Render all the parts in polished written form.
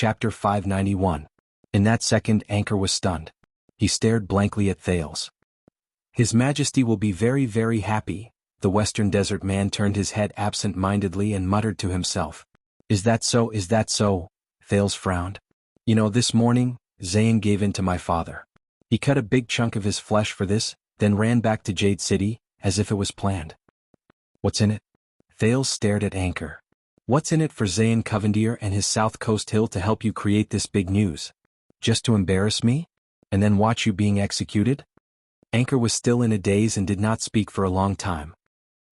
Chapter 591. In that second, Anchor was stunned. He stared blankly at Thales. His Majesty will be very, very happy. The Western Desert man turned his head absent-mindedly and muttered to himself. Is that so? Is that so? Thales frowned. You know, this morning, Zayn gave in to my father. He cut a big chunk of his flesh for this, then ran back to Jade City, as if it was planned. What's in it? Thales stared at Anchor. What's in it for Zayn Covendier and his South Coast Hill to help you create this big news? Just to embarrass me? And then watch you being executed? Anchor was still in a daze and did not speak for a long time.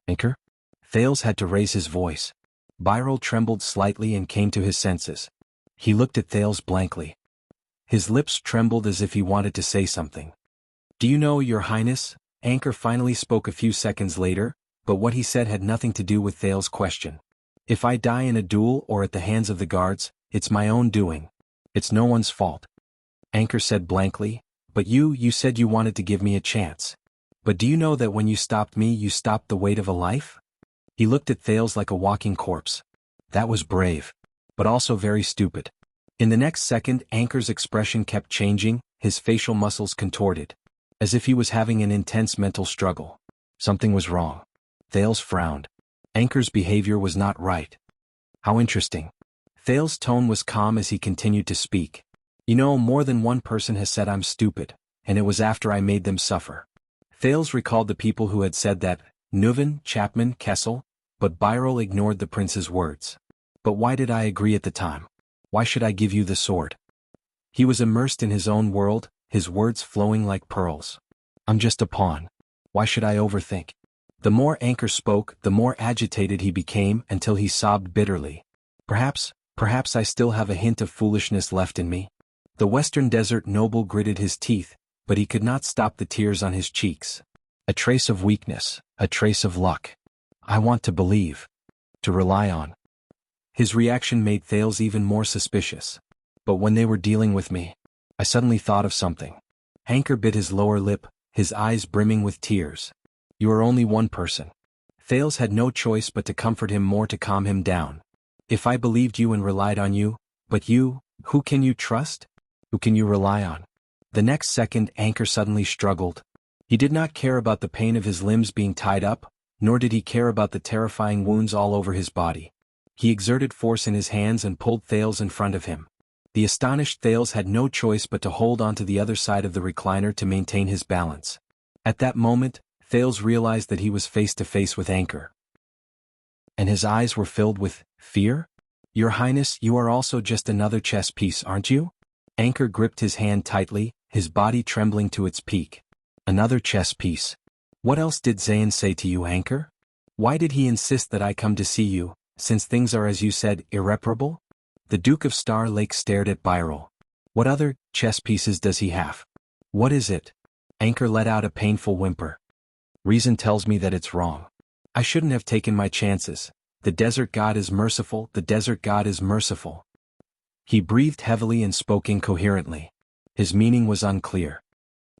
Anchor? Thales had to raise his voice. Byrol trembled slightly and came to his senses. He looked at Thales blankly. His lips trembled as if he wanted to say something. Do you know, Your Highness? Anchor finally spoke a few seconds later, but what he said had nothing to do with Thales' question. If I die in a duel or at the hands of the guards, it's my own doing. It's no one's fault. Anchor said blankly, but you said you wanted to give me a chance. But do you know that when you stopped me, you stopped the weight of a life? He looked at Thales like a walking corpse. That was brave, but also very stupid. In the next second, Anchor's expression kept changing, his facial muscles contorted, as if he was having an intense mental struggle. Something was wrong. Thales frowned. Anchor's behavior was not right. How interesting. Thales' tone was calm as he continued to speak. You know, more than one person has said I'm stupid, and it was after I made them suffer. Thales recalled the people who had said that, Neuven, Chapman, Kessel, but Byrol ignored the prince's words. But why did I agree at the time? Why should I give you the sword? He was immersed in his own world, his words flowing like pearls. I'm just a pawn. Why should I overthink? The more Anchor spoke, the more agitated he became until he sobbed bitterly. Perhaps I still have a hint of foolishness left in me. The Western Desert noble gritted his teeth, but he could not stop the tears on his cheeks. A trace of weakness, a trace of luck. I want to believe. To rely on. His reaction made Thales even more suspicious. But when they were dealing with me, I suddenly thought of something. Anchor bit his lower lip, his eyes brimming with tears. You are only one person. Thales had no choice but to comfort him more to calm him down. If I believed you and relied on you, but you, who can you trust? Who can you rely on? The next second, Anchor suddenly struggled. He did not care about the pain of his limbs being tied up, nor did he care about the terrifying wounds all over his body. He exerted force in his hands and pulled Thales in front of him. The astonished Thales had no choice but to hold onto the other side of the recliner to maintain his balance. At that moment, Thales realized that he was face to face with Anchor. And his eyes were filled with fear? Your Highness, you are also just another chess piece, aren't you? Anchor gripped his hand tightly, his body trembling to its peak. Another chess piece. What else did Zayn say to you, Anchor? Why did he insist that I come to see you, since things are as you said, irreparable? The Duke of Star Lake stared at Byrol. What other chess pieces does he have? What is it? Anchor let out a painful whimper. Reason tells me that it's wrong. I shouldn't have taken my chances. The desert god is merciful, the desert god is merciful. He breathed heavily and spoke incoherently. His meaning was unclear.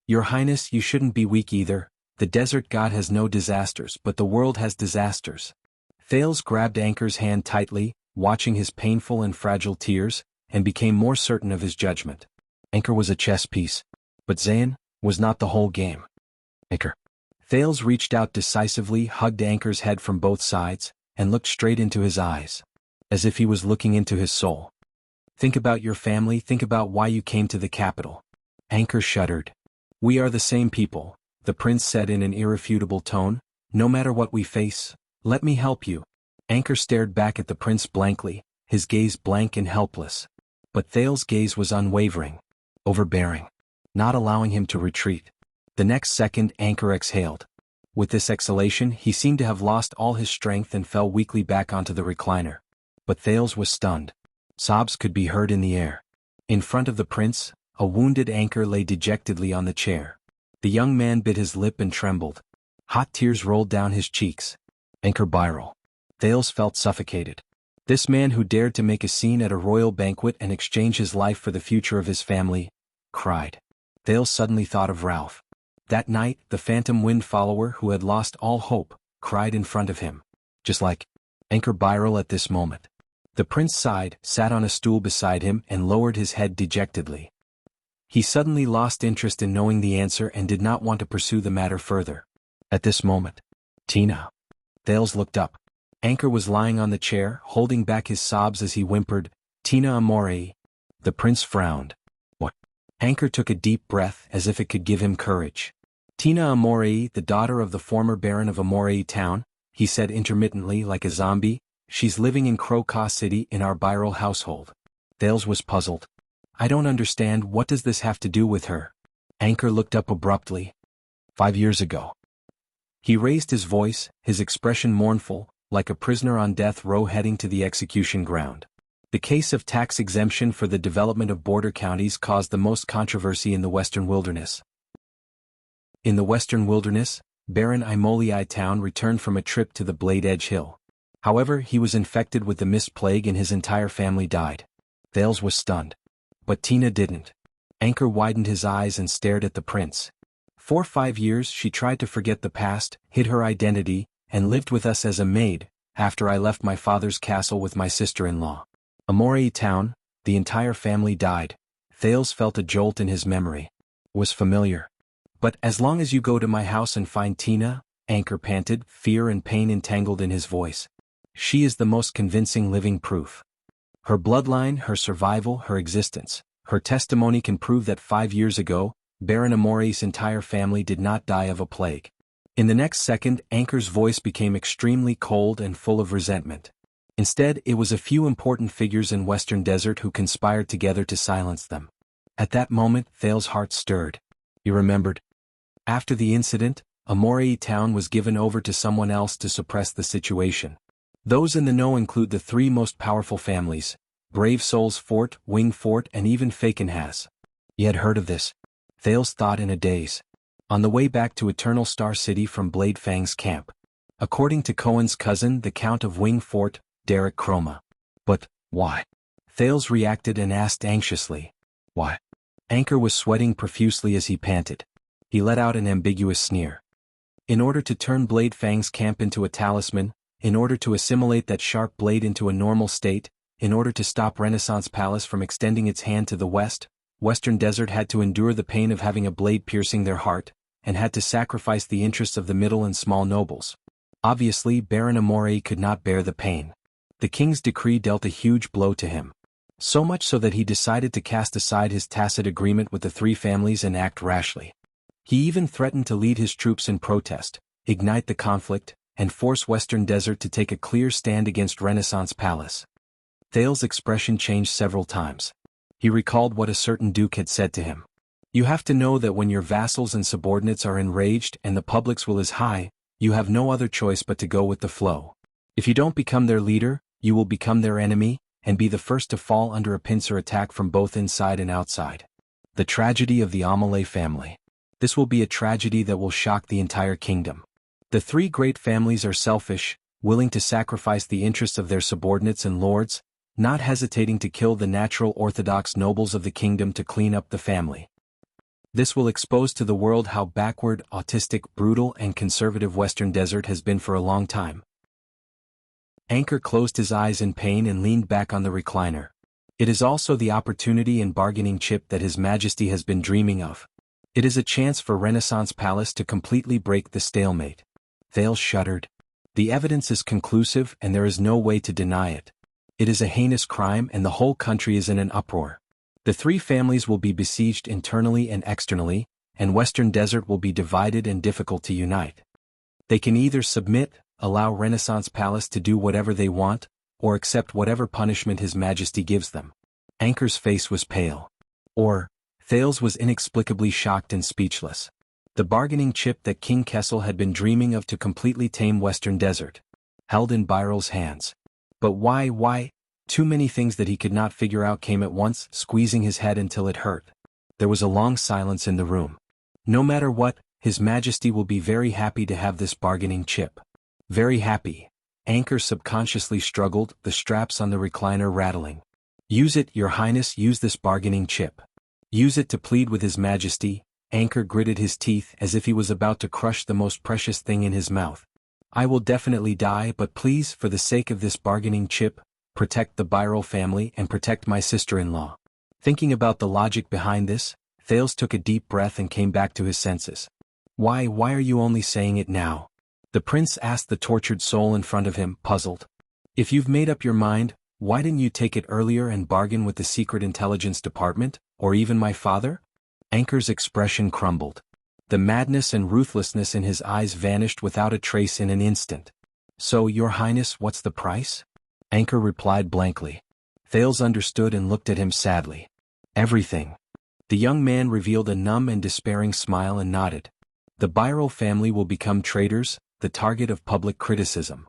Your Highness, you shouldn't be weak either. The desert god has no disasters, but the world has disasters. Thales grabbed Anchor's hand tightly, watching his painful and fragile tears, and became more certain of his judgment. Anchor was a chess piece, but Zayn was not the whole game. Anchor. Thales reached out decisively, hugged Anchor's head from both sides, and looked straight into his eyes, as if he was looking into his soul. Think about your family, think about why you came to the capital. Anchor shuddered. We are the same people, the prince said in an irrefutable tone. No matter what we face, let me help you. Anchor stared back at the prince blankly, his gaze blank and helpless. But Thales' gaze was unwavering, overbearing, not allowing him to retreat. The next second, Anchor exhaled. With this exhalation, he seemed to have lost all his strength and fell weakly back onto the recliner. But Thales was stunned. Sobs could be heard in the air. In front of the prince, a wounded Anchor lay dejectedly on the chair. The young man bit his lip and trembled. Hot tears rolled down his cheeks. Anchor Byrol. Thales felt suffocated. This man who dared to make a scene at a royal banquet and exchange his life for the future of his family, cried. Thales suddenly thought of Ralph. That night, the phantom wind follower who had lost all hope, cried in front of him. Just like Anchor Byrol at this moment. The prince sighed, sat on a stool beside him and lowered his head dejectedly. He suddenly lost interest in knowing the answer and did not want to pursue the matter further. At this moment, Tina. Thales looked up. Anchor was lying on the chair, holding back his sobs as he whimpered, "Tina Amore." The prince frowned. What? Anchor took a deep breath as if it could give him courage. "Tina Amore, the daughter of the former baron of Amore town," he said intermittently like a zombie. "She's living in Crocaw City in our Biral household." Thales was puzzled. "I don't understand, what does this have to do with her?" Anchor looked up abruptly. 5 years ago. He raised his voice, his expression mournful, like a prisoner on death row heading to the execution ground. The case of tax exemption for the development of border counties caused the most controversy in the Western Wilderness. In the Western Wilderness, Baron Imolii town returned from a trip to the Blade Edge Hill. However, he was infected with the mist plague and his entire family died. Thales was stunned. But Tina didn't. Anchor widened his eyes and stared at the prince. "For 5 years she tried to forget the past, hid her identity, and lived with us as a maid, after I left my father's castle with my sister-in-law. Amore town, the entire family died." Thales felt a jolt in his memory. Was familiar. "But as long as you go to my house and find Tina," Anchor panted, fear and pain entangled in his voice. "She is the most convincing living proof. Her bloodline, her survival, her existence. Her testimony can prove that 5 years ago, Baron Amore's entire family did not die of a plague." In the next second, Anchor's voice became extremely cold and full of resentment. Instead, it was a few important figures in Western Desert who conspired together to silence them. At that moment, Thales' heart stirred. He remembered. After the incident, Amore town was given over to someone else to suppress the situation. Those in the know include the 3 most powerful families, Brave Souls Fort, Wing Fort and even Fakenhas. He had heard of this. Thales thought in a daze. On the way back to Eternal Star City from Blade Fang's camp. According to Cohen's cousin, the Count of Wing Fort, Derek Chroma. But, why? Thales reacted and asked anxiously. Why? Anchor was sweating profusely as he panted. He let out an ambiguous sneer. In order to turn Blade Fang's camp into a talisman, in order to assimilate that sharp blade into a normal state, in order to stop Renaissance Palace from extending its hand to the west, Western Desert had to endure the pain of having a blade piercing their heart, and had to sacrifice the interests of the middle and small nobles. Obviously, Baron Amore could not bear the pain. The king's decree dealt a huge blow to him. So much so that he decided to cast aside his tacit agreement with the 3 families and act rashly. He even threatened to lead his troops in protest, ignite the conflict, and force Western Desert to take a clear stand against Renaissance Palace. Thales' expression changed several times. He recalled what a certain duke had said to him. "You have to know that when your vassals and subordinates are enraged and the public's will is high, you have no other choice but to go with the flow. If you don't become their leader, you will become their enemy, and be the first to fall under a pincer attack from both inside and outside." The tragedy of the Amelie family. This will be a tragedy that will shock the entire kingdom. The 3 great families are selfish, willing to sacrifice the interests of their subordinates and lords, not hesitating to kill the natural orthodox nobles of the kingdom to clean up the family. This will expose to the world how backward, autistic, brutal and conservative Western Desert has been for a long time. Anchor closed his eyes in pain and leaned back on the recliner. It is also the opportunity and bargaining chip that His Majesty has been dreaming of. It is a chance for Renaissance Palace to completely break the stalemate. Thales shuddered. The evidence is conclusive and there is no way to deny it. It is a heinous crime and the whole country is in an uproar. The 3 families will be besieged internally and externally, and Western Desert will be divided and difficult to unite. They can either submit, allow Renaissance Palace to do whatever they want, or accept whatever punishment His Majesty gives them. Anchor's face was pale. Or, Thales was inexplicably shocked and speechless. The bargaining chip that King Kessel had been dreaming of to completely tame Western Desert. Held in Biral's hands. But why? Too many things that he could not figure out came at once, squeezing his head until it hurt. There was a long silence in the room. No matter what, His Majesty will be very happy to have this bargaining chip. Very happy. Anchor subconsciously struggled, the straps on the recliner rattling. Use it, Your Highness, use this bargaining chip. Use it to plead with His Majesty. Anchor gritted his teeth as if he was about to crush the most precious thing in his mouth. I will definitely die, but please, for the sake of this bargaining chip, protect the Byrol family and protect my sister-in-law. Thinking about the logic behind this, Thales took a deep breath and came back to his senses. Why are you only saying it now? The prince asked the tortured soul in front of him, puzzled. If you've made up your mind, why didn't you take it earlier and bargain with the secret intelligence department, or even my father? Anchor's expression crumbled. The madness and ruthlessness in his eyes vanished without a trace in an instant. So, Your Highness, what's the price? Anchor replied blankly. Thales understood and looked at him sadly. Everything. The young man revealed a numb and despairing smile and nodded. The Byrol family will become traitors, the target of public criticism.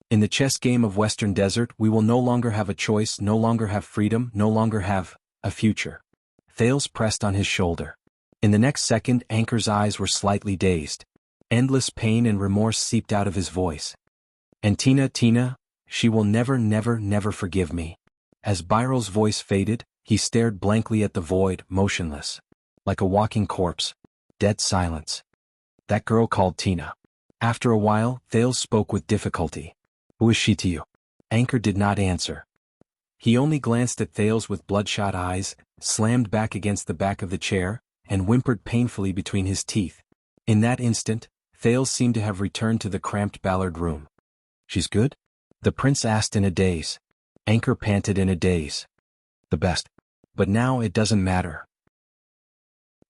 In the chess game of Western Desert, we will no longer have a choice, no longer have freedom, no longer have a future. Thales pressed on his shoulder. In the next second, Anchor's eyes were slightly dazed. Endless pain and remorse seeped out of his voice. And Tina, she will never forgive me. As Byrol's voice faded, he stared blankly at the void, motionless. Like a walking corpse. Dead silence. That girl called Tina. After a while, Thales spoke with difficulty. Who is she to you? Anchor did not answer. He only glanced at Thales with bloodshot eyes, slammed back against the back of the chair, and whimpered painfully between his teeth. In that instant, Thales seemed to have returned to the cramped Ballard room. She's good? The prince asked in a daze. Anchor panted in a daze. The best. But now it doesn't matter.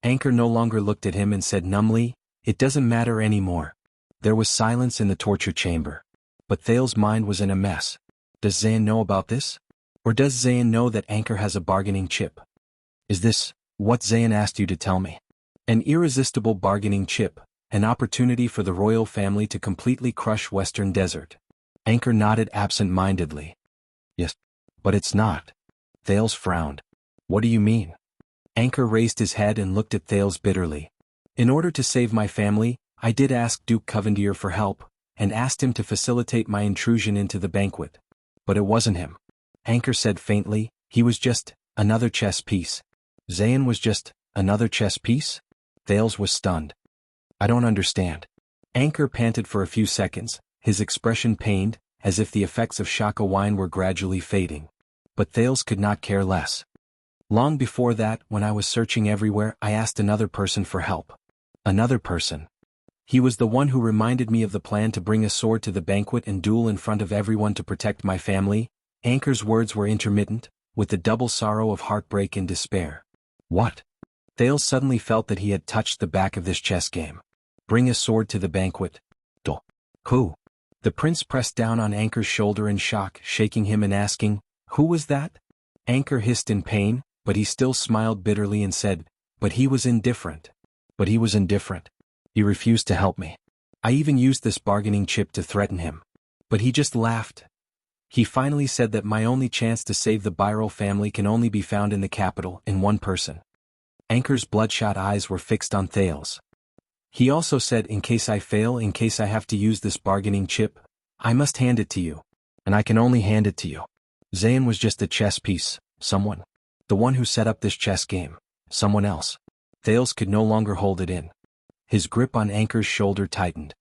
Anchor no longer looked at him and said numbly, it doesn't matter anymore. There was silence in the torture chamber. But Thales' mind was in a mess. Does Zayn know about this? Or does Zayn know that Anchor has a bargaining chip? Is this what Zayn asked you to tell me? An irresistible bargaining chip, an opportunity for the royal family to completely crush Western Desert. Anchor nodded absent-mindedly. Yes, but it's not. Thales frowned. What do you mean? Anchor raised his head and looked at Thales bitterly. In order to save my family, I did ask Duke Covendier for help, and asked him to facilitate my intrusion into the banquet. But it wasn't him. Anchor said faintly, he was just another chess piece. Zayn was just another chess piece? Thales was stunned. I don't understand. Anchor panted for a few seconds, his expression pained, as if the effects of Shaka wine were gradually fading. But Thales could not care less. Long before that, when I was searching everywhere, I asked another person for help. Another person. He was the one who reminded me of the plan to bring a sword to the banquet and duel in front of everyone to protect my family. Anchor's words were intermittent, with the double sorrow of heartbreak and despair. What? Thales suddenly felt that he had touched the back of this chess game. Bring a sword to the banquet. Who? The prince pressed down on Anchor's shoulder in shock, shaking him and asking, who was that? Anchor hissed in pain, but he still smiled bitterly and said, but he was indifferent. But he was indifferent. He refused to help me. I even used this bargaining chip to threaten him. But he just laughed. He finally said that my only chance to save the Byrol family can only be found in the capital, in one person. Anchor's bloodshot eyes were fixed on Thales. He also said, in case I fail, in case I have to use this bargaining chip, I must hand it to you. And I can only hand it to you. Zayn was just a chess piece, someone. The one who set up this chess game. Someone else. Thales could no longer hold it in. His grip on Anchor's shoulder tightened.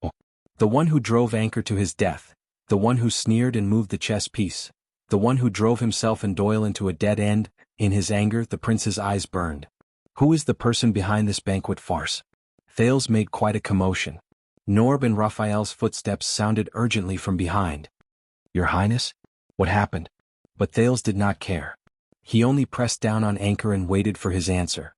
Oh. The one who drove Anchor to his death. The one who sneered and moved the chess piece. The one who drove himself and Doyle into a dead end. In his anger, the prince's eyes burned. Who is the person behind this banquet farce? Thales made quite a commotion. Norb and Raphael's footsteps sounded urgently from behind. Your Highness? What happened? But Thales did not care. He only pressed down on Anchor and waited for his answer.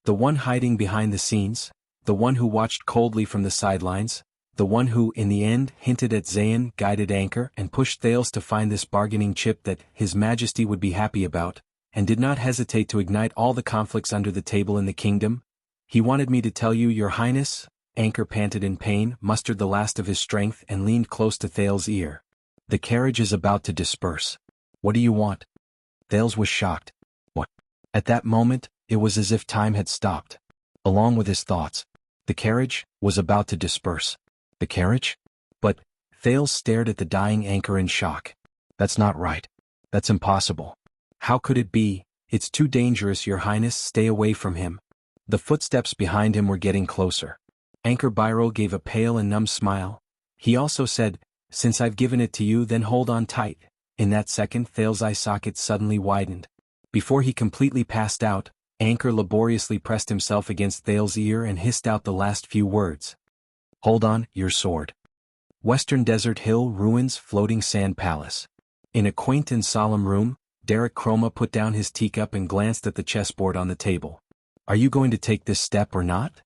The one hiding behind the scenes, the one who watched coldly from the sidelines, the one who, in the end, hinted at Zayn, guided Anchor, and pushed Thales to find this bargaining chip that His Majesty would be happy about, and did not hesitate to ignite all the conflicts under the table in the kingdom. He wanted me to tell you, Your Highness. Anchor panted in pain, mustered the last of his strength, and leaned close to Thales' ear. The carriage is about to disperse. What do you want? Thales was shocked. What? At that moment, it was as if time had stopped. Along with his thoughts, the carriage was about to disperse. The carriage? But Thales stared at the dying Anchor in shock. That's not right. That's impossible. How could it be? It's too dangerous, Your Highness. Stay away from him. The footsteps behind him were getting closer. Anchor Byrol gave a pale and numb smile. He also said, Since I've given it to you, then hold on tight. In that second, Thales's eye socket suddenly widened. Before he completely passed out, Anchor laboriously pressed himself against Thales's ear and hissed out the last few words. Hold on, your sword. Western Desert Hill Ruins Floating Sand Palace. In a quaint and solemn room, Derek Chroma put down his teacup and glanced at the chessboard on the table. Are you going to take this step or not?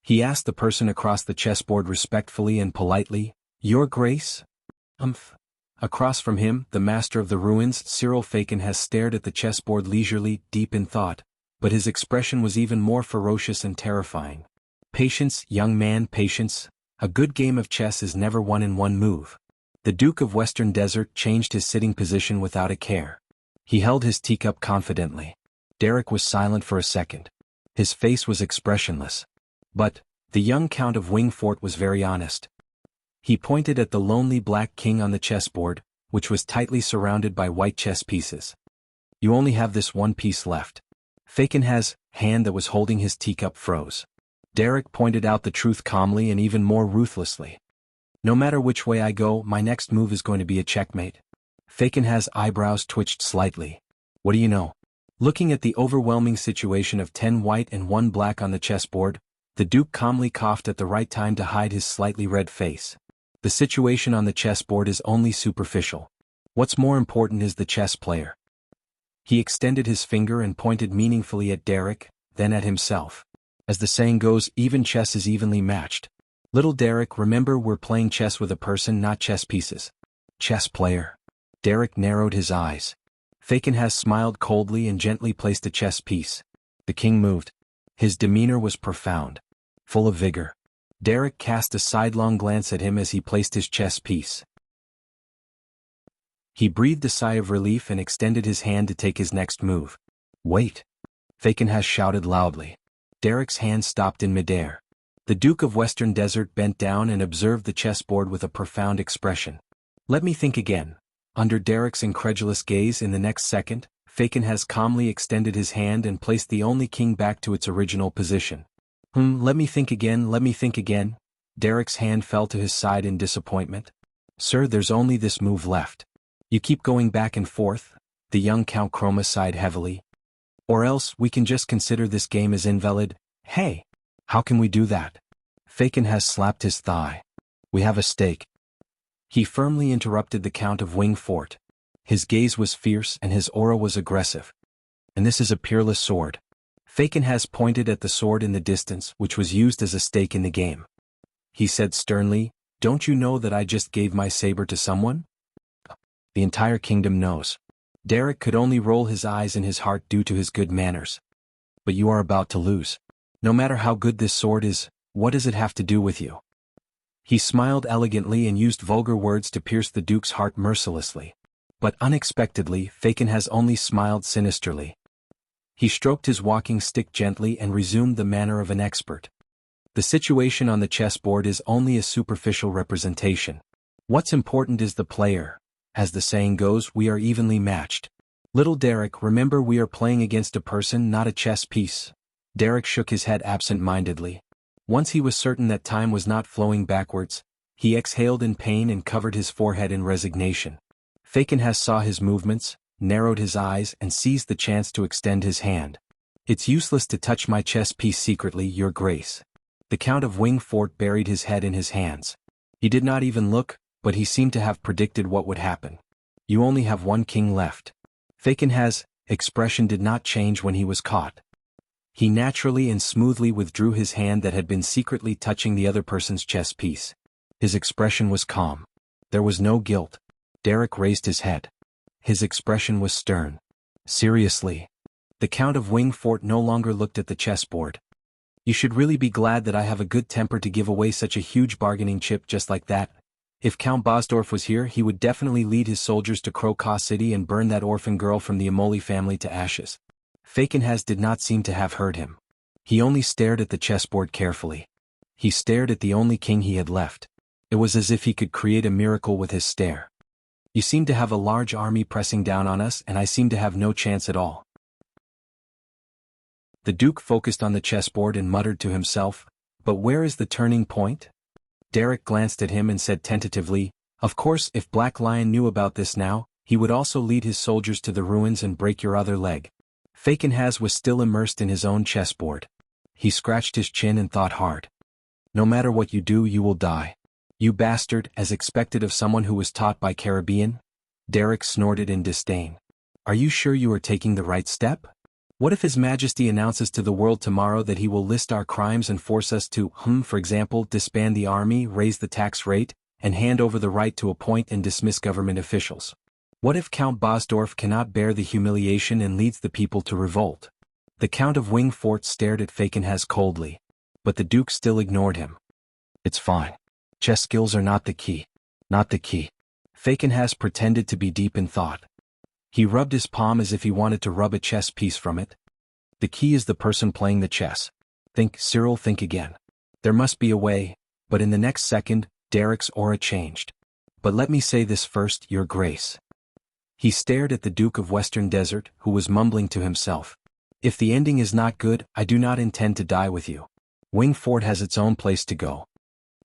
He asked the person across the chessboard respectfully and politely. Your Grace? Across from him, the master of the ruins, Cyril Faken, has stared at the chessboard leisurely, deep in thought, but his expression was even more ferocious and terrifying. Patience, young man, patience. A good game of chess is never won in one move. The Duke of Western Desert changed his sitting position without a care. He held his teacup confidently. Derek was silent for a second. His face was expressionless. But the young Count of Wingfort was very honest. He pointed at the lonely black king on the chessboard, which was tightly surrounded by white chess pieces. You only have this one piece left. Faken's hand that was holding his teacup froze. Derek pointed out the truth calmly and even more ruthlessly. No matter which way I go, my next move is going to be a checkmate. Faken's eyebrows twitched slightly. What do you know? Looking at the overwhelming situation of 10 white and 1 black on the chessboard, the Duke calmly coughed at the right time to hide his slightly red face. The situation on the chessboard is only superficial. What's more important is the chess player. He extended his finger and pointed meaningfully at Derek, then at himself. As the saying goes, even chess is evenly matched. Little Derek, remember, we're playing chess with a person, not chess pieces. Chess player. Derek narrowed his eyes. Faken's smiled coldly and gently placed a chess piece. The king moved. His demeanor was profound, full of vigor. Derek cast a sidelong glance at him as he placed his chess piece. He breathed a sigh of relief and extended his hand to take his next move. Wait! Faken's shouted loudly. Derek's hand stopped in midair. The Duke of Western Desert bent down and observed the chessboard with a profound expression. Let me think again. Under Derek's incredulous gaze, in the next second, Faken's calmly extended his hand and placed the only king back to its original position. Let me think again. Derek's hand fell to his side in disappointment. Sir, there's only this move left. You keep going back and forth, the young Count Chroma sighed heavily. Or else we can just consider this game as invalid. Hey! How can we do that? Faken's slapped his thigh. We have a stake. He firmly interrupted the Count of Wingfort. His gaze was fierce and his aura was aggressive. And this is a peerless sword. Faken's pointed at the sword in the distance, which was used as a stake in the game. He said sternly, Don't you know that I just gave my saber to someone? The entire kingdom knows. Derek could only roll his eyes in his heart due to his good manners. But you are about to lose. No matter how good this sword is, what does it have to do with you? He smiled elegantly and used vulgar words to pierce the Duke's heart mercilessly. But unexpectedly, Faken's only smiled sinisterly. He stroked his walking stick gently and resumed the manner of an expert. The situation on the chessboard is only a superficial representation. What's important is the player. As the saying goes, we are evenly matched. Little Derek, remember, we are playing against a person, not a chess piece. Derek shook his head absent-mindedly. Once he was certain that time was not flowing backwards, he exhaled in pain and covered his forehead in resignation. Faken's saw his movements, narrowed his eyes and seized the chance to extend his hand. It's useless to touch my chess piece secretly, Your Grace. The Count of Wingfort buried his head in his hands. He did not even look, but he seemed to have predicted what would happen. You only have one king left. Faken's expression did not change when he was caught. He naturally and smoothly withdrew his hand that had been secretly touching the other person's chess piece. His expression was calm. There was no guilt. Derek raised his head. His expression was stern. Seriously. The Count of Wingfort no longer looked at the chessboard. You should really be glad that I have a good temper to give away such a huge bargaining chip just like that. If Count Bosdorf was here, he would definitely lead his soldiers to Crocaw City and burn that orphan girl from the Amoli family to ashes. Faken's did not seem to have heard him. He only stared at the chessboard carefully. He stared at the only king he had left. It was as if he could create a miracle with his stare. You seem to have a large army pressing down on us, and I seem to have no chance at all. The Duke focused on the chessboard and muttered to himself, But where is the turning point? Derek glanced at him and said tentatively, Of course, if Black Lion knew about this now, he would also lead his soldiers to the ruins and break your other leg. Fakenhas was still immersed in his own chessboard. He scratched his chin and thought hard. No matter what you do, you will die. You bastard, as expected of someone who was taught by Caribbean? Derek snorted in disdain. Are you sure you are taking the right step? What if His Majesty announces to the world tomorrow that he will list our crimes and force us to, for example, disband the army, raise the tax rate, and hand over the right to appoint and dismiss government officials? What if Count Bosdorf cannot bear the humiliation and leads the people to revolt? The Count of Wingfort stared at Fakenhas coldly, but the Duke still ignored him. It's fine. Chess skills are not the key. Not the key. Fakenhas pretended to be deep in thought. He rubbed his palm as if he wanted to rub a chess piece from it. The key is the person playing the chess. Think, Cyril, think again. There must be a way, but in the next second, Derek's aura changed. But let me say this first, Your Grace. He stared at the Duke of Western Desert, who was mumbling to himself. If the ending is not good, I do not intend to die with you. Wingfort has its own place to go.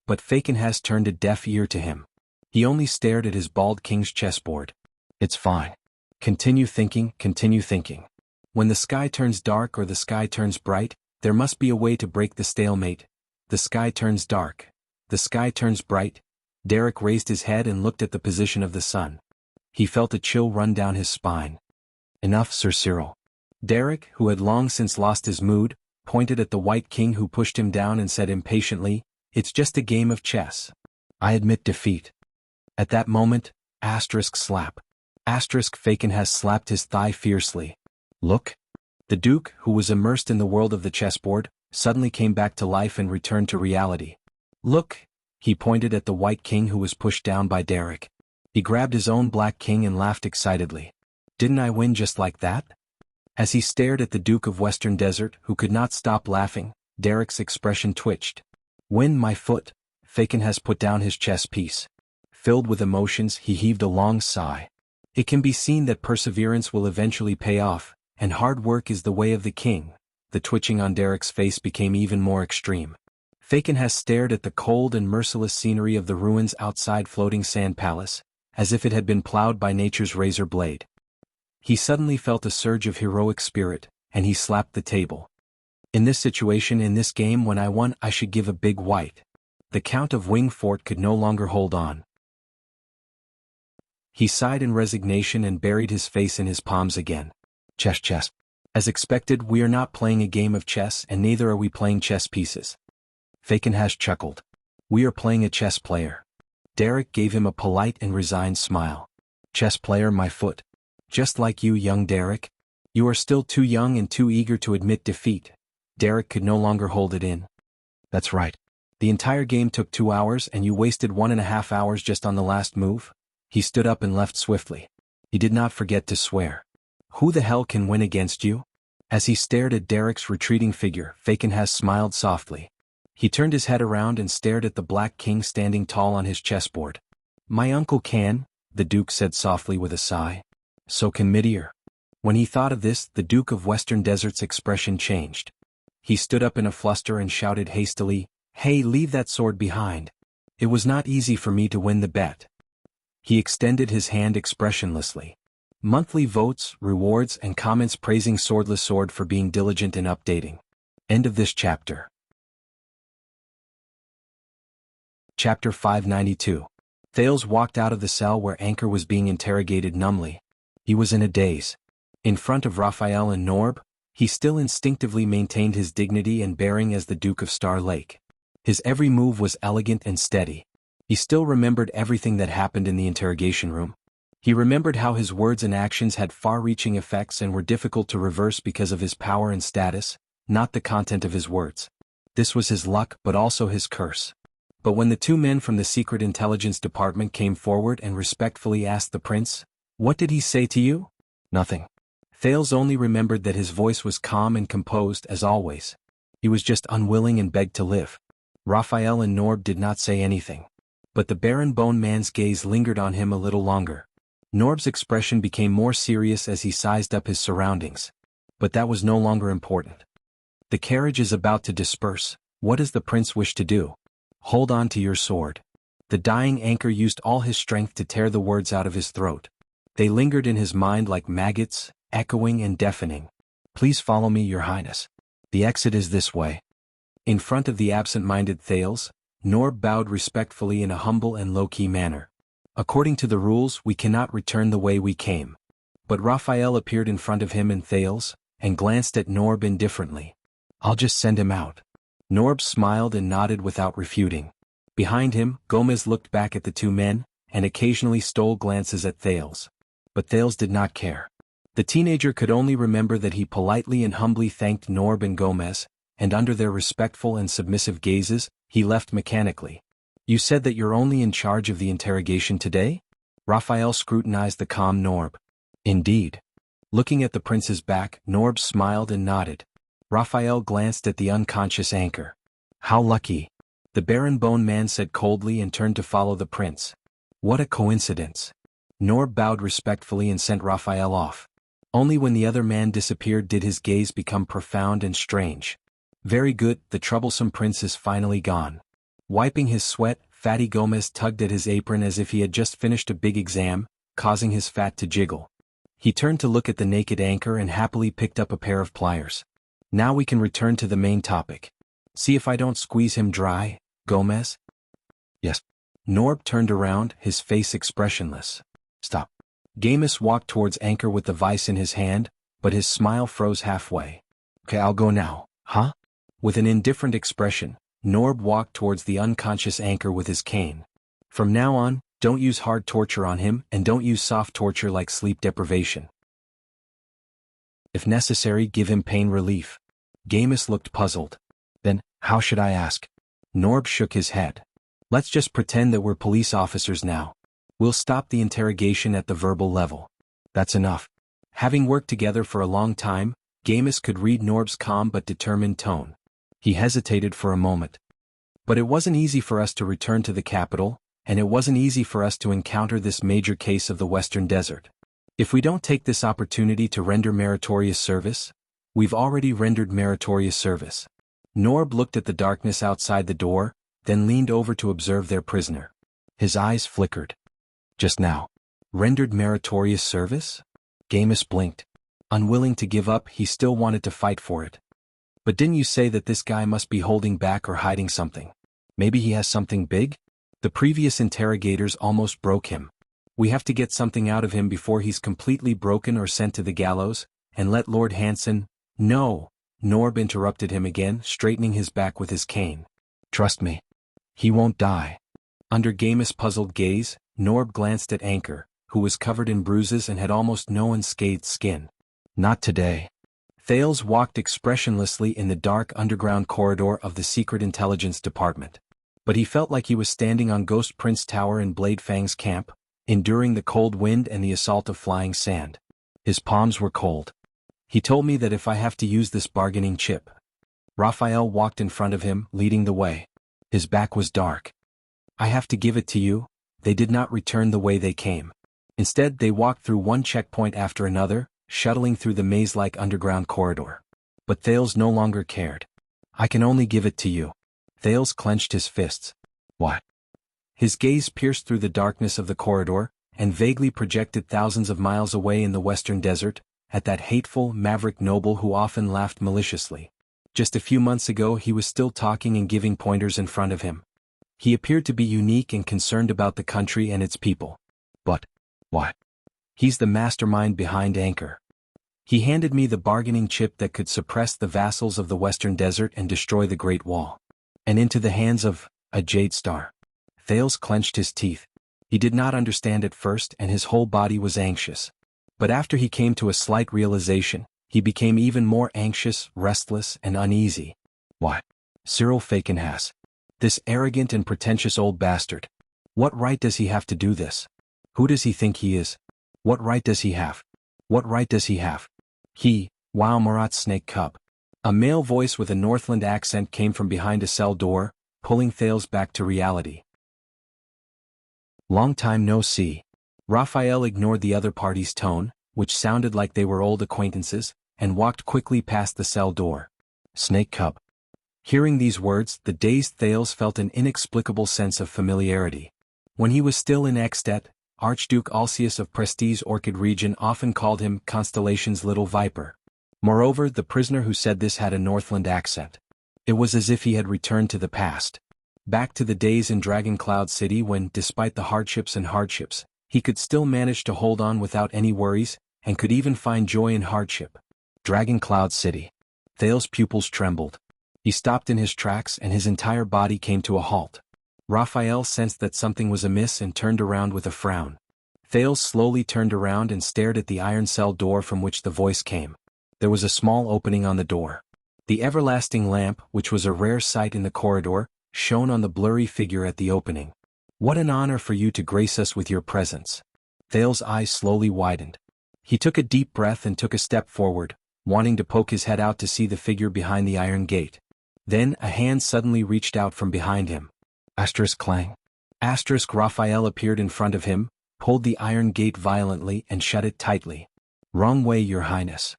But Fakenhas turned a deaf ear to him. He only stared at his bald king's chessboard. It's fine. Continue thinking, continue thinking. When the sky turns dark or the sky turns bright, there must be a way to break the stalemate. The sky turns dark. The sky turns bright. Derek raised his head and looked at the position of the sun. He felt a chill run down his spine. Enough, Sir Cyril. Derek, who had long since lost his mood, pointed at the White King who pushed him down and said impatiently, It's just a game of chess. I admit defeat. At that moment, slap. Fakenhas slapped his thigh fiercely. Look. The Duke, who was immersed in the world of the chessboard, suddenly came back to life and returned to reality. Look. He pointed at the White King who was pushed down by Derek. He grabbed his own Black King and laughed excitedly. Didn't I win just like that? As he stared at the Duke of Western Desert, who could not stop laughing, Derek's expression twitched. Win my foot. Fakenhas put down his chess piece. Filled with emotions, he heaved a long sigh. It can be seen that perseverance will eventually pay off, and hard work is the way of the king. The twitching on Derek's face became even more extreme. Fakenhas stared at the cold and merciless scenery of the ruins outside Floating Sand Palace, as if it had been plowed by nature's razor blade. He suddenly felt a surge of heroic spirit, and he slapped the table. In this situation, in this game, when I won, I should give a big white. The Count of Wingfort could no longer hold on. He sighed in resignation and buried his face in his palms again. Chess. As expected, we are not playing a game of chess, and neither are we playing chess pieces. Fakenhas chuckled. We are playing a chess player. Derek gave him a polite and resigned smile. Chess player, my foot. Just like you, young Derek. You are still too young and too eager to admit defeat. Derek could no longer hold it in. That's right. The entire game took 2 hours and you wasted 1.5 hours just on the last move? He stood up and left swiftly. He did not forget to swear. Who the hell can win against you? As he stared at Derek's retreating figure, Fakenhas smiled softly. He turned his head around and stared at the Black King standing tall on his chessboard. My uncle can, the Duke said softly with a sigh. So can Midir. When he thought of this, the Duke of Western Desert's expression changed. He stood up in a fluster and shouted hastily, Hey, leave that sword behind. It was not easy for me to win the bet. He extended his hand expressionlessly. Monthly votes, rewards, and comments praising Swordless Sword for being diligent in updating. End of this chapter. Chapter 592. Thales walked out of the cell where Anchor was being interrogated numbly. He was in a daze. In front of Raphael and Norb, he still instinctively maintained his dignity and bearing as the Duke of Star Lake. His every move was elegant and steady. He still remembered everything that happened in the interrogation room. He remembered how his words and actions had far-reaching effects and were difficult to reverse because of his power and status, not the content of his words. This was his luck but also his curse. But when the 2 men from the Secret Intelligence Department came forward and respectfully asked the prince, "What did he say to you?" Nothing. Thales only remembered that his voice was calm and composed as always. He was just unwilling and begged to live. Raphael and Norb did not say anything. But the Baron Bone Man's gaze lingered on him a little longer. Norb's expression became more serious as he sized up his surroundings. But that was no longer important. The carriage is about to disperse. What does the prince wish to do? Hold on to your sword. The dying anchor used all his strength to tear the words out of his throat. They lingered in his mind like maggots, echoing and deafening. Please follow me, Your Highness. The exit is this way. In front of the absent-minded Thales, Norb bowed respectfully in a humble and low-key manner. According to the rules, we cannot return the way we came. But Raphael appeared in front of him and Thales, and glanced at Norb indifferently. I'll just send him out. Norb smiled and nodded without refuting. Behind him, Gomez looked back at the two men, and occasionally stole glances at Thales. But Thales did not care. The teenager could only remember that he politely and humbly thanked Norb and Gomez, and under their respectful and submissive gazes, he left mechanically. You said that you're only in charge of the interrogation today? Raphael scrutinized the calm Norb. Indeed. Looking at the prince's back, Norb smiled and nodded. Raphael glanced at the unconscious anchor. How lucky. The Baron Bone Man said coldly and turned to follow the prince. What a coincidence. Norb bowed respectfully and sent Raphael off. Only when the other man disappeared did his gaze become profound and strange. Very good, the troublesome prince is finally gone. Wiping his sweat, Fatty Gomez tugged at his apron as if he had just finished a big exam, causing his fat to jiggle. He turned to look at the naked anchor and happily picked up a pair of pliers. Now we can return to the main topic. See if I don't squeeze him dry, Gomez? Yes. Norb turned around, his face expressionless. Stop. Gomez walked towards anchor with the vice in his hand, but his smile froze halfway. Okay, I'll go now, huh? With an indifferent expression, Norb walked towards the unconscious anchor with his cane. From now on, don't use hard torture on him and don't use soft torture like sleep deprivation. If necessary, give him pain relief. Gomez looked puzzled. Then, how should I ask? Norb shook his head. Let's just pretend that we're police officers now. We'll stop the interrogation at the verbal level. That's enough. Having worked together for a long time, Gomez could read Norb's calm but determined tone. He hesitated for a moment. But it wasn't easy for us to return to the capital, and it wasn't easy for us to encounter this major case of the Western Desert. If we don't take this opportunity to render meritorious service, we've already rendered meritorious service. Norb looked at the darkness outside the door, then leaned over to observe their prisoner. His eyes flickered. Just now. Rendered meritorious service? Gomez blinked. Unwilling to give up, he still wanted to fight for it. But didn't you say that this guy must be holding back or hiding something? Maybe he has something big? The previous interrogators almost broke him. We have to get something out of him before he's completely broken or sent to the gallows, and let Lord Hanson— No! Norb interrupted him again, straightening his back with his cane. Trust me. He won't die. Under Gomez's puzzled gaze, Norb glanced at Anchor, who was covered in bruises and had almost no unscathed skin. Not today. Thales walked expressionlessly in the dark underground corridor of the Secret Intelligence Department. But he felt like he was standing on Ghost Prince Tower in Blade Fang's camp, enduring the cold wind and the assault of flying sand. His palms were cold. He told me that if I have to use this bargaining chip. Raphael walked in front of him, leading the way. His back was dark. I have to give it to you, they did not return the way they came. Instead, they walked through one checkpoint after another, shuttling through the maze-like underground corridor. But Thales no longer cared. I can only give it to you. Thales clenched his fists. What? His gaze pierced through the darkness of the corridor, and vaguely projected thousands of miles away in the western desert, at that hateful, maverick noble who often laughed maliciously. Just a few months ago he was still talking and giving pointers in front of him. He appeared to be unique and concerned about the country and its people. But, what? He's the mastermind behind Anchor. He handed me the bargaining chip that could suppress the vassals of the western desert and destroy the Great Wall. And into the hands of a Jade Star. Thales clenched his teeth. He did not understand at first and his whole body was anxious. But after he came to a slight realization, he became even more anxious, restless, and uneasy. What? Cyril Fakenhas. This arrogant and pretentious old bastard. What right does he have to do this? Who does he think he is? What right does he have? What right does he have? Wow, Marat Snake Cub. A male voice with a Northland accent came from behind a cell door, pulling Thales back to reality. Long time no see. Raphael ignored the other party's tone, which sounded like they were old acquaintances, and walked quickly past the cell door. Snake Cub. Hearing these words, the dazed Thales felt an inexplicable sense of familiarity. When he was still in Ekstedt, Archduke Alcius of Prestige Orchid region often called him Constellation's little viper. Moreover, the prisoner who said this had a Northland accent. It was as if he had returned to the past. Back to the days in Dragon Cloud City when, despite the hardships, he could still manage to hold on without any worries, and could even find joy in hardship. Dragon Cloud City. Thales's pupils trembled. He stopped in his tracks and his entire body came to a halt. Raphael sensed that something was amiss and turned around with a frown. Thales slowly turned around and stared at the iron cell door from which the voice came. There was a small opening on the door. The everlasting lamp, which was a rare sight in the corridor, shone on the blurry figure at the opening. "What an honor for you to grace us with your presence." Thales' eyes slowly widened. He took a deep breath and took a step forward, wanting to poke his head out to see the figure behind the iron gate. Then a hand suddenly reached out from behind him. Clang. Raphael appeared in front of him, pulled the iron gate violently and shut it tightly. "Wrong way, Your Highness."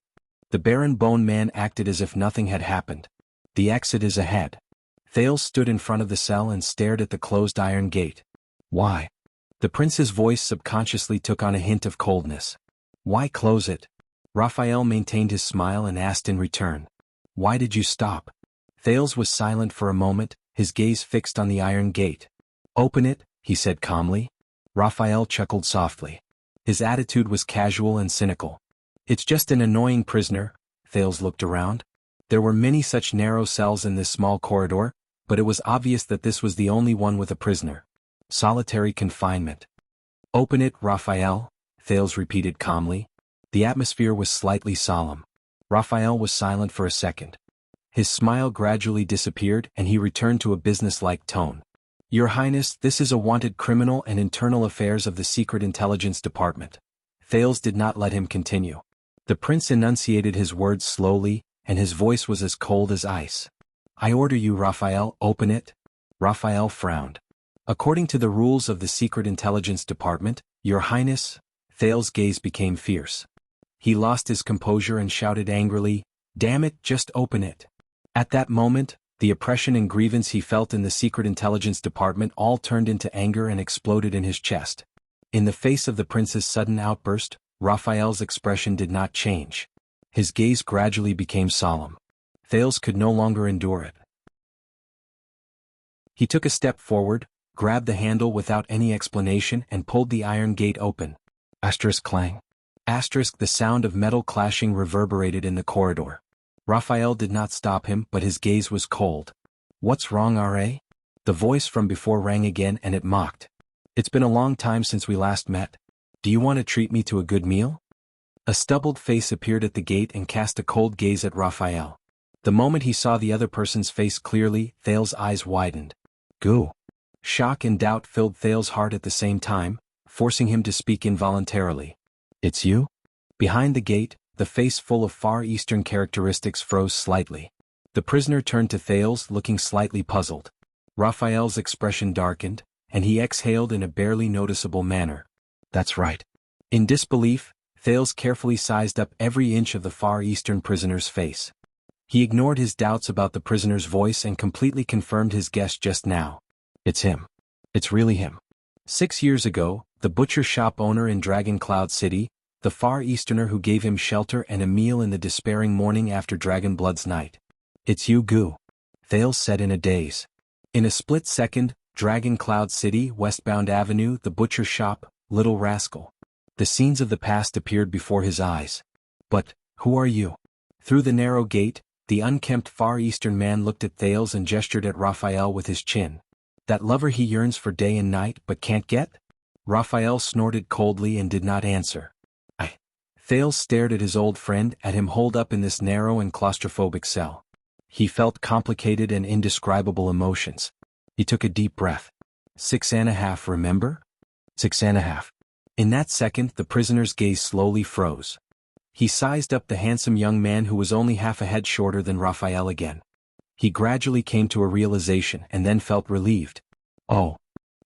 The Baron Bone Man acted as if nothing had happened. "The exit is ahead." Thales stood in front of the cell and stared at the closed iron gate. "Why?" The prince's voice subconsciously took on a hint of coldness. "Why close it?" Raphael maintained his smile and asked in return. "Why did you stop?" Thales was silent for a moment, his gaze fixed on the iron gate. "Open it," he said calmly. Raphael chuckled softly. His attitude was casual and cynical. "It's just an annoying prisoner." Thales looked around. There were many such narrow cells in this small corridor, but it was obvious that this was the only one with a prisoner. Solitary confinement. "Open it, Raphael," Thales repeated calmly. The atmosphere was slightly solemn. Raphael was silent for a second. His smile gradually disappeared and he returned to a businesslike tone. "Your Highness, this is a wanted criminal and internal affairs of the Secret Intelligence Department." Thales did not let him continue. The prince enunciated his words slowly, and his voice was as cold as ice. "I order you, Raphael, open it." Raphael frowned. "According to the rules of the Secret Intelligence Department, Your Highness." Thales' gaze became fierce. He lost his composure and shouted angrily, "Damn it, just open it." At that moment, the oppression and grievance he felt in the Secret Intelligence Department all turned into anger and exploded in his chest. In the face of the prince's sudden outburst, Raphael's expression did not change. His gaze gradually became solemn. Thales could no longer endure it. He took a step forward, grabbed the handle without any explanation and pulled the iron gate open. Clang. The sound of metal clashing reverberated in the corridor. Raphael did not stop him, but his gaze was cold. "What's wrong, R.A.?" The voice from before rang again and it mocked. "It's been a long time since we last met. Do you want to treat me to a good meal?" A stubbled face appeared at the gate and cast a cold gaze at Raphael. The moment he saw the other person's face clearly, Thales' eyes widened. "Goo." Shock and doubt filled Thales' heart at the same time, forcing him to speak involuntarily. "It's you?" Behind the gate, the face full of Far Eastern characteristics froze slightly. The prisoner turned to Thales, looking slightly puzzled. Raphael's expression darkened, and he exhaled in a barely noticeable manner. "That's right." In disbelief, Thales carefully sized up every inch of the Far Eastern prisoner's face. He ignored his doubts about the prisoner's voice and completely confirmed his guess just now. "It's him. It's really him." 6 years ago, the butcher shop owner in Dragon Cloud City, the Far Easterner who gave him shelter and a meal in the despairing morning after Dragonblood's night. "It's you, Goo," Thales said in a daze. In a split second, Dragon Cloud City, Westbound Avenue, the butcher shop, little rascal. The scenes of the past appeared before his eyes. "But, who are you?" Through the narrow gate, the unkempt Far Eastern man looked at Thales and gestured at Raphael with his chin. "That lover he yearns for day and night but can't get?" Raphael snorted coldly and did not answer. Thales stared at his old friend, at him holed up in this narrow and claustrophobic cell. He felt complicated and indescribable emotions. He took a deep breath. 6.5, remember? 6.5. In that second, the prisoner's gaze slowly froze. He sized up the handsome young man who was only half a head shorter than Raphael again. He gradually came to a realization and then felt relieved. "Oh."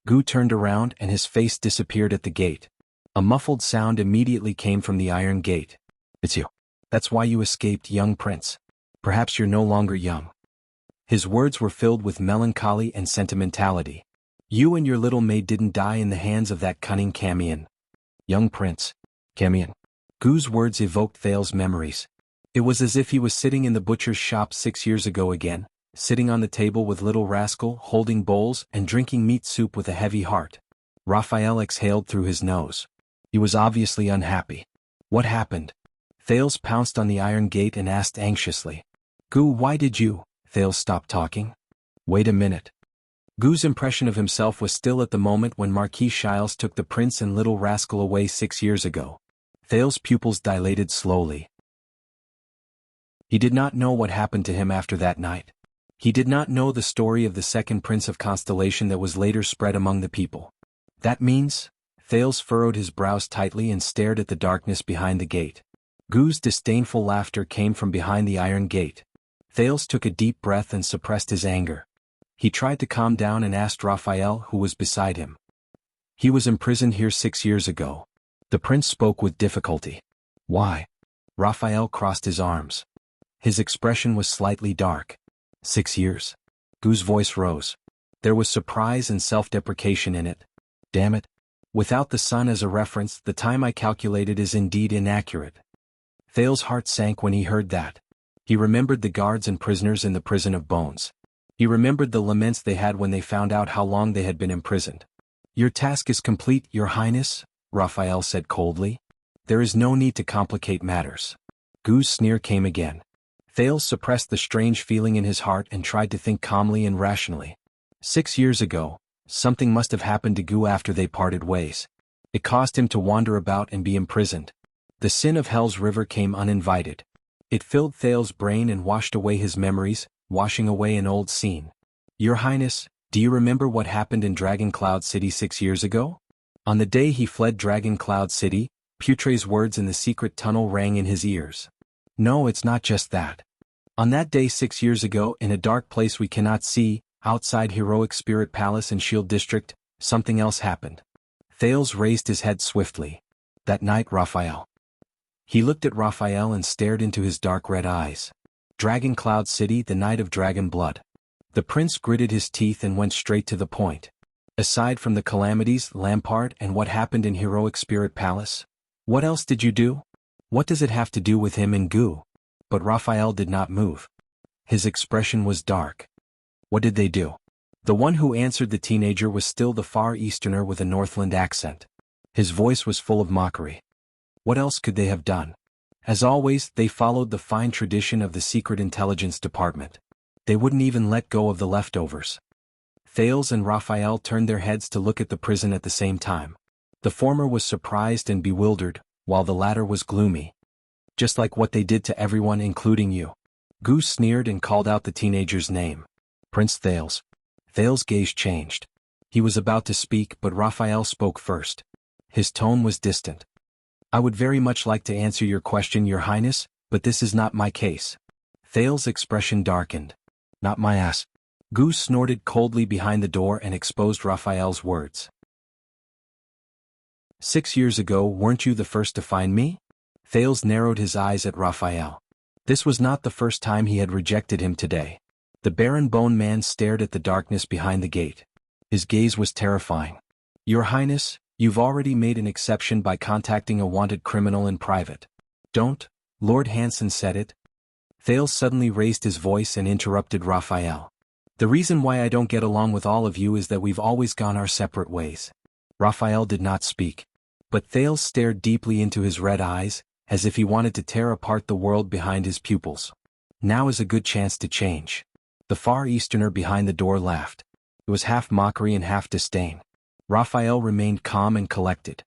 Goo turned around and his face disappeared at the gate. A muffled sound immediately came from the iron gate. "It's you. That's why you escaped, young prince. Perhaps you're no longer young." His words were filled with melancholy and sentimentality. You and your little maid didn't die in the hands of that cunning Camion. Young prince. Camion. Gu's words evoked Thale's memories. It was as if he was sitting in the butcher's shop 6 years ago again, sitting on the table with little rascal holding bowls and drinking meat soup with a heavy heart. Raphael exhaled through his nose. He was obviously unhappy. What happened? Thales pounced on the iron gate and asked anxiously. Gu, why did you? Thales stopped talking. Wait a minute. Gu's impression of himself was still at the moment when Marquis Shiles took the prince and little rascal away 6 years ago. Thales' pupils dilated slowly. He did not know what happened to him after that night. He did not know the story of the second prince of Constellation that was later spread among the people. That means? Thales furrowed his brows tightly and stared at the darkness behind the gate. Gu's disdainful laughter came from behind the iron gate. Thales took a deep breath and suppressed his anger. He tried to calm down and asked Raphael who was beside him. He was imprisoned here 6 years ago. The prince spoke with difficulty. Why? Raphael crossed his arms. His expression was slightly dark. 6 years. Gu's voice rose. There was surprise and self-deprecation in it. Damn it. Without the sun as a reference, the time I calculated is indeed inaccurate. Thale's heart sank when he heard that. He remembered the guards and prisoners in the prison of bones. He remembered the laments they had when they found out how long they had been imprisoned. Your task is complete, Your Highness, Raphael said coldly. There is no need to complicate matters. Gu's sneer came again. Thales suppressed the strange feeling in his heart and tried to think calmly and rationally. 6 years ago, something must have happened to Gu after they parted ways. It caused him to wander about and be imprisoned. The sin of Hell's River came uninvited. It filled Thales' brain and washed away his memories, washing away an old scene. Your Highness, do you remember what happened in Dragon Cloud City 6 years ago? On the day he fled Dragon Cloud City, Putre's words in the secret tunnel rang in his ears. No, it's not just that. On that day 6 years ago, in a dark place we cannot see, outside Heroic Spirit Palace and Shield District, something else happened. Thales raised his head swiftly. That night, Raphael. He looked at Raphael and stared into his dark red eyes. Dragon Cloud City, the night of dragon blood. The prince gritted his teeth and went straight to the point. Aside from the calamities, Lampard, and what happened in Heroic Spirit Palace, what else did you do? What does it have to do with him and Gu? But Raphael did not move. His expression was dark. What did they do? The one who answered the teenager was still the Far Easterner with a Northland accent. His voice was full of mockery. What else could they have done? As always, they followed the fine tradition of the Secret Intelligence Department. They wouldn't even let go of the leftovers. Thales and Raphael turned their heads to look at the prison at the same time. The former was surprised and bewildered, while the latter was gloomy. Just like what they did to everyone including you. Gu sneered and called out the teenager's name. Prince Thales. Thales' gaze changed. He was about to speak, but Raphael spoke first. His tone was distant. I would very much like to answer your question, Your Highness, but this is not my case. Thales' expression darkened. Not my ass. Gu snorted coldly behind the door and exposed Raphael's words. 6 years ago, weren't you the first to find me? Thales narrowed his eyes at Raphael. This was not the first time he had rejected him today. The Baron Bone Man stared at the darkness behind the gate. His gaze was terrifying. Your Highness, you've already made an exception by contacting a wanted criminal in private. Don't, Lord Hansen said it. Thales suddenly raised his voice and interrupted Raphael. The reason why I don't get along with all of you is that we've always gone our separate ways. Raphael did not speak. But Thales stared deeply into his red eyes, as if he wanted to tear apart the world behind his pupils. Now is a good chance to change. The Far Easterner behind the door laughed. It was half mockery and half disdain. Raphael remained calm and collected.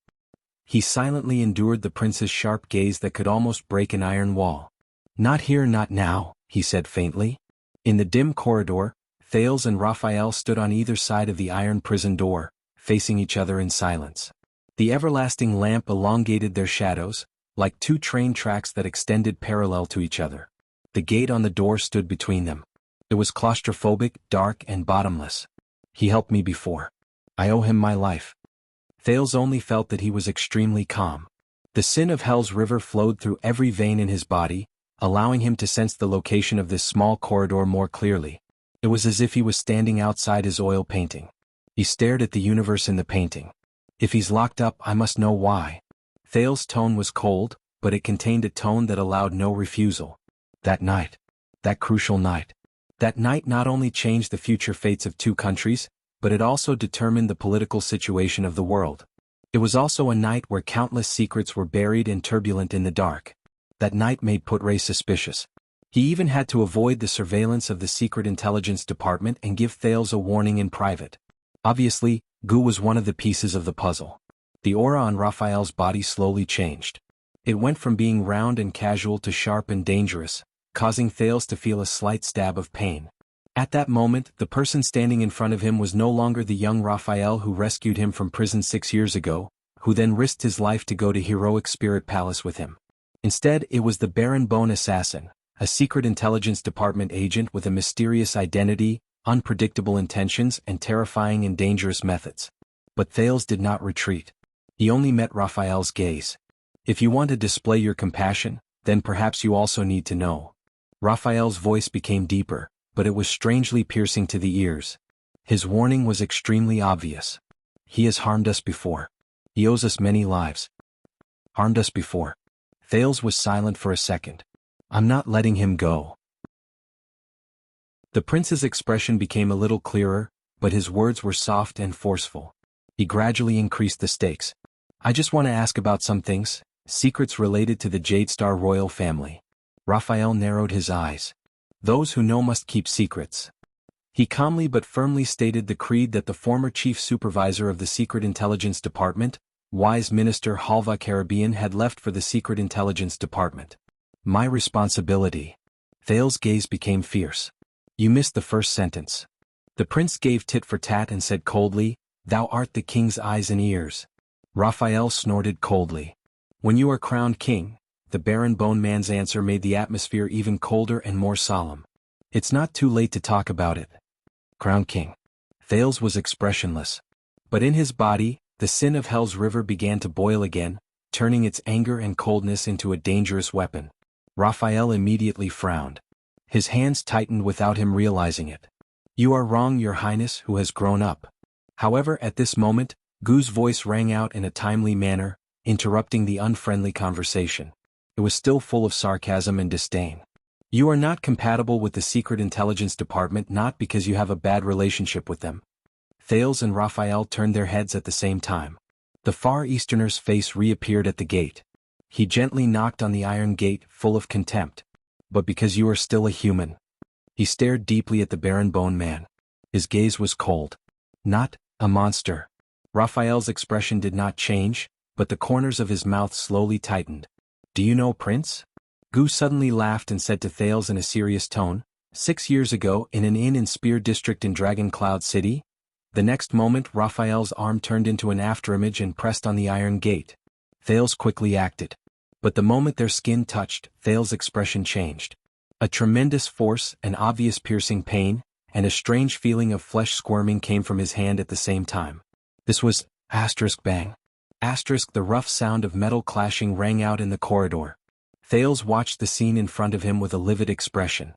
He silently endured the prince's sharp gaze that could almost break an iron wall. Not here, not now, he said faintly. In the dim corridor, Thales and Raphael stood on either side of the iron prison door, facing each other in silence. The everlasting lamp elongated their shadows, like two train tracks that extended parallel to each other. The gate on the door stood between them. It was claustrophobic, dark, and bottomless. He helped me before. I owe him my life. Thales only felt that he was extremely calm. The sin of Hell's River flowed through every vein in his body, allowing him to sense the location of this small corridor more clearly. It was as if he was standing outside his oil painting. He stared at the universe in the painting. If he's locked up, I must know why. Thales's tone was cold, but it contained a tone that allowed no refusal. That night. That crucial night. That night not only changed the future fates of two countries, but it also determined the political situation of the world. It was also a night where countless secrets were buried and turbulent in the dark. That night made Putre suspicious. He even had to avoid the surveillance of the Secret Intelligence Department and give Thales a warning in private. Obviously, Gu was one of the pieces of the puzzle. The aura on Raphael's body slowly changed. It went from being round and casual to sharp and dangerous, causing Thales to feel a slight stab of pain. At that moment, the person standing in front of him was no longer the young Raphael who rescued him from prison 6 years ago, who then risked his life to go to Heroic Spirit Palace with him. Instead, it was the Baron Bone assassin, a Secret Intelligence Department agent with a mysterious identity, unpredictable intentions, and terrifying and dangerous methods. But Thales did not retreat. He only met Raphael's gaze. If you want to display your compassion, then perhaps you also need to know. Raphael's voice became deeper, but it was strangely piercing to the ears. His warning was extremely obvious. He has harmed us before. He owes us many lives. Harmed us before. Thales was silent for a second. I'm not letting him go. The prince's expression became a little clearer, but his words were soft and forceful. He gradually increased the stakes. I just want to ask about some things, secrets related to the Jade Star royal family. Raphael narrowed his eyes. Those who know must keep secrets. He calmly but firmly stated the creed that the former chief supervisor of the Secret Intelligence Department, wise Minister Halva Caribbean, had left for the Secret Intelligence Department. My responsibility. Thales' gaze became fierce. You missed the first sentence. The prince gave tit for tat and said coldly, Thou art the king's eyes and ears. Raphael snorted coldly. When you are crowned king, the Baron Bone Man's answer made the atmosphere even colder and more solemn. It's not too late to talk about it. Crowned king. Thales was expressionless. But in his body, the sin of Hell's river began to boil again, turning its anger and coldness into a dangerous weapon. Raphael immediately frowned. His hands tightened without him realizing it. You are wrong, Your Highness, who has grown up. However, at this moment, Gu's voice rang out in a timely manner, interrupting the unfriendly conversation. It was still full of sarcasm and disdain. You are not compatible with the Secret Intelligence Department not because you have a bad relationship with them. Thales and Raphael turned their heads at the same time. The Far Easterner's face reappeared at the gate. He gently knocked on the iron gate, full of contempt. But because you are still a human. He stared deeply at the Baron Bone Man. His gaze was cold. Not a monster. Raphael's expression did not change, but the corners of his mouth slowly tightened. Do you know Prince? Gu suddenly laughed and said to Thales in a serious tone, 6 years ago in an inn in Spear District in Dragon Cloud City? The next moment Raphael's arm turned into an afterimage and pressed on the iron gate. Thales quickly acted. But the moment their skin touched, Thales' expression changed. A tremendous force, an obvious piercing pain, and a strange feeling of flesh squirming came from his hand at the same time. This was bang. The rough sound of metal clashing rang out in the corridor. Thales watched the scene in front of him with a livid expression.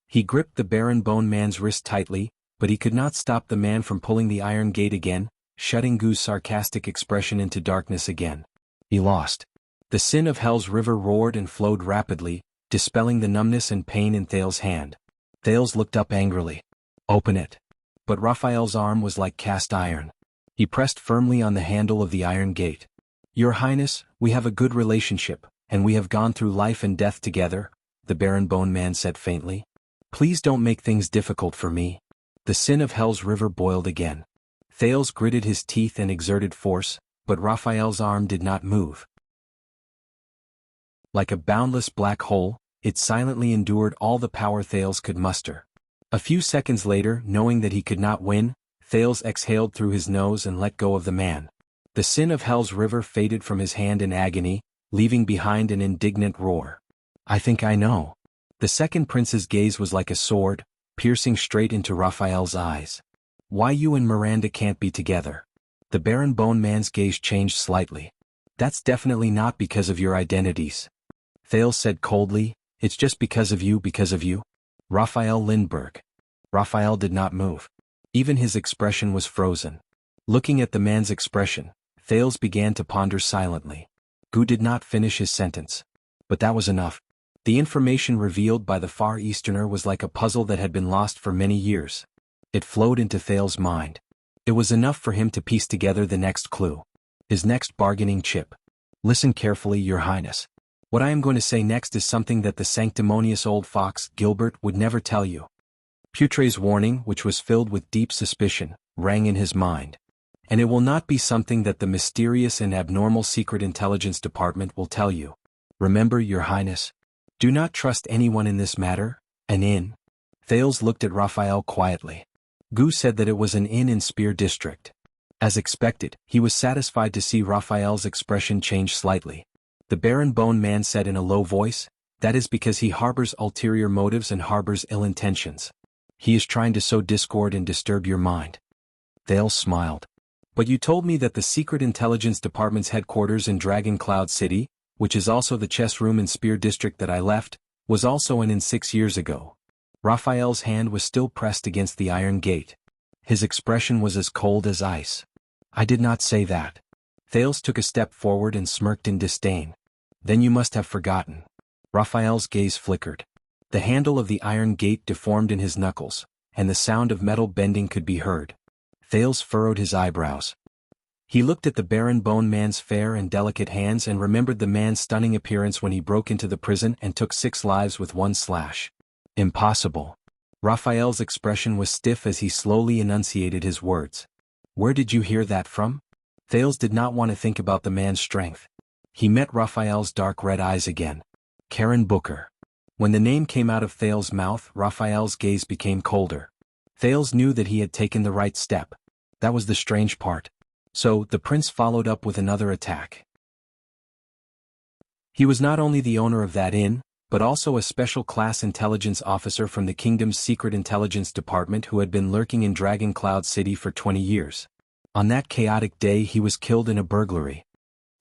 He gripped the Baron Bone Man's wrist tightly, but he could not stop the man from pulling the iron gate again, shutting Gu's sarcastic expression into darkness again. He lost. The sin of Hell's river roared and flowed rapidly, dispelling the numbness and pain in Thales' hand. Thales looked up angrily. Open it. But Raphael's arm was like cast iron. He pressed firmly on the handle of the iron gate. Your Highness, we have a good relationship, and we have gone through life and death together, the Baron Bone Man said faintly. Please don't make things difficult for me. The sin of Hell's river boiled again. Thales gritted his teeth and exerted force, but Raphael's arm did not move. Like a boundless black hole, it silently endured all the power Thales could muster. A few seconds later, knowing that he could not win, Thales exhaled through his nose and let go of the man. The sin of Hell's river faded from his hand in agony, leaving behind an indignant roar. I think I know. The second prince's gaze was like a sword, piercing straight into Raphael's eyes. Why you and Miranda can't be together? The Baron Bone Man's gaze changed slightly. That's definitely not because of your identities. Thales said coldly, it's just because of you. Raphael Lindbergh. Raphael did not move. Even his expression was frozen. Looking at the man's expression, Thales began to ponder silently. Gu did not finish his sentence. But that was enough. The information revealed by the Far Easterner was like a puzzle that had been lost for many years. It flowed into Thales' mind. It was enough for him to piece together the next clue. His next bargaining chip. Listen carefully, Your Highness. What I am going to say next is something that the sanctimonious old fox, Gilbert, would never tell you. Putre's warning, which was filled with deep suspicion, rang in his mind. And it will not be something that the mysterious and abnormal Secret Intelligence Department will tell you. Remember, Your Highness. Do not trust anyone in this matter. An inn. Thales looked at Raphael quietly. Gu said that it was an inn in Spear District. As expected, he was satisfied to see Raphael's expression change slightly. The Baron Bone Man said in a low voice, that is because he harbors ulterior motives and harbors ill intentions. He is trying to sow discord and disturb your mind. Thales smiled. But you told me that the Secret Intelligence Department's headquarters in Dragon Cloud City, which is also the chess room in Spear District that I left, was also an inn 6 years ago. Raphael's hand was still pressed against the iron gate. His expression was as cold as ice. I did not say that. Thales took a step forward and smirked in disdain. Then you must have forgotten. Raphael's gaze flickered. The handle of the iron gate deformed in his knuckles, and the sound of metal bending could be heard. Thales furrowed his eyebrows. He looked at the Baron Bone Man's fair and delicate hands and remembered the man's stunning appearance when he broke into the prison and took 6 lives with 1 slash. Impossible. Raphael's expression was stiff as he slowly enunciated his words. Where did you hear that from? Thales did not want to think about the man's strength. He met Raphael's dark red eyes again. Karen Booker. When the name came out of Thales' mouth, Raphael's gaze became colder. Thales knew that he had taken the right step. That was the strange part. So, the prince followed up with another attack. He was not only the owner of that inn, but also a special class intelligence officer from the kingdom's secret intelligence department who had been lurking in Dragon Cloud City for 20 years. On that chaotic day he was killed in a burglary.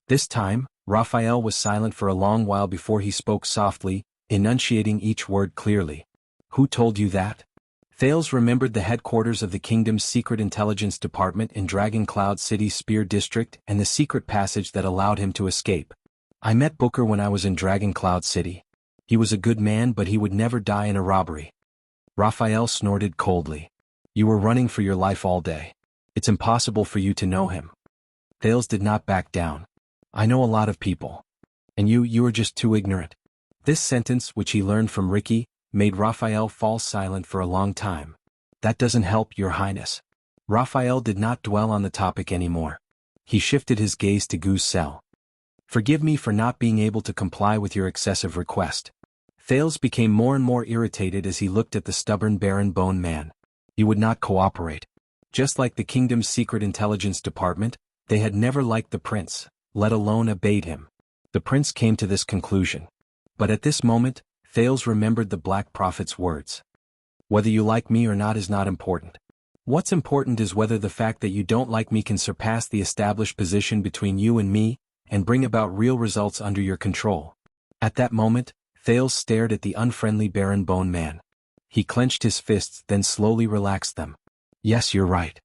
This time, Raphael was silent for a long while before he spoke softly, enunciating each word clearly. Who told you that? Thales remembered the headquarters of the kingdom's secret intelligence department in Dragon Cloud City Spear District and the secret passage that allowed him to escape. I met Booker when I was in Dragon Cloud City. He was a good man, but he would never die in a robbery. Raphael snorted coldly. You were running for your life all day. It's impossible for you to know him. Thales did not back down. I know a lot of people. And you are just too ignorant. This sentence, which he learned from Ricky, made Raphael fall silent for a long time. That doesn't help, Your Highness. Raphael did not dwell on the topic anymore. He shifted his gaze to Gu's cell. Forgive me for not being able to comply with your excessive request. Thales became more and more irritated as he looked at the stubborn Baron Bone Man. He would not cooperate. Just like the kingdom's secret intelligence department, they had never liked the prince, let alone obeyed him. The prince came to this conclusion. But at this moment, Thales remembered the Black Prophet's words. Whether you like me or not is not important. What's important is whether the fact that you don't like me can surpass the established position between you and me, and bring about real results under your control. At that moment, Thales stared at the unfriendly Baron Bone Man. He clenched his fists, then slowly relaxed them. Yes, you're right.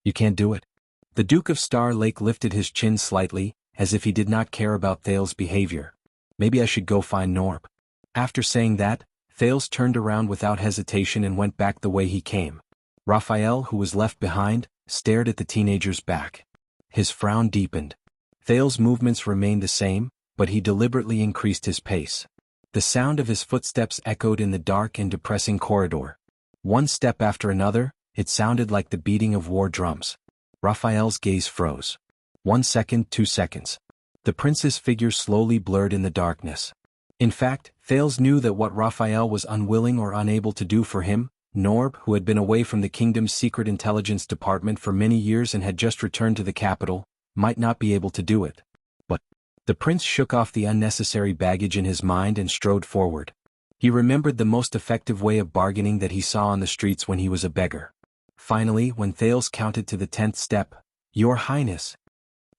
You can't do it. The Duke of Star Lake lifted his chin slightly, as if he did not care about Thales' behavior. Maybe I should go find Norb. After saying that, Thales turned around without hesitation and went back the way he came. Raphael, who was left behind, stared at the teenager's back. His frown deepened. Thales' movements remained the same, but he deliberately increased his pace. The sound of his footsteps echoed in the dark and depressing corridor. One step after another, it sounded like the beating of war drums. Raphael's gaze froze. 1 second, 2 seconds. The prince's figure slowly blurred in the darkness. In fact, Thales knew that what Raphael was unwilling or unable to do for him, Norb, who had been away from the kingdom's secret intelligence department for many years and had just returned to the capital, might not be able to do it. But the prince shook off the unnecessary baggage in his mind and strode forward. He remembered the most effective way of bargaining that he saw on the streets when he was a beggar. Finally, when Thales counted to the 10th step, Your Highness.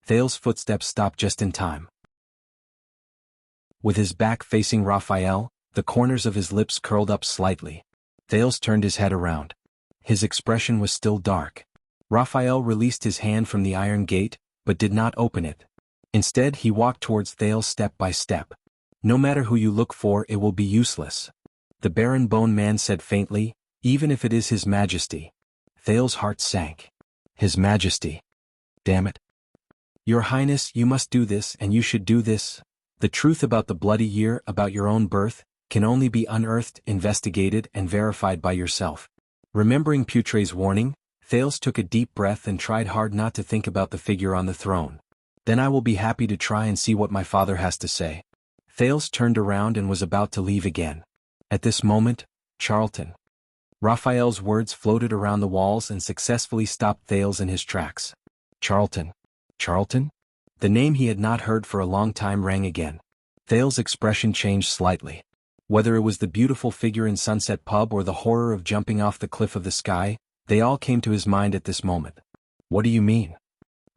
Thales' footsteps stopped just in time. With his back facing Raphael, the corners of his lips curled up slightly. Thales turned his head around. His expression was still dark. Raphael released his hand from the iron gate, but did not open it. Instead he walked towards Thales step by step. No matter who you look for, it will be useless. The Baron Bone Man said faintly, even if it is His Majesty. Thales' heart sank. His Majesty. Damn it. Your Highness, you must do this and you should do this. The truth about the bloody year, about your own birth, can only be unearthed, investigated and verified by yourself. Remembering Putre's warning, Thales took a deep breath and tried hard not to think about the figure on the throne. Then I will be happy to try and see what my father has to say. Thales turned around and was about to leave again. At this moment, Charlton. Raphael's words floated around the walls and successfully stopped Thales in his tracks. Charlton. Charlton? The name he had not heard for a long time rang again. Thales' expression changed slightly. Whether it was the beautiful figure in Sunset Pub or the horror of jumping off the cliff of the sky, they all came to his mind at this moment. What do you mean?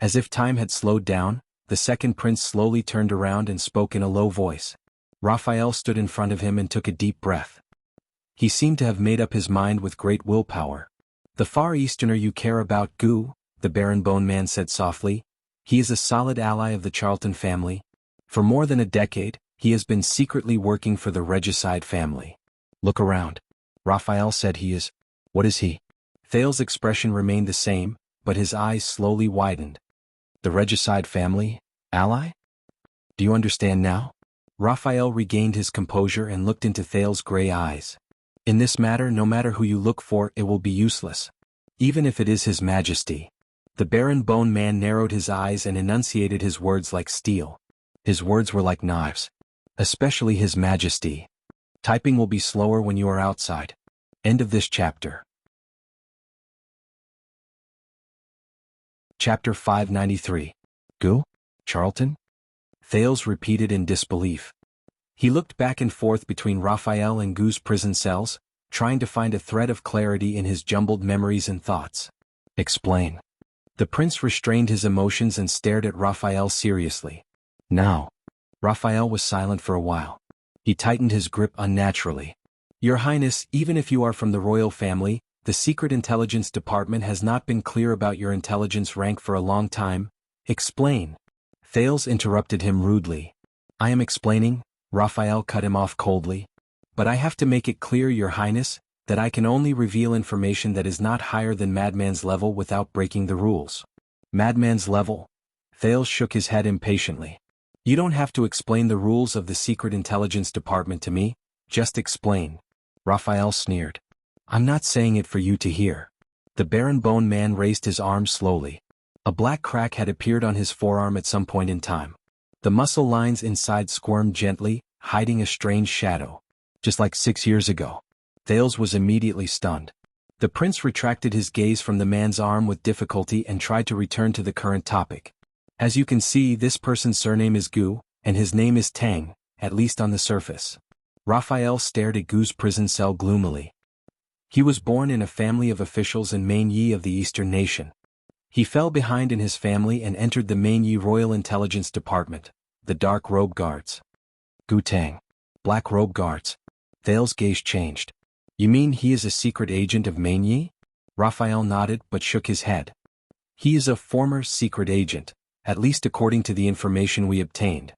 As if time had slowed down, the second prince slowly turned around and spoke in a low voice. Raphael stood in front of him and took a deep breath. He seemed to have made up his mind with great willpower. The Far Easterner you care about, Gu, the Baron Bone Man said softly. He is a solid ally of the Charlton family. For more than a decade, he has been secretly working for the regicide family. Look around. Raphael said he is. What is he? Thales' expression remained the same, but his eyes slowly widened. The regicide family? Ally? Do you understand now? Raphael regained his composure and looked into Thales' gray eyes. In this matter, no matter who you look for, it will be useless. Even if it is His Majesty. The Baron Bone Man narrowed his eyes and enunciated his words like steel. His words were like knives. Especially His Majesty. Typing will be slower when you are outside. End of this chapter. Chapter 593. Gu? Charlton? Thales repeated in disbelief. He looked back and forth between Raphael and Gu's prison cells, trying to find a thread of clarity in his jumbled memories and thoughts. Explain. The prince restrained his emotions and stared at Raphael seriously. Now. Raphael was silent for a while. He tightened his grip unnaturally. Your Highness, even if you are from the royal family, the Secret Intelligence Department has not been clear about your intelligence rank for a long time. Explain. Thales interrupted him rudely. I am explaining, Raphael cut him off coldly. But I have to make it clear, Your Highness, that I can only reveal information that is not higher than Madman's level without breaking the rules. Madman's level? Thales shook his head impatiently. You don't have to explain the rules of the Secret Intelligence Department to me, just explain. Raphael sneered. I'm not saying it for you to hear. The Baron Bone Man raised his arm slowly. A black crack had appeared on his forearm at some point in time. The muscle lines inside squirmed gently, hiding a strange shadow. Just like 6 years ago. Thales was immediately stunned. The prince retracted his gaze from the man's arm with difficulty and tried to return to the current topic. As you can see, this person's surname is Gu, and his name is Tang, at least on the surface. Raphael stared at Gu's prison cell gloomily. He was born in a family of officials in Mainyi of the Eastern Nation. He fell behind in his family and entered the Mainyi Royal Intelligence Department, the Dark Robe Guards. Gu Tang. Black Robe Guards. Thales' gaze changed. You mean he is a secret agent of Mainyi? Raphael nodded but shook his head. He is a former secret agent, at least according to the information we obtained.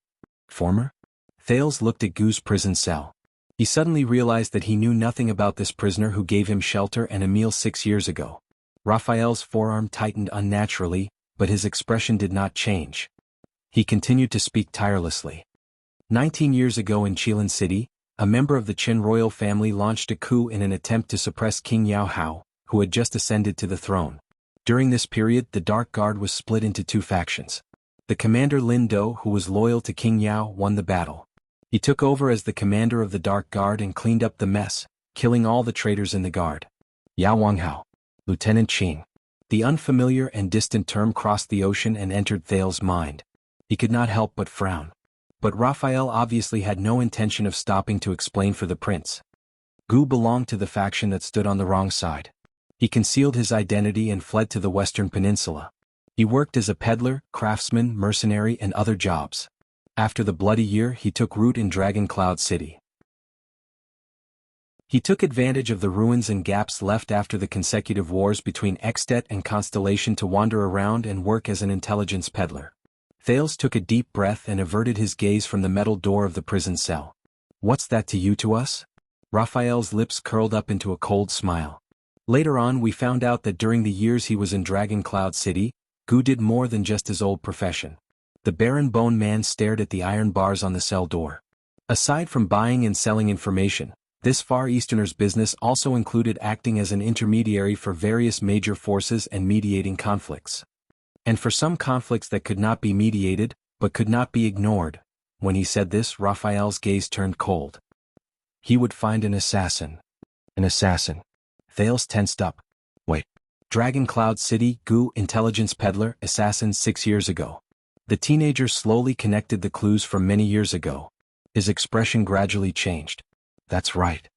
Former? Thales looked at Gu's prison cell. He suddenly realized that he knew nothing about this prisoner who gave him shelter and a meal 6 years ago. Raphael's forearm tightened unnaturally, but his expression did not change. He continued to speak tirelessly. 19 years ago in Chilan City, a member of the Qin royal family launched a coup in an attempt to suppress King Yao Hao, who had just ascended to the throne. During this period, the Dark Guard was split into 2 factions. The commander Lin Do, who was loyal to King Yao, won the battle. He took over as the commander of the Dark Guard and cleaned up the mess, killing all the traitors in the guard. Yao Wanghao. Lieutenant Qing. The unfamiliar and distant term crossed the ocean and entered Thales' mind. He could not help but frown. But Raphael obviously had no intention of stopping to explain for the prince. Gu belonged to the faction that stood on the wrong side. He concealed his identity and fled to the Western Peninsula. He worked as a peddler, craftsman, mercenary and other jobs. After the bloody year, he took root in Dragon Cloud City. He took advantage of the ruins and gaps left after the consecutive wars between Extet and Constellation to wander around and work as an intelligence peddler. Thales took a deep breath and averted his gaze from the metal door of the prison cell. What's that to you, to us? Raphael's lips curled up into a cold smile. Later on we found out that during the years he was in Dragon Cloud City, Gu did more than just his old profession. The Baron Bone Man stared at the iron bars on the cell door. Aside from buying and selling information, this Far Easterner's business also included acting as an intermediary for various major forces and mediating conflicts. And for some conflicts that could not be mediated, but could not be ignored. When he said this, Raphael's gaze turned cold. He would find an assassin. An assassin. Thales tensed up. Wait. Dragon Cloud City, Gu, intelligence peddler, assassin 6 years ago. The teenager slowly connected the clues from many years ago. His expression gradually changed. That's right.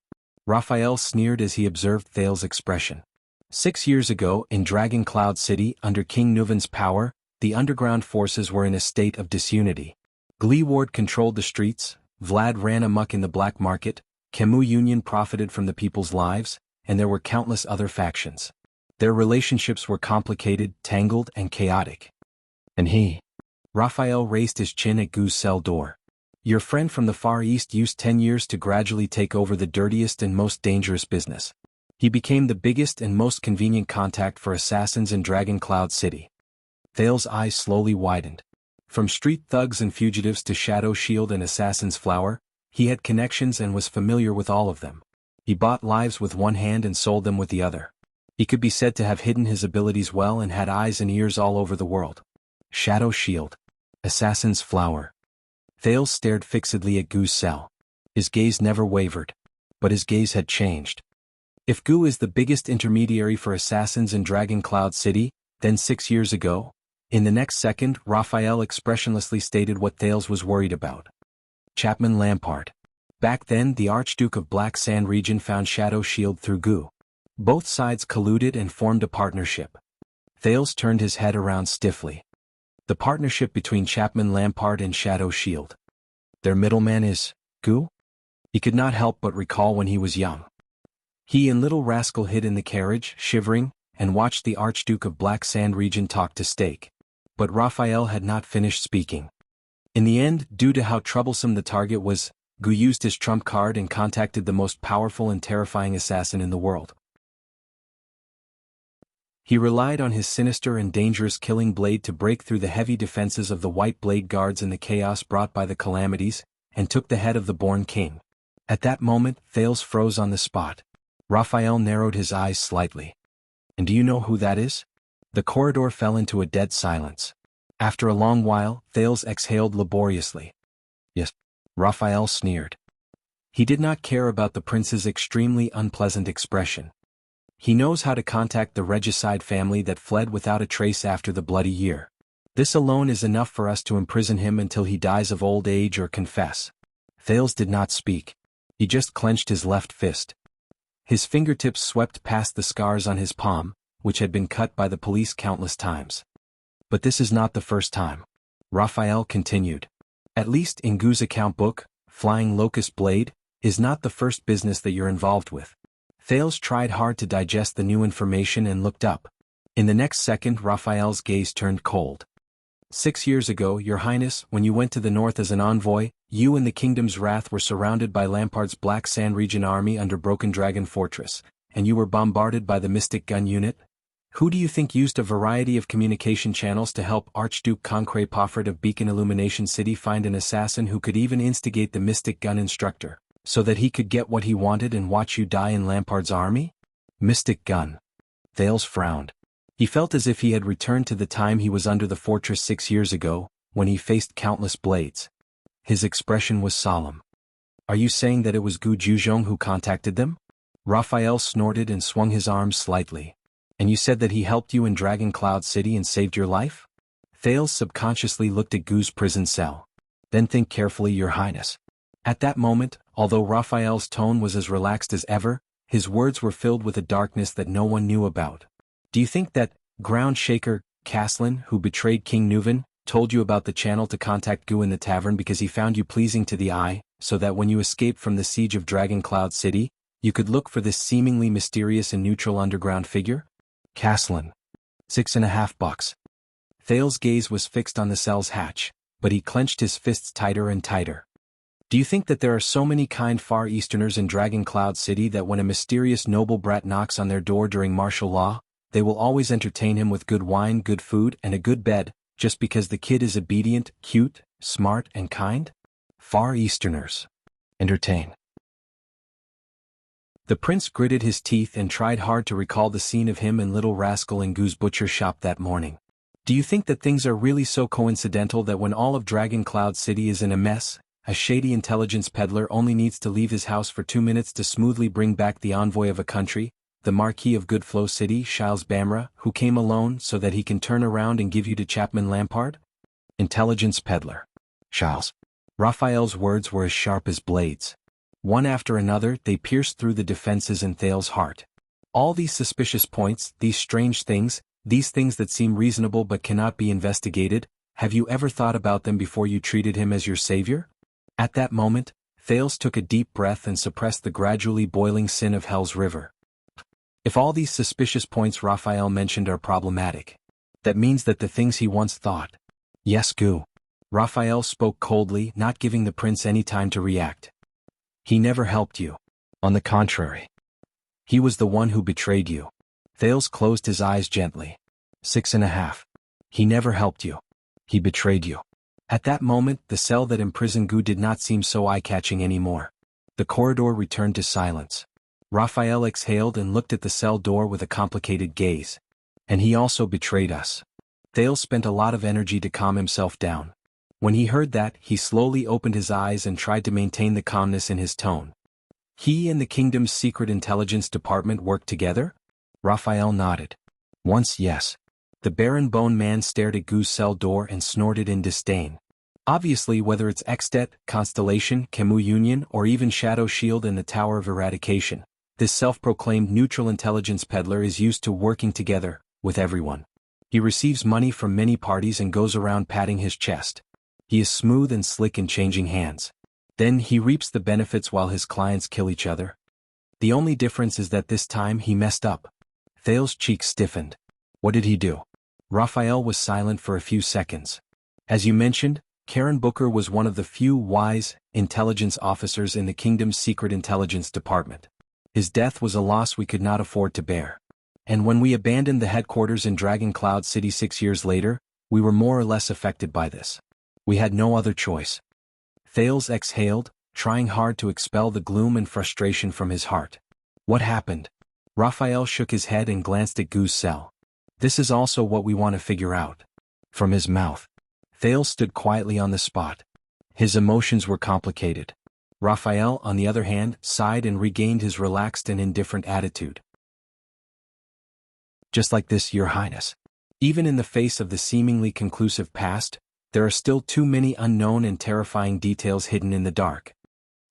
Raphael sneered as he observed Thales' expression. 6 years ago, in Dragon Cloud City, under King Nuven's power, the underground forces were in a state of disunity. Gleeward controlled the streets, Vlad ran amok in the black market, Kemu Union profited from the people's lives, and there were countless other factions. Their relationships were complicated, tangled, and chaotic. And he? Raphael raised his chin at Gu's cell door. Your friend from the Far East used 10 years to gradually take over the dirtiest and most dangerous business. He became the biggest and most convenient contact for assassins in Dragon Cloud City. Thales' eyes slowly widened. From street thugs and fugitives to Shadow Shield and Assassin's Flower, he had connections and was familiar with all of them. He bought lives with one hand and sold them with the other. He could be said to have hidden his abilities well and had eyes and ears all over the world. Shadow Shield. Assassin's Flower. Thales stared fixedly at Gu's cell. His gaze never wavered. But his gaze had changed. If Gu is the biggest intermediary for assassins in Dragon Cloud City, then 6 years ago, in the next second, Raphael expressionlessly stated what Thales was worried about. Chapman Lampard. Back then, the Archduke of Black Sand region found Shadow Shield through Gu. Both sides colluded and formed a partnership. Thales turned his head around stiffly. The partnership between Chapman Lampard and Shadow Shield. Their middleman is Gu? He could not help but recall when he was young. He and Little Rascal hid in the carriage, shivering, and watched the Archduke of Black Sand region talk to Stake. But Raphael had not finished speaking. In the end, due to how troublesome the target was, Gu used his trump card and contacted the most powerful and terrifying assassin in the world. He relied on his sinister and dangerous killing blade to break through the heavy defenses of the White Blade Guards and the chaos brought by the calamities, and took the head of the Born King. At that moment, Thales froze on the spot. Raphael narrowed his eyes slightly. And do you know who that is? The corridor fell into a dead silence. After a long while, Thales exhaled laboriously. Yes. Raphael sneered. He did not care about the prince's extremely unpleasant expression. He knows how to contact the regicide family that fled without a trace after the Bloody Year. This alone is enough for us to imprison him until he dies of old age or confess. Thales did not speak. He just clenched his left fist. His fingertips swept past the scars on his palm, which had been cut by the police countless times. But this is not the first time. Raphael continued. At least in Gu's account book, Flying Locust Blade is not the first business that you're involved with. Thales tried hard to digest the new information and looked up. In the next second, Raphael's gaze turned cold. 6 years ago, Your Highness, when you went to the north as an envoy, you and the Kingdom's Wrath were surrounded by Lampard's Black Sand region army under Broken Dragon Fortress, and you were bombarded by the Mystic Gun Unit? Who do you think used a variety of communication channels to help Archduke Concré Poffred of Beacon Illumination City find an assassin who could even instigate the Mystic Gun instructor, so that he could get what he wanted and watch you die in Lampard's army? Mystic Gun. Thales frowned. He felt as if he had returned to the time he was under the fortress 6 years ago, when he faced countless blades. His expression was solemn. Are you saying that it was Gu Zhuzhong who contacted them? Raphael snorted and swung his arms slightly. And you said that he helped you in Dragon Cloud City and saved your life? Thales subconsciously looked at Gu's prison cell. Then think carefully, Your Highness. At that moment, although Raphael's tone was as relaxed as ever, his words were filled with a darkness that no one knew about. Do you think that ground shaker, Caslin, who betrayed King Nuven, told you about the channel to contact Gu in the tavern because he found you pleasing to the eye, so that when you escaped from the siege of Dragon Cloud City, You could look for this seemingly mysterious and neutral underground figure? Caslin. $6.50. Thale's gaze was fixed on the cell's hatch, but he clenched his fists tighter and tighter. Do you think that there are so many kind Far Easterners in Dragon Cloud City that when a mysterious noble brat knocks on their door during martial law, they will always entertain him with good wine, good food, and a good bed, just because the kid is obedient, cute, smart, and kind? Far Easterners. Entertain. The prince gritted his teeth and tried hard to recall the scene of him and Little Rascal in Goo's butcher shop that morning. Do you think that things are really so coincidental that when all of Dragon Cloud City is in a mess, a shady intelligence peddler only needs to leave his house for 2 minutes to smoothly bring back the envoy of a country, the Marquis of Goodflow City, Shiles Bamra, who came alone so that he can turn around and give you to Chapman Lampard? Intelligence peddler. Shiles. Raphael's words were as sharp as blades. One after another, they pierced through the defenses in Thale's heart. All these suspicious points, these strange things, these things that seem reasonable but cannot be investigated, have you ever thought about them before you treated him as your savior? At that moment, Thales took a deep breath and suppressed the gradually boiling sin of Hell's River. If all these suspicious points Raphael mentioned are problematic, that means that the things he once thought. Yes, Goo. Raphael spoke coldly, not giving the prince any time to react. He never helped you. On the contrary. He was the one who betrayed you. Thales closed his eyes gently. 6.5. He never helped you. He betrayed you. At that moment, the cell that imprisoned Gu did not seem so eye-catching anymore. The corridor returned to silence. Raphael exhaled and looked at the cell door with a complicated gaze. And he also betrayed us. Thales spent a lot of energy to calm himself down. When he heard that, he slowly opened his eyes and tried to maintain the calmness in his tone. He and the kingdom's secret intelligence department worked together? Raphael nodded. Once, yes. The Baron Bone Man stared at Gu's cell door and snorted in disdain. Obviously, whether it's Extet, Constellation, Camus Union, or even Shadow Shield and the Tower of Eradication, this self-proclaimed neutral intelligence peddler is used to working together, with everyone. He receives money from many parties and goes around patting his chest. He is smooth and slick in changing hands. Then he reaps the benefits while his clients kill each other. The only difference is that this time he messed up. Thale's cheeks stiffened. What did he do? Raphael was silent for a few seconds. As you mentioned, Karen Booker was one of the few wise intelligence officers in the kingdom's secret intelligence department. His death was a loss we could not afford to bear. And when we abandoned the headquarters in Dragon Cloud City 6 years later, we were more or less affected by this. We had no other choice. Thales exhaled, trying hard to expel the gloom and frustration from his heart. What happened? Raphael shook his head and glanced at Gu's cell. This is also what we want to figure out. From his mouth. Thales stood quietly on the spot. His emotions were complicated. Raphael, on the other hand, sighed and regained his relaxed and indifferent attitude. Just like this, Your Highness. Even in the face of the seemingly conclusive past, there are still too many unknown and terrifying details hidden in the dark.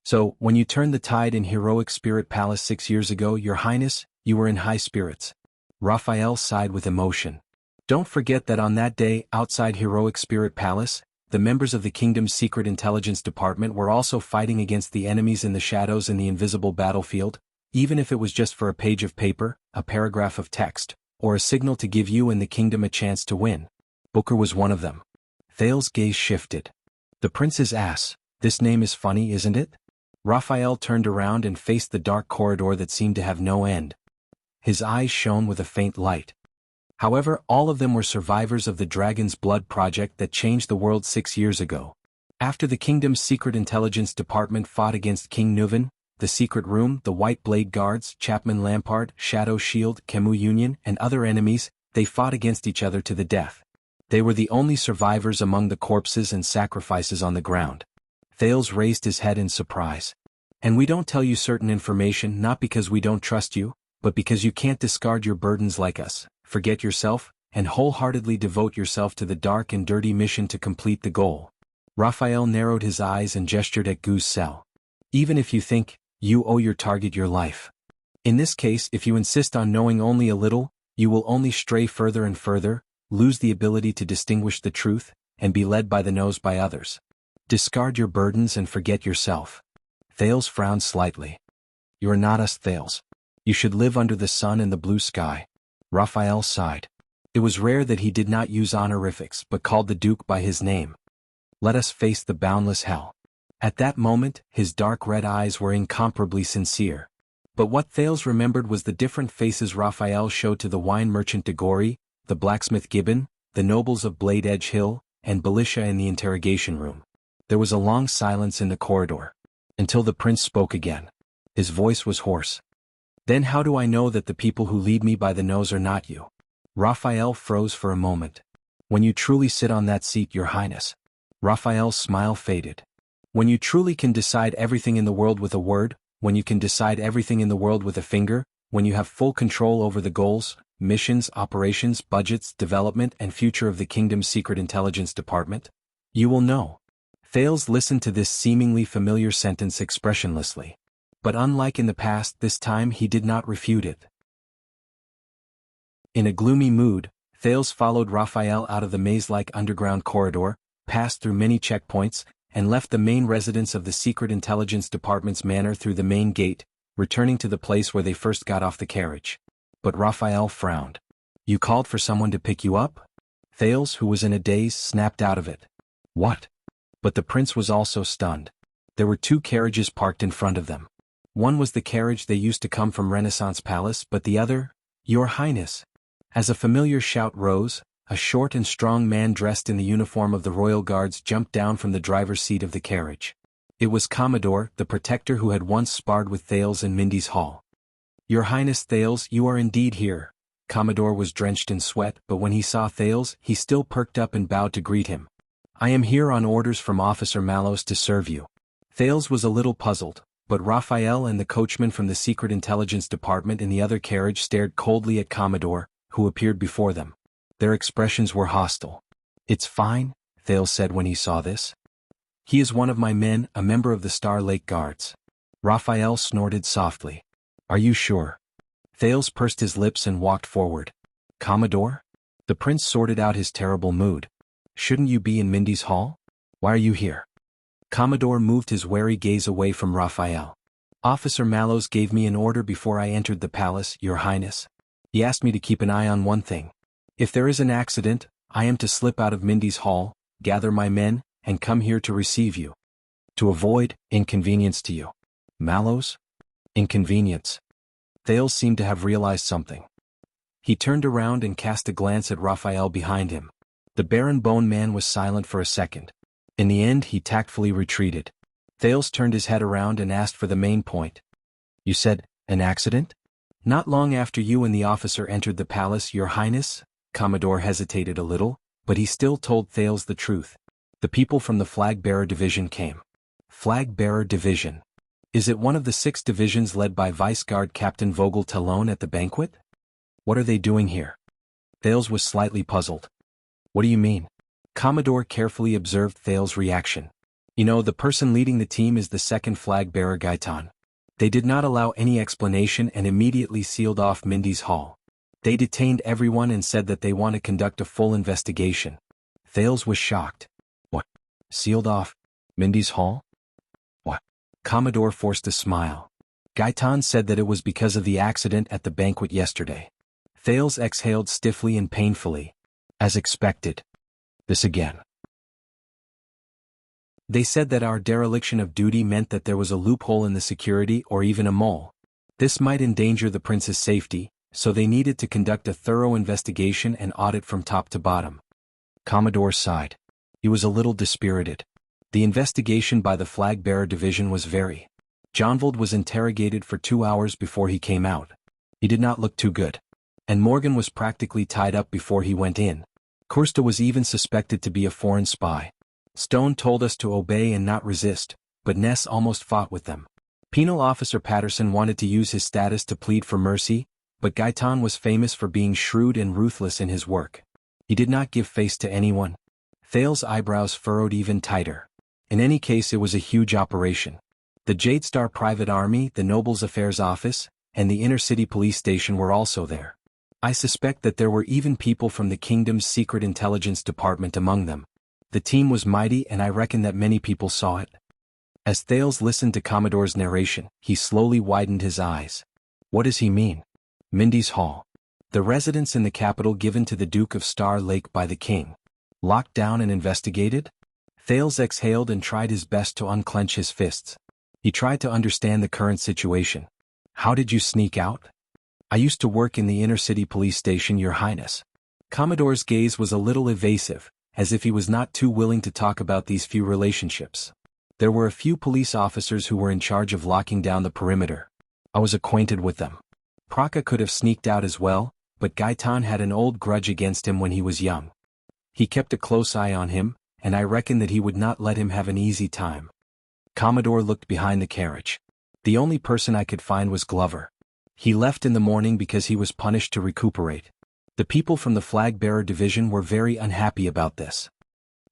So, when you turned the tide in Heroic Spirit Palace 6 years ago, Your Highness, you were in high spirits. Raphael sighed with emotion. Don't forget that on that day, outside Heroic Spirit Palace, the members of the kingdom's secret intelligence department were also fighting against the enemies in the shadows in the invisible battlefield, even if it was just for a page of paper, a paragraph of text, or a signal to give you and the kingdom a chance to win. Booker was one of them. Thale's gaze shifted. The prince's ass, this name is funny, isn't it? Raphael turned around and faced the dark corridor that seemed to have no end. His eyes shone with a faint light. However, all of them were survivors of the Dragon's Blood project that changed the world 6 years ago. After the kingdom's secret intelligence department fought against King Nuven, the Secret Room, the White Blade Guards, Chapman Lampard, Shadow Shield, Camus Union, and other enemies, they fought against each other to the death. They were the only survivors among the corpses and sacrifices on the ground. Thales raised his head in surprise. And we don't tell you certain information not because we don't trust you, but because you can't discard your burdens like us, forget yourself, and wholeheartedly devote yourself to the dark and dirty mission to complete the goal. Raphael narrowed his eyes and gestured at Gu's cell. Even if you think, you owe your target your life. In this case, if you insist on knowing only a little, you will only stray further and further, lose the ability to distinguish the truth, and be led by the nose by others. Discard your burdens and forget yourself. Thales frowned slightly. You are not us Thales. You should live under the sun and the blue sky. Raphael sighed. It was rare that he did not use honorifics but called the Duke by his name. Let us face the boundless hell. At that moment, his dark red eyes were incomparably sincere. But what Thales remembered was the different faces Raphael showed to the wine merchant de Gory, the blacksmith Gibbon, the nobles of Blade Edge Hill, and Belisha in the interrogation room. There was a long silence in the corridor. Until the prince spoke again. His voice was hoarse. Then how do I know that the people who lead me by the nose are not you? Raphael froze for a moment. When you truly sit on that seat, your highness. Raphael's smile faded. When you truly can decide everything in the world with a word, when you can decide everything in the world with a finger, when you have full control over the goals, missions, operations, budgets, development, and future of the kingdom's secret intelligence department, you will know. Thales listened to this seemingly familiar sentence expressionlessly. But unlike in the past, this time he did not refute it. In a gloomy mood, Thales followed Raphael out of the maze-like underground corridor, passed through many checkpoints, and left the main residence of the Secret Intelligence Department's manor through the main gate, returning to the place where they first got off the carriage. But Raphael frowned. You called for someone to pick you up? Thales, who was in a daze, snapped out of it. What? But the prince was also stunned. There were 2 carriages parked in front of them. One was the carriage they used to come from Renaissance Palace, but the other, Your Highness. As a familiar shout rose, a short and strong man dressed in the uniform of the Royal Guards jumped down from the driver's seat of the carriage. It was Commodore, the protector who had once sparred with Thales in Mindy's Hall. Your Highness Thales, you are indeed here. Commodore was drenched in sweat, but when he saw Thales, he still perked up and bowed to greet him. I am here on orders from Officer Mallows to serve you. Thales was a little puzzled, but Raphael and the coachman from the Secret Intelligence Department in the other carriage stared coldly at Commodore, who appeared before them. Their expressions were hostile. It's fine, Thales said when he saw this. He is one of my men, a member of the Star Lake Guards. Raphael snorted softly. Are you sure? Thales pursed his lips and walked forward. Commodore? The prince sorted out his terrible mood. Shouldn't you be in Mindy's Hall? Why are you here? Commodore moved his wary gaze away from Raphael. Officer Mallows gave me an order before I entered the palace, Your Highness. He asked me to keep an eye on one thing. If there is an accident, I am to slip out of Mindy's Hall, gather my men, and come here to receive you. To avoid inconvenience to you. Mallows? Inconvenience. Thales seemed to have realized something. He turned around and cast a glance at Raphael behind him. The Baron Bone Man was silent for a second. In the end he tactfully retreated. Thales turned his head around and asked for the main point. You said, an accident? Not long after you and the officer entered the palace, Your Highness? Commodore hesitated a little, but he still told Thales the truth. The people from the Flag-Bearer Division came. Flag-Bearer Division. Is it one of the 6 divisions led by Vice Guard Captain Vogel Talon at the banquet? What are they doing here? Thales was slightly puzzled. What do you mean? Commodore carefully observed Thales' reaction. You know, the person leading the team is the 2nd flag-bearer Gaetan. They did not allow any explanation and immediately sealed off Mindy's Hall. They detained everyone and said that they want to conduct a full investigation. Thales was shocked. What? Sealed off Mindy's Hall? What? Commodore forced a smile. Gaetan said that it was because of the accident at the banquet yesterday. Thales exhaled stiffly and painfully. As expected. This again. They said that our dereliction of duty meant that there was a loophole in the security or even a mole. This might endanger the prince's safety, so they needed to conduct a thorough investigation and audit from top to bottom. Commodore sighed. He was a little dispirited. The investigation by the Flag-Bearer Division was very. Jonvold was interrogated for 2 hours before he came out. He did not look too good. And Morgan was practically tied up before he went in. Kursta was even suspected to be a foreign spy. Stone told us to obey and not resist, but Ness almost fought with them. Penal Officer Patterson wanted to use his status to plead for mercy, but Gaetan was famous for being shrewd and ruthless in his work. He did not give face to anyone. Thales' eyebrows furrowed even tighter. In any case, it was a huge operation. The Jadestar Private Army, the Nobles Affairs Office, and the Inner City Police Station were also there. I suspect that there were even people from the kingdom's secret intelligence department among them. The team was mighty and I reckon that many people saw it. As Thales listened to Commodore's narration, he slowly widened his eyes. What does he mean? Mindy's Hall. The residence in the capital given to the Duke of Star Lake by the king. Locked down and investigated? Thales exhaled and tried his best to unclench his fists. He tried to understand the current situation. How did you sneak out? I used to work in the inner-city police station, Your Highness. Commodore's gaze was a little evasive, as if he was not too willing to talk about these few relationships. There were a few police officers who were in charge of locking down the perimeter. I was acquainted with them. Praka could have sneaked out as well, but Gaetan had an old grudge against him when he was young. He kept a close eye on him, and I reckon that he would not let him have an easy time. Commodore looked behind the carriage. The only person I could find was Glover. He left in the morning because he was punished to recuperate. The people from the flag-bearer division were very unhappy about this.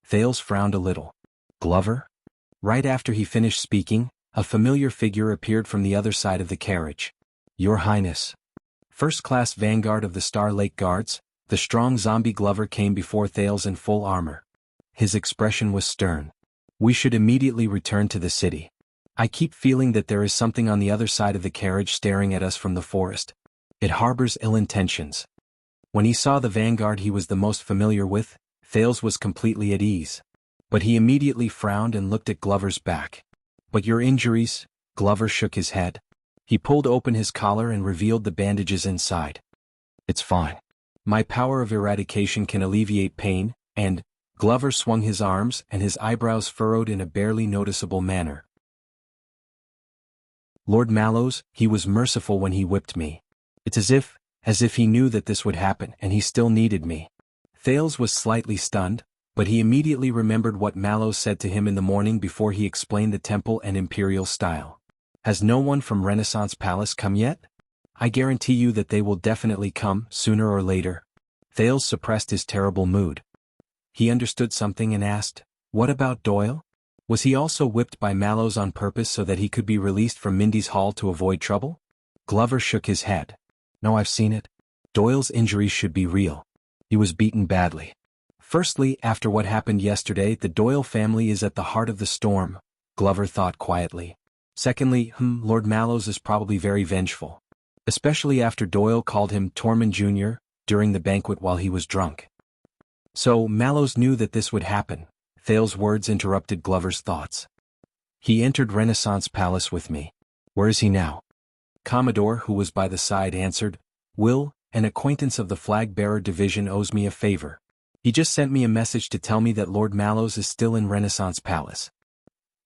Thales frowned a little. Glover? Right after he finished speaking, a familiar figure appeared from the other side of the carriage. Your Highness. First-class vanguard of the Star Lake Guards, the strong zombie Glover came before Thales in full armor. His expression was stern. We should immediately return to the city. I keep feeling that there is something on the other side of the carriage staring at us from the forest. It harbors ill intentions. When he saw the vanguard he was the most familiar with, Thales was completely at ease. But he immediately frowned and looked at Glover's back. But your injuries? Glover shook his head. He pulled open his collar and revealed the bandages inside. It's fine. My power of eradication can alleviate pain, and Glover swung his arms and his eyebrows furrowed in a barely noticeable manner. Lord Mallows, he was merciful when he whipped me. It's as if he knew that this would happen and he still needed me. Thales was slightly stunned, but he immediately remembered what Mallows said to him in the morning before he explained the temple and imperial style. Has no one from Renaissance Palace come yet? I guarantee you that they will definitely come, sooner or later. Thales suppressed his terrible mood. He understood something and asked, what about Doyle? Was he also whipped by Mallows on purpose so that he could be released from Mindy's Hall to avoid trouble? Glover shook his head. No, I've seen it. Doyle's injuries should be real. He was beaten badly. Firstly, after what happened yesterday, the Doyle family is at the heart of the storm, Glover thought quietly. Secondly, Lord Mallows is probably very vengeful. Especially after Doyle called him Tormund Jr. during the banquet while he was drunk. So Mallows knew that this would happen. Thales' words interrupted Glover's thoughts. He entered Renaissance Palace with me. Where is he now? Commodore, who was by the side, answered, Will, an acquaintance of the flag-bearer division, owes me a favor. He just sent me a message to tell me that Lord Mallows is still in Renaissance Palace.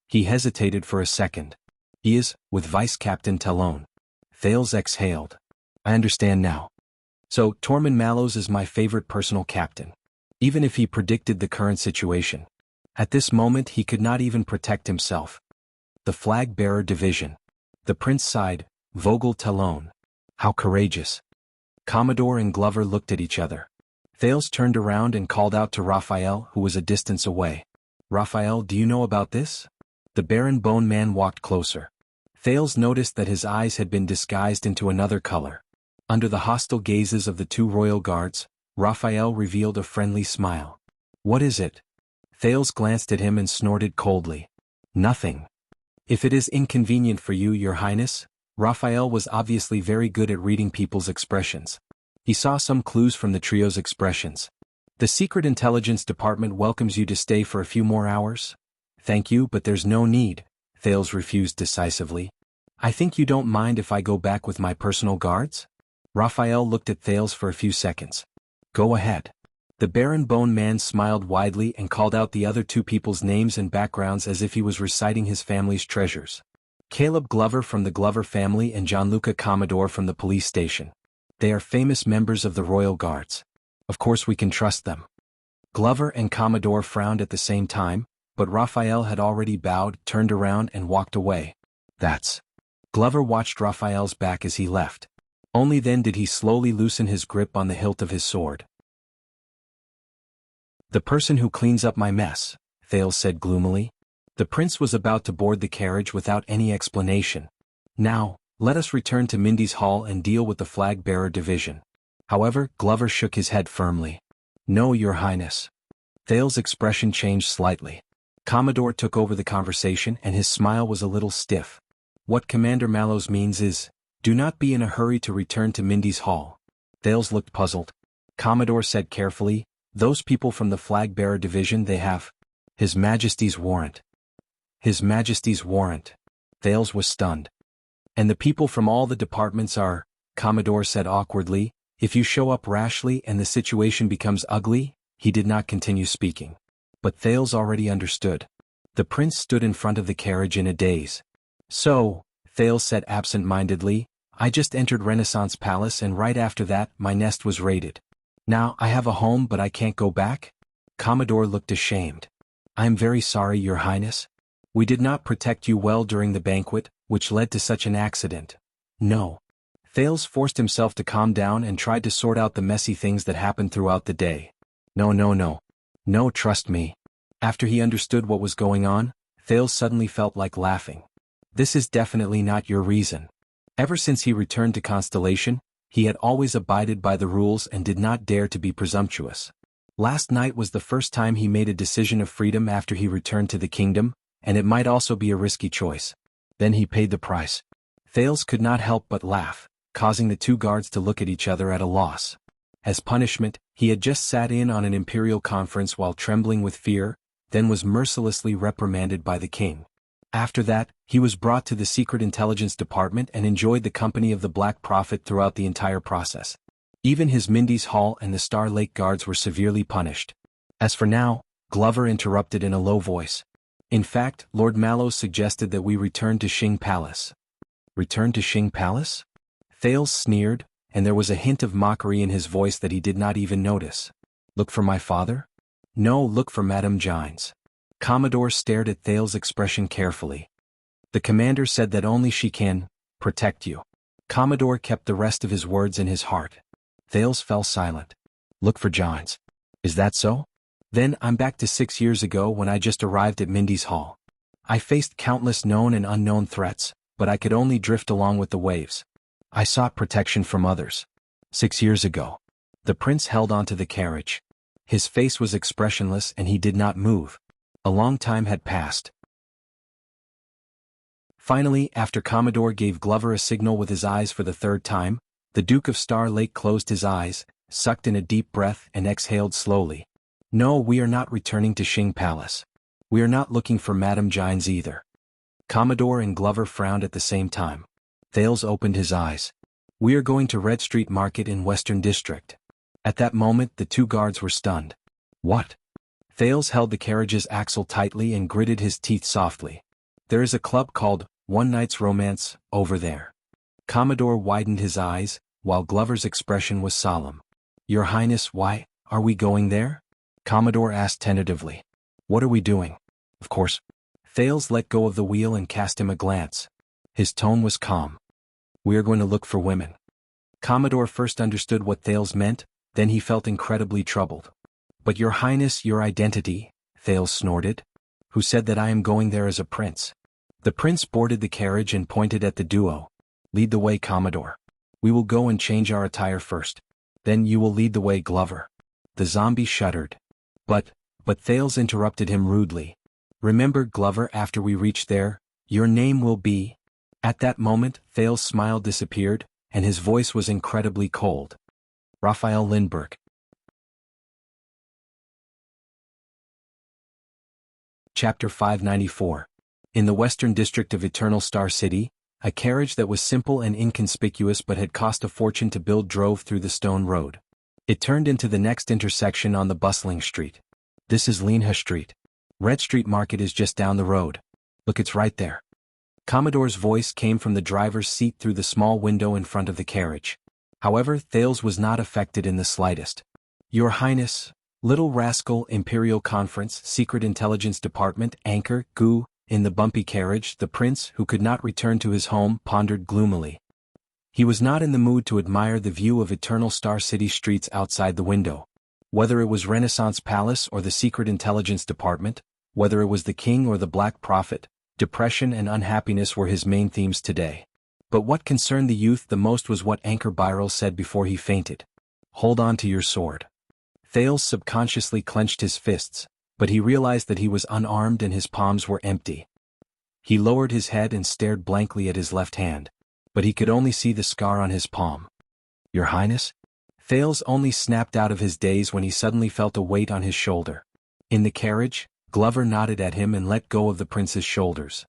He hesitated for a second. He is, with Vice-Captain Talon. Thales exhaled. I understand now. So, Tormund Mallows is my favorite personal captain. Even if he predicted the current situation. At this moment he could not even protect himself. The flag-bearer division. The prince sighed, Vogel Talon. How courageous. Commodore and Glover looked at each other. Thales turned around and called out to Raphael, who was a distance away. Raphael, do you know about this? The Baron Bone Man walked closer. Thales noticed that his eyes had been disguised into another color. Under the hostile gazes of the two royal guards, Raphael revealed a friendly smile. What is it? Thales glanced at him and snorted coldly. Nothing. If it is inconvenient for you, Your Highness. Raphael was obviously very good at reading people's expressions. He saw some clues from the trio's expressions. The Secret Intelligence Department welcomes you to stay for a few more hours. Thank you, but there's no need, Thales refused decisively. I think you don't mind if I go back with my personal guards? Raphael looked at Thales for a few seconds. Go ahead. The Baron Bone Man smiled widely and called out the other two people's names and backgrounds as if he was reciting his family's treasures. Caleb Glover from the Glover family and Gianluca Commodore from the police station. They are famous members of the Royal Guards. Of course we can trust them. Glover and Commodore frowned at the same time, but Raphael had already bowed, turned around and walked away. That's. Glover watched Raphael's back as he left. Only then did he slowly loosen his grip on the hilt of his sword. The person who cleans up my mess, Thales said gloomily. The prince was about to board the carriage without any explanation. Now, let us return to Mindy's Hall and deal with the flag-bearer division. However, Glover shook his head firmly. No, Your Highness. Thales' expression changed slightly. Commodore took over the conversation and his smile was a little stiff. What Commander Mallows means is, do not be in a hurry to return to Mindy's Hall. Thales looked puzzled. Commodore said carefully, those people from the flag-bearer division, they have His Majesty's warrant. His Majesty's warrant. Thales was stunned. And the people from all the departments are, Commodore said awkwardly, if you show up rashly and the situation becomes ugly, he did not continue speaking. But Thales already understood. The prince stood in front of the carriage in a daze. So, Thales said absent-mindedly, I just entered Renaissance Palace and right after that my nest was raided. Now I have a home but I can't go back? Commodore looked ashamed. I am very sorry, Your Highness. We did not protect you well during the banquet, which led to such an accident. No. Thales forced himself to calm down and tried to sort out the messy things that happened throughout the day. No, trust me. After he understood what was going on, Thales suddenly felt like laughing. This is definitely not your reason. Ever since he returned to Constellation, he had always abided by the rules and did not dare to be presumptuous. Last night was the first time he made a decision of freedom after he returned to the kingdom, and it might also be a risky choice. Then he paid the price. Thales could not help but laugh, causing the two guards to look at each other at a loss. As punishment, he had just sat in on an imperial conference while trembling with fear, then was mercilessly reprimanded by the king. After that, he was brought to the Secret Intelligence Department and enjoyed the company of the Black Prophet throughout the entire process. Even his Mindy's Hall and the Star Lake guards were severely punished. As for now, Glover interrupted in a low voice. In fact, Lord Mallows suggested that we return to Xing Palace. Return to Xing Palace? Thales sneered, and there was a hint of mockery in his voice that he did not even notice. Look for my father? No, look for Madame Gines. Commodore stared at Thales' expression carefully. The commander said that only she can protect you. Commodore kept the rest of his words in his heart. Thales fell silent. Look for Gines. Is that so? Then I'm back to 6 years ago when I just arrived at Mindy's Hall. I faced countless known and unknown threats, but I could only drift along with the waves. I sought protection from others. 6 years ago. The prince held onto the carriage. His face was expressionless and he did not move. A long time had passed. Finally, after Commodore gave Glover a signal with his eyes for the third time, the Duke of Star Lake closed his eyes, sucked in a deep breath and exhaled slowly. No, we are not returning to Xing Palace. We are not looking for Madame Gines either. Commodore and Glover frowned at the same time. Thales opened his eyes. We are going to Red Street Market in Western District. At that moment the two guards were stunned. What? Thales held the carriage's axle tightly and gritted his teeth softly. There is a club called One Night's Romance over there. Commodore widened his eyes, while Glover's expression was solemn. Your Highness, why are we going there? Commodore asked tentatively. What are we doing? Of course. Thales let go of the wheel and cast him a glance. His tone was calm. We are going to look for women. Commodore first understood what Thales meant, then he felt incredibly troubled. But Your Highness, your identity, Thales snorted. Who said that I am going there as a prince? The prince boarded the carriage and pointed at the duo. Lead the way, Commodore. We will go and change our attire first. Then you will lead the way, Glover. The zombie shuddered. But Thales interrupted him rudely. Remember, Glover, after we reach there, your name will be... At that moment, Thales' smile disappeared, and his voice was incredibly cold. Raphael Lindbergh. Chapter 594. In the western district of Eternal Star City, a carriage that was simple and inconspicuous but had cost a fortune to build drove through the stone road. It turned into the next intersection on the bustling street. This is Linha Street. Red Street Market is just down the road. Look, it's right there. Commodore's voice came from the driver's seat through the small window in front of the carriage. However, Thales was not affected in the slightest. Your Highness, Little Rascal, Imperial Conference, Secret Intelligence Department, Anchor, Goo. In the bumpy carriage, the prince, who could not return to his home, pondered gloomily. He was not in the mood to admire the view of Eternal Star City streets outside the window. Whether it was Renaissance Palace or the Secret Intelligence Department, whether it was the king or the Black Prophet, depression and unhappiness were his main themes today. But what concerned the youth the most was what Anchor Byral said before he fainted. Hold on to your sword. Thales subconsciously clenched his fists. but he realized that he was unarmed and his palms were empty. He lowered his head and stared blankly at his left hand, but he could only see the scar on his palm. "Your Highness?" Thales only snapped out of his daze when he suddenly felt a weight on his shoulder. In the carriage, Glover nodded at him and let go of the prince's shoulders.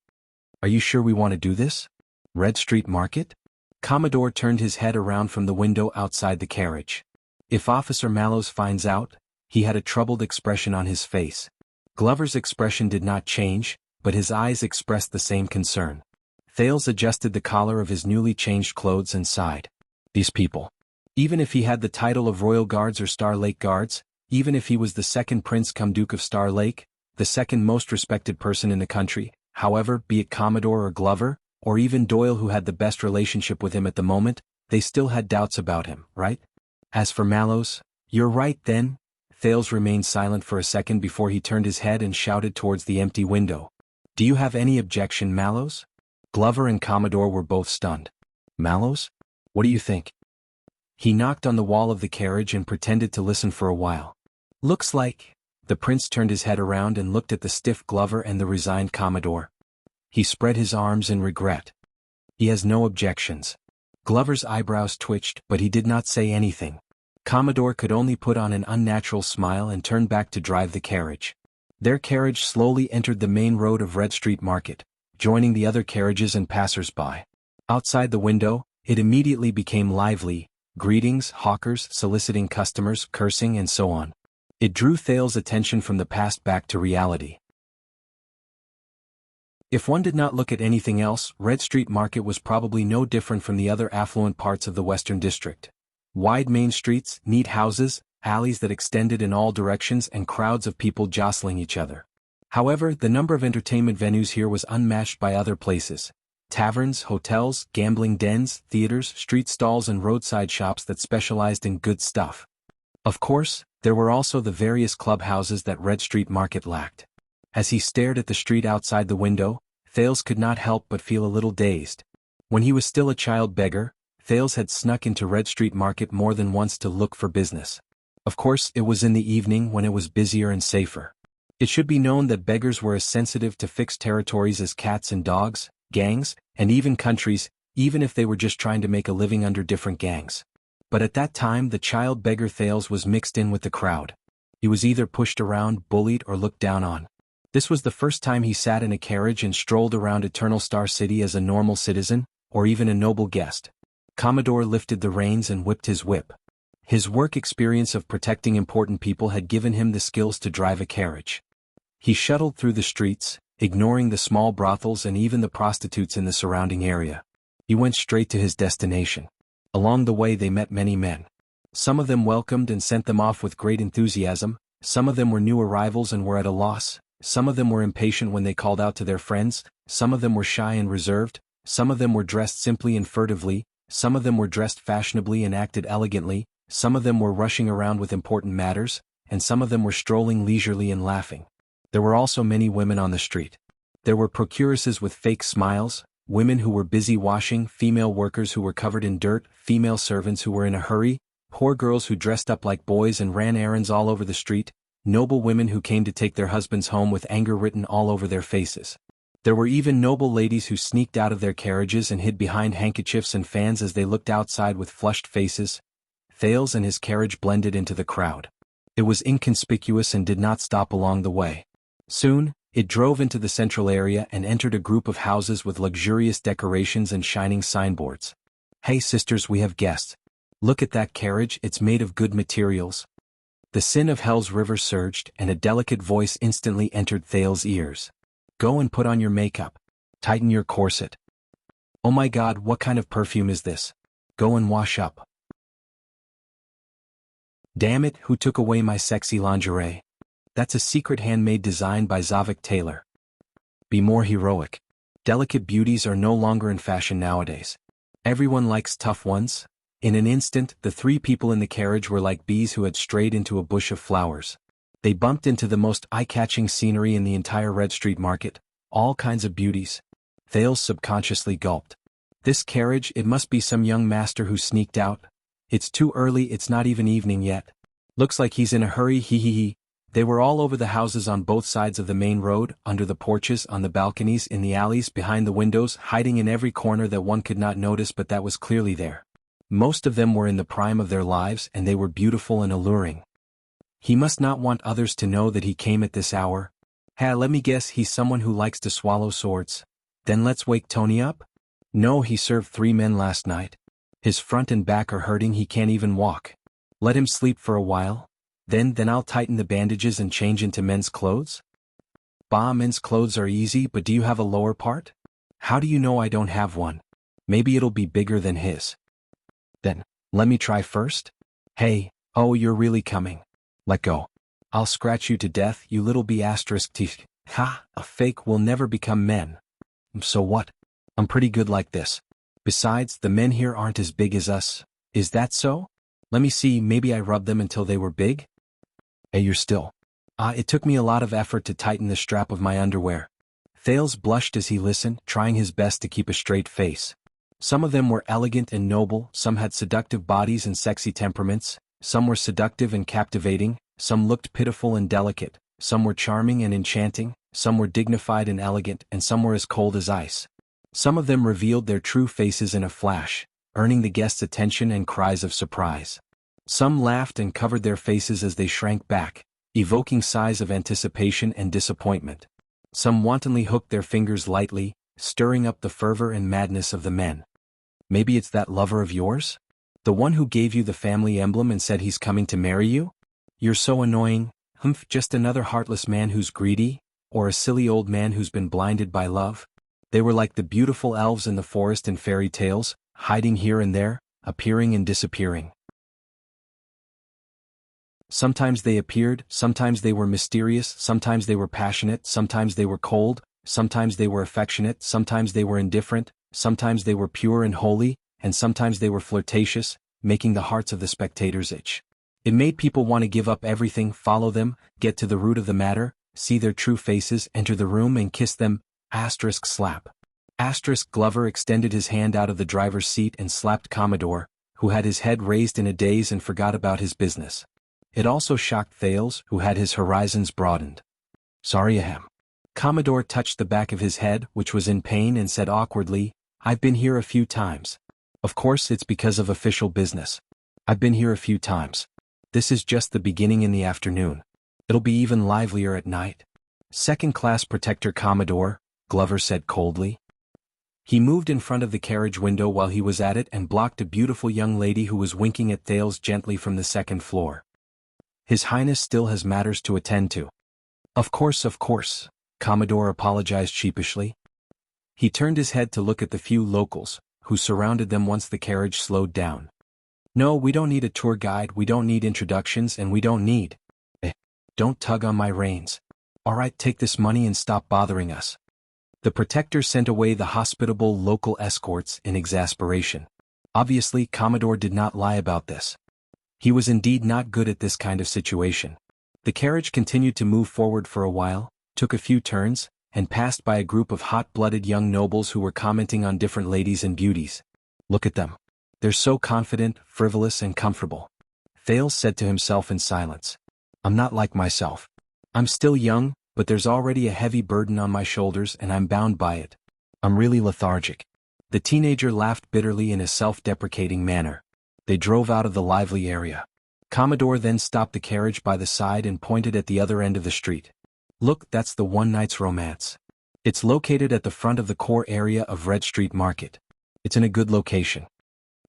"Are you sure we want to do this? Red Street Market?" Commodore turned his head around from the window outside the carriage. "If Officer Mallows finds out," he had a troubled expression on his face. Glover's expression did not change, but his eyes expressed the same concern. Thales adjusted the collar of his newly changed clothes and sighed. These people. Even if he had the title of Royal Guards or Star Lake Guards, even if he was the second Prince cum Duke of Star Lake, the second most respected person in the country, however, be it Commodore or Glover, or even Doyle who had the best relationship with him at the moment, they still had doubts about him, right? As for Mallows, "You're right then." Thales remained silent for a second before he turned his head and shouted towards the empty window. "Do you have any objection, Mallows?" Glover and Commodore were both stunned. "Mallows? What do you think?" He knocked on the wall of the carriage and pretended to listen for a while. "Looks like..." The prince turned his head around and looked at the stiff Glover and the resigned Commodore. He spread his arms in regret. "He has no objections." Glover's eyebrows twitched, but he did not say anything. Commodore could only put on an unnatural smile and turn back to drive the carriage. Their carriage slowly entered the main road of Red Street Market, joining the other carriages and passers-by. Outside the window, it immediately became lively, greetings, hawkers, soliciting customers, cursing and so on. It drew Thales' attention from the past back to reality. If one did not look at anything else, Red Street Market was probably no different from the other affluent parts of the Western District. Wide main streets, neat houses, alleys that extended in all directions and crowds of people jostling each other. However, the number of entertainment venues here was unmatched by other places. Taverns, hotels, gambling dens, theaters, street stalls and roadside shops that specialized in good stuff. Of course, there were also the various clubhouses that Red Street Market lacked. As he stared at the street outside the window, Thales could not help but feel a little dazed. When he was still a child beggar, Thales had snuck into Red Street Market more than once to look for business. Of course, it was in the evening when it was busier and safer. It should be known that beggars were as sensitive to fixed territories as cats and dogs, gangs, and even countries, even if they were just trying to make a living under different gangs. But at that time the child beggar Thales was mixed in with the crowd. He was either pushed around, bullied or looked down on. This was the first time he sat in a carriage and strolled around Eternal Star City as a normal citizen, or even a noble guest. Commodore lifted the reins and whipped his whip. His work experience of protecting important people had given him the skills to drive a carriage. He shuttled through the streets, ignoring the small brothels and even the prostitutes in the surrounding area. He went straight to his destination. Along the way they met many men. Some of them welcomed and sent them off with great enthusiasm, some of them were new arrivals and were at a loss, some of them were impatient when they called out to their friends, some of them were shy and reserved, some of them were dressed simply and furtively, some of them were dressed fashionably and acted elegantly, some of them were rushing around with important matters, and some of them were strolling leisurely and laughing. There were also many women on the street. There were procuresses with fake smiles, women who were busy washing, female workers who were covered in dirt, female servants who were in a hurry, poor girls who dressed up like boys and ran errands all over the street, noble women who came to take their husbands home with anger written all over their faces. There were even noble ladies who sneaked out of their carriages and hid behind handkerchiefs and fans as they looked outside with flushed faces. Thales and his carriage blended into the crowd. It was inconspicuous and did not stop along the way. Soon, it drove into the central area and entered a group of houses with luxurious decorations and shining signboards. "Hey sisters, we have guests. Look at that carriage, it's made of good materials." The sin of Hell's river surged and a delicate voice instantly entered Thales' ears. "Go and put on your makeup. Tighten your corset. Oh my God, what kind of perfume is this? Go and wash up. Damn it, who took away my sexy lingerie? That's a secret handmade design by Zavik Taylor. Be more heroic. Delicate beauties are no longer in fashion nowadays. Everyone likes tough ones." In an instant, the three people in the carriage were like bees who had strayed into a bush of flowers. They bumped into the most eye-catching scenery in the entire Red Street Market, all kinds of beauties. Thales subconsciously gulped. This carriage, it must be some young master who sneaked out. It's too early, it's not even evening yet. Looks like he's in a hurry, he. They were all over the houses on both sides of the main road, under the porches, on the balconies, in the alleys, behind the windows, hiding in every corner that one could not notice but that was clearly there. Most of them were in the prime of their lives and they were beautiful and alluring. He must not want others to know that he came at this hour. Let me guess, he's someone who likes to swallow swords. Then let's wake Tony up? No, he served 3 men last night. His front and back are hurting, he can't even walk. Let him sleep for a while. Then I'll tighten the bandages and change into men's clothes? Bah, men's clothes are easy, but do you have a lower part? How do you know I don't have one? Maybe it'll be bigger than his. Then, let me try first? Hey, oh, you're really coming. Let go. I'll scratch you to death, you little b****. Ha, a fake will never become men. So what? I'm pretty good like this. Besides, the men here aren't as big as us. Is that so? Let me see, maybe I rubbed them until they were big? Hey, you're still. It took me a lot of effort to tighten the strap of my underwear. Thales blushed as he listened, trying his best to keep a straight face. Some of them were elegant and noble, some had seductive bodies and sexy temperaments, some were seductive and captivating, some looked pitiful and delicate, some were charming and enchanting, some were dignified and elegant, and some were as cold as ice. Some of them revealed their true faces in a flash, earning the guests' attention and cries of surprise. Some laughed and covered their faces as they shrank back, evoking sighs of anticipation and disappointment. Some wantonly hooked their fingers lightly, stirring up the fervor and madness of the men. Maybe it's that lover of yours? The one who gave you the family emblem and said he's coming to marry you? You're so annoying. Just another heartless man who's greedy? Or a silly old man who's been blinded by love? They were like the beautiful elves in the forest in fairy tales, hiding here and there, appearing and disappearing. Sometimes they appeared, sometimes they were mysterious, sometimes they were passionate, sometimes they were cold, sometimes they were affectionate, sometimes they were indifferent, sometimes they were pure and holy, and sometimes they were flirtatious, making the hearts of the spectators itch. It made people want to give up everything, follow them, get to the root of the matter, see their true faces, enter the room and kiss them. Slap. Glover extended his hand out of the driver's seat and slapped Commodore, who had his head raised in a daze and forgot about his business. It also shocked Thales, who had his horizons broadened. Sorry, ahem. Commodore touched the back of his head, which was in pain, and said awkwardly, I've been here a few times. Of course it's because of official business. I've been here a few times. This is just the beginning in the afternoon. It'll be even livelier at night. Second-class protector Commodore, Glover said coldly. He moved in front of the carriage window while he was at it and blocked a beautiful young lady who was winking at Thales gently from the second floor. His Highness still has matters to attend to. Of course, Commodore apologized sheepishly. He turned his head to look at the few locals, who surrounded them once the carriage slowed down. No, we don't need a tour guide, we don't need introductions, and we don't need... Don't tug on my reins. Alright, take this money and stop bothering us. The protector sent away the hospitable local escorts in exasperation. Obviously, Commodore did not lie about this. He was indeed not good at this kind of situation. The carriage continued to move forward for a while, took a few turns, and passed by a group of hot-blooded young nobles who were commenting on different ladies and beauties. Look at them. They're so confident, frivolous, and comfortable. Thales said to himself in silence. I'm not like myself. I'm still young, but there's already a heavy burden on my shoulders and I'm bound by it. I'm really lethargic. The teenager laughed bitterly in a self-deprecating manner. They drove out of the lively area. Commodore then stopped the carriage by the side and pointed at the other end of the street. Look, that's the One Night's Romance. It's located at the front of the core area of Red Street Market. It's in a good location.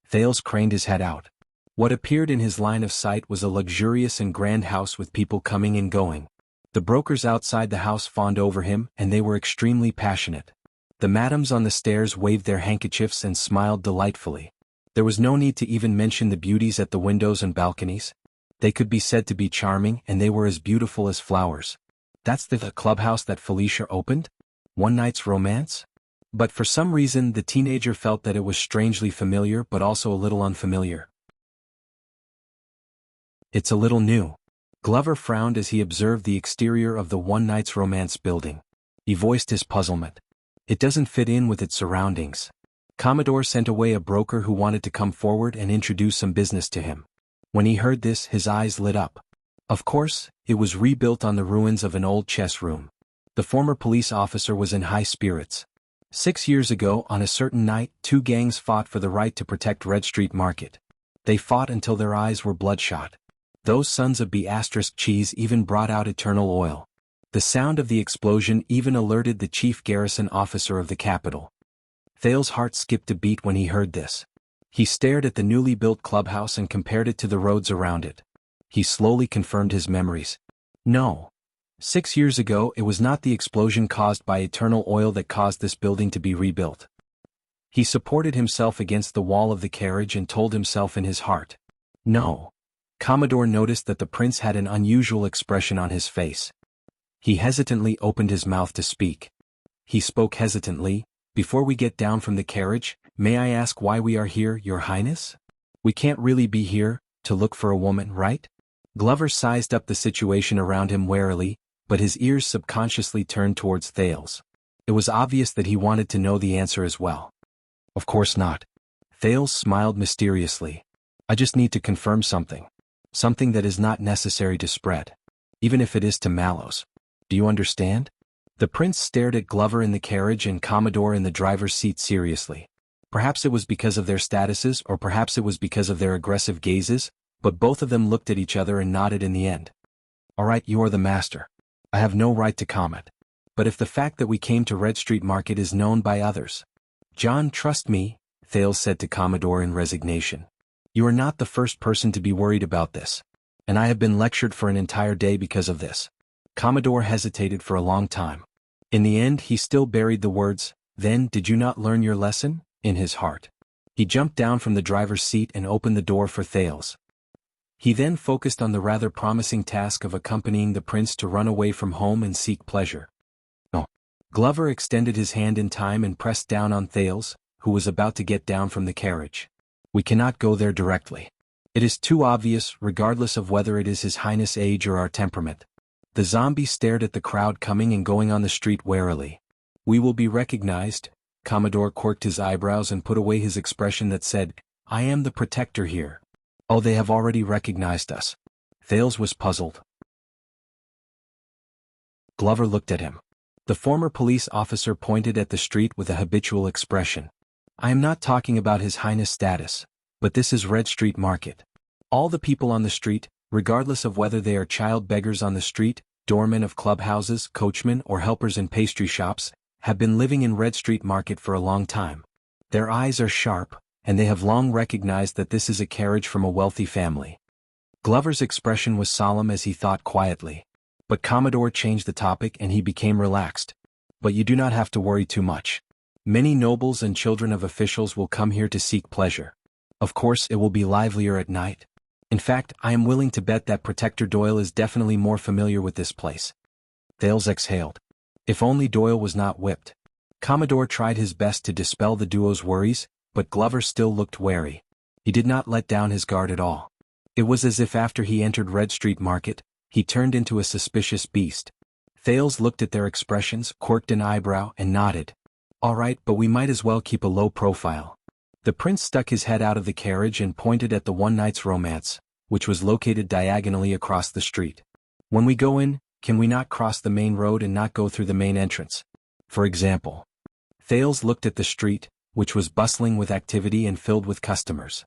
Thales craned his head out. What appeared in his line of sight was a luxurious and grand house with people coming and going. The brokers outside the house fawned over him, and they were extremely passionate. The madams on the stairs waved their handkerchiefs and smiled delightfully. There was no need to even mention the beauties at the windows and balconies. They could be said to be charming, and they were as beautiful as flowers. That's the clubhouse that Felicia opened? One Night's Romance? But for some reason the teenager felt that it was strangely familiar but also a little unfamiliar. It's a little new. Glover frowned as he observed the exterior of the One Night's Romance building. He voiced his puzzlement. It doesn't fit in with its surroundings. Commodore sent away a broker who wanted to come forward and introduce some business to him. When he heard this, his eyes lit up. Of course, It was rebuilt on the ruins of an old chess room. The former police officer was in high spirits. 6 years ago, on a certain night, two gangs fought for the right to protect Red Street Market. They fought until their eyes were bloodshot. Those sons of B** cheese even brought out eternal oil. The sound of the explosion even alerted the chief garrison officer of the capital. Thales's heart skipped a beat when he heard this. He stared at the newly built clubhouse and compared it to the roads around it. He slowly confirmed his memories. No. 6 years ago, it was not the explosion caused by eternal oil that caused this building to be rebuilt. He supported himself against the wall of the carriage and told himself in his heart. No. Commodore noticed that the prince had an unusual expression on his face. He hesitantly opened his mouth to speak. He spoke hesitantly. Before we get down from the carriage, may I ask why we are here, Your Highness? We can't really be here to look for a woman, right? Glover sized up the situation around him warily, but his ears subconsciously turned towards Thales. It was obvious that he wanted to know the answer as well. Of course not. Thales smiled mysteriously. I just need to confirm something. Something that is not necessary to spread. Even if it is to Mallows. Do you understand? The prince stared at Glover in the carriage and Commodore in the driver's seat seriously. Perhaps it was because of their statuses or perhaps it was because of their aggressive gazes, but both of them looked at each other and nodded in the end. All right, you are the master. I have no right to comment. But if the fact that we came to Red Street Market is known by others. John, trust me, Thales said to Commodore in resignation. You are not the first person to be worried about this. And I have been lectured for an entire day because of this. Commodore hesitated for a long time. In the end, he still buried the words, "Then, did you not learn your lesson?" in his heart. He jumped down from the driver's seat and opened the door for Thales. He then focused on the rather promising task of accompanying the prince to run away from home and seek pleasure. Oh. Glover extended his hand in time and pressed down on Thales, who was about to get down from the carriage. We cannot go there directly. It is too obvious, regardless of whether it is His Highness' age or our temperament. The zombie stared at the crowd coming and going on the street warily. We will be recognized. Commodore quirked his eyebrows and put away his expression that said, I am the protector here. Oh, they have already recognized us. Thales was puzzled. Glover looked at him. The former police officer pointed at the street with a habitual expression. I am not talking about His Highness' status, but this is Red Street Market. All the people on the street, regardless of whether they are child beggars on the street, doormen of clubhouses, coachmen, or helpers in pastry shops, have been living in Red Street Market for a long time. Their eyes are sharp, and they have long recognized that this is a carriage from a wealthy family. Glover's expression was solemn as he thought quietly. But Commodore changed the topic and he became relaxed. But you do not have to worry too much. Many nobles and children of officials will come here to seek pleasure. Of course, it will be livelier at night. In fact, I am willing to bet that Protector Doyle is definitely more familiar with this place. Thales exhaled. If only Doyle was not whipped. Commodore tried his best to dispel the duo's worries, but Glover still looked wary. He did not let down his guard at all. It was as if after he entered Red Street Market, he turned into a suspicious beast. Thales looked at their expressions, quirked an eyebrow, and nodded. All right, but we might as well keep a low profile. The prince stuck his head out of the carriage and pointed at the One Night's Romance, which was located diagonally across the street. When we go in, can we not cross the main road and not go through the main entrance? For example. Thales looked at the street, which was bustling with activity and filled with customers.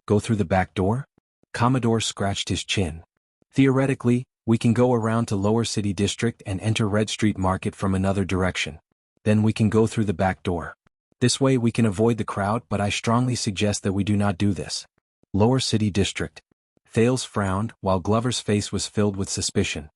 Go through the back door? Commodore scratched his chin. Theoretically, we can go around to Lower City District and enter Red Street Market from another direction. Then we can go through the back door. This way we can avoid the crowd, but I strongly suggest that we do not do this. Lower City District. Thales frowned, while Glover's face was filled with suspicion.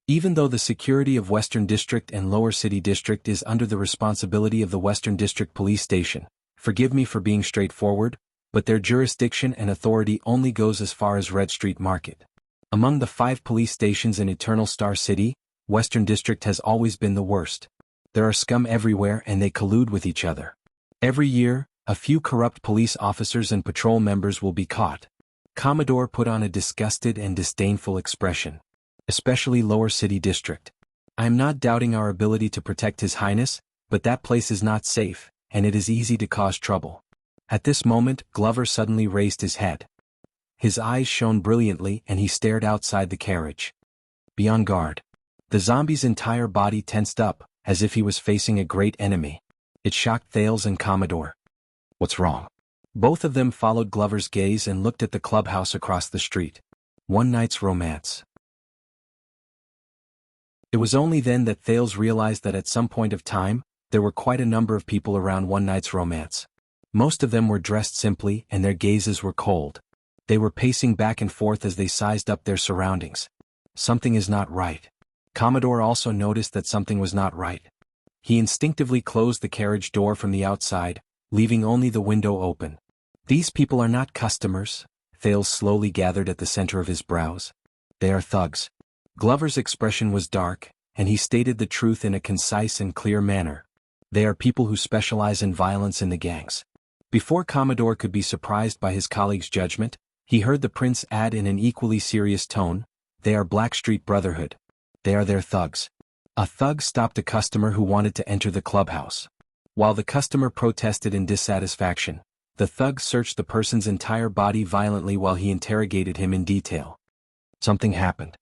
Even though the security of Western District and Lower City District is under the responsibility of the Western District Police Station, forgive me for being straightforward, but their jurisdiction and authority only goes as far as Red Street Market. Among the 5 police stations in Eternal Star City, Western District has always been the worst. There are scum everywhere and they collude with each other. Every year, a few corrupt police officers and patrol members will be caught. Commodore put on a disgusted and disdainful expression. Especially Lower City District. I am not doubting our ability to protect His Highness, but that place is not safe, and it is easy to cause trouble. At this moment, Glover suddenly raised his head. His eyes shone brilliantly and he stared outside the carriage. Be on guard. The zombie's entire body tensed up, as if he was facing a great enemy. It shocked Thales and Commodore. What's wrong? Both of them followed Glover's gaze and looked at the clubhouse across the street. One night's romance. It was only then that Thales realized that at some point of time, there were quite a number of people around one night's romance. Most of them were dressed simply and their gazes were cold. They were pacing back and forth as they sized up their surroundings. Something is not right. Commodore also noticed that something was not right. He instinctively closed the carriage door from the outside, leaving only the window open. These people are not customers, Thales slowly gathered at the center of his brows. They are thugs. Glover's expression was dark, and he stated the truth in a concise and clear manner. They are people who specialize in violence in the gangs. Before Commodore could be surprised by his colleague's judgment, he heard the prince add in an equally serious tone, "They are Blackstreet Brotherhood. They are their thugs." A thug stopped a customer who wanted to enter the clubhouse. While the customer protested in dissatisfaction, the thug searched the person's entire body violently while he interrogated him in detail. Something happened.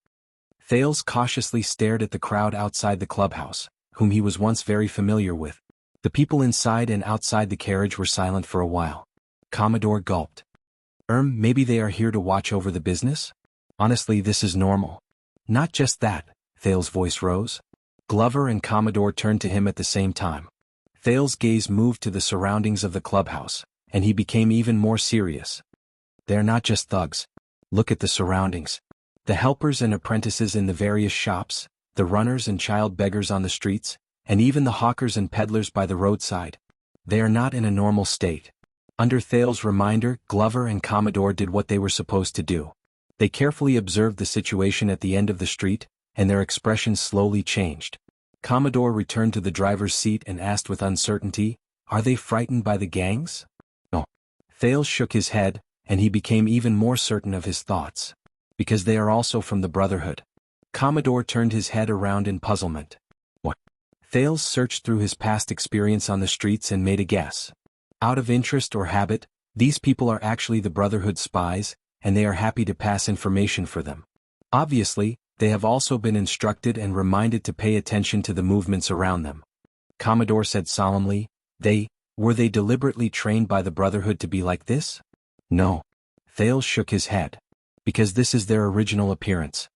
Thales cautiously stared at the crowd outside the clubhouse, whom he was once very familiar with. The people inside and outside the carriage were silent for a while. Commodore gulped. Maybe they are here to watch over the business? Honestly, this is normal." "Not just that," Thales' voice rose. Glover and Commodore turned to him at the same time. Thales' gaze moved to the surroundings of the clubhouse, and he became even more serious. "They are not just thugs. Look at the surroundings. The helpers and apprentices in the various shops, the runners and child beggars on the streets, and even the hawkers and peddlers by the roadside. They are not in a normal state." Under Thales' reminder, Glover and Commodore did what they were supposed to do. They carefully observed the situation at the end of the street, and their expressions slowly changed. Commodore returned to the driver's seat and asked with uncertainty, "Are they frightened by the gangs?" "No." Thales shook his head, and he became even more certain of his thoughts. "Because they are also from the Brotherhood." Commodore turned his head around in puzzlement. "What?" Thales searched through his past experience on the streets and made a guess. Out of interest or habit, these people are actually the Brotherhood spies, and they are happy to pass information for them. Obviously, they have also been instructed and reminded to pay attention to the movements around them. Commodore said solemnly, Were they deliberately trained by the Brotherhood to be like this?" "No." Thales shook his head. "Because this is their original appearance.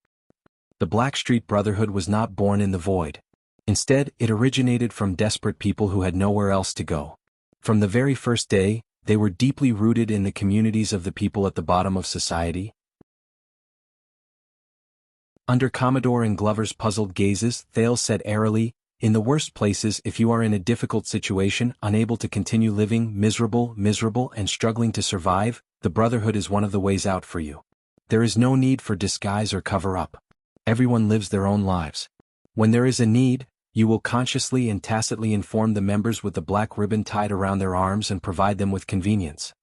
The Blackstreet Brotherhood was not born in the void. Instead, it originated from desperate people who had nowhere else to go. From the very first day, they were deeply rooted in the communities of the people at the bottom of society." Under Commodore and Glover's puzzled gazes, Thales said airily, "In the worst places, if you are in a difficult situation, unable to continue living, miserable, and struggling to survive, the Brotherhood is one of the ways out for you. There is no need for disguise or cover-up. Everyone lives their own lives. When there is a need, you will consciously and tacitly inform the members with the black ribbon tied around their arms and provide them with convenience."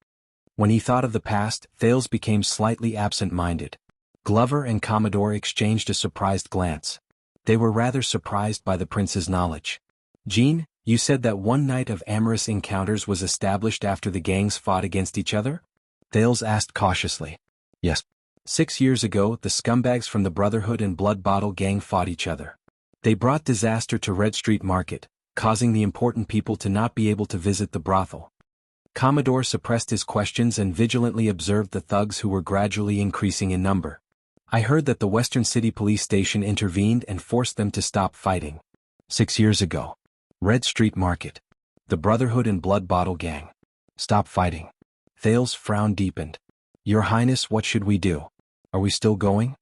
When he thought of the past, Thales became slightly absent-minded. Glover and Commodore exchanged a surprised glance. They were rather surprised by the prince's knowledge. "Jean, you said that one night of amorous encounters was established after the gangs fought against each other?" Thales asked cautiously. "Yes. 6 years ago, the scumbags from the Brotherhood and Blood Bottle Gang fought each other. They brought disaster to Red Street Market, causing the important people to not be able to visit the brothel." Commodore suppressed his questions and vigilantly observed the thugs who were gradually increasing in number. "I heard that the Western City Police Station intervened and forced them to stop fighting. 6 years ago. Red Street Market. The Brotherhood and Blood Bottle Gang. Stop fighting." Thales' frown deepened. "Your Highness, what should we do? Are we still going?"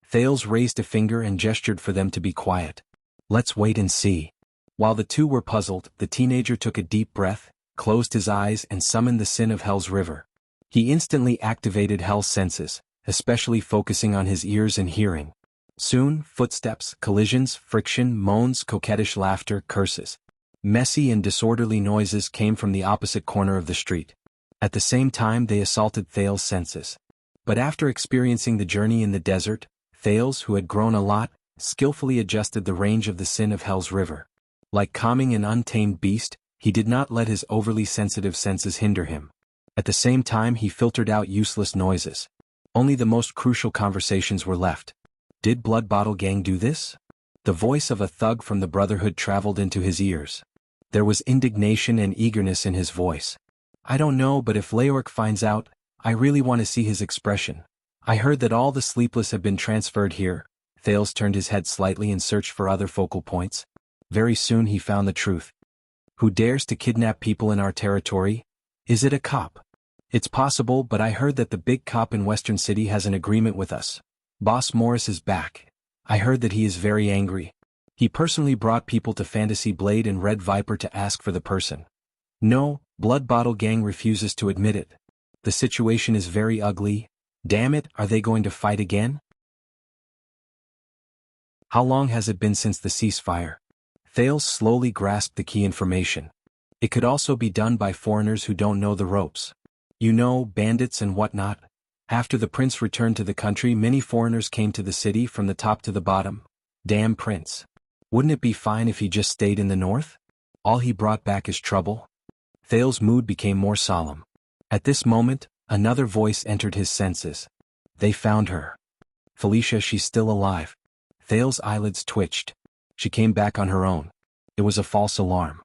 Thales raised a finger and gestured for them to be quiet. "Let's wait and see." While the two were puzzled, the teenager took a deep breath, closed his eyes and summoned the sin of Hell's river. He instantly activated Hell's senses, especially focusing on his ears and hearing. Soon, footsteps, collisions, friction, moans, coquettish laughter, curses. Messy and disorderly noises came from the opposite corner of the street. At the same time they assaulted Thales' senses. But after experiencing the journey in the desert, Thales, who had grown a lot, skillfully adjusted the range of the sin of Hell's river. Like calming an untamed beast, he did not let his overly sensitive senses hinder him. At the same time he filtered out useless noises. Only the most crucial conversations were left. Did Blood Bottle Gang do this? The voice of a thug from the Brotherhood traveled into his ears. There was indignation and eagerness in his voice. I don't know, but if Leoric finds out, I really want to see his expression. I heard that all the sleepless have been transferred here. Thales turned his head slightly and searched for other focal points. Very soon he found the truth. Who dares to kidnap people in our territory? Is it a cop? It's possible, but I heard that the big cop in Western City has an agreement with us. Boss Morris is back. I heard that he is very angry. He personally brought people to Fantasy Blade and Red Viper to ask for the person. No, Blood Bottle Gang refuses to admit it. The situation is very ugly. Damn it, are they going to fight again? How long has it been since the ceasefire? Thales slowly grasped the key information. It could also be done by foreigners who don't know the ropes. You know, bandits and whatnot. After the prince returned to the country, many foreigners came to the city from the top to the bottom. Damn prince. Wouldn't it be fine if he just stayed in the north? All he brought back is trouble. Thales' mood became more solemn. At this moment, another voice entered his senses. They found her. Felicia, she's still alive. Thales' eyelids twitched. She came back on her own. It was a false alarm.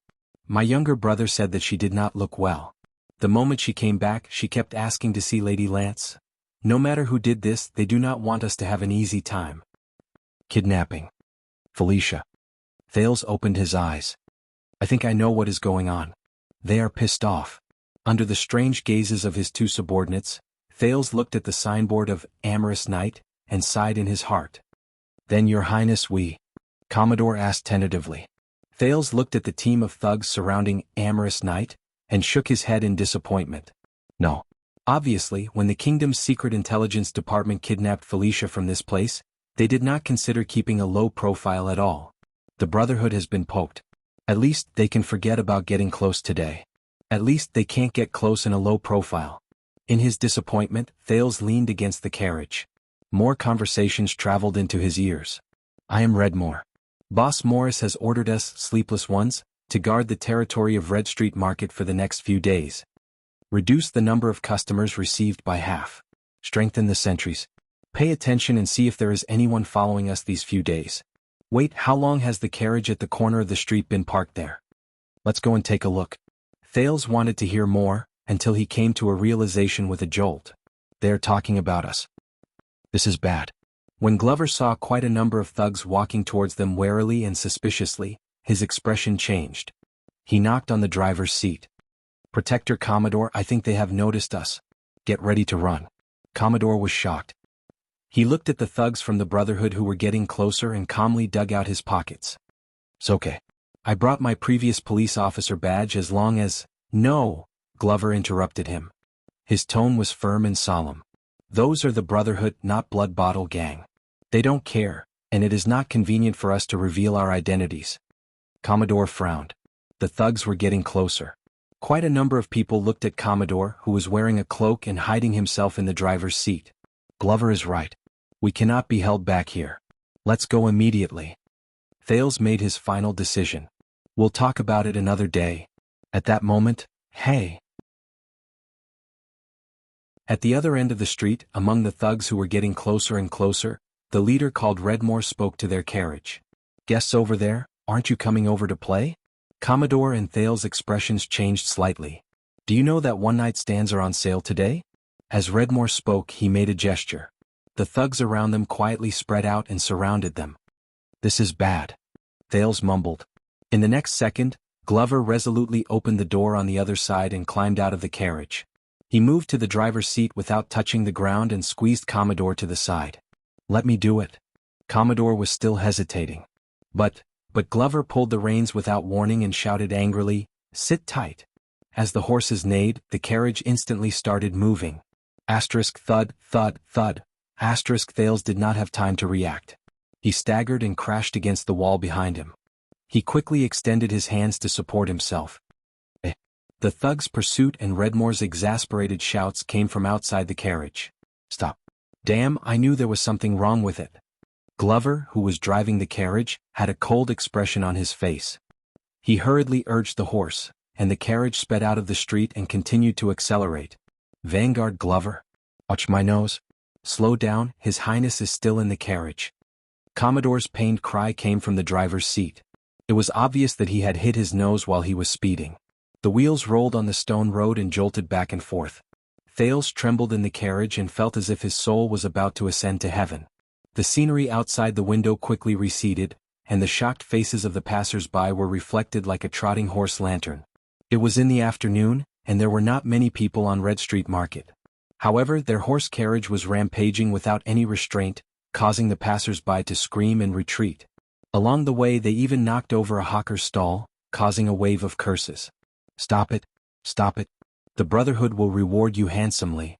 My younger brother said that she did not look well. The moment she came back, she kept asking to see Lady Lance. No matter who did this, they do not want us to have an easy time. Kidnapping. Felicia. Thales opened his eyes. I think I know what is going on. They are pissed off. Under the strange gazes of his two subordinates, Thales looked at the signboard of Amorous Knight and sighed in his heart. Then, Your Highness, we... Commodore asked tentatively. Thales looked at the team of thugs surrounding Amorous Knight and shook his head in disappointment. No. Obviously, when the kingdom's secret intelligence department kidnapped Felicia from this place, they did not consider keeping a low profile at all. The Brotherhood has been poked. At least they can forget about getting close today. At least they can't get close in a low profile. In his disappointment, Thales leaned against the carriage. More conversations traveled into his ears. I am Redmore. Boss Morris has ordered us, sleepless ones, to guard the territory of Red Street Market for the next few days. Reduce the number of customers received by half. Strengthen the sentries. Pay attention and see if there is anyone following us these few days. Wait, how long has the carriage at the corner of the street been parked there? Let's go and take a look. Thales wanted to hear more, until he came to a realization with a jolt. They are talking about us. This is bad. When Glover saw quite a number of thugs walking towards them warily and suspiciously, his expression changed. He knocked on the driver's seat. Protector Commodore, I think they have noticed us. Get ready to run. Commodore was shocked. He looked at the thugs from the Brotherhood who were getting closer and calmly dug out his pockets. It's okay. I brought my previous police officer badge as long as... No, Glover interrupted him. His tone was firm and solemn. Those are the Brotherhood, not Blood Bottle Gang. They don't care, and it is not convenient for us to reveal our identities. Commodore frowned. The thugs were getting closer. Quite a number of people looked at Commodore, who was wearing a cloak and hiding himself in the driver's seat. Glover is right. We cannot be held back here. Let's go immediately. Thales made his final decision. We'll talk about it another day. At that moment, hey. At the other end of the street, among the thugs who were getting closer and closer, the leader called Redmore spoke to their carriage. Guests over there, aren't you coming over to play? Commodore and Thales' expressions changed slightly. Do you know that one-night stands are on sale today? As Redmore spoke, he made a gesture. The thugs around them quietly spread out and surrounded them. This is bad. Thales mumbled. In the next second, Glover resolutely opened the door on the other side and climbed out of the carriage. He moved to the driver's seat without touching the ground and squeezed Commodore to the side. Let me do it. Commodore was still hesitating. But Glover pulled the reins without warning and shouted angrily, Sit tight. As the horses neighed, the carriage instantly started moving. Asterisk thud, thud, thud. Asterisk Thales did not have time to react. He staggered and crashed against the wall behind him. He quickly extended his hands to support himself. The thugs' pursuit and Redmore's exasperated shouts came from outside the carriage. Stop. Damn, I knew there was something wrong with it. Glover, who was driving the carriage, had a cold expression on his face. He hurriedly urged the horse, and the carriage sped out of the street and continued to accelerate. Vanguard Glover. Watch my nose. Slow down, His Highness is still in the carriage. Commodore's pained cry came from the driver's seat. It was obvious that he had hit his nose while he was speeding. The wheels rolled on the stone road and jolted back and forth. Thales trembled in the carriage and felt as if his soul was about to ascend to heaven. The scenery outside the window quickly receded, and the shocked faces of the passers-by were reflected like a trotting horse lantern. It was in the afternoon, and there were not many people on Red Street Market. However, their horse carriage was rampaging without any restraint, causing the passers-by to scream and retreat. Along the way they even knocked over a hawker's stall, causing a wave of curses. "Stop it! Stop it! The Brotherhood will reward you handsomely."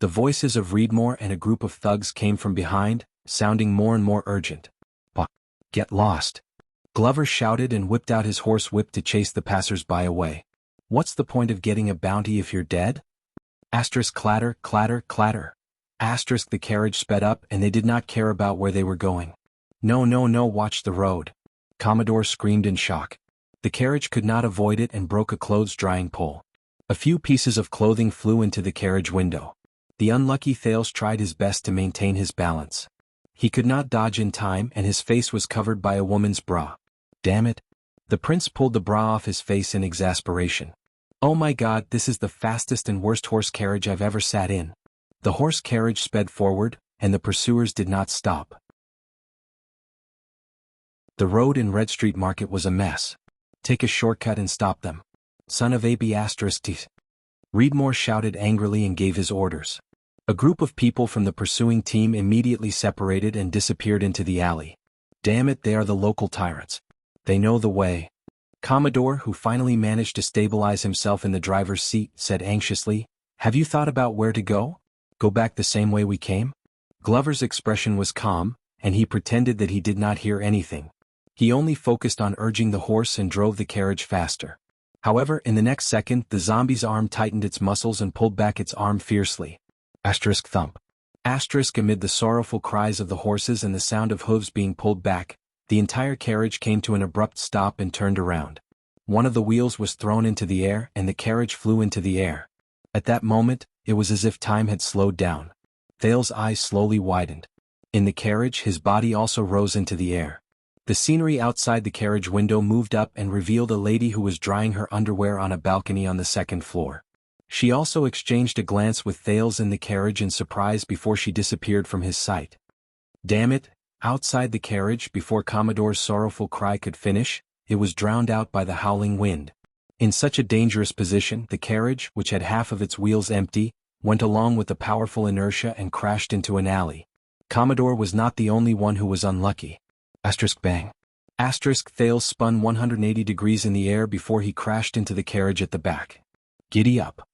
The voices of Reedmore and a group of thugs came from behind, sounding more and more urgent. "Get lost!" Glover shouted and whipped out his horse whip to chase the passers-by away. "What's the point of getting a bounty if you're dead?" Asterisk clatter, clatter, clatter. Asterisk the carriage sped up and they did not care about where they were going. "No, no, no, watch the road!" Commodore screamed in shock. The carriage could not avoid it and broke a clothes-drying pole. A few pieces of clothing flew into the carriage window. The unlucky Thales tried his best to maintain his balance. He could not dodge in time and his face was covered by a woman's bra. "Damn it!" The prince pulled the bra off his face in exasperation. "Oh my God, this is the fastest and worst horse carriage I've ever sat in." The horse carriage sped forward, and the pursuers did not stop. The road in Red Street Market was a mess. "Take a shortcut and stop them. Son of AB****. Reedmore shouted angrily and gave his orders. A group of people from the pursuing team immediately separated and disappeared into the alley. "Damn it, they are the local tyrants. They know the way." Commodore, who finally managed to stabilize himself in the driver's seat, said anxiously, "Have you thought about where to go? Go back the same way we came?" Glover's expression was calm, and he pretended that he did not hear anything. He only focused on urging the horse and drove the carriage faster. However, in the next second, the zombie's arm tightened its muscles and pulled back its arm fiercely. Asterisk thump. Asterisk amid the sorrowful cries of the horses and the sound of hooves being pulled back, the entire carriage came to an abrupt stop and turned around. One of the wheels was thrown into the air and the carriage flew into the air. At that moment, it was as if time had slowed down. Thales' eyes slowly widened. In the carriage, his body also rose into the air. The scenery outside the carriage window moved up and revealed a lady who was drying her underwear on a balcony on the second floor. She also exchanged a glance with Thales in the carriage in surprise before she disappeared from his sight. "Damn it!" Outside the carriage, before Commodore's sorrowful cry could finish, it was drowned out by the howling wind. In such a dangerous position, the carriage, which had half of its wheels empty, went along with the powerful inertia and crashed into an alley. Commodore was not the only one who was unlucky. Asterisk bang. Asterisk Thales spun 180 degrees in the air before he crashed into the carriage at the back. "Giddy up!"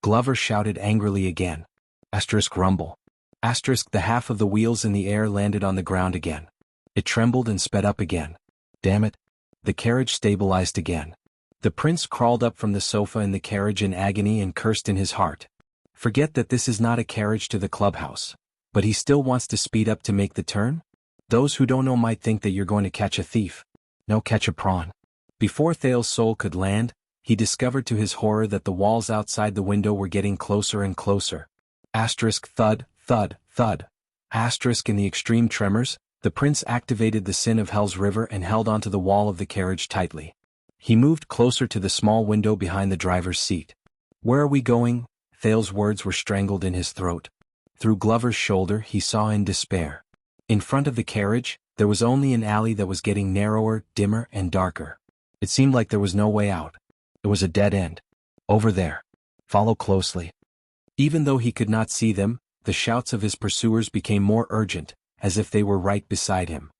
Glover shouted angrily again. Asterisk rumble. Asterisk the half of the wheels in the air landed on the ground again. It trembled and sped up again. "Damn it!" The carriage stabilized again. The prince crawled up from the sofa in the carriage in agony and cursed in his heart. Forget that this is not a carriage to the clubhouse. But he still wants to speed up to make the turn? Those who don't know might think that you're going to catch a thief. No, catch a prawn. Before Thales' soul could land, he discovered to his horror that the walls outside the window were getting closer and closer. Asterisk thud, thud, thud. Asterisk in the extreme tremors, the prince activated the sin of Hell's River and held onto the wall of the carriage tightly. He moved closer to the small window behind the driver's seat. "Where are we going?" Thales' words were strangled in his throat. Through Glover's shoulder he saw in despair. In front of the carriage, there was only an alley that was getting narrower, dimmer, and darker. It seemed like there was no way out. It was a dead end. "Over there. Follow closely." Even though he could not see them, the shouts of his pursuers became more urgent, as if they were right beside him.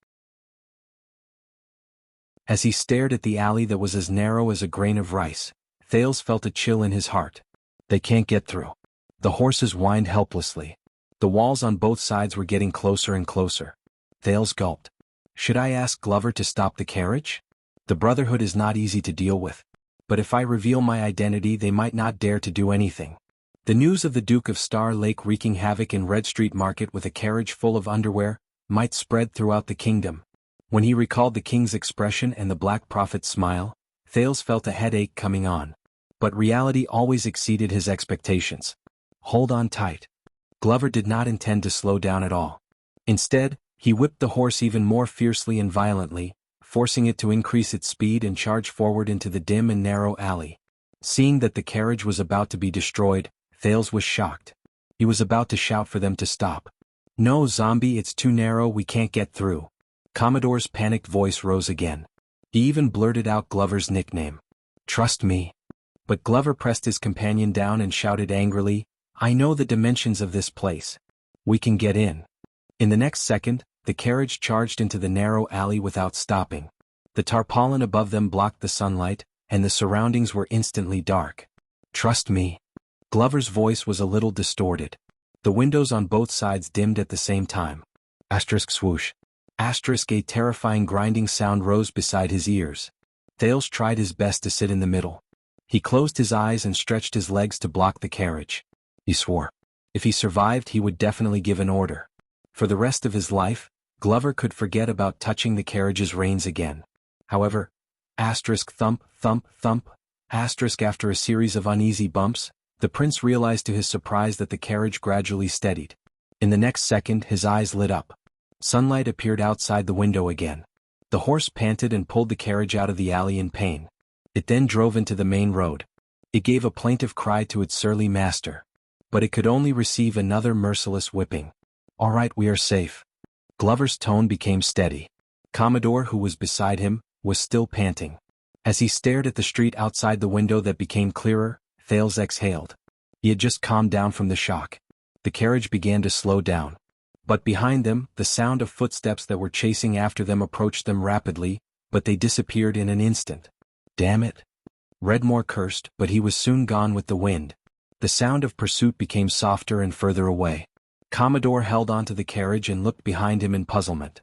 As he stared at the alley that was as narrow as a grain of rice, Thales felt a chill in his heart. They can't get through. The horses whined helplessly. The walls on both sides were getting closer and closer. Thales gulped. Should I ask Glover to stop the carriage? The Brotherhood is not easy to deal with. But if I reveal my identity, they might not dare to do anything. The news of the Duke of Star Lake wreaking havoc in Red Street Market with a carriage full of underwear might spread throughout the kingdom. When he recalled the king's expression and the Black Prophet's smile, Thales felt a headache coming on. But reality always exceeded his expectations. Hold on tight. Glover did not intend to slow down at all. Instead, He whipped the horse even more fiercely and violently, forcing it to increase its speed and charge forward into the dim and narrow alley. Seeing that the carriage was about to be destroyed, Thales was shocked. He was about to shout for them to stop. "No, zombie, it's too narrow, we can't get through." Commodore's panicked voice rose again. He even blurted out Glover's nickname. "Trust me." But Glover pressed his companion down and shouted angrily, "I know the dimensions of this place. We can get in." In the next second, the carriage charged into the narrow alley without stopping. The tarpaulin above them blocked the sunlight, and the surroundings were instantly dark. "Trust me." Glover's voice was a little distorted. The windows on both sides dimmed at the same time. Asterisk swoosh. Asterisk, a terrifying grinding sound rose beside his ears. Thales tried his best to sit in the middle. He closed his eyes and stretched his legs to block the carriage. He swore. If he survived, he would definitely give an order. For the rest of his life, Glover could forget about touching the carriage's reins again. However, asterisk thump, thump, thump, asterisk after a series of uneasy bumps, the prince realized to his surprise that the carriage gradually steadied. In the next second, his eyes lit up. Sunlight appeared outside the window again. The horse panted and pulled the carriage out of the alley in pain. It then drove into the main road. It gave a plaintive cry to its surly master. But it could only receive another merciless whipping. "All right, we are safe." Glover's tone became steady. Commodore, who was beside him, was still panting. As he stared at the street outside the window that became clearer, Thales exhaled. He had just calmed down from the shock. The carriage began to slow down. But behind them, the sound of footsteps that were chasing after them approached them rapidly, but they disappeared in an instant. "Damn it." Redmore cursed, but he was soon gone with the wind. The sound of pursuit became softer and further away. Commodore held onto the carriage and looked behind him in puzzlement.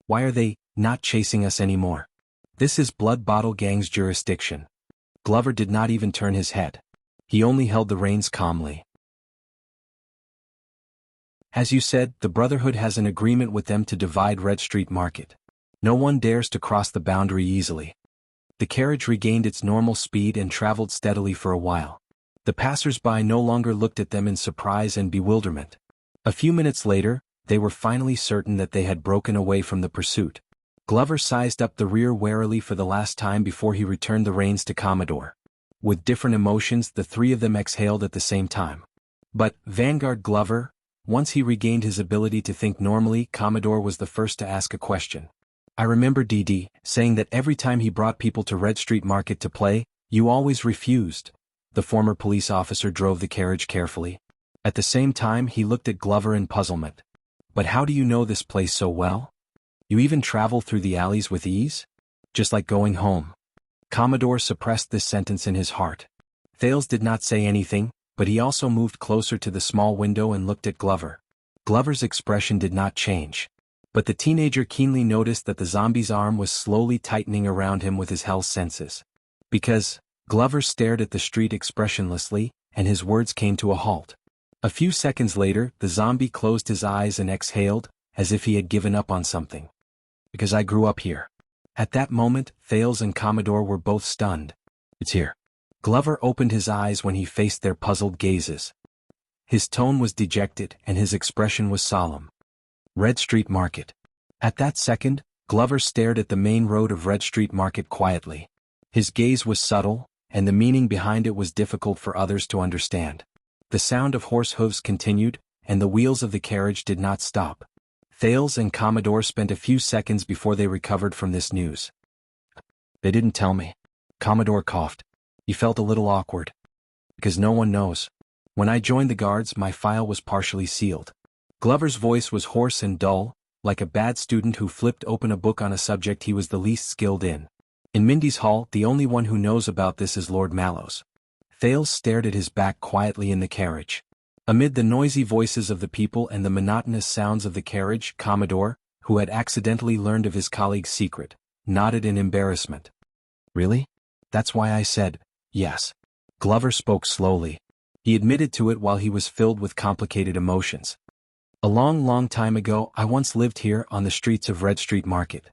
"Why are they not chasing us anymore? This is Blood Bottle Gang's jurisdiction." Glover did not even turn his head. He only held the reins calmly. "As you said, the Brotherhood has an agreement with them to divide Red Street Market. No one dares to cross the boundary easily." The carriage regained its normal speed and traveled steadily for a while. The passers-by no longer looked at them in surprise and bewilderment. A few minutes later, they were finally certain that they had broken away from the pursuit. Glover sized up the rear warily for the last time before he returned the reins to Commodore. With different emotions, the three of them exhaled at the same time. But, Vanguard Glover, once he regained his ability to think normally, Commodore was the first to ask a question. "I remember DD saying that every time he brought people to Red Street Market to play, you always refused." The former police officer drove the carriage carefully. At the same time, he looked at Glover in puzzlement. "But how do you know this place so well? You even travel through the alleys with ease? Just like going home." Commodore suppressed this sentence in his heart. Thales did not say anything, but he also moved closer to the small window and looked at Glover. Glover's expression did not change. But the teenager keenly noticed that the zombie's arm was slowly tightening around him with his hell senses. Because, Glover stared at the street expressionlessly, and his words came to a halt. A few seconds later, the zombie closed his eyes and exhaled, as if he had given up on something. "Because I grew up here." At that moment, Thales and Commodore were both stunned. "It's here." Glover opened his eyes when he faced their puzzled gazes. His tone was dejected and his expression was solemn. Red Street Market. At that second, Glover stared at the main road of Red Street Market quietly. His gaze was subtle, and the meaning behind it was difficult for others to understand. The sound of horse hooves continued, and the wheels of the carriage did not stop. Thales and Commodore spent a few seconds before they recovered from this news. "They didn't tell me." Commodore coughed. He felt a little awkward. "Because no one knows. When I joined the guards, my file was partially sealed." Glover's voice was hoarse and dull, like a bad student who flipped open a book on a subject he was the least skilled in. "In Mindy's Hall, the only one who knows about this is Lord Mallows." Thales stared at his back quietly in the carriage. Amid the noisy voices of the people and the monotonous sounds of the carriage, Commodore, who had accidentally learned of his colleague's secret, nodded in embarrassment. "Really? That's why I said, yes." Glover spoke slowly. He admitted to it while he was filled with complicated emotions. "A long, long time ago, I once lived here on the streets of Red Street Market.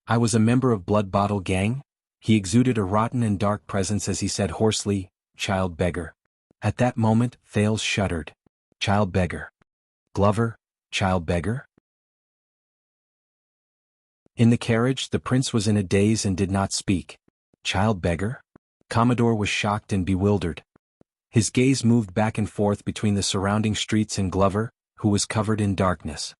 I was a member of Blood Bottle Gang." He exuded a rotten and dark presence as he said hoarsely, "Child beggar." At that moment, Thales shuddered. Child beggar. Glover, child beggar? In the carriage, the prince was in a daze and did not speak. Child beggar? Commodore was shocked and bewildered. His gaze moved back and forth between the surrounding streets and Glover, who was covered in darkness.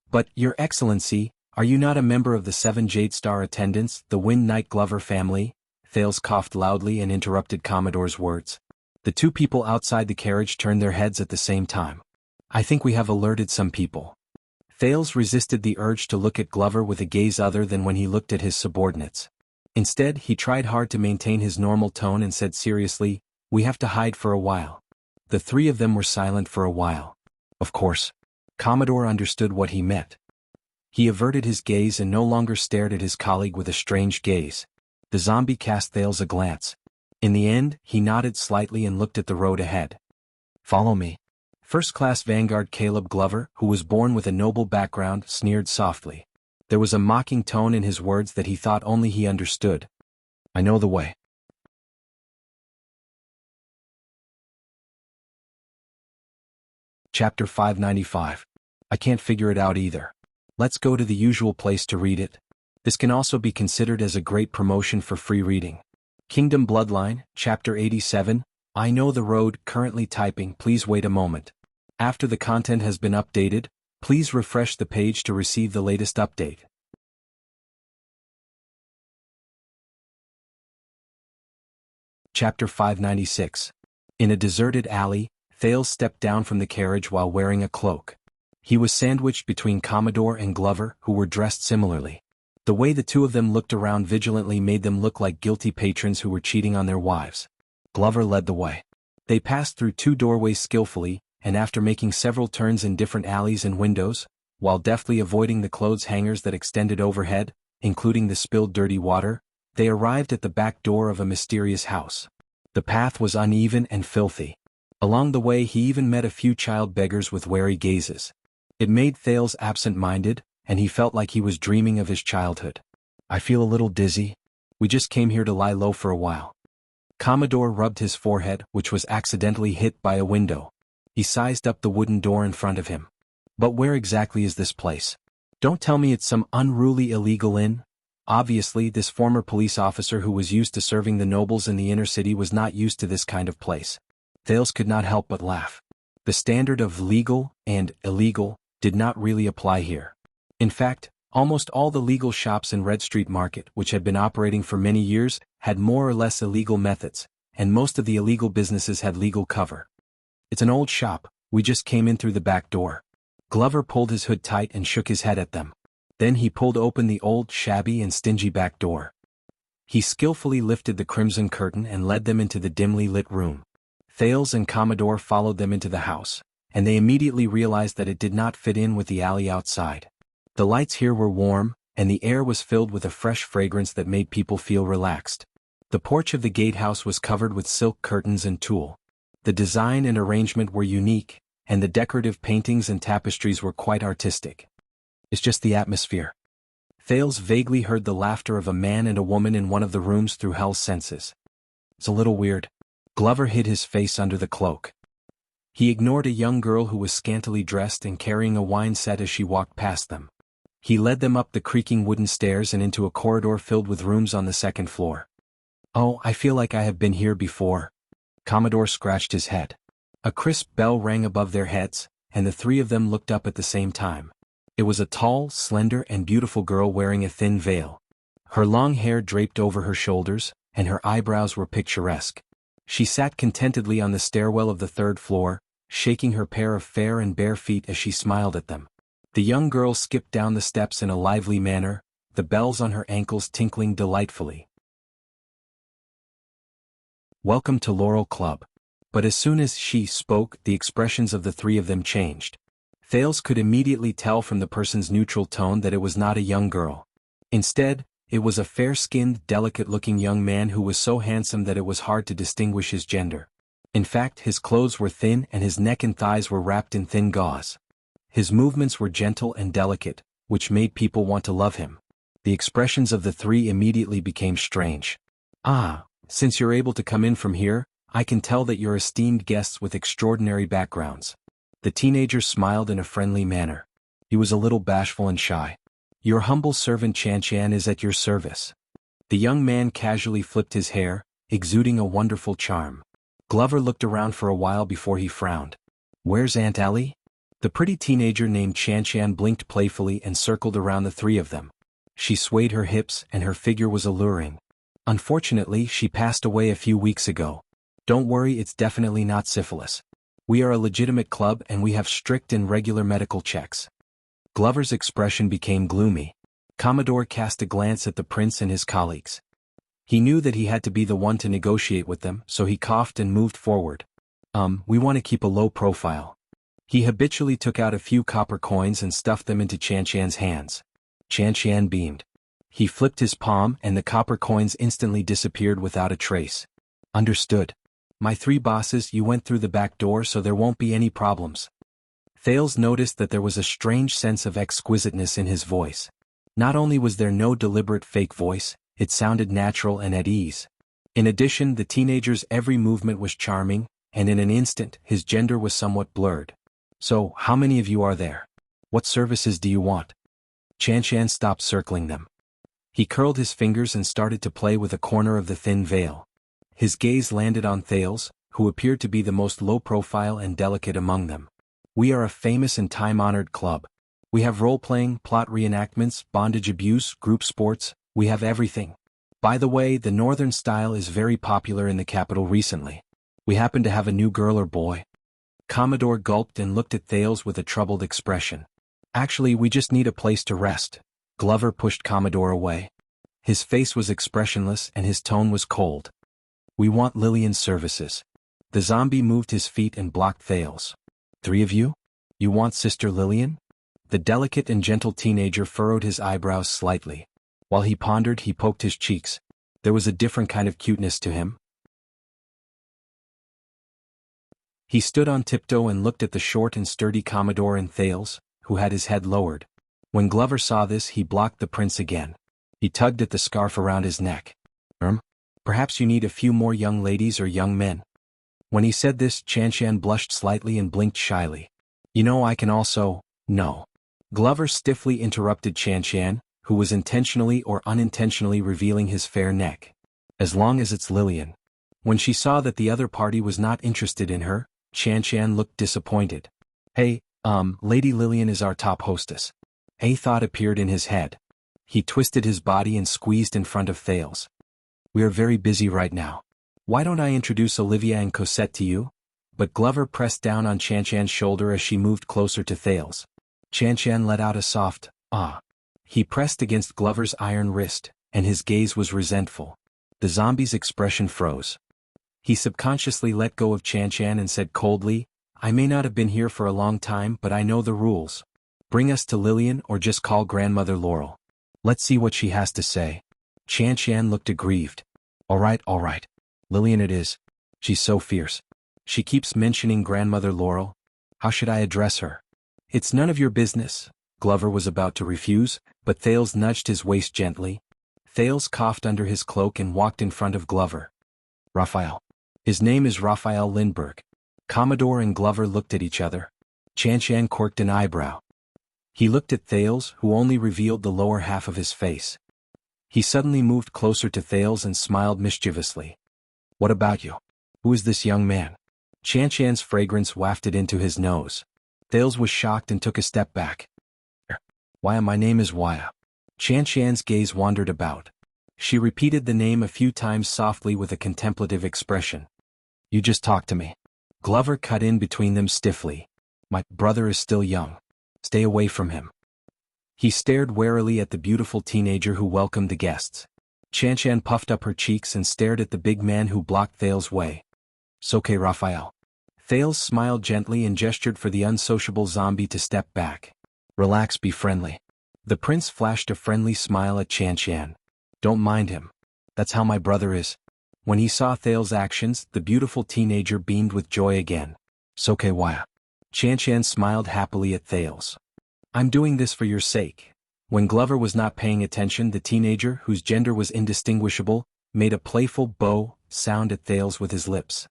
But, Your Excellency, are you not a member of the 7 Jade Star attendants, the Wind Knight Glover family? Thales coughed loudly and interrupted Commodore's words. The two people outside the carriage turned their heads at the same time. I think we have alerted some people. Thales resisted the urge to look at Glover with a gaze other than when he looked at his subordinates. Instead, he tried hard to maintain his normal tone and said seriously, we have to hide for a while. The three of them were silent for a while. Of course. Commodore understood what he meant. He averted his gaze and no longer stared at his colleague with a strange gaze. The zombie cast Thales a glance. In the end, he nodded slightly and looked at the road ahead. Follow me. First-class Vanguard Caleb Glover, who was born with a noble background, sneered softly. There was a mocking tone in his words that he thought only he understood. I know the way. Chapter 595. I can't figure it out either. Let's go to the usual place to read it. This can also be considered as a great promotion for free reading. Kingdom Bloodline, Chapter 87. I know the road, currently typing, please wait a moment. After the content has been updated, please refresh the page to receive the latest update. Chapter 596. In a deserted alley, Thales stepped down from the carriage while wearing a cloak. He was sandwiched between Commodore and Glover, who were dressed similarly. The way the two of them looked around vigilantly made them look like guilty patrons who were cheating on their wives. Glover led the way. They passed through 2 doorways skillfully, and after making several turns in different alleys and windows, while deftly avoiding the clothes hangers that extended overhead, including the spilled dirty water, they arrived at the back door of a mysterious house. The path was uneven and filthy. Along the way he even met a few child beggars with wary gazes. It made Thales absent-minded, and he felt like he was dreaming of his childhood. I feel a little dizzy. We just came here to lie low for a while. Commodore rubbed his forehead, which was accidentally hit by a window. He sized up the wooden door in front of him. But where exactly is this place? Don't tell me it's some unruly illegal inn. Obviously, this former police officer who was used to serving the nobles in the inner city was not used to this kind of place. Thales could not help but laugh. The standard of legal and illegal did not really apply here. In fact, almost all the legal shops in Red Street Market, which had been operating for many years, had more or less illegal methods, and most of the illegal businesses had legal cover. It's an old shop, we just came in through the back door. Glover pulled his hood tight and shook his head at them. Then he pulled open the old, shabby and stingy back door. He skillfully lifted the crimson curtain and led them into the dimly lit room. Thales and Commodore followed them into the house, and they immediately realized that it did not fit in with the alley outside. The lights here were warm, and the air was filled with a fresh fragrance that made people feel relaxed. The porch of the gatehouse was covered with silk curtains and tulle. The design and arrangement were unique, and the decorative paintings and tapestries were quite artistic. It's just the atmosphere. Thales vaguely heard the laughter of a man and a woman in one of the rooms through Hell's senses. It's a little weird. Glover hid his face under the cloak. He ignored a young girl who was scantily dressed and carrying a wine set as she walked past them. He led them up the creaking wooden stairs and into a corridor filled with rooms on the 2nd floor. Oh, I feel like I have been here before. Commodore scratched his head. A crisp bell rang above their heads, and the three of them looked up at the same time. It was a tall, slender and beautiful girl wearing a thin veil. Her long hair draped over her shoulders, and her eyebrows were picturesque. She sat contentedly on the stairwell of the 3rd floor, shaking her pair of fair and bare feet as she smiled at them. The young girl skipped down the steps in a lively manner, the bells on her ankles tinkling delightfully. Welcome to Laurel Club. But as soon as she spoke, the expressions of the three of them changed. Thales could immediately tell from the person's neutral tone that it was not a young girl. Instead, it was a fair-skinned, delicate-looking young man who was so handsome that it was hard to distinguish his gender. In fact, his clothes were thin and his neck and thighs were wrapped in thin gauze. His movements were gentle and delicate, which made people want to love him. The expressions of the three immediately became strange. Ah, since you're able to come in from here, I can tell that you're esteemed guests with extraordinary backgrounds. The teenager smiled in a friendly manner. He was a little bashful and shy. Your humble servant Chan is at your service. The young man casually flipped his hair, exuding a wonderful charm. Glover looked around for a while before he frowned. Where's Aunt Ellie? The pretty teenager named Chan blinked playfully and circled around the three of them. She swayed her hips and her figure was alluring. Unfortunately, she passed away a few weeks ago. Don't worry, it's definitely not syphilis. We are a legitimate club and we have strict and regular medical checks. Glover's expression became gloomy. Commodore cast a glance at the prince and his colleagues. He knew that he had to be the one to negotiate with them, so he coughed and moved forward. We want to keep a low profile. He habitually took out a few copper coins and stuffed them into Chan hands. Chan beamed. He flipped his palm and the copper coins instantly disappeared without a trace. Understood. My three bosses, you went through the back door so there won't be any problems. Thales noticed that there was a strange sense of exquisiteness in his voice. Not only was there no deliberate fake voice, it sounded natural and at ease. In addition, the teenager's every movement was charming, and in an instant, his gender was somewhat blurred. So, how many of you are there? What services do you want? Chan stopped circling them. He curled his fingers and started to play with a corner of the thin veil. His gaze landed on Thales, who appeared to be the most low-profile and delicate among them. We are a famous and time-honored club. We have role-playing, plot reenactments, bondage abuse, group sports, we have everything. By the way, the northern style is very popular in the capital recently. We happen to have a new girl or boy. Commodore gulped and looked at Thales with a troubled expression. Actually, we just need a place to rest. Glover pushed Commodore away. His face was expressionless and his tone was cold. We want Lillian's services. The zombie moved his feet and blocked Thales. Three of you? You want Sister Lillian? The delicate and gentle teenager furrowed his eyebrows slightly. While he pondered, he poked his cheeks. There was a different kind of cuteness to him. He stood on tiptoe and looked at the short and sturdy Commodore and Thales, who had his head lowered. When Glover saw this, he blocked the prince again. He tugged at the scarf around his neck. Perhaps you need a few more young ladies or young men. When he said this, Chan blushed slightly and blinked shyly. You know, I can also... No. Glover stiffly interrupted Chan, who was intentionally or unintentionally revealing his fair neck. As long as it's Lillian. When she saw that the other party was not interested in her, Chan looked disappointed. Hey, Lady Lillian is our top hostess. A thought appeared in his head. He twisted his body and squeezed in front of Thales. We are very busy right now. Why don't I introduce Olivia and Cosette to you? But Glover pressed down on Chan shoulder as she moved closer to Thales. Chan let out a soft, ah. He pressed against Glover's iron wrist, and his gaze was resentful. The zombie's expression froze. He subconsciously let go of Chan and said coldly, I may not have been here for a long time, but I know the rules. Bring us to Lillian or just call Grandmother Laurel. Let's see what she has to say. Chan looked aggrieved. All right. Lillian it is. She's so fierce. She keeps mentioning Grandmother Laurel. How should I address her? It's none of your business. Glover was about to refuse, but Thales nudged his waist gently. Thales coughed under his cloak and walked in front of Glover. Raphael. His name is Raphael Lindbergh. Commodore and Glover looked at each other. Chan quirked an eyebrow. He looked at Thales, who only revealed the lower half of his face. He suddenly moved closer to Thales and smiled mischievously. What about you? Who is this young man? Chan-Chan's fragrance wafted into his nose. Thales was shocked and took a step back. Why, my name is Wuxia. Chan-Chan's gaze wandered about. She repeated the name a few times softly with a contemplative expression. You just talk to me. Glover cut in between them stiffly. My brother is still young. Stay away from him. He stared warily at the beautiful teenager who welcomed the guests. Chan-Chan puffed up her cheeks and stared at the big man who blocked Thales' way. "Soke, Raphael." Thales smiled gently and gestured for the unsociable zombie to step back. "Relax, be friendly." The prince flashed a friendly smile at Chan-Chan. "Don't mind him. That's how my brother is." When he saw Thales' actions, the beautiful teenager beamed with joy again. "Soke, Wuxia." Chan-Chan smiled happily at Thales. "I'm doing this for your sake." When Glover was not paying attention, the teenager, whose gender was indistinguishable, made a playful bow sound at Thales with his lips.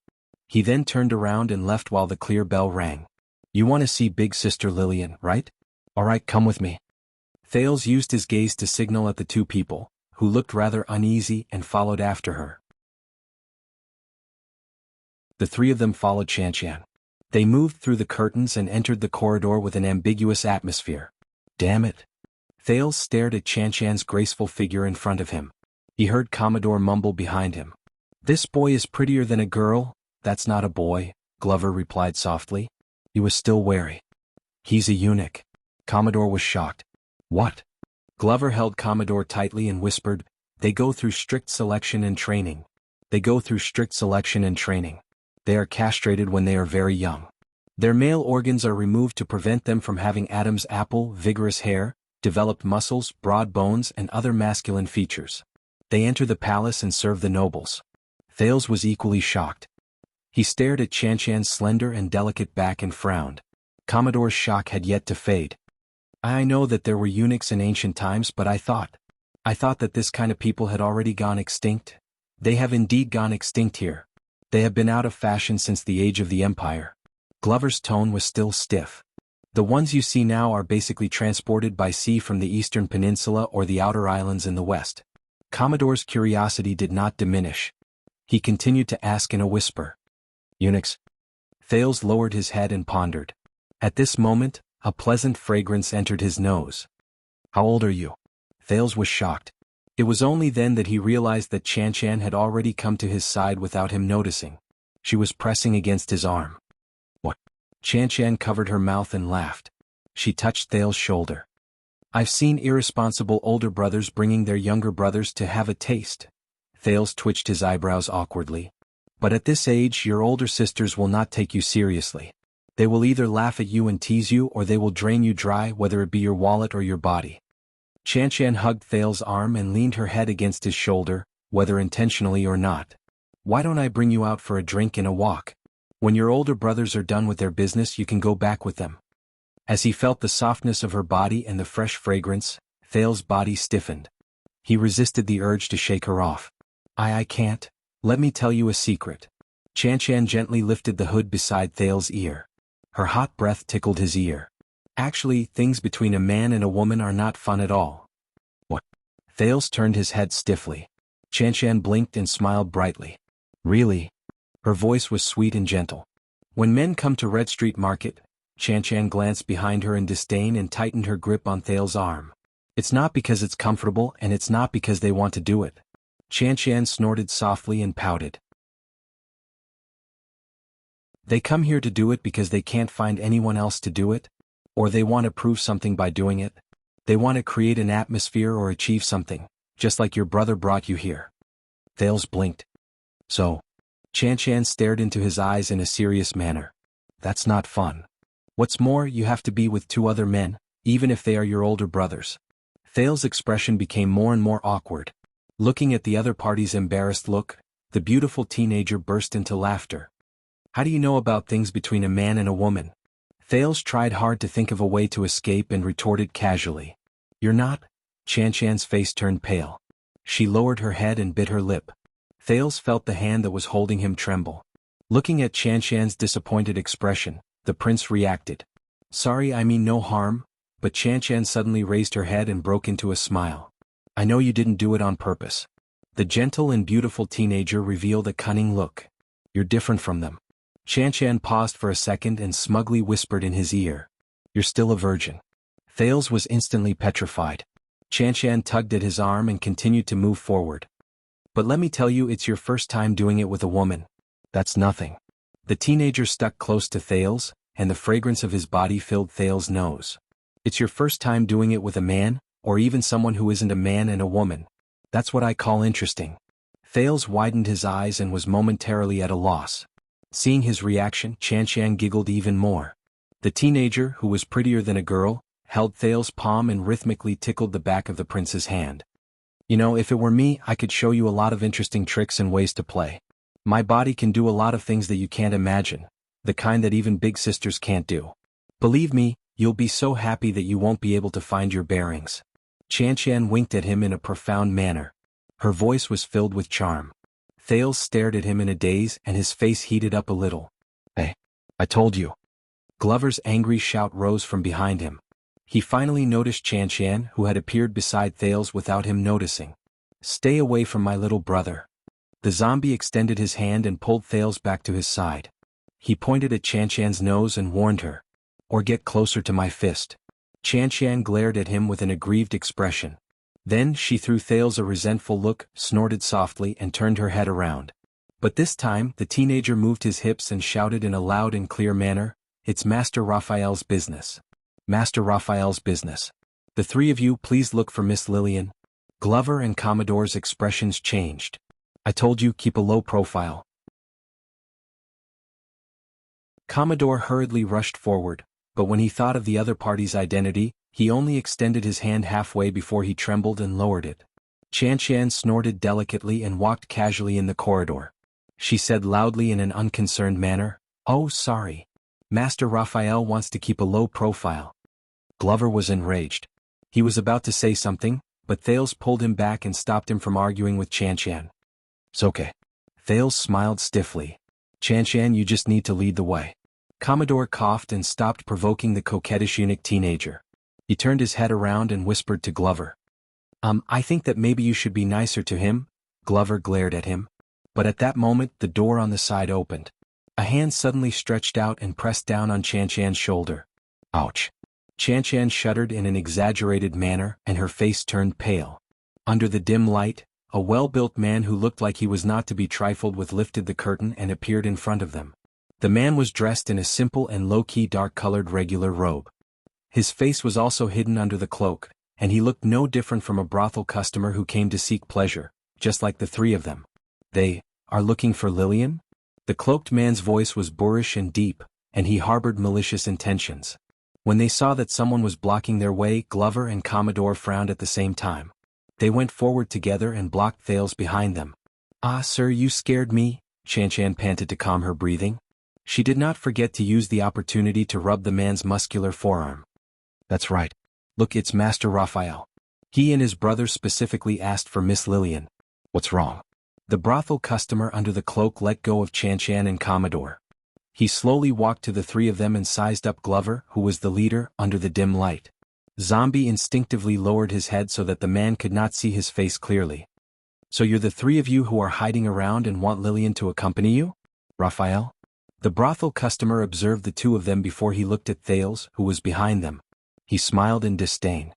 He then turned around and left while the clear bell rang. "You want to see Big Sister Lillian, right? All right, come with me." Thales used his gaze to signal at the two people, who looked rather uneasy and followed after her. The three of them followed Qianqian. They moved through the curtains and entered the corridor with an ambiguous atmosphere. Damn it. Thales stared at Qianqian's graceful figure in front of him. He heard Commodore mumble behind him. This boy is prettier than a girl. That's not a boy, Glover replied softly. He was still wary. He's a eunuch. Commodore was shocked. What? Glover held Commodore tightly and whispered, They go through strict selection and training. They go through strict selection and training. They are castrated when they are very young. Their male organs are removed to prevent them from having Adam's apple, vigorous hair, developed muscles, broad bones and other masculine features. They enter the palace and serve the nobles. Thales was equally shocked. He stared at Qianqian's slender and delicate back and frowned. Commodore's shock had yet to fade. I know that there were eunuchs in ancient times, but I thought that this kind of people had already gone extinct. They have indeed gone extinct here. They have been out of fashion since the age of the Empire. Glover's tone was still stiff. The ones you see now are basically transported by sea from the eastern peninsula or the outer islands in the west. Commodore's curiosity did not diminish. He continued to ask in a whisper. Eunuchs? Thales lowered his head and pondered. At this moment, a pleasant fragrance entered his nose. How old are you? Thales was shocked. It was only then that he realized that Qianqian had already come to his side without him noticing. She was pressing against his arm. What? Qianqian covered her mouth and laughed. She touched Thales' shoulder. I've seen irresponsible older brothers bringing their younger brothers to have a taste. Thales twitched his eyebrows awkwardly. But at this age your older sisters will not take you seriously. They will either laugh at you and tease you or they will drain you dry, whether it be your wallet or your body. Qianqian hugged Thales' arm and leaned her head against his shoulder, whether intentionally or not. Why don't I bring you out for a drink and a walk? When your older brothers are done with their business you can go back with them. As he felt the softness of her body and the fresh fragrance, Thales' body stiffened. He resisted the urge to shake her off. I can't. Let me tell you a secret. Qianqian gently lifted the hood beside Thales' ear. Her hot breath tickled his ear. Actually, things between a man and a woman are not fun at all. What? Thales turned his head stiffly. Qianqian blinked and smiled brightly. Really? Her voice was sweet and gentle. When men come to Red Street Market, Qianqian glanced behind her in disdain and tightened her grip on Thales' arm. It's not because it's comfortable and it's not because they want to do it. Qianqian snorted softly and pouted. They come here to do it because they can't find anyone else to do it? Or they want to prove something by doing it? They want to create an atmosphere or achieve something, just like your brother brought you here. Thales blinked. So? Qianqian stared into his eyes in a serious manner. That's not fun. What's more, you have to be with two other men, even if they are your older brothers. Thales' expression became more and more awkward. Looking at the other party's embarrassed look, the beautiful teenager burst into laughter. How do you know about things between a man and a woman? Thales tried hard to think of a way to escape and retorted casually. You're not? Qianqian's face turned pale. She lowered her head and bit her lip. Thales felt the hand that was holding him tremble. Looking at Qianqian's disappointed expression, the prince reacted. Sorry, I mean no harm, but Qianqian suddenly raised her head and broke into a smile. I know you didn't do it on purpose. The gentle and beautiful teenager revealed a cunning look. You're different from them. Qianqian paused for a second and smugly whispered in his ear. You're still a virgin. Thales was instantly petrified. Qianqian tugged at his arm and continued to move forward. But let me tell you, it's your first time doing it with a woman. That's nothing. The teenager stuck close to Thales, and the fragrance of his body filled Thales' nose. It's your first time doing it with a man, or even someone who isn't a man and a woman. That's what I call interesting. Thales widened his eyes and was momentarily at a loss. Seeing his reaction, Qianqian giggled even more. The teenager, who was prettier than a girl, held Thales' palm and rhythmically tickled the back of the prince's hand. You know, if it were me, I could show you a lot of interesting tricks and ways to play. My body can do a lot of things that you can't imagine, the kind that even big sisters can't do. Believe me, you'll be so happy that you won't be able to find your bearings. Qianqian winked at him in a profound manner. Her voice was filled with charm. Thales stared at him in a daze and his face heated up a little. Hey, I told you. Glover's angry shout rose from behind him. He finally noticed Qian, who had appeared beside Thales without him noticing. "Stay away from my little brother." The zombie extended his hand and pulled Thales back to his side. He pointed at Qian's nose and warned her. "Or get closer to my fist." Qian glared at him with an aggrieved expression. Then she threw Thales a resentful look, snorted softly and turned her head around. But this time the teenager moved his hips and shouted in a loud and clear manner, "It's Master Raphael's business. Master Raphael's business. The three of you please look for Miss Lillian." Glover and Commodore's expressions changed. "I told you, keep a low profile." Commodore hurriedly rushed forward, but when he thought of the other party's identity, he only extended his hand halfway before he trembled and lowered it. Qian snorted delicately and walked casually in the corridor. She said loudly in an unconcerned manner, "Oh, sorry. Master Raphael wants to keep a low profile." Glover was enraged. He was about to say something, but Thales pulled him back and stopped him from arguing with Qian. "It's okay." Thales smiled stiffly. "Qian, you just need to lead the way." Commodore coughed and stopped provoking the coquettish eunuch teenager. He turned his head around and whispered to Glover. I think that maybe you should be nicer to him." Glover glared at him. But at that moment the door on the side opened. A hand suddenly stretched out and pressed down on Qian's shoulder. "Ouch." Qian shuddered in an exaggerated manner and her face turned pale. Under the dim light, a well-built man who looked like he was not to be trifled with lifted the curtain and appeared in front of them. The man was dressed in a simple and low-key dark-colored regular robe. His face was also hidden under the cloak, and he looked no different from a brothel customer who came to seek pleasure, just like the three of them. "They are looking for Lillian?" The cloaked man's voice was boorish and deep, and he harbored malicious intentions. When they saw that someone was blocking their way, Glover and Commodore frowned at the same time. They went forward together and blocked Thales behind them. "Ah, sir, you scared me," Qian panted to calm her breathing. She did not forget to use the opportunity to rub the man's muscular forearm. "That's right. Look, it's Master Raphael. He and his brother specifically asked for Miss Lillian." "What's wrong?" The brothel customer under the cloak let go of Qian and Commodore. He slowly walked to the three of them and sized up Glover, who was the leader, under the dim light. Zombie instinctively lowered his head so that the man could not see his face clearly. "So you're the three of you who are hiding around and want Lillian to accompany you? Raphael?" The brothel customer observed the two of them before he looked at Thales, who was behind them. He smiled in disdain.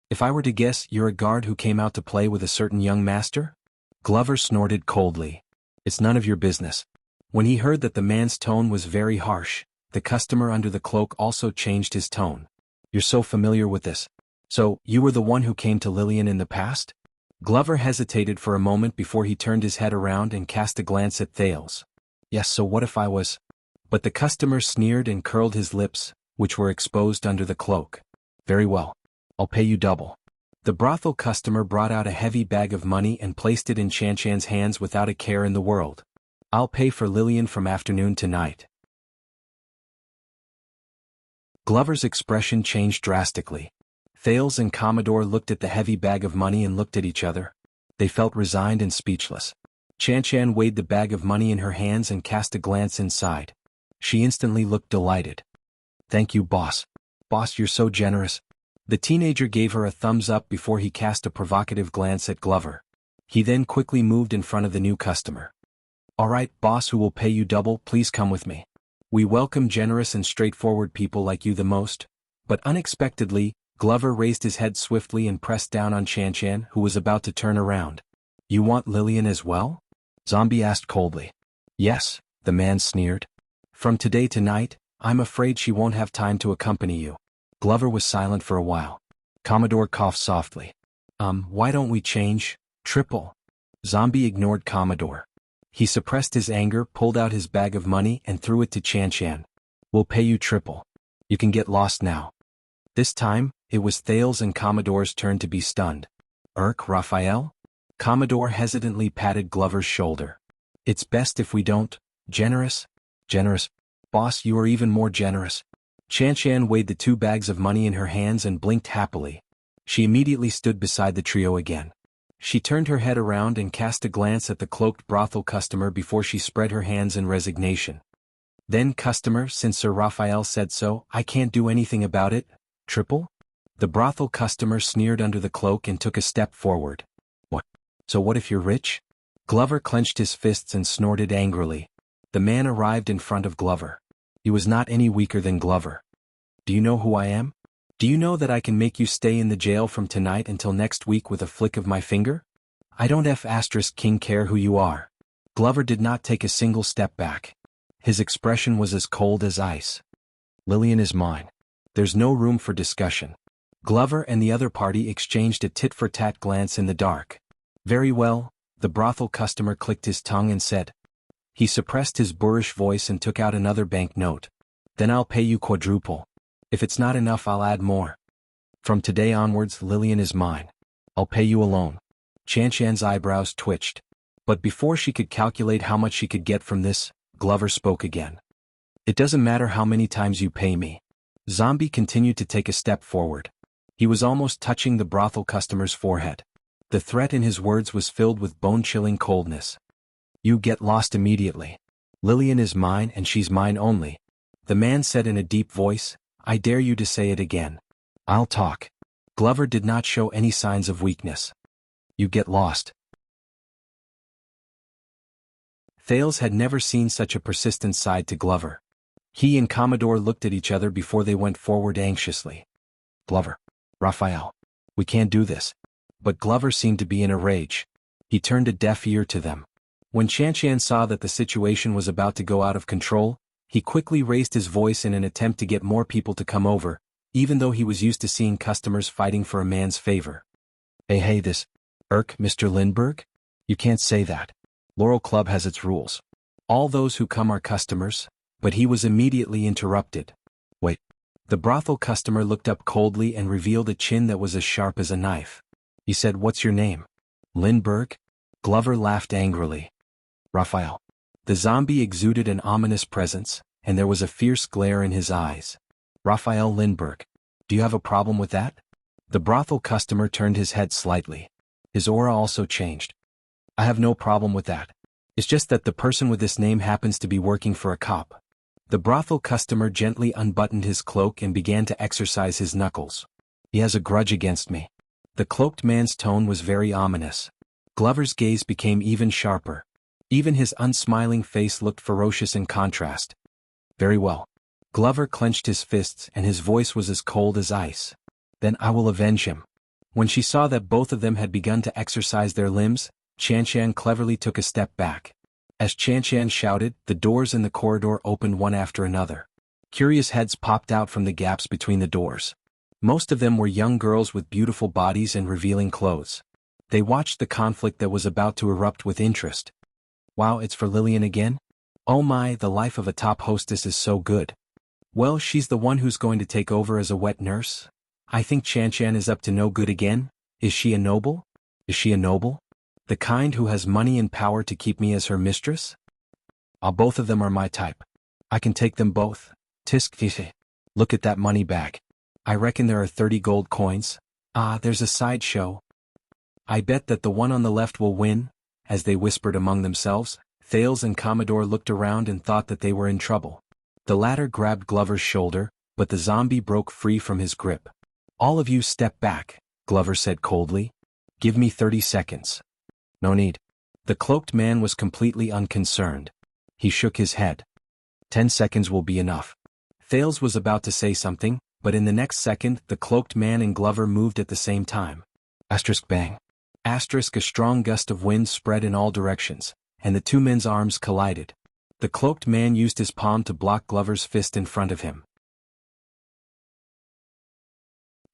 "If I were to guess, you're a guard who came out to play with a certain young master?" Glover snorted coldly. "It's none of your business." When he heard that the man's tone was very harsh, the customer under the cloak also changed his tone. "You're so familiar with this. So, you were the one who came to Lillian in the past?" Glover hesitated for a moment before he turned his head around and cast a glance at Thales. "Yes, so what if I was?" But the customer sneered and curled his lips, which were exposed under the cloak. "Very well. I'll pay you double." The brothel customer brought out a heavy bag of money and placed it in Qian's hands without a care in the world. "I'll pay for Lillian from afternoon to night." Glover's expression changed drastically. Thales and Commodore looked at the heavy bag of money and looked at each other. They felt resigned and speechless. Qian weighed the bag of money in her hands and cast a glance inside. She instantly looked delighted. "Thank you, boss. Boss, you're so generous." The teenager gave her a thumbs up before he cast a provocative glance at Glover. He then quickly moved in front of the new customer. "All right, boss, who will pay you double, please come with me. We welcome generous and straightforward people like you the most." But unexpectedly, Glover raised his head swiftly and pressed down on Qian, who was about to turn around. "You want Lillian as well?" Zombie asked coldly. "Yes," the man sneered. "From today to night, I'm afraid she won't have time to accompany you." Glover was silent for a while. Commodore coughed softly. Why don't we change? Triple." Zombie ignored Commodore. He suppressed his anger, pulled out his bag of money and threw it to Qian. "We'll pay you triple. You can get lost now." This time, it was Thales and Commodore's turn to be stunned. Raphael?" Commodore hesitantly patted Glover's shoulder. "It's best if we don't." "Generous? Generous? Boss, you are even more generous." Qian weighed the 2 bags of money in her hands and blinked happily. She immediately stood beside the trio again. She turned her head around and cast a glance at the cloaked brothel customer before she spread her hands in resignation. "Then, customer, since Sir Raphael said so, I can't do anything about it. Triple?" The brothel customer sneered under the cloak and took a step forward. What? So what if you're rich? Glover clenched his fists and snorted angrily. The man arrived in front of Glover. He was not any weaker than Glover. Do you know who I am? Do you know that I can make you stay in the jail from tonight until next week with a flick of my finger? I don't King care who you are. Glover did not take a single step back. His expression was as cold as ice. Lillian is mine. There's no room for discussion. Glover and the other party exchanged a tit-for-tat glance in the dark. Very well, the brothel customer clicked his tongue and said. He suppressed his boorish voice and took out another banknote. Then I'll pay you quadruple. If it's not enough, I'll add more. From today onwards, Lillian is mine. I'll pay you alone. Chanchan's eyebrows twitched. But before she could calculate how much she could get from this, Glover spoke again. It doesn't matter how many times you pay me. Zombie continued to take a step forward. He was almost touching the brothel customer's forehead. The threat in his words was filled with bone-chilling coldness. You get lost immediately. Lillian is mine and she's mine only. The man said in a deep voice, I dare you to say it again. I'll talk. Glover did not show any signs of weakness. You get lost. Thales had never seen such a persistent side to Glover. He and Commodore looked at each other before they went forward anxiously. Glover. Raphael. We can't do this. But Glover seemed to be in a rage. He turned a deaf ear to them. When Chanchan saw that the situation was about to go out of control, he quickly raised his voice in an attempt to get more people to come over, even though he was used to seeing customers fighting for a man's favor. Hey this, Mr. Lindbergh? You can't say that. Laurel Club has its rules. All those who come are customers, but he was immediately interrupted. Wait. The brothel customer looked up coldly and revealed a chin that was as sharp as a knife. He said, What's your name? Lindbergh? Glover laughed angrily. Raphael. The zombie exuded an ominous presence, and there was a fierce glare in his eyes. Raphael Lindbergh. Do you have a problem with that? The brothel customer turned his head slightly. His aura also changed. I have no problem with that. It's just that the person with this name happens to be working for a cop. The brothel customer gently unbuttoned his cloak and began to exercise his knuckles. He has a grudge against me. The cloaked man's tone was very ominous. Glover's gaze became even sharper. Even his unsmiling face looked ferocious in contrast. Very well. Glover clenched his fists and his voice was as cold as ice. Then I will avenge him. When she saw that both of them had begun to exercise their limbs, Chanchan cleverly took a step back. As Chanchan shouted, the doors in the corridor opened one after another. Curious heads popped out from the gaps between the doors. Most of them were young girls with beautiful bodies and revealing clothes. They watched the conflict that was about to erupt with interest. Wow, it's for Lillian again? Oh my, the life of a top hostess is so good. Well, she's the one who's going to take over as a wet nurse. I think Chanchan is up to no good again. Is she a noble? Is she a noble? The kind who has money and power to keep me as her mistress? Both of them are my type. I can take them both. Tisk. Look at that money bag. I reckon there are 30 gold coins. There's a sideshow. I bet that the one on the left will win. As they whispered among themselves, Thales and Commodore looked around and thought that they were in trouble. The latter grabbed Glover's shoulder, but the zombie broke free from his grip. All of you step back, Glover said coldly. Give me 30 seconds. No need. The cloaked man was completely unconcerned. He shook his head. 10 seconds will be enough. Thales was about to say something, but in the next second the cloaked man and Glover moved at the same time. Asterisk bang. Asterisk a strong gust of wind spread in all directions, and the two men's arms collided. The cloaked man used his palm to block Glover's fist in front of him.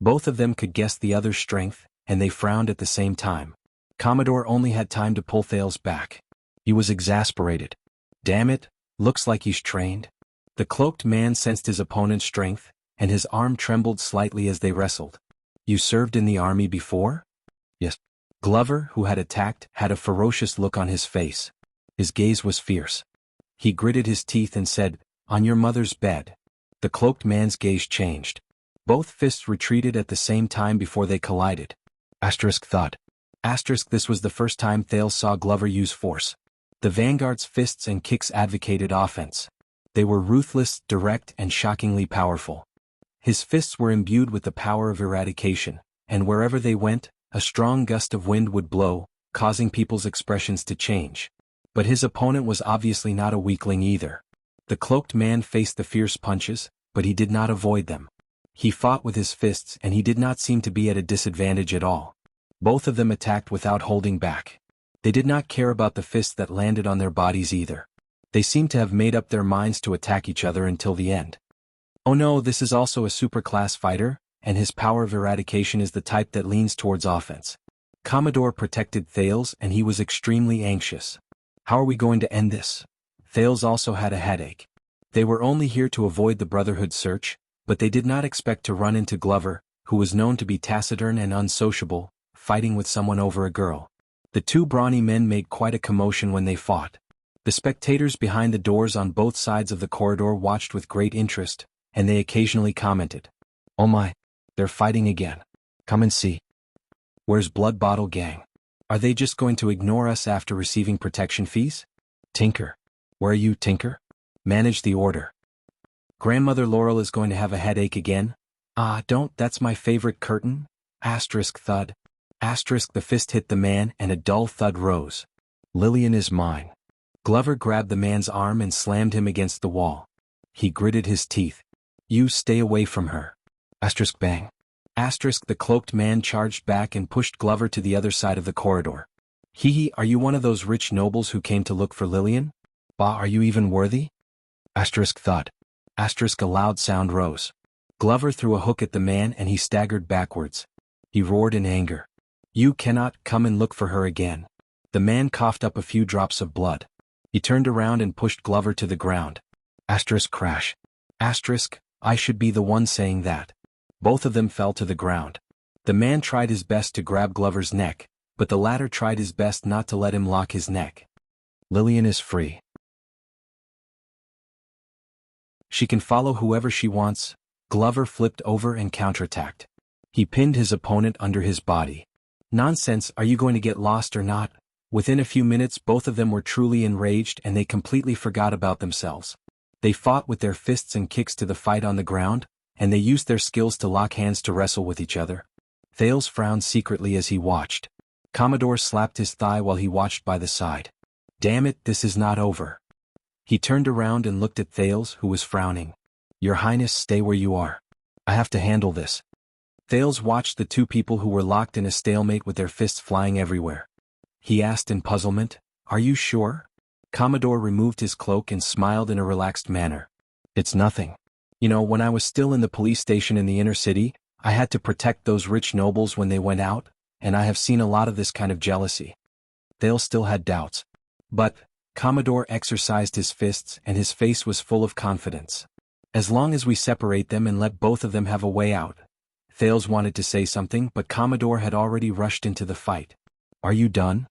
Both of them could guess the other's strength, and they frowned at the same time. Commodore only had time to pull Thales back. He was exasperated. Damn it, looks like he's trained. The cloaked man sensed his opponent's strength, and his arm trembled slightly as they wrestled. You served in the army before? Yes. Glover, who had attacked, had a ferocious look on his face. His gaze was fierce. He gritted his teeth and said, On your mother's bed. The cloaked man's gaze changed. Both fists retreated at the same time before they collided. Asterisk thought. Asterisk this was the first time Thales saw Glover use force. The Vanguard's fists and kicks advocated offense. They were ruthless, direct, and shockingly powerful. His fists were imbued with the power of eradication, and wherever they went, a strong gust of wind would blow, causing people's expressions to change. But his opponent was obviously not a weakling either. The cloaked man faced the fierce punches, but he did not avoid them. He fought with his fists and he did not seem to be at a disadvantage at all. Both of them attacked without holding back. They did not care about the fists that landed on their bodies either. They seemed to have made up their minds to attack each other until the end. Oh no, this is also a superclass fighter, and his power of eradication is the type that leans towards offense. Commodore protected Thales and he was extremely anxious. How are we going to end this? Thales also had a headache. They were only here to avoid the Brotherhood search, but they did not expect to run into Glover, who was known to be taciturn and unsociable, fighting with someone over a girl. The two brawny men made quite a commotion when they fought. The spectators behind the doors on both sides of the corridor watched with great interest, and they occasionally commented, "Oh my, they're fighting again. Come and see. Where's Blood Bottle Gang? Are they just going to ignore us after receiving protection fees? Tinker. Where are you, Tinker? Manage the order. Grandmother Laurel is going to have a headache again. Ah, don't, that's my favorite curtain. Asterisk thud. Asterisk the fist hit the man and a dull thud rose. Lillian is mine." Glover grabbed the man's arm and slammed him against the wall. He gritted his teeth. "You stay away from her." Asterisk bang. Asterisk the cloaked man charged back and pushed Glover to the other side of the corridor. Hee hee, are you one of those rich nobles who came to look for Lillian? Bah, are you even worthy? Asterisk thud. Asterisk a loud sound rose. Glover threw a hook at the man and he staggered backwards. He roared in anger. "You cannot come and look for her again." The man coughed up a few drops of blood. He turned around and pushed Glover to the ground. Asterisk crash. Asterisk, I should be the one saying that. Both of them fell to the ground. The man tried his best to grab Glover's neck, but the latter tried his best not to let him lock his neck. Lillian is free. She can follow whoever she wants. Glover flipped over and counterattacked. He pinned his opponent under his body. Nonsense, are you going to get lost or not? Within a few minutes both of them were truly enraged and they completely forgot about themselves. They fought with their fists and kicks to the fight on the ground, and they used their skills to lock hands to wrestle with each other. Thales frowned secretly as he watched. Commodore slapped his thigh while he watched by the side. Damn it, this is not over. He turned around and looked at Thales, who was frowning. Your Highness, stay where you are. I have to handle this. Thales watched the two people who were locked in a stalemate with their fists flying everywhere. He asked in puzzlement, Are you sure? Commodore removed his cloak and smiled in a relaxed manner. It's nothing. You know, when I was still in the police station in the inner city, I had to protect those rich nobles when they went out, and I have seen a lot of this kind of jealousy. Thales still had doubts. But Commodore exercised his fists and his face was full of confidence. As long as we separate them and let both of them have a way out. Thales wanted to say something, but Commodore had already rushed into the fight. Are you done?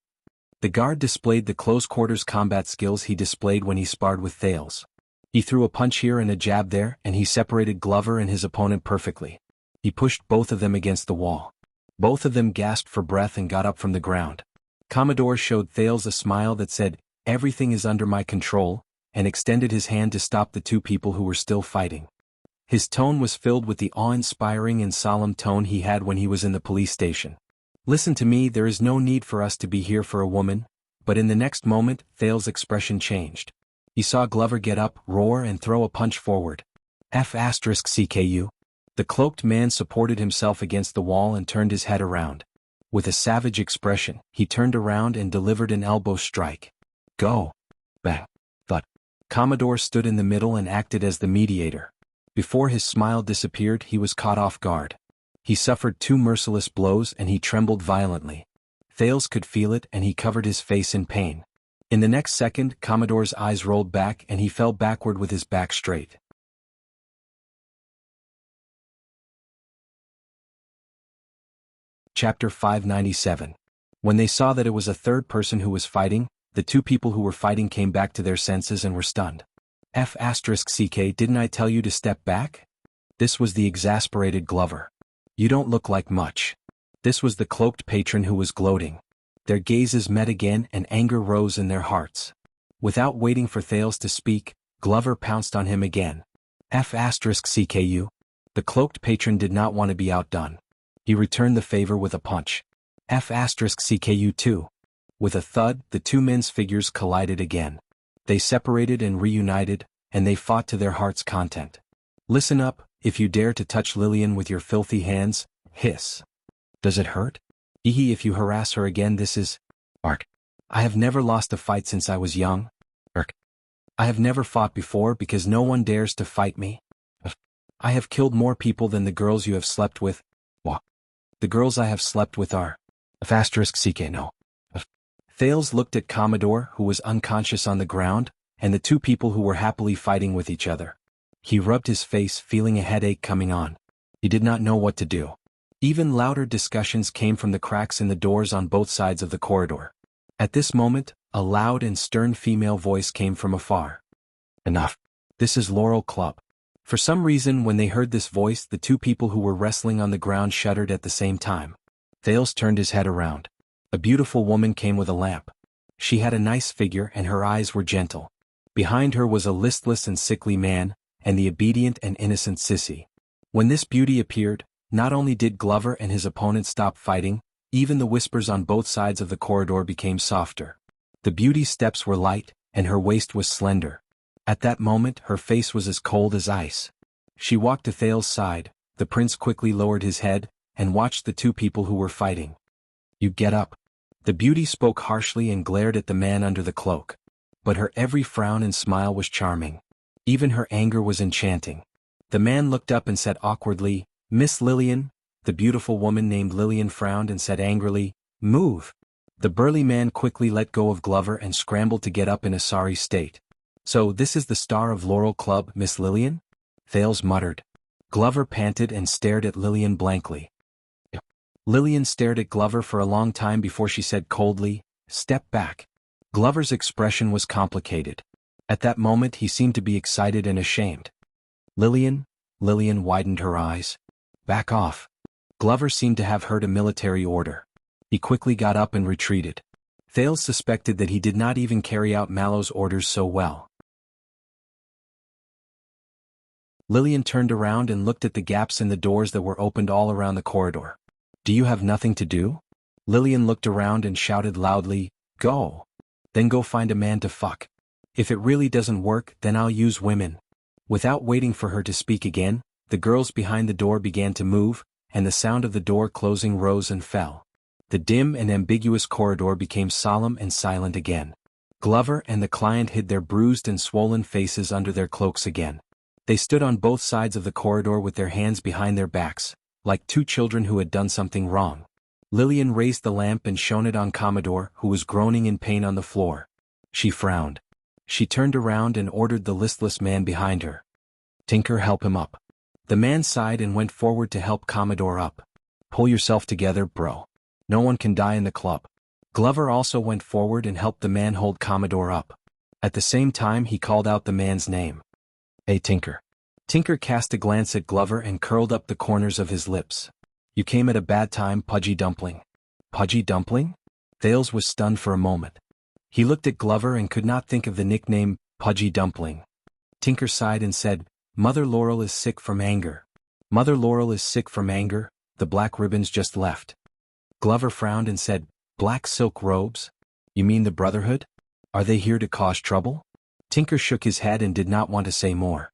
The guard displayed the close-quarters combat skills he displayed when he sparred with Thales. He threw a punch here and a jab there, and he separated Glover and his opponent perfectly. He pushed both of them against the wall. Both of them gasped for breath and got up from the ground. Commodore showed Thales a smile that said, Everything is under my control, and extended his hand to stop the two people who were still fighting. His tone was filled with the awe-inspiring and solemn tone he had when he was in the police station. Listen to me, there is no need for us to be here for a woman, but in the next moment, Thales' expression changed. He saw Glover get up, roar and throw a punch forward. F***CKU. The cloaked man supported himself against the wall and turned his head around. With a savage expression, he turned around and delivered an elbow strike. Go. Bang. Thud. Commodore stood in the middle and acted as the mediator. Before his smile disappeared, he was caught off guard. He suffered two merciless blows and he trembled violently. Thales could feel it and he covered his face in pain. In the next second, Commodore's eyes rolled back and he fell backward with his back straight. Chapter 597. When they saw that it was a third person who was fighting, the two people who were fighting came back to their senses and were stunned. F***CK, didn't I tell you to step back? This was the exasperated Glover. You don't look like much. This was the cloaked patron who was gloating. Their gazes met again and anger rose in their hearts. Without waiting for Thales to speak, Glover pounced on him again. F***CKU. The cloaked patron did not want to be outdone. He returned the favor with a punch. F***CKU2. With a thud, the two men's figures collided again. They separated and reunited, and they fought to their heart's content. Listen up, if you dare to touch Lillian with your filthy hands, hiss. Does it hurt? Ehe, if you harass her again, this is... Ark. I have never lost a fight since I was young. Ark. I have never fought before because no one dares to fight me. I have killed more people than the girls you have slept with. Wah. The girls I have slept with are... *CK no. Thales looked at Commodore, who was unconscious on the ground, and the two people who were happily fighting with each other. He rubbed his face, feeling a headache coming on. He did not know what to do. Even louder discussions came from the cracks in the doors on both sides of the corridor. At this moment, a loud and stern female voice came from afar. Enough. This is Laurel Club. For some reason, when they heard this voice, the two people who were wrestling on the ground shuddered at the same time. Thales turned his head around. A beautiful woman came with a lamp. She had a nice figure and her eyes were gentle. Behind her was a listless and sickly man, and the obedient and innocent sissy. When this beauty appeared, not only did Glover and his opponent stop fighting, even the whispers on both sides of the corridor became softer. The beauty's steps were light, and her waist was slender. At that moment, her face was as cold as ice. She walked to Thales' side. The prince quickly lowered his head, and watched the two people who were fighting. You get up. The beauty spoke harshly and glared at the man under the cloak. But her every frown and smile was charming. Even her anger was enchanting. The man looked up and said awkwardly, Miss Lillian. The beautiful woman named Lillian frowned and said angrily, Move. The burly man quickly let go of Glover and scrambled to get up in a sorry state. So this is the star of Laurel Club, Miss Lillian? Thales muttered. Glover panted and stared at Lillian blankly. Lillian stared at Glover for a long time before she said coldly, Step back. Glover's expression was complicated. At that moment he seemed to be excited and ashamed. Lillian widened her eyes. Back off. Glover seemed to have heard a military order. He quickly got up and retreated. Thales suspected that he did not even carry out Mallow's orders so well. Lillian turned around and looked at the gaps in the doors that were opened all around the corridor. Do you have nothing to do? Lillian looked around and shouted loudly, Go. Then go find a man to fuck. If it really doesn't work, then I'll use women. Without waiting for her to speak again, the girls behind the door began to move, and the sound of the door closing rose and fell. The dim and ambiguous corridor became solemn and silent again. Glover and the client hid their bruised and swollen faces under their cloaks again. They stood on both sides of the corridor with their hands behind their backs, like two children who had done something wrong. Lillian raised the lamp and shone it on Commodore, who was groaning in pain on the floor. She frowned. She turned around and ordered the listless man behind her. Tinker, help him up. The man sighed and went forward to help Commodore up. Pull yourself together, bro. No one can die in the club. Glover also went forward and helped the man hold Commodore up. At the same time he called out the man's name. Hey, Tinker. Tinker cast a glance at Glover and curled up the corners of his lips. You came at a bad time, Pudgy Dumpling. Pudgy Dumpling? Thales was stunned for a moment. He looked at Glover and could not think of the nickname, Pudgy Dumpling. Tinker sighed and said, Mother Laurel is sick from anger. Mother Laurel is sick from anger, the black ribbons just left. Glover frowned and said, Black silk robes? You mean the Brotherhood? Are they here to cause trouble? Tinker shook his head and did not want to say more.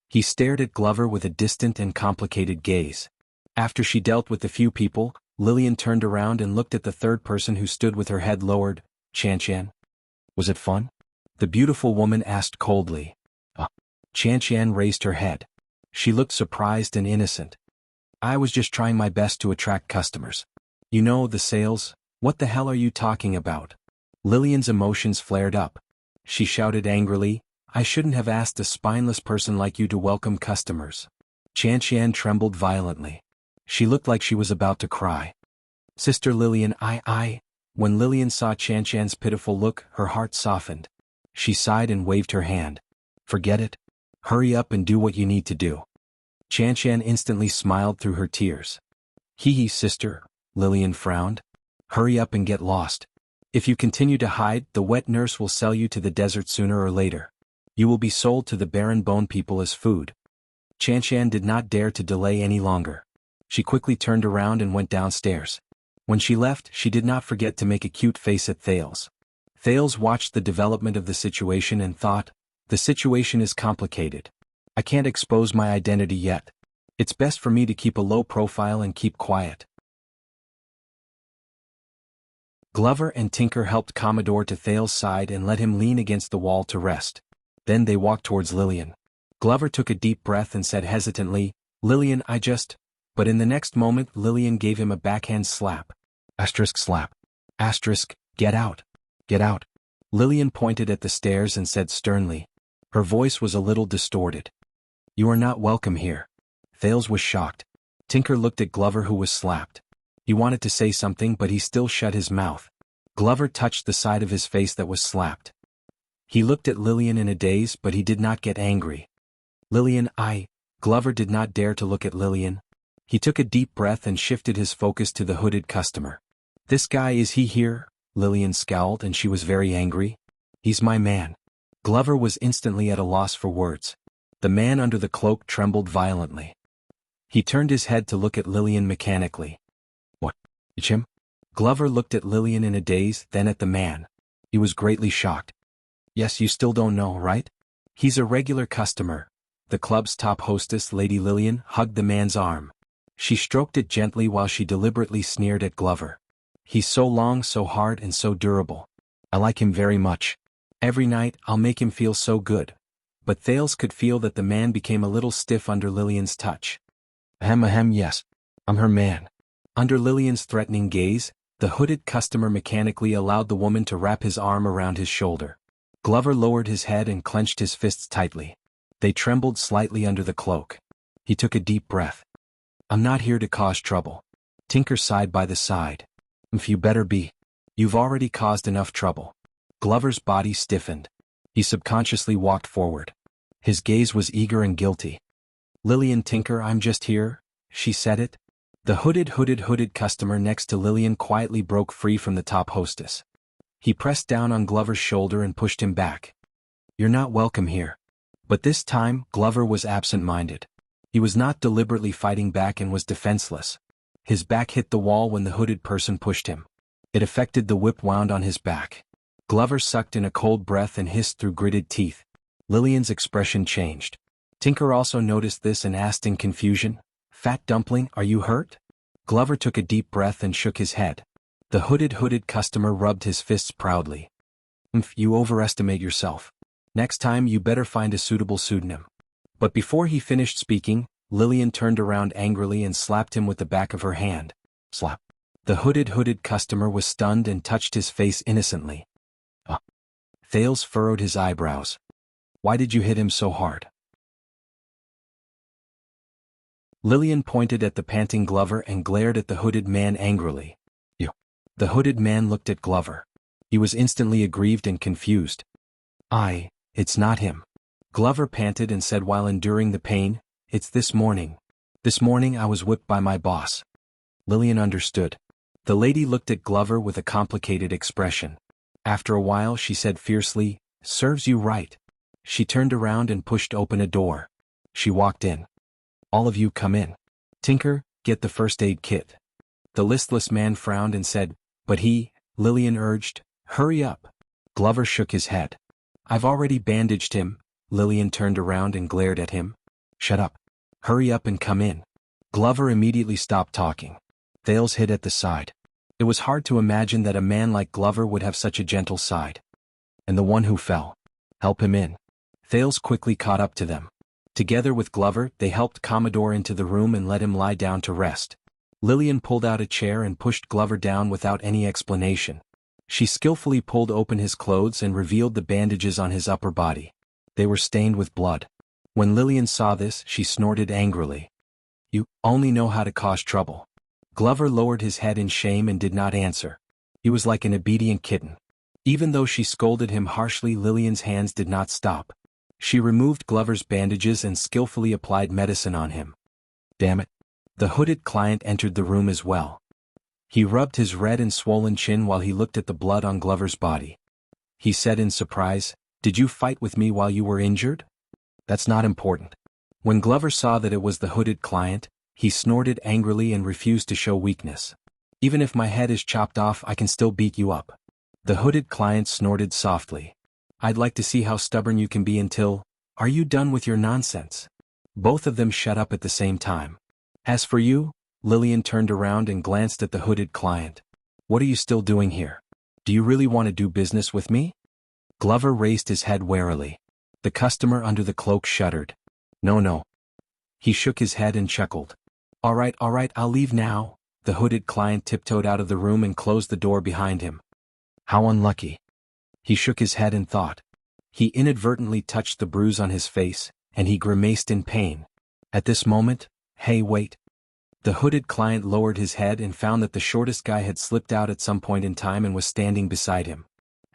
He stared at Glover with a distant and complicated gaze. After she dealt with the few people, Lillian turned around and looked at the third person who stood with her head lowered, Chan. Was it fun? The beautiful woman asked coldly. Chan raised her head. She looked surprised and innocent. I was just trying my best to attract customers. You know, the sales, what the hell are you talking about? Lillian's emotions flared up. She shouted angrily, I shouldn't have asked a spineless person like you to welcome customers. Chan trembled violently. She looked like she was about to cry. Sister Lillian, When Lillian saw Chan-Chan's pitiful look, her heart softened. She sighed and waved her hand. Forget it. Hurry up and do what you need to do. Chan-Chan instantly smiled through her tears. Hee sister, Lillian frowned. Hurry up and get lost. If you continue to hide, the wet nurse will sell you to the desert sooner or later. You will be sold to the barren bone people as food. Chanshan did not dare to delay any longer. She quickly turned around and went downstairs. When she left, she did not forget to make a cute face at Thales. Thales watched the development of the situation and thought, the situation is complicated. I can't expose my identity yet. It's best for me to keep a low profile and keep quiet. Glover and Tinker helped Commodore to Thales' side and let him lean against the wall to rest. Then they walked towards Lillian. Glover took a deep breath and said hesitantly, Lillian, But in the next moment Lillian gave him a backhand slap. Slap. Get out. Get out. Lillian pointed at the stairs and said sternly. Her voice was a little distorted. You are not welcome here. Thales was shocked. Tinker looked at Glover who was slapped. He wanted to say something but he still shut his mouth. Glover touched the side of his face that was slapped. He looked at Lillian in a daze but he did not get angry. Lillian, Glover did not dare to look at Lillian. He took a deep breath and shifted his focus to the hooded customer. This guy, is he here? Lillian scowled and she was very angry. He's my man. Glover was instantly at a loss for words. The man under the cloak trembled violently. He turned his head to look at Lillian mechanically. What? It's him? Glover looked at Lillian in a daze, then at the man. He was greatly shocked. Yes, you still don't know, right? He's a regular customer. The club's top hostess, Lady Lillian, hugged the man's arm. She stroked it gently while she deliberately sneered at Glover. He's so long, so hard, and so durable. I like him very much. Every night, I'll make him feel so good. But Thales could feel that the man became a little stiff under Lillian's touch. Yes. I'm her man. Under Lillian's threatening gaze, the hooded customer mechanically allowed the woman to wrap his arm around his shoulder. Glover lowered his head and clenched his fists tightly. They trembled slightly under the cloak. He took a deep breath. I'm not here to cause trouble. Tinker sighed by the side. If you better be. You've already caused enough trouble. Glover's body stiffened. He subconsciously walked forward. His gaze was eager and guilty. Lillian, Tinker, I'm just here, she said it. The hooded customer next to Lillian quietly broke free from the top hostess. He pressed down on Glover's shoulder and pushed him back. You're not welcome here. But this time, Glover was absent-minded. He was not deliberately fighting back and was defenseless. His back hit the wall when the hooded person pushed him. It affected the whip wound on his back. Glover sucked in a cold breath and hissed through gritted teeth. Lillian's expression changed. Tinker also noticed this and asked in confusion, Fat Dumpling, are you hurt? Glover took a deep breath and shook his head. The hooded customer rubbed his fists proudly. You overestimate yourself. Next time you better find a suitable pseudonym. But before he finished speaking, Lillian turned around angrily and slapped him with the back of her hand. Slap. The hooded customer was stunned and touched his face innocently. Thales furrowed his eyebrows. Why did you hit him so hard? Lillian pointed at the panting Glover and glared at the hooded man angrily. You. The hooded man looked at Glover. He was instantly aggrieved and confused. It's not him. Glover panted and said while enduring the pain, It's this morning. This morning I was whipped by my boss. Lillian understood. The lady looked at Glover with a complicated expression. After a while she said fiercely, Serves you right. She turned around and pushed open a door. She walked in. All of you come in. Tinker, get the first aid kit. The listless man frowned and said, But Lillian urged, Hurry up. Glover shook his head. I've already bandaged him. Lillian turned around and glared at him. Shut up. Hurry up and come in. Glover immediately stopped talking. Thales hid at the side. It was hard to imagine that a man like Glover would have such a gentle side. And the one who fell. Help him in. Thales quickly caught up to them. Together with Glover, they helped Commodore into the room and let him lie down to rest. Lillian pulled out a chair and pushed Glover down without any explanation. She skillfully pulled open his clothes and revealed the bandages on his upper body. They were stained with blood. When Lillian saw this, she snorted angrily. You only know how to cause trouble. Glover lowered his head in shame and did not answer. He was like an obedient kitten. Even though she scolded him harshly, Lillian's hands did not stop. She removed Glover's bandages and skillfully applied medicine on him. Damn it. The hooded client entered the room as well. He rubbed his red and swollen chin while he looked at the blood on Glover's body. He said in surprise, Did you fight with me while you were injured? That's not important. When Glover saw that it was the hooded client, he snorted angrily and refused to show weakness. Even if my head is chopped off, I can still beat you up. The hooded client snorted softly. I'd like to see how stubborn you can be until... Are you done with your nonsense? Both of them shut up at the same time. As for you, Lillian turned around and glanced at the hooded client. What are you still doing here? Do you really want to do business with me? Glover raised his head warily. The customer under the cloak shuddered. No. He shook his head and chuckled. All right, I'll leave now. The hooded client tiptoed out of the room and closed the door behind him. How unlucky. He shook his head and thought. He inadvertently touched the bruise on his face, and he grimaced in pain. At this moment, hey, wait. The hooded client lowered his head and found that the shortest guy had slipped out at some point in time and was standing beside him.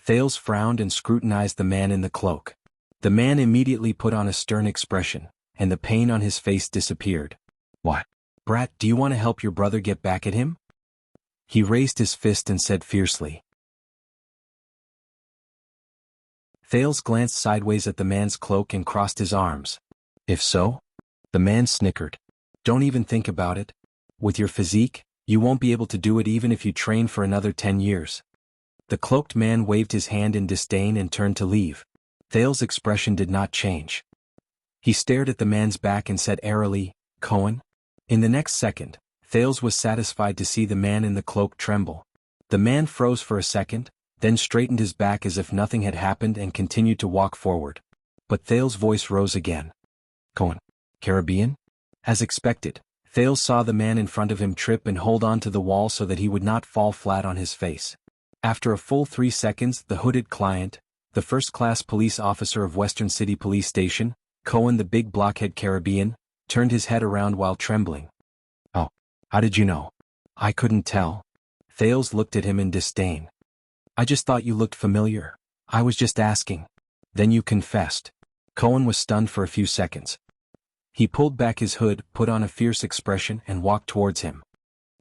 Thales frowned and scrutinized the man in the cloak. The man immediately put on a stern expression, and the pain on his face disappeared. What? Brat, do you want to help your brother get back at him? He raised his fist and said fiercely. Thales glanced sideways at the man's cloak and crossed his arms. If so? The man snickered. Don't even think about it. With your physique, you won't be able to do it even if you train for another 10 years. The cloaked man waved his hand in disdain and turned to leave. Thales' expression did not change. He stared at the man's back and said airily, Cohen? In the next second, Thales was satisfied to see the man in the cloak tremble. The man froze for a second, then straightened his back as if nothing had happened and continued to walk forward. But Thales' voice rose again. Cohen? Caribbean? As expected, Thales saw the man in front of him trip and hold on to the wall so that he would not fall flat on his face. After a full 3 seconds, the hooded client, the first-class police officer of Western City Police Station, Cohen the big blockhead Caribbean, turned his head around while trembling. Oh, how did you know? I couldn't tell. Thales looked at him in disdain. I just thought you looked familiar. I was just asking. Then you confessed. Cohen was stunned for a few seconds. He pulled back his hood, put on a fierce expression, and walked towards him.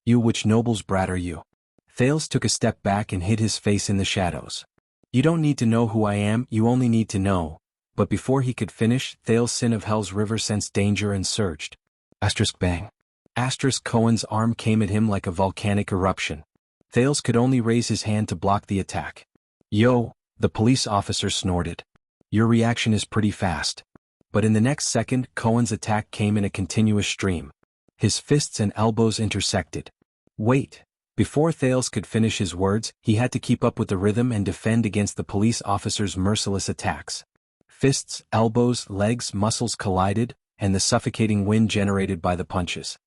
You, which noble's brat are you? Thales took a step back and hid his face in the shadows. You don't need to know who I am, you only need to know. But before he could finish, Thales' sin of Hell's River sensed danger and surged. Asterisk bang. Asterisk Cohen's arm came at him like a volcanic eruption. Thales could only raise his hand to block the attack. Yo, the police officer snorted. Your reaction is pretty fast. But in the next second, Cohen's attack came in a continuous stream. His fists and elbows intersected. Wait. Before Thales could finish his words, he had to keep up with the rhythm and defend against the police officer's merciless attacks. Fists, elbows, legs, muscles collided, and the suffocating wind generated by the punches.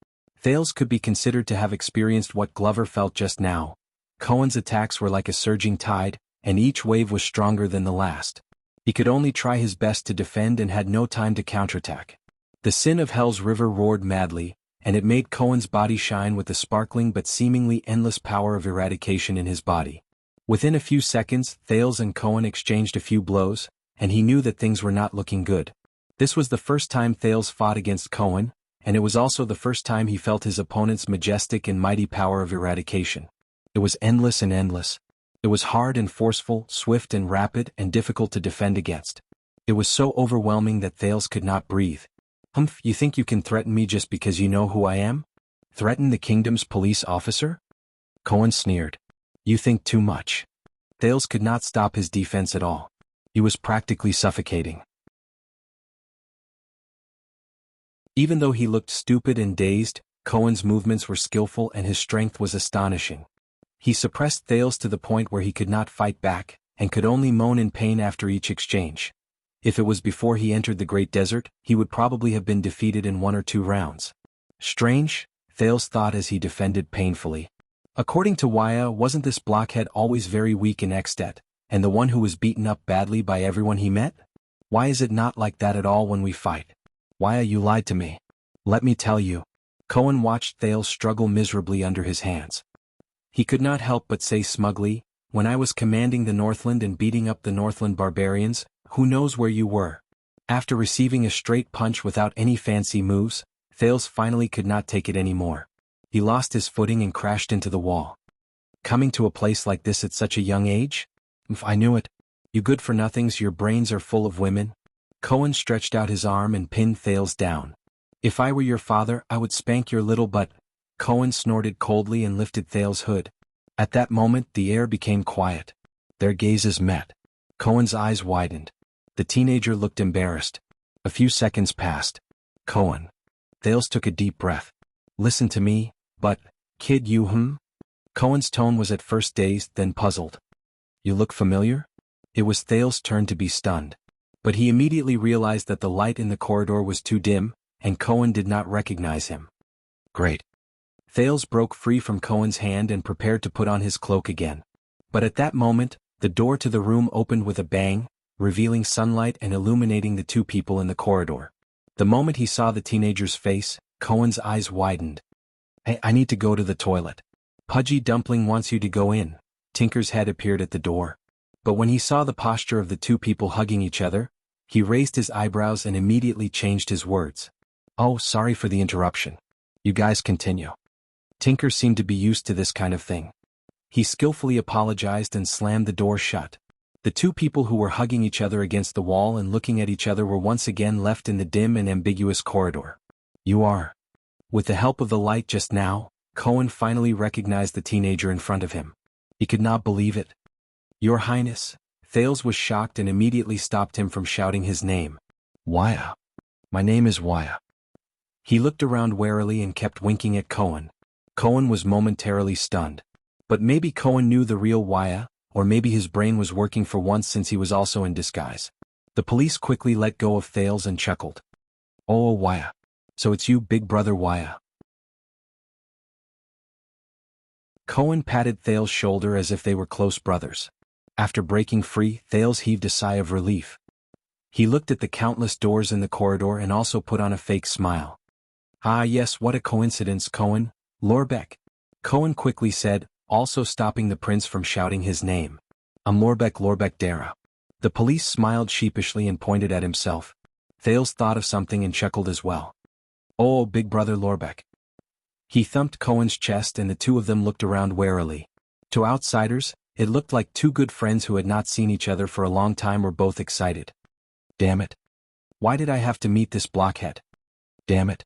Thales could be considered to have experienced what Glover felt just now. Cohen's attacks were like a surging tide, and each wave was stronger than the last. He could only try his best to defend and had no time to counterattack. The sin of Hell's River roared madly, and it made Cohen's body shine with the sparkling but seemingly endless power of eradication in his body. Within a few seconds, Thales and Cohen exchanged a few blows, and he knew that things were not looking good. This was the first time Thales fought against Cohen, and it was also the first time he felt his opponent's majestic and mighty power of eradication. It was endless and endless. It was hard and forceful, swift and rapid, and difficult to defend against. It was so overwhelming that Thales could not breathe. Humph, you think you can threaten me just because you know who I am? Threaten the kingdom's police officer? Cohen sneered. You think too much. Thales could not stop his defense at all. He was practically suffocating. Even though he looked stupid and dazed, Cohen's movements were skillful and his strength was astonishing. He suppressed Thales to the point where he could not fight back, and could only moan in pain after each exchange. If it was before he entered the Great Desert, he would probably have been defeated in 1 or 2 rounds. Strange, Thales thought as he defended painfully. According to Wuxia, wasn't this blockhead always very weak in extent, and the one who was beaten up badly by everyone he met? Why is it not like that at all when we fight? Wuxia, you lied to me. Let me tell you. Cohen watched Thales struggle miserably under his hands. He could not help but say smugly, when I was commanding the Northland and beating up the Northland barbarians, who knows where you were? After receiving a straight punch without any fancy moves, Thales finally could not take it anymore. He lost his footing and crashed into the wall. Coming to a place like this at such a young age? I knew it. You good-for-nothings, your brains are full of women. Cohen stretched out his arm and pinned Thales down. If I were your father, I would spank your little butt. Cohen snorted coldly and lifted Thales' hood. At that moment, the air became quiet. Their gazes met. Cohen's eyes widened. The teenager looked embarrassed. A few seconds passed. Cohen. Thales took a deep breath. Listen to me, but, kid, you. Cohen's tone was at first dazed, then puzzled. You look familiar? It was Thales' turn to be stunned. But he immediately realized that the light in the corridor was too dim, and Cohen did not recognize him. Great. Thales broke free from Cohen's hand and prepared to put on his cloak again. But at that moment, the door to the room opened with a bang, revealing sunlight and illuminating the two people in the corridor. The moment he saw the teenager's face, Cohen's eyes widened. Hey, I need to go to the toilet. Pudgy Dumpling wants you to go in. Tinker's head appeared at the door. But when he saw the posture of the two people hugging each other, he raised his eyebrows and immediately changed his words. Oh, sorry for the interruption. You guys continue. Tinker seemed to be used to this kind of thing. He skillfully apologized and slammed the door shut. The two people who were hugging each other against the wall and looking at each other were once again left in the dim and ambiguous corridor. You are. With the help of the light just now, Cohen finally recognized the teenager in front of him. He could not believe it. Your Highness. Thales was shocked and immediately stopped him from shouting his name. Wuxia. My name is Wuxia. He looked around warily and kept winking at Cohen. Cohen was momentarily stunned. But maybe Cohen knew the real Wuxia, or maybe his brain was working for once since he was also in disguise. The police quickly let go of Thales and chuckled. Oh, Wuxia. So it's you, big brother Wuxia. Cohen patted Thales' shoulder as if they were close brothers. After breaking free, Thales heaved a sigh of relief. He looked at the countless doors in the corridor and also put on a fake smile. Ah yes, what a coincidence, Cohen. Lorbeck. Cohen quickly said, also stopping the prince from shouting his name. Lorbeck Dara. The police smiled sheepishly and pointed at himself. Thales thought of something and chuckled as well. Oh, big brother Lorbeck. He thumped Cohen's chest and the two of them looked around warily. To outsiders, it looked like two good friends who had not seen each other for a long time were both excited. Damn it. Why did I have to meet this blockhead? Damn it.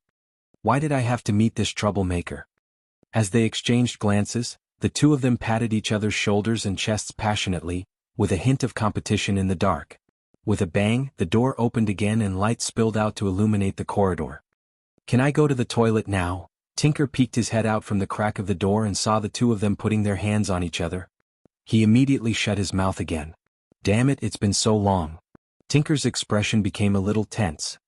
Why did I have to meet this troublemaker? As they exchanged glances, the two of them patted each other's shoulders and chests passionately, with a hint of competition in the dark. With a bang, the door opened again and light spilled out to illuminate the corridor. Can I go to the toilet now? Tinker peeked his head out from the crack of the door and saw the two of them putting their hands on each other. He immediately shut his mouth again. Damn it, it's been so long. Tinker's expression became a little tense.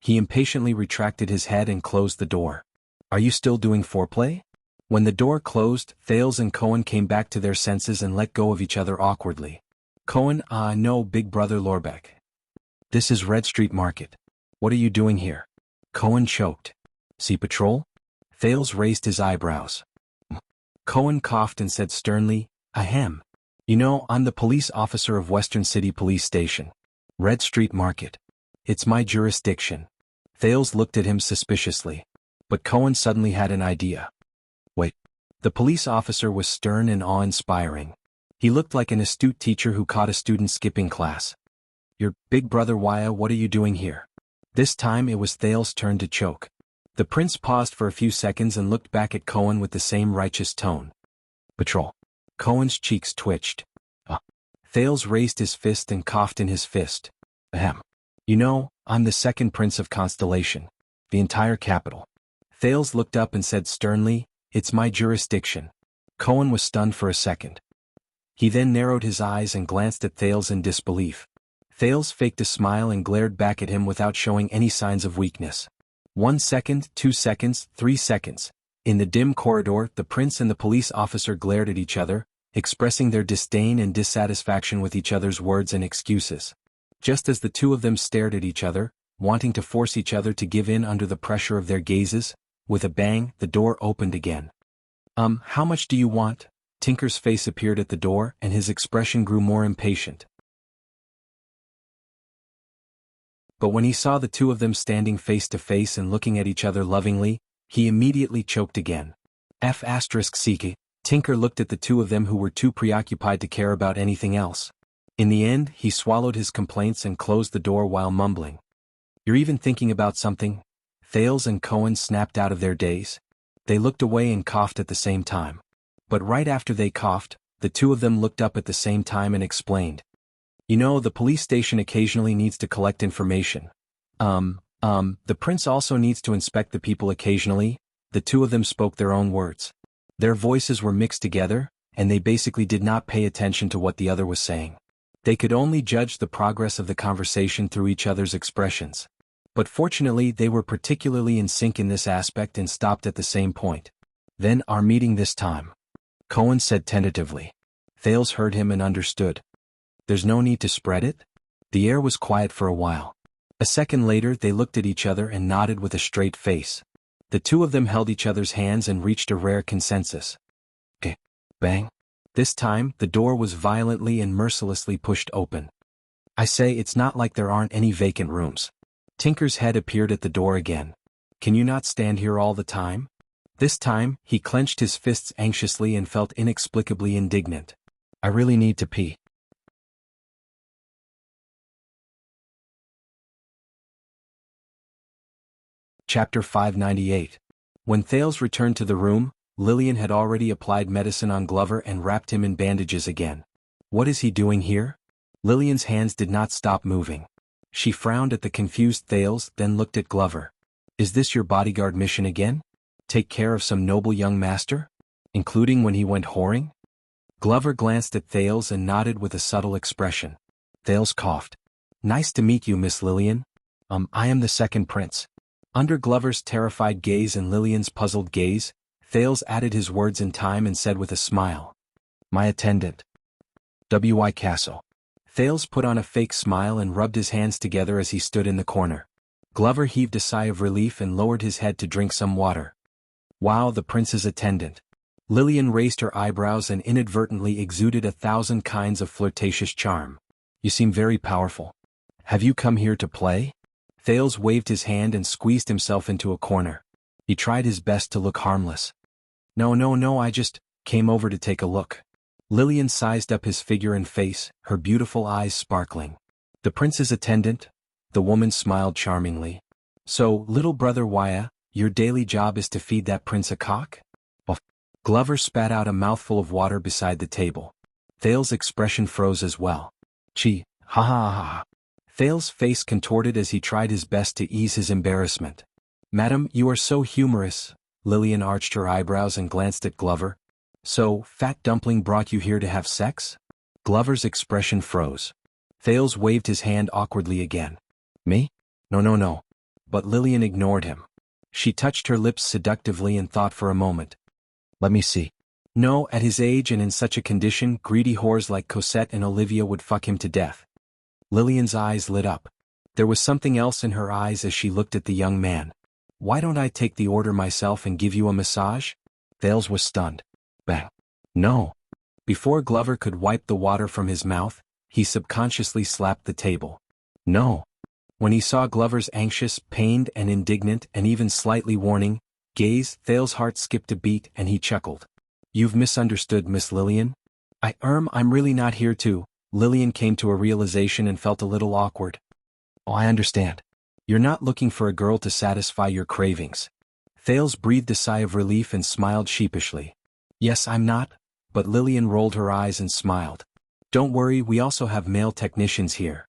He impatiently retracted his head and closed the door. Are you still doing foreplay? When the door closed, Thales and Cohen came back to their senses and let go of each other awkwardly. Cohen, no, big brother Lorbeck. This is Red Street Market. What are you doing here? Cohen choked. Sea Patrol? Thales raised his eyebrows. Cohen coughed and said sternly, Ahem. You know, I'm the police officer of Western City Police Station. Red Street Market. It's my jurisdiction. Thales looked at him suspiciously. But Cohen suddenly had an idea. Wait. The police officer was stern and awe-inspiring. He looked like an astute teacher who caught a student skipping class. Your big brother Wuxia, what are you doing here? This time it was Thales' turn to choke. The prince paused for a few seconds and looked back at Cohen with the same righteous tone. Patrol. Cohen's cheeks twitched. Thales raised his fist and coughed in his fist. Ahem. You know, I'm the second prince of Constellation. The entire capital. Thales looked up and said sternly, It's my jurisdiction. Cohen was stunned for a second. He then narrowed his eyes and glanced at Thales in disbelief. Thales faked a smile and glared back at him without showing any signs of weakness. 1 second, 2 seconds, 3 seconds. In the dim corridor, the prince and the police officer glared at each other, expressing their disdain and dissatisfaction with each other's words and excuses. Just as the two of them stared at each other, wanting to force each other to give in under the pressure of their gazes, with a bang, the door opened again. How much do you want? Tinker's face appeared at the door and his expression grew more impatient. But when he saw the two of them standing face to face and looking at each other lovingly, he immediately choked again. F***. Tinker looked at the two of them who were too preoccupied to care about anything else. In the end, he swallowed his complaints and closed the door while mumbling. "You're even thinking about something?" Thales and Cohen snapped out of their daze. They looked away and coughed at the same time. But right after they coughed, the two of them looked up at the same time and explained. "You know, the police station occasionally needs to collect information. The prince also needs to inspect the people occasionally." The two of them spoke their own words. Their voices were mixed together, and they basically did not pay attention to what the other was saying. They could only judge the progress of the conversation through each other's expressions. But fortunately they were particularly in sync in this aspect and stopped at the same point. "Then our meeting this time," Cohen said tentatively. Thales heard him and understood. "There's no need to spread it?" The air was quiet for a while. A second later they looked at each other and nodded with a straight face. The two of them held each other's hands and reached a rare consensus. Bang. This time, the door was violently and mercilessly pushed open. "I say, it's not like there aren't any vacant rooms." Tinker's head appeared at the door again. "Can you not stand here all the time?" This time, he clenched his fists anxiously and felt inexplicably indignant. "I really need to pee." Chapter 598. When Thales returned to the room, Lillian had already applied medicine on Glover and wrapped him in bandages again. "What is he doing here?" Lillian's hands did not stop moving. She frowned at the confused Thales, then looked at Glover. "Is this your bodyguard mission again? Take care of some noble young master? Including when he went whoring?" Glover glanced at Thales and nodded with a subtle expression. Thales coughed. "Nice to meet you, Miss Lillian. I am the second prince." Under Glover's terrified gaze and Lillian's puzzled gaze, Thales added his words in time and said with a smile. "My attendant. W.I. Castle." Thales put on a fake smile and rubbed his hands together as he stood in the corner. Glover heaved a sigh of relief and lowered his head to drink some water. "Wow, the prince's attendant." Lillian raised her eyebrows and inadvertently exuded 1,000 kinds of flirtatious charm. "You seem very powerful. Have you come here to play?" Thales waved his hand and squeezed himself into a corner. He tried his best to look harmless. No, I just came over to take a look." Lillian sized up his figure and face, her beautiful eyes sparkling. "The prince's attendant?" The woman smiled charmingly. "So, little brother Wuxia, your daily job is to feed that prince a cock?" Oh. Glover spat out a mouthful of water beside the table. Thales' expression froze as well. "Gee, ha ha ha." Thales' face contorted as he tried his best to ease his embarrassment. "Madam, you are so humorous." Lillian arched her eyebrows and glanced at Glover. "So, Fat Dumpling brought you here to have sex?" Glover's expression froze. Thales waved his hand awkwardly again. "Me? No. But Lillian ignored him. She touched her lips seductively and thought for a moment. "Let me see. No, at his age and in such a condition, greedy whores like Cosette and Olivia would fuck him to death." Lillian's eyes lit up. There was something else in her eyes as she looked at the young man. "Why don't I take the order myself and give you a massage?" Thales was stunned. "Bang. No." Before Glover could wipe the water from his mouth, he subconsciously slapped the table. "No." When he saw Glover's anxious, pained and indignant and even slightly warning gaze, Thales' heart skipped a beat and he chuckled. "You've misunderstood, Miss Lillian. I'm really not here to." Lillian came to a realization and felt a little awkward. "Oh, I understand. You're not looking for a girl to satisfy your cravings." Thales breathed a sigh of relief and smiled sheepishly. "Yes, I'm not," but Lillian rolled her eyes and smiled. "Don't worry, we also have male technicians here."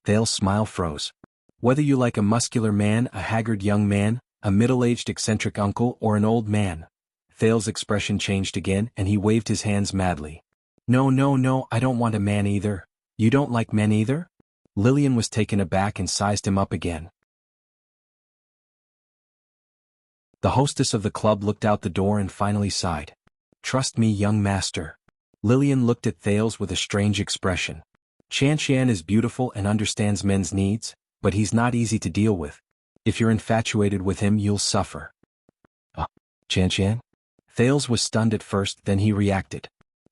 Thales' smile froze. "Whether you like a muscular man, a haggard young man, a middle-aged eccentric uncle, or an old man." Thales' expression changed again and he waved his hands madly. No, I don't want a man either." "You don't like men either?" Lillian was taken aback and sized him up again. The hostess of the club looked out the door and finally sighed. "Trust me, young master." Lillian looked at Thales with a strange expression. "Qian is beautiful and understands men's needs, but he's not easy to deal with. If you're infatuated with him, you'll suffer." Qian? Thales was stunned at first, then he reacted.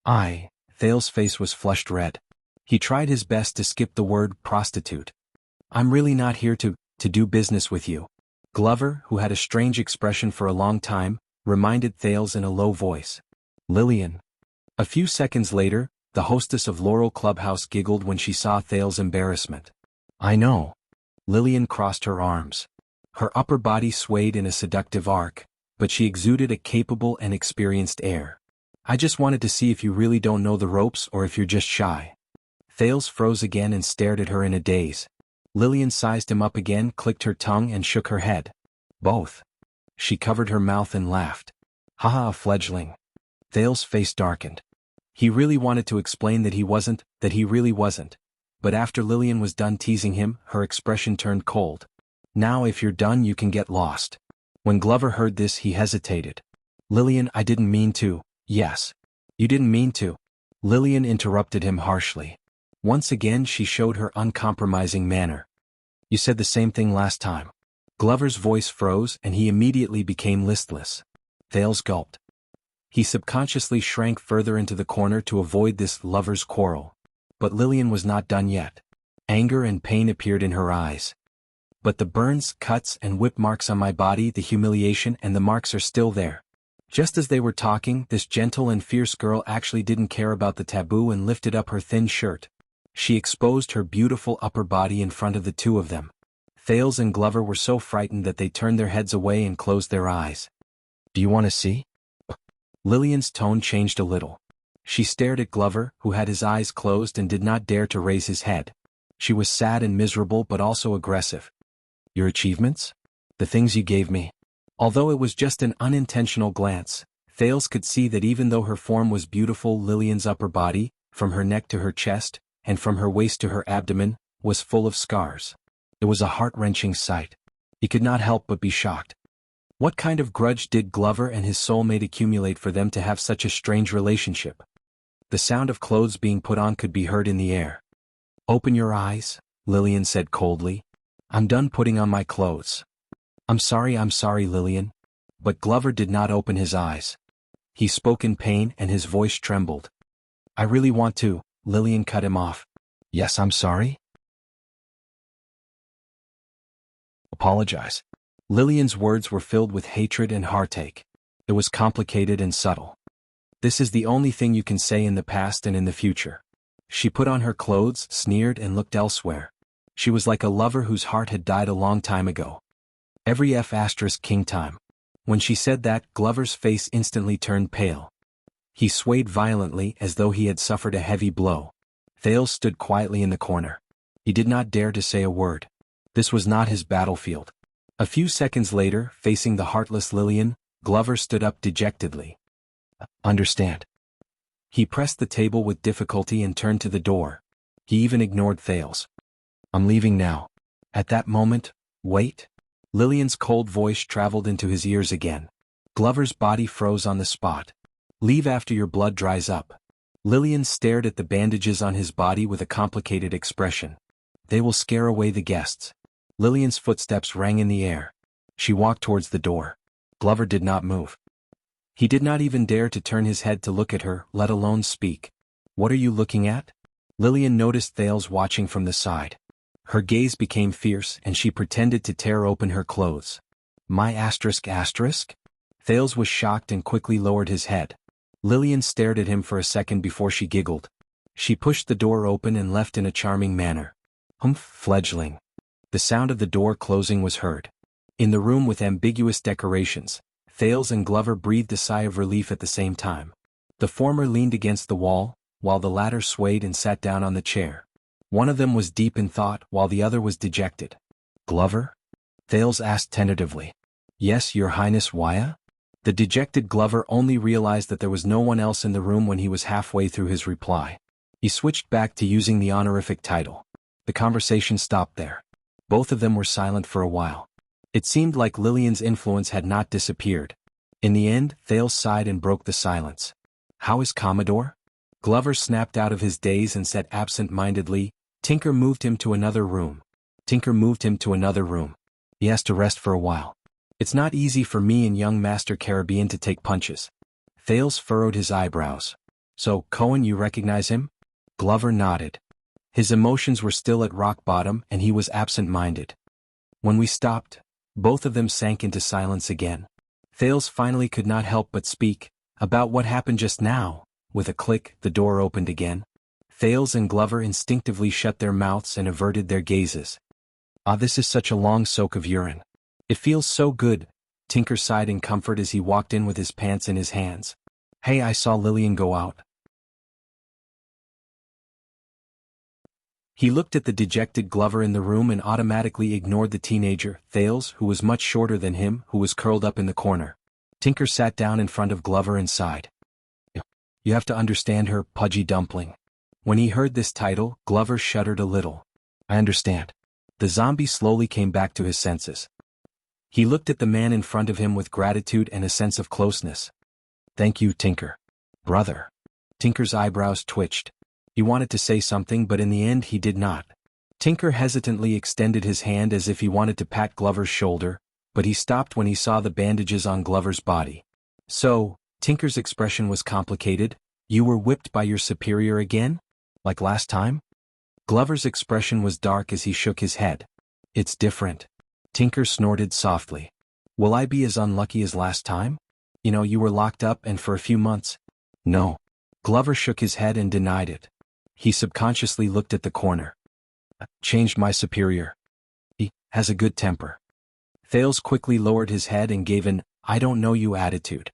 Thales' face was flushed red. He tried his best to skip the word prostitute. "I'm really not here to do business with you." Glover, who had a strange expression for a long time, reminded Thales in a low voice. "Lillian." A few seconds later, The hostess of Laurel Clubhouse giggled when she saw Thale's embarrassment. I know. Lillian crossed her arms. Her upper body swayed in a seductive arc, but she exuded a capable and experienced air. I just wanted to see if you really don't know the ropes or if you're just shy. Thales froze again and stared at her in a daze. Lillian sized him up again, clicked her tongue and shook her head. Both. She covered her mouth and laughed. Haha, a fledgling. Thales' face darkened. He really wanted to explain that he really wasn't. But after Lillian was done teasing him, her expression turned cold. Now if you're done you can get lost. When Glover heard this he hesitated. Lillian, I didn't mean to. Yes. You didn't mean to. Lillian interrupted him harshly. Once again she showed her uncompromising manner. You said the same thing last time. Glover's voice froze and he immediately became listless. Thales gulped. He subconsciously shrank further into the corner to avoid this lover's quarrel. But Lillian was not done yet. Anger and pain appeared in her eyes. But the burns, cuts, and whip marks on my body, the humiliation and the marks are still there. Just as they were talking, this gentle and fierce girl actually didn't care about the taboo and lifted up her thin shirt. She exposed her beautiful upper body in front of the two of them. Thales and Glover were so frightened that they turned their heads away and closed their eyes. Do you want to see? Lillian's tone changed a little. She stared at Glover, who had his eyes closed and did not dare to raise his head. She was sad and miserable but also aggressive. Your achievements? The things you gave me. Although it was just an unintentional glance, Thales could see that even though her form was beautiful, Lillian's upper body, from her neck to her chest, and from her waist to her abdomen, was full of scars. It was a heart-wrenching sight. He could not help but be shocked. What kind of grudge did Glover and his soulmate accumulate for them to have such a strange relationship? The sound of clothes being put on could be heard in the air. Open your eyes, Lillian said coldly. I'm done putting on my clothes. I'm sorry, Lillian. But Glover did not open his eyes. He spoke in pain and his voice trembled. I really want to, Lillian cut him off. Yes, I'm sorry? Apologize. Lillian's words were filled with hatred and heartache. It was complicated and subtle. This is the only thing you can say in the past and in the future. She put on her clothes, sneered and looked elsewhere. She was like a lover whose heart had died a long time ago. Every F***king time. When she said that, Glover's face instantly turned pale. He swayed violently as though he had suffered a heavy blow. Thales stood quietly in the corner. He did not dare to say a word. This was not his battlefield. A few seconds later, facing the heartless Lillian, Glover stood up dejectedly. Understand. He pressed the table with difficulty and turned to the door. He even ignored Thales. I'm leaving now. At that moment, wait. Lillian's cold voice traveled into his ears again. Glover's body froze on the spot. Leave after your blood dries up. Lillian stared at the bandages on his body with a complicated expression. They will scare away the guests. Lillian's footsteps rang in the air. She walked towards the door. Glover did not move. He did not even dare to turn his head to look at her, let alone speak. What are you looking at? Lillian noticed Thales watching from the side. Her gaze became fierce and she pretended to tear open her clothes. My asterisk? Thales was shocked and quickly lowered his head. Lillian stared at him for a second before she giggled. She pushed the door open and left in a charming manner. Humph, fledgling. The sound of the door closing was heard. In the room with ambiguous decorations, Thales and Glover breathed a sigh of relief at the same time. The former leaned against the wall, while the latter swayed and sat down on the chair. One of them was deep in thought while the other was dejected. Glover? Thales asked tentatively. Yes, Your Highness, why? The dejected Glover only realized that there was no one else in the room when he was halfway through his reply. He switched back to using the honorific title. The conversation stopped there. Both of them were silent for a while. It seemed like Lillian's influence had not disappeared. In the end, Thales sighed and broke the silence. How is Commodore? Glover snapped out of his daze and said absent-mindedly, Tinker moved him to another room. He has to rest for a while. It's not easy for me and young Master Caribbean to take punches. Thales furrowed his eyebrows. So, Cohen, you recognize him? Glover nodded. His emotions were still at rock bottom and he was absent-minded. When we stopped, both of them sank into silence again. Thales finally could not help but speak. About what happened just now, With a click, the door opened again. Thales and Glover instinctively shut their mouths and averted their gazes. Ah, this is such a long soak of urine. It feels so good, Tinker sighed in comfort as he walked in with his pants in his hands. Hey, I saw Lillian go out. He looked at the dejected Glover in the room and automatically ignored the teenager, Thales, who was much shorter than him, who was curled up in the corner. Tinker sat down in front of Glover and sighed. You have to understand her, pudgy dumpling. When he heard this title, Glover shuddered a little. I understand. The zombie slowly came back to his senses. He looked at the man in front of him with gratitude and a sense of closeness. Thank you, Tinker. Brother. Tinker's eyebrows twitched. He wanted to say something, but in the end he did not. Tinker hesitantly extended his hand as if he wanted to pat Glover's shoulder, but he stopped when he saw the bandages on Glover's body. So, Tinker's expression was complicated. You were whipped by your superior again? Like last time? Glover's expression was dark as he shook his head. It's different. Tinker snorted softly. Will I be as unlucky as last time? You know, you were locked up and for a few months. No. Glover shook his head and denied it. He subconsciously looked at the corner. Changed my superior. He has a good temper. Thales quickly lowered his head and gave an I don't know you attitude.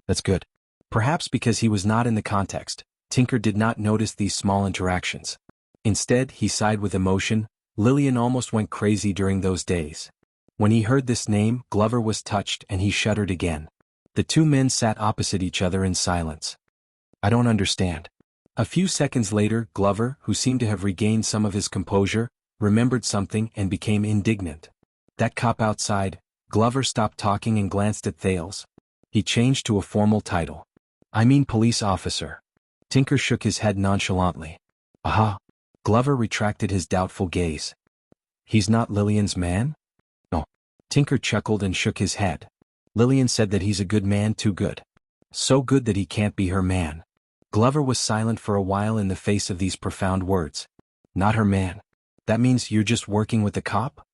That's good. Perhaps because he was not in the context, Tinker did not notice these small interactions. Instead, he sighed with emotion. Lillian almost went crazy during those days. When he heard this name, Glover was touched and he shuddered again. The two men sat opposite each other in silence. I don't understand. A few seconds later, Glover, who seemed to have regained some of his composure, remembered something and became indignant. That cop outside. Glover stopped talking and glanced at Thales. He changed to a formal title. I mean police officer. Tinker shook his head nonchalantly. Aha. Glover retracted his doubtful gaze. He's not Lillian's man? No. Tinker chuckled and shook his head. Lillian said that he's a good man, too good. So good that he can't be her man. Glover was silent for a while in the face of these profound words. Not her man. That means you're just working with the cop?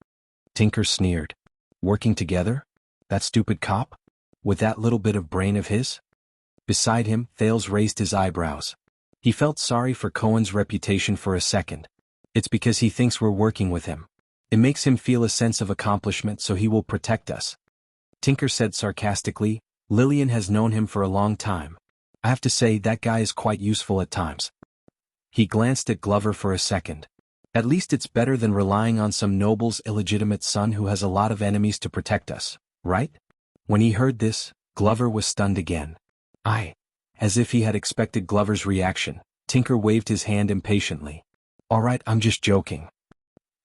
Tinker sneered. Working together? That stupid cop? With that little bit of brain of his? Beside him, Thales raised his eyebrows. He felt sorry for Cohen's reputation for a second. It's because he thinks we're working with him. It makes him feel a sense of accomplishment, so he will protect us. Tinker said sarcastically, Lillian has known him for a long time. I have to say that guy is quite useful at times. He glanced at Glover for a second. At least it's better than relying on some noble's illegitimate son who has a lot of enemies to protect us, right? When he heard this, Glover was stunned again. As if he had expected Glover's reaction, Tinker waved his hand impatiently. All right, I'm just joking.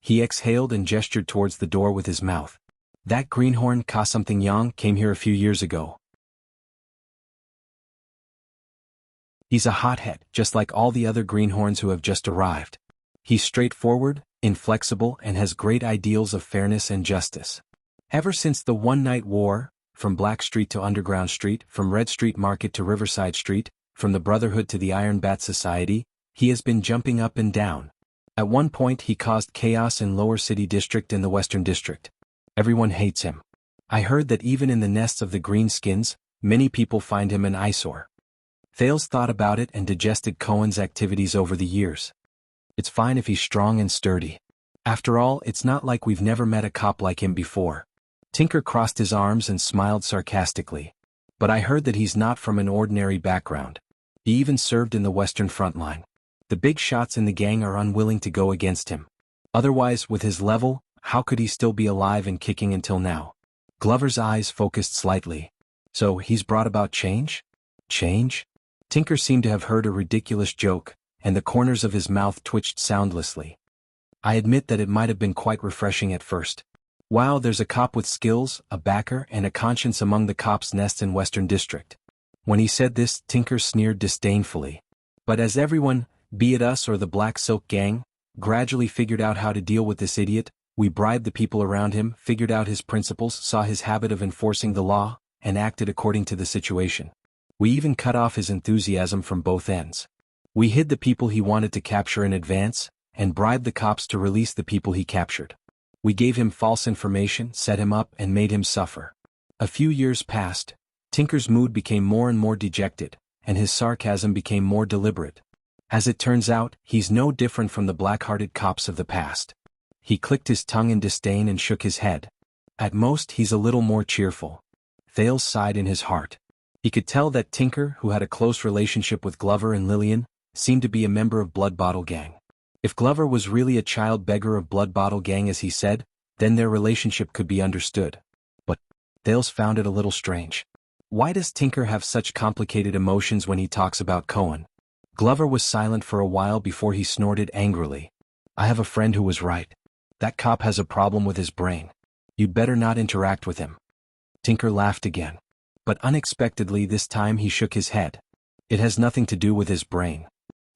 He exhaled and gestured towards the door with his mouth. That greenhorn Ka-something-yang came here a few years ago. He's a hothead, just like all the other greenhorns who have just arrived. He's straightforward, inflexible, and has great ideals of fairness and justice. Ever since the one-night war, from Black Street to Underground Street, from Red Street Market to Riverside Street, from the Brotherhood to the Iron Bat Society, he has been jumping up and down. At one point he caused chaos in Lower City District and the Western District. Everyone hates him. I heard that even in the nests of the Greenskins, many people find him an eyesore. Thales thought about it and digested Cohen's activities over the years. It's fine if he's strong and sturdy. After all, it's not like we've never met a cop like him before. Tinker crossed his arms and smiled sarcastically. But I heard that he's not from an ordinary background. He even served in the Western Front Line. The big shots in the gang are unwilling to go against him. Otherwise, with his level, how could he still be alive and kicking until now? Glover's eyes focused slightly. So, he's brought about change? Change? Tinker seemed to have heard a ridiculous joke, and the corners of his mouth twitched soundlessly. I admit that it might have been quite refreshing at first. Wow, there's a cop with skills, a backer, and a conscience among the cops' nests in Western District. When he said this, Tinker sneered disdainfully. But as everyone, be it us or the Black Silk Gang, gradually figured out how to deal with this idiot, we bribed the people around him, figured out his principles, saw his habit of enforcing the law, and acted according to the situation. We even cut off his enthusiasm from both ends. We hid the people he wanted to capture in advance, and bribed the cops to release the people he captured. We gave him false information, set him up, and made him suffer. A few years passed. Tinker's mood became more and more dejected, and his sarcasm became more deliberate. As it turns out, he's no different from the black-hearted cops of the past. He clicked his tongue in disdain and shook his head. At most he's a little more cheerful. Thales sighed in his heart. He could tell that Tinker, who had a close relationship with Glover and Lillian, seemed to be a member of Blood Bottle Gang. If Glover was really a child beggar of Blood Bottle Gang as he said, then their relationship could be understood. But Thales found it a little strange. Why does Tinker have such complicated emotions when he talks about Cohen? Glover was silent for a while before he snorted angrily. I have a friend who was right. That cop has a problem with his brain. You'd better not interact with him. Tinker laughed again. But unexpectedly this time he shook his head. It has nothing to do with his brain.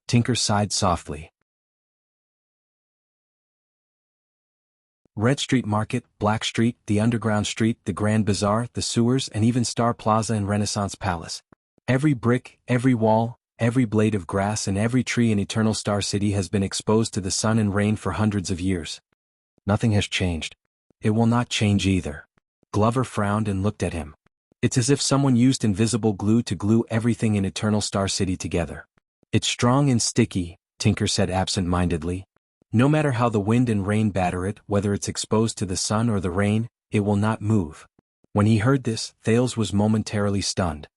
Tinker sighed softly. Red Street Market, Black Street, the Underground Street, the Grand Bazaar, the sewers, and even Star Plaza and Renaissance Palace. Every brick, every wall, every blade of grass and every tree in Eternal Star City has been exposed to the sun and rain for hundreds of years. Nothing has changed. It will not change either. Glover frowned and looked at him. It's as if someone used invisible glue to glue everything in Eternal Star City together. It's strong and sticky, Tinker said absent-mindedly. No matter how the wind and rain batter it, whether it's exposed to the sun or the rain, it will not move. When he heard this, Thales was momentarily stunned.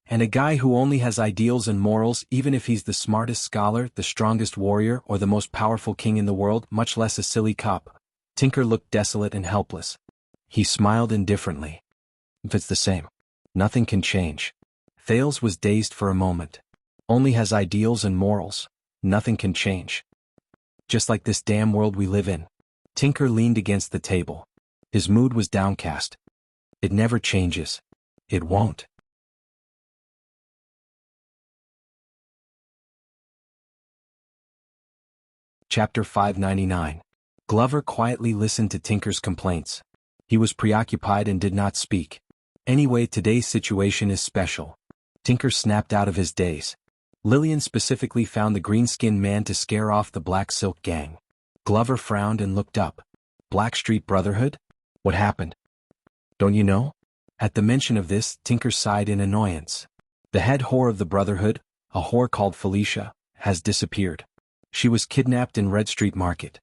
And a guy who only has ideals and morals, even if he's the smartest scholar, the strongest warrior, or the most powerful king in the world, much less a silly cop. Tinker looked desolate and helpless. He smiled indifferently. If it's the same, nothing can change. Thales was dazed for a moment. Only has ideals and morals. Nothing can change. Just like this damn world we live in. Tinker leaned against the table. His mood was downcast. It never changes. It won't. Chapter 599. Glover quietly listened to Tinker's complaints. He was preoccupied and did not speak. Anyway, today's situation is special. Tinker snapped out of his daze. Lillian specifically found the green-skinned man to scare off the Black Silk Gang. Glover frowned and looked up. Black Street Brotherhood? What happened? Don't you know? At the mention of this, Tinker sighed in annoyance. The head whore of the Brotherhood, a whore called Felicia, has disappeared. She was kidnapped in Red Street Market.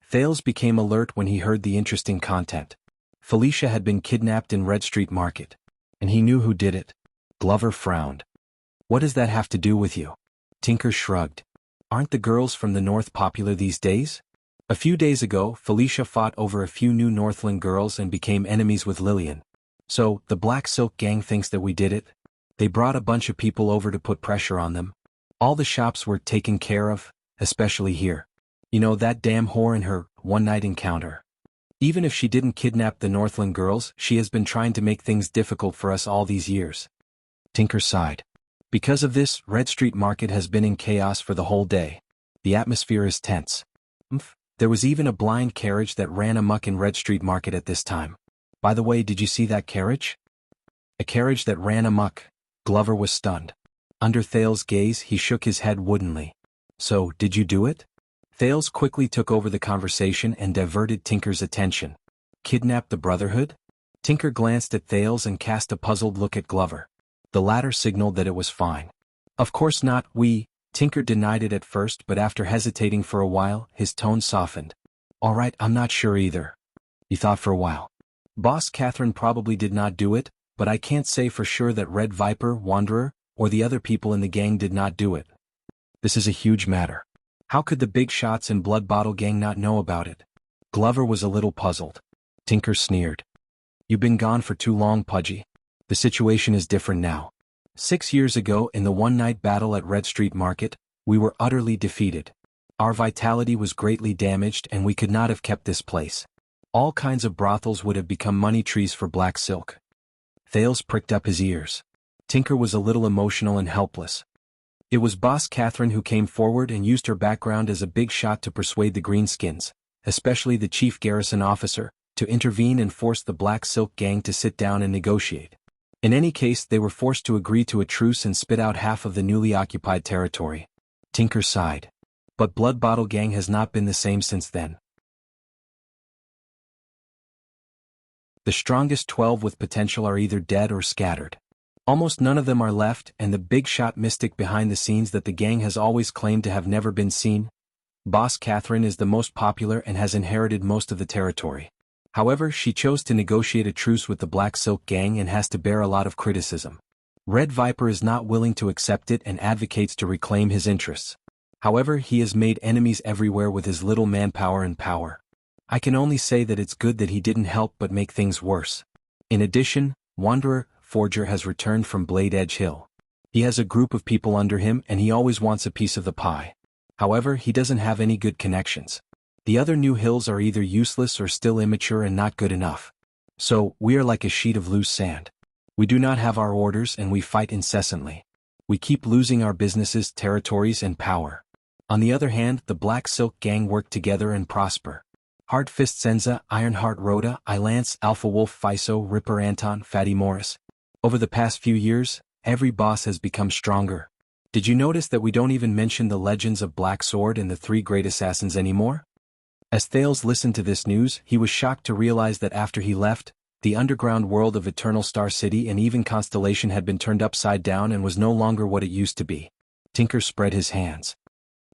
Thales became alert when he heard the interesting content. Felicia had been kidnapped in Red Street Market. And he knew who did it. Glover frowned. What does that have to do with you? Tinker shrugged. Aren't the girls from the North popular these days? A few days ago, Felicia fought over a few new Northland girls and became enemies with Lillian. So, the Black Silk Gang thinks that we did it? They brought a bunch of people over to put pressure on them. All the shops were taken care of, especially here. You know that damn whore in her one-night encounter. Even if she didn't kidnap the Northland girls, she has been trying to make things difficult for us all these years. Tinker sighed. Because of this, Red Street Market has been in chaos for the whole day. The atmosphere is tense. There was even a blind carriage that ran amok in Red Street Market at this time. By the way, did you see that carriage? A carriage that ran amok. Glover was stunned. Under Thales' gaze, he shook his head woodenly. So, did you do it? Thales quickly took over the conversation and diverted Tinker's attention. Kidnap the Brotherhood? Tinker glanced at Thales and cast a puzzled look at Glover. The latter signaled that it was fine. Of course not, Tinker denied it at first, but after hesitating for a while, his tone softened. All right, I'm not sure either. He thought for a while. Boss Catherine probably did not do it, but I can't say for sure that Red Viper, Wanderer, or the other people in the gang did not do it. This is a huge matter. How could the big shots in Blood Bottle Gang not know about it? Glover was a little puzzled. Tinker sneered. You've been gone for too long, Pudgy. The situation is different now. 6 years ago, in the one-night battle at Red Street Market, we were utterly defeated. Our vitality was greatly damaged and we could not have kept this place. All kinds of brothels would have become money trees for Black Silk. Thales pricked up his ears. Tinker was a little emotional and helpless. It was Boss Catherine who came forward and used her background as a big shot to persuade the Greenskins, especially the chief garrison officer, to intervene and force the Black Silk Gang to sit down and negotiate. In any case, they were forced to agree to a truce and spit out half of the newly occupied territory. Tinker sighed. But Blood Bottle Gang has not been the same since then. The strongest 12 with potential are either dead or scattered. Almost none of them are left, and the big shot mystic behind the scenes that the gang has always claimed to have never been seen. Boss Catherine is the most popular and has inherited most of the territory. However, she chose to negotiate a truce with the Black Silk Gang and has to bear a lot of criticism. Red Viper is not willing to accept it and advocates to reclaim his interests. However, he has made enemies everywhere with his little manpower and power. I can only say that it's good that he didn't help but make things worse. In addition, Wanderer Forger has returned from Blade Edge Hill. He has a group of people under him and he always wants a piece of the pie. However, he doesn't have any good connections. The other new hills are either useless or still immature and not good enough. So, we are like a sheet of loose sand. We do not have our orders and we fight incessantly. We keep losing our businesses, territories and power. On the other hand, the Black Silk Gang work together and prosper. Hard Fist Senza, Ironheart Rhoda, Ilance, Alpha Wolf Fiso, Ripper Anton, Fatty Morris. Over the past few years, every boss has become stronger. Did you notice that we don't even mention the legends of Black Sword and the three great assassins anymore? As Thales listened to this news, he was shocked to realize that after he left, the underground world of Eternal Star City and even Constellation had been turned upside down and was no longer what it used to be. Tinker spread his hands.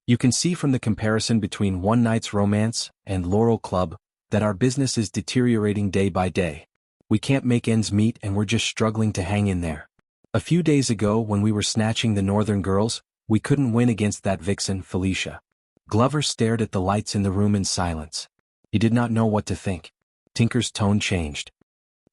You can see from the comparison between One Night's Romance and Laurel Club that our business is deteriorating day by day. We can't make ends meet and we're just struggling to hang in there. A few days ago when we were snatching the Northern girls, we couldn't win against that vixen, Felicia. Glover stared at the lights in the room in silence. He did not know what to think. Tinker's tone changed.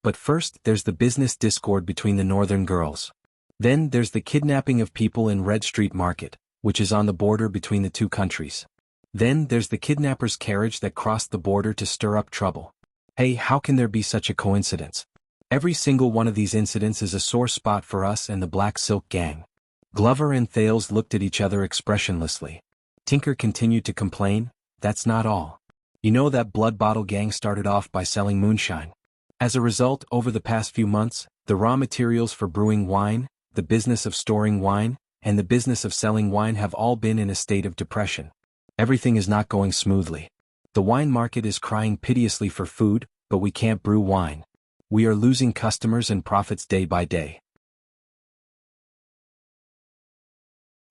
But first, there's the business discord between the Northern girls. Then there's the kidnapping of people in Red Street Market, which is on the border between the two countries. Then there's the kidnapper's carriage that crossed the border to stir up trouble. Hey, how can there be such a coincidence? Every single one of these incidents is a sore spot for us and the Black Silk Gang. Glover and Thales looked at each other expressionlessly. Tinker continued to complain, that's not all. You know that Blood Bottle Gang started off by selling moonshine. As a result, over the past few months, the raw materials for brewing wine, the business of storing wine, and the business of selling wine have all been in a state of depression. Everything is not going smoothly. The wine market is crying piteously for food, but we can't brew wine. We are losing customers and profits day by day.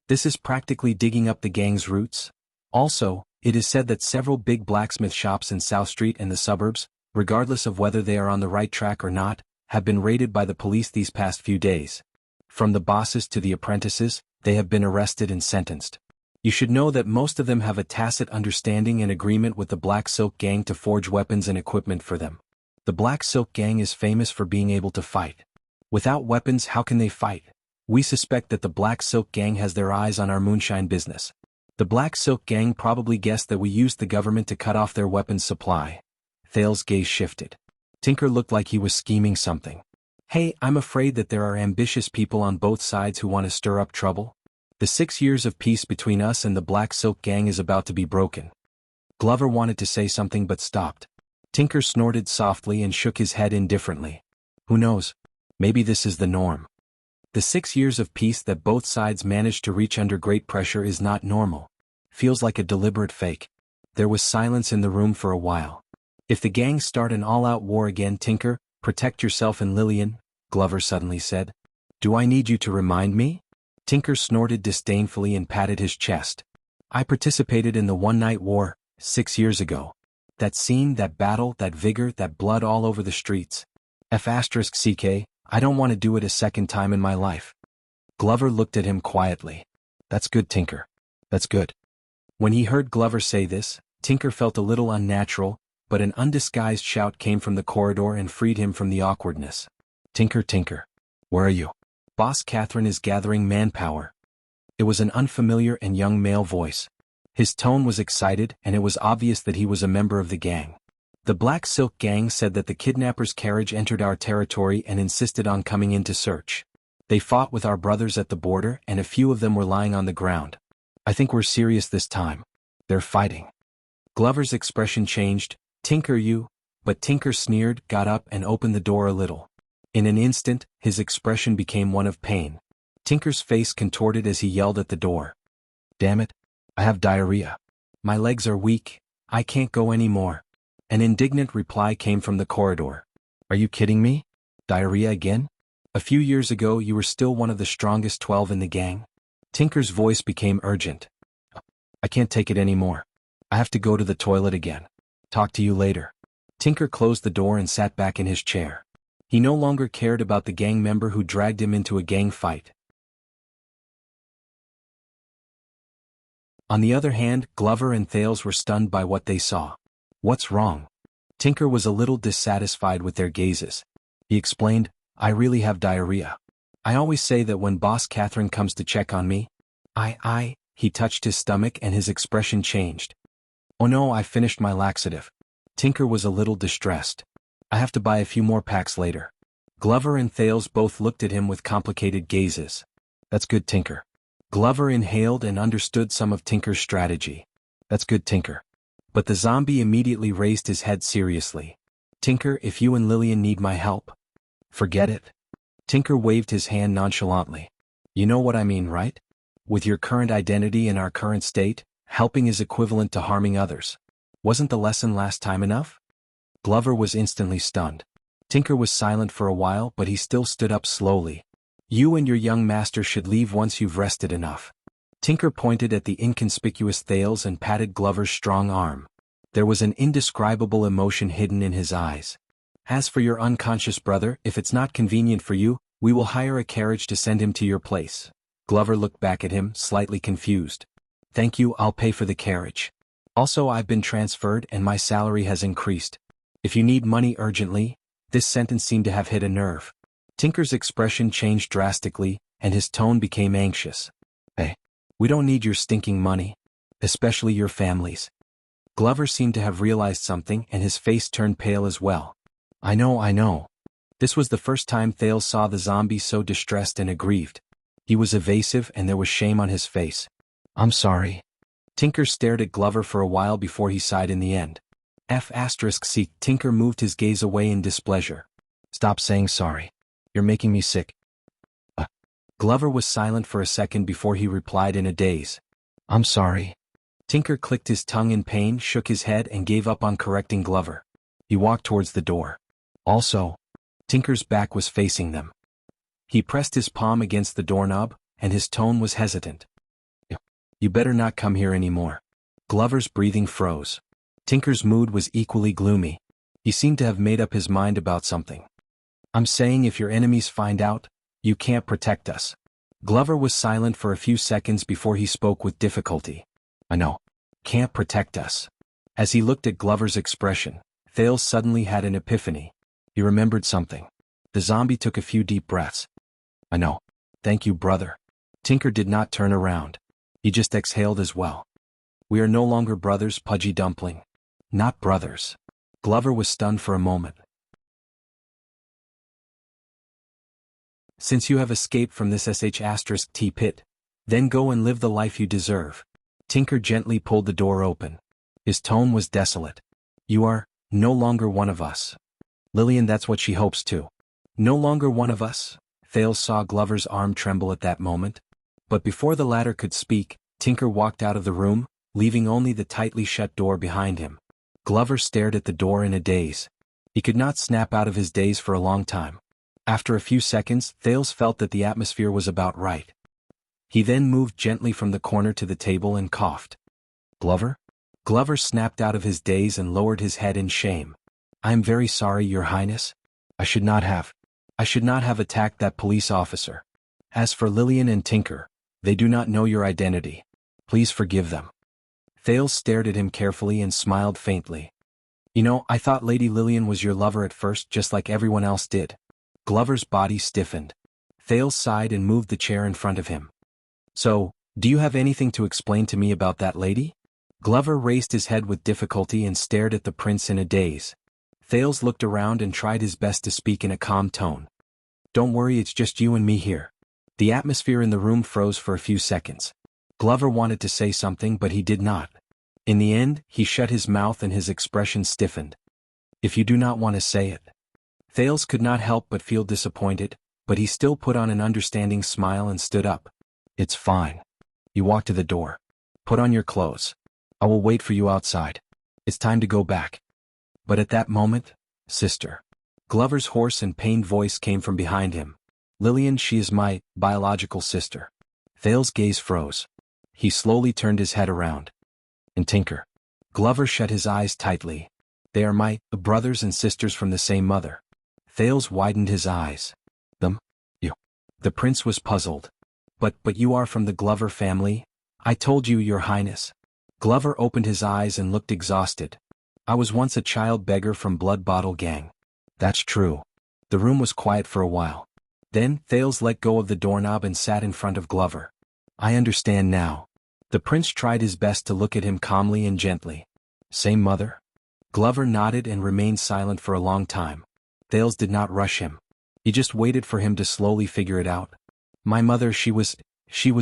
This is practically digging up the gang's roots. Also, it is said that several big blacksmith shops in South Street and the suburbs, regardless of whether they are on the right track or not, have been raided by the police these past few days. From the bosses to the apprentices, they have been arrested and sentenced. You should know that most of them have a tacit understanding and agreement with the Black Silk Gang to forge weapons and equipment for them. The Black Silk Gang is famous for being able to fight. Without weapons, how can they fight? We suspect that the Black Silk Gang has their eyes on our moonshine business. The Black Silk Gang probably guessed that we used the government to cut off their weapons supply. Thales' gaze shifted. Tinker looked like he was scheming something. Hey, I'm afraid that there are ambitious people on both sides who want to stir up trouble. The 6 years of peace between us and the Black Silk Gang is about to be broken. Glover wanted to say something but stopped. Tinker snorted softly and shook his head indifferently. Who knows? Maybe this is the norm. The 6 years of peace that both sides managed to reach under great pressure is not normal. Feels like a deliberate fake. There was silence in the room for a while. If the gangs start an all-out war again, Tinker, protect yourself and Lillian, Glover suddenly said. Do I need you to remind me? Tinker snorted disdainfully and patted his chest. I participated in the one-night war, 6 years ago. That scene, that battle, that vigor, that blood all over the streets. F***CK, I don't want to do it a second time in my life. Glover looked at him quietly. That's good, Tinker. That's good. When he heard Glover say this, Tinker felt a little unnatural, but an undisguised shout came from the corridor and freed him from the awkwardness. Tinker, Tinker. Where are you? Boss Catherine is gathering manpower. It was an unfamiliar and young male voice. His tone was excited and it was obvious that he was a member of the gang. The Black Silk Gang said that the kidnapper's carriage entered our territory and insisted on coming in to search. They fought with our brothers at the border and a few of them were lying on the ground. I think we're serious this time. They're fighting. Glover's expression changed. Tinker, you. But Tinker sneered, got up and opened the door a little. In an instant, his expression became one of pain. Tinker's face contorted as he yelled at the door. Damn it. I have diarrhea. My legs are weak. I can't go anymore. An indignant reply came from the corridor. Are you kidding me? Diarrhea again? A few years ago you were still one of the strongest 12 in the gang. Tinker's voice became urgent. I can't take it anymore. I have to go to the toilet again. Talk to you later. Tinker closed the door and sat back in his chair. He no longer cared about the gang member who dragged him into a gang fight. On the other hand, Glover and Thales were stunned by what they saw. What's wrong? Tinker was a little dissatisfied with their gazes. He explained, I really have diarrhea. I always say that when Boss Catherine comes to check on me. He touched his stomach and his expression changed. Oh no, I finished my laxative. Tinker was a little distressed. I have to buy a few more packs later. Glover and Thales both looked at him with complicated gazes. That's good, Tinker. Glover inhaled and understood some of Tinker's strategy. That's good, Tinker. But the zombie immediately raised his head seriously. Tinker, if you and Lillian need my help. Forget it. Tinker waved his hand nonchalantly. You know what I mean, right? With your current identity and our current state, helping is equivalent to harming others. Wasn't the lesson last time enough? Glover was instantly stunned. Tinker was silent for a while, but he still stood up slowly. You and your young master should leave once you've rested enough. Tinker pointed at the inconspicuous Thales and patted Glover's strong arm. There was an indescribable emotion hidden in his eyes. As for your unconscious brother, if it's not convenient for you, we will hire a carriage to send him to your place. Glover looked back at him, slightly confused. Thank you, I'll pay for the carriage. Also, I've been transferred and my salary has increased. If you need money urgently. This sentence seemed to have hit a nerve. Tinker's expression changed drastically, and his tone became anxious. Hey, we don't need your stinking money. Especially your family's. Glover seemed to have realized something and his face turned pale as well. I know. This was the first time Thales saw the zombie so distressed and aggrieved. He was evasive and there was shame on his face. I'm sorry. Tinker stared at Glover for a while before he sighed in the end. C. Tinker moved his gaze away in displeasure. Stop saying sorry. You're making me sick. Glover was silent for a second before he replied in a daze. I'm sorry. Tinker clicked his tongue in pain, shook his head and gave up on correcting Glover. He walked towards the door. Also, Tinker's back was facing them. He pressed his palm against the doorknob, and his tone was hesitant. You better not come here anymore. Glover's breathing froze. Tinker's mood was equally gloomy. He seemed to have made up his mind about something. I'm saying if your enemies find out, you can't protect us. Glover was silent for a few seconds before he spoke with difficulty. I know. Can't protect us. As he looked at Glover's expression, Thales suddenly had an epiphany. He remembered something. The zombie took a few deep breaths. I know. Thank you, brother. Tinker did not turn around. He just exhaled as well. We are no longer brothers, Pudgy Dumpling. Not brothers. Glover was stunned for a moment. Since you have escaped from this *T pit, then go and live the life you deserve. Tinker gently pulled the door open. His tone was desolate. You are no longer one of us. Lillian, that's what she hopes to. No longer one of us? Thales saw Glover's arm tremble at that moment. But before the latter could speak, Tinker walked out of the room, leaving only the tightly shut door behind him. Glover stared at the door in a daze. He could not snap out of his daze for a long time. After a few seconds, Thales felt that the atmosphere was about right. He then moved gently from the corner to the table and coughed. Glover? Glover snapped out of his daze and lowered his head in shame. I am very sorry, Your Highness. I should not have attacked that police officer. As for Lillian and Tinker, they do not know your identity. Please forgive them. Thales stared at him carefully and smiled faintly. You know, I thought Lady Lillian was your lover at first, just like everyone else did. Glover's body stiffened. Thales sighed and moved the chair in front of him. So, do you have anything to explain to me about that lady? Glover raised his head with difficulty and stared at the prince in a daze. Thales looked around and tried his best to speak in a calm tone. Don't worry, it's just you and me here. The atmosphere in the room froze for a few seconds. Glover wanted to say something, but he did not. In the end, he shut his mouth and his expression stiffened. If you do not want to say it. Thales could not help but feel disappointed, but he still put on an understanding smile and stood up. It's fine. He walked to the door. Put on your clothes. I will wait for you outside. It's time to go back. But at that moment, sister. Glover's hoarse and pained voice came from behind him. Lillian, she is my biological sister. Thale's gaze froze. He slowly turned his head around. And Tinker. Glover shut his eyes tightly. They are my brothers and sisters from the same mother. Thales widened his eyes. Them? You. The prince was puzzled. But you are from the Glover family? I told you, Your Highness. Glover opened his eyes and looked exhausted. I was once a child beggar from Blood Bottle Gang. That's true. The room was quiet for a while. Then, Thales let go of the doorknob and sat in front of Glover. I understand now. The prince tried his best to look at him calmly and gently. Same mother? Glover nodded and remained silent for a long time. Thales did not rush him. He just waited for him to slowly figure it out. My mother, she was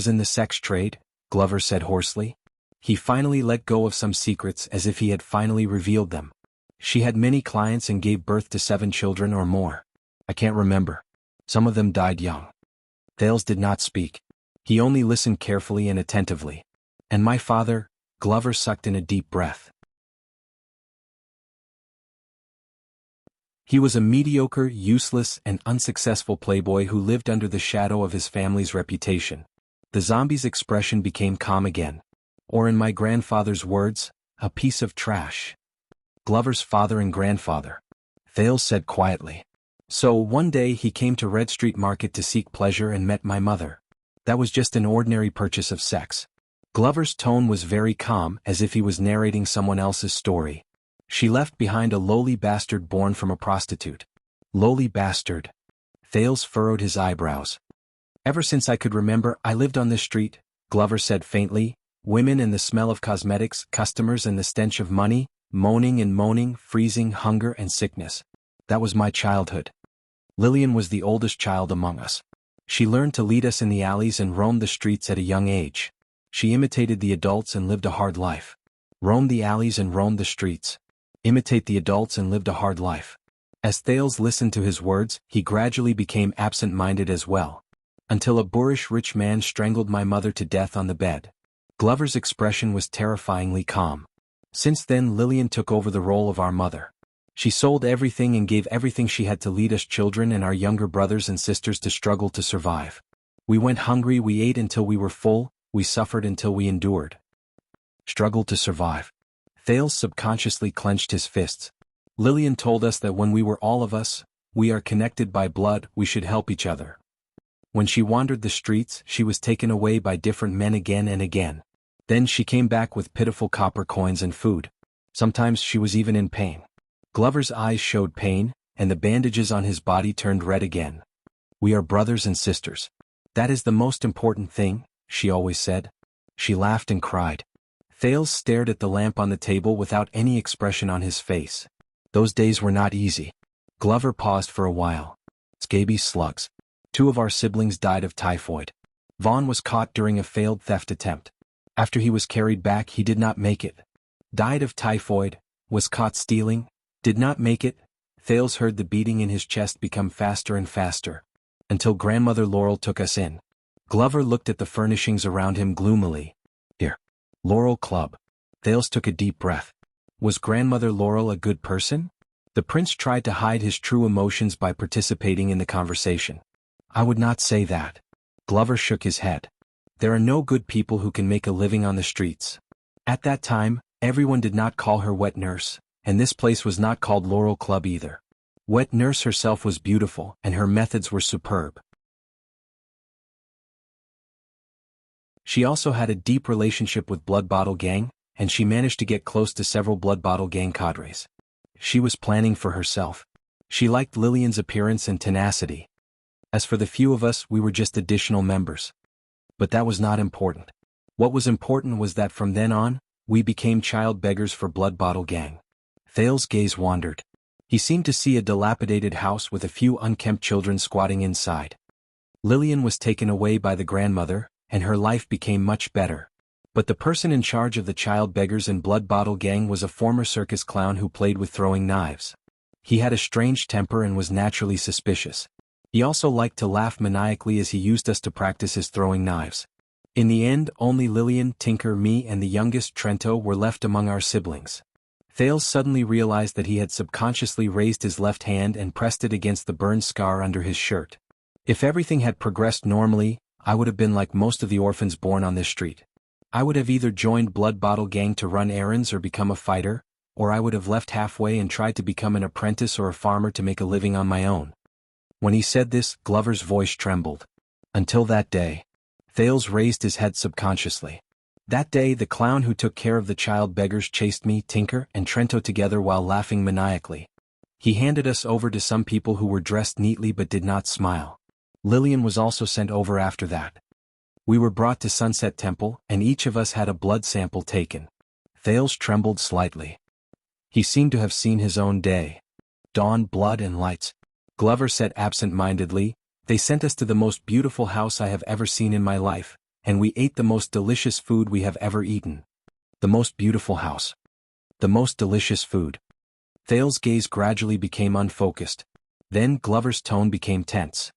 in the sex trade, Glover said hoarsely. He finally let go of some secrets as if he had finally revealed them. She had many clients and gave birth to 7 children or more. I can't remember. Some of them died young. Thales did not speak. He only listened carefully and attentively. And my father, Glover sucked in a deep breath. He was a mediocre, useless, and unsuccessful playboy who lived under the shadow of his family's reputation. The zombie's expression became calm again. Or in my grandfather's words, a piece of trash. Glover's father and grandfather. Thales said quietly. So one day he came to Red Street Market to seek pleasure and met my mother. That was just an ordinary purchase of sex. Glover's tone was very calm, as if he was narrating someone else's story. She left behind a lowly bastard born from a prostitute. Lowly bastard. Thales furrowed his eyebrows. Ever since I could remember, I lived on this street, Glover said faintly. Women and the smell of cosmetics, customers and the stench of money, moaning and moaning, freezing, hunger and sickness. That was my childhood. Lillian was the oldest child among us. She learned to lead us in the alleys and roamed the streets at a young age. She imitated the adults and lived a hard life. Roamed the alleys and roamed the streets. Imitate the adults and lived a hard life. As Thales listened to his words, he gradually became absent-minded as well. Until a boorish rich man strangled my mother to death on the bed. Glover's expression was terrifyingly calm. Since then Lillian took over the role of our mother. She sold everything and gave everything she had to lead us children and our younger brothers and sisters to struggle to survive. We went hungry, we ate until we were full, we suffered until we endured. Struggled to survive. Thales subconsciously clenched his fists. Lillian told us that when we were all of us, we are connected by blood, we should help each other. When she wandered the streets, she was taken away by different men again and again. Then she came back with pitiful copper coins and food. Sometimes she was even in pain. Glover's eyes showed pain, and the bandages on his body turned red again. We are brothers and sisters. That is the most important thing, she always said. She laughed and cried. Thales stared at the lamp on the table without any expression on his face. Those days were not easy. Glover paused for a while. Scabies slugs. 2 of our siblings died of typhoid. Vaughn was caught during a failed theft attempt. After he was carried back, he did not make it. Died of typhoid, was caught stealing, did not make it. Thales heard the beating in his chest become faster and faster. Until Grandmother Laurel took us in. Glover looked at the furnishings around him gloomily. Here. Laurel Club. Thales took a deep breath. Was Grandmother Laurel a good person? The prince tried to hide his true emotions by participating in the conversation. I would not say that. Glover shook his head. There are no good people who can make a living on the streets. At that time, everyone did not call her Wet Nurse, and this place was not called Laurel Club either. Wet Nurse herself was beautiful, and her methods were superb. She also had a deep relationship with Blood Bottle Gang, and she managed to get close to several Blood Bottle Gang cadres. She was planning for herself. She liked Lillian's appearance and tenacity. As for the few of us, we were just additional members. But that was not important. What was important was that from then on, we became child beggars for Blood Bottle Gang. Thales' gaze wandered. He seemed to see a dilapidated house with a few unkempt children squatting inside. Lillian was taken away by the grandmother, and her life became much better. But the person in charge of the child beggars and Blood Bottle Gang was a former circus clown who played with throwing knives. He had a strange temper and was naturally suspicious. He also liked to laugh maniacally as he used us to practice his throwing knives. In the end, only Lillian, Tinker, me and the youngest Trento were left among our siblings. Thales suddenly realized that he had subconsciously raised his left hand and pressed it against the burned scar under his shirt. If everything had progressed normally, I would have been like most of the orphans born on this street. I would have either joined Blood Bottle Gang to run errands or become a fighter, or I would have left halfway and tried to become an apprentice or a farmer to make a living on my own. When he said this, Glover's voice trembled. Until that day. Thales raised his head subconsciously. That day the clown who took care of the child beggars chased me, Tinker, and Trento together while laughing maniacally. He handed us over to some people who were dressed neatly but did not smile. Lillian was also sent over after that. We were brought to Sunset Temple, and each of us had a blood sample taken. Thales trembled slightly. He seemed to have seen his own day. Dawn, blood and lights. Glover said absent-mindedly, "They sent us to the most beautiful house I have ever seen in my life, and we ate the most delicious food we have ever eaten." The most beautiful house. The most delicious food. Thales' gaze gradually became unfocused. Then Glover's tone became tense.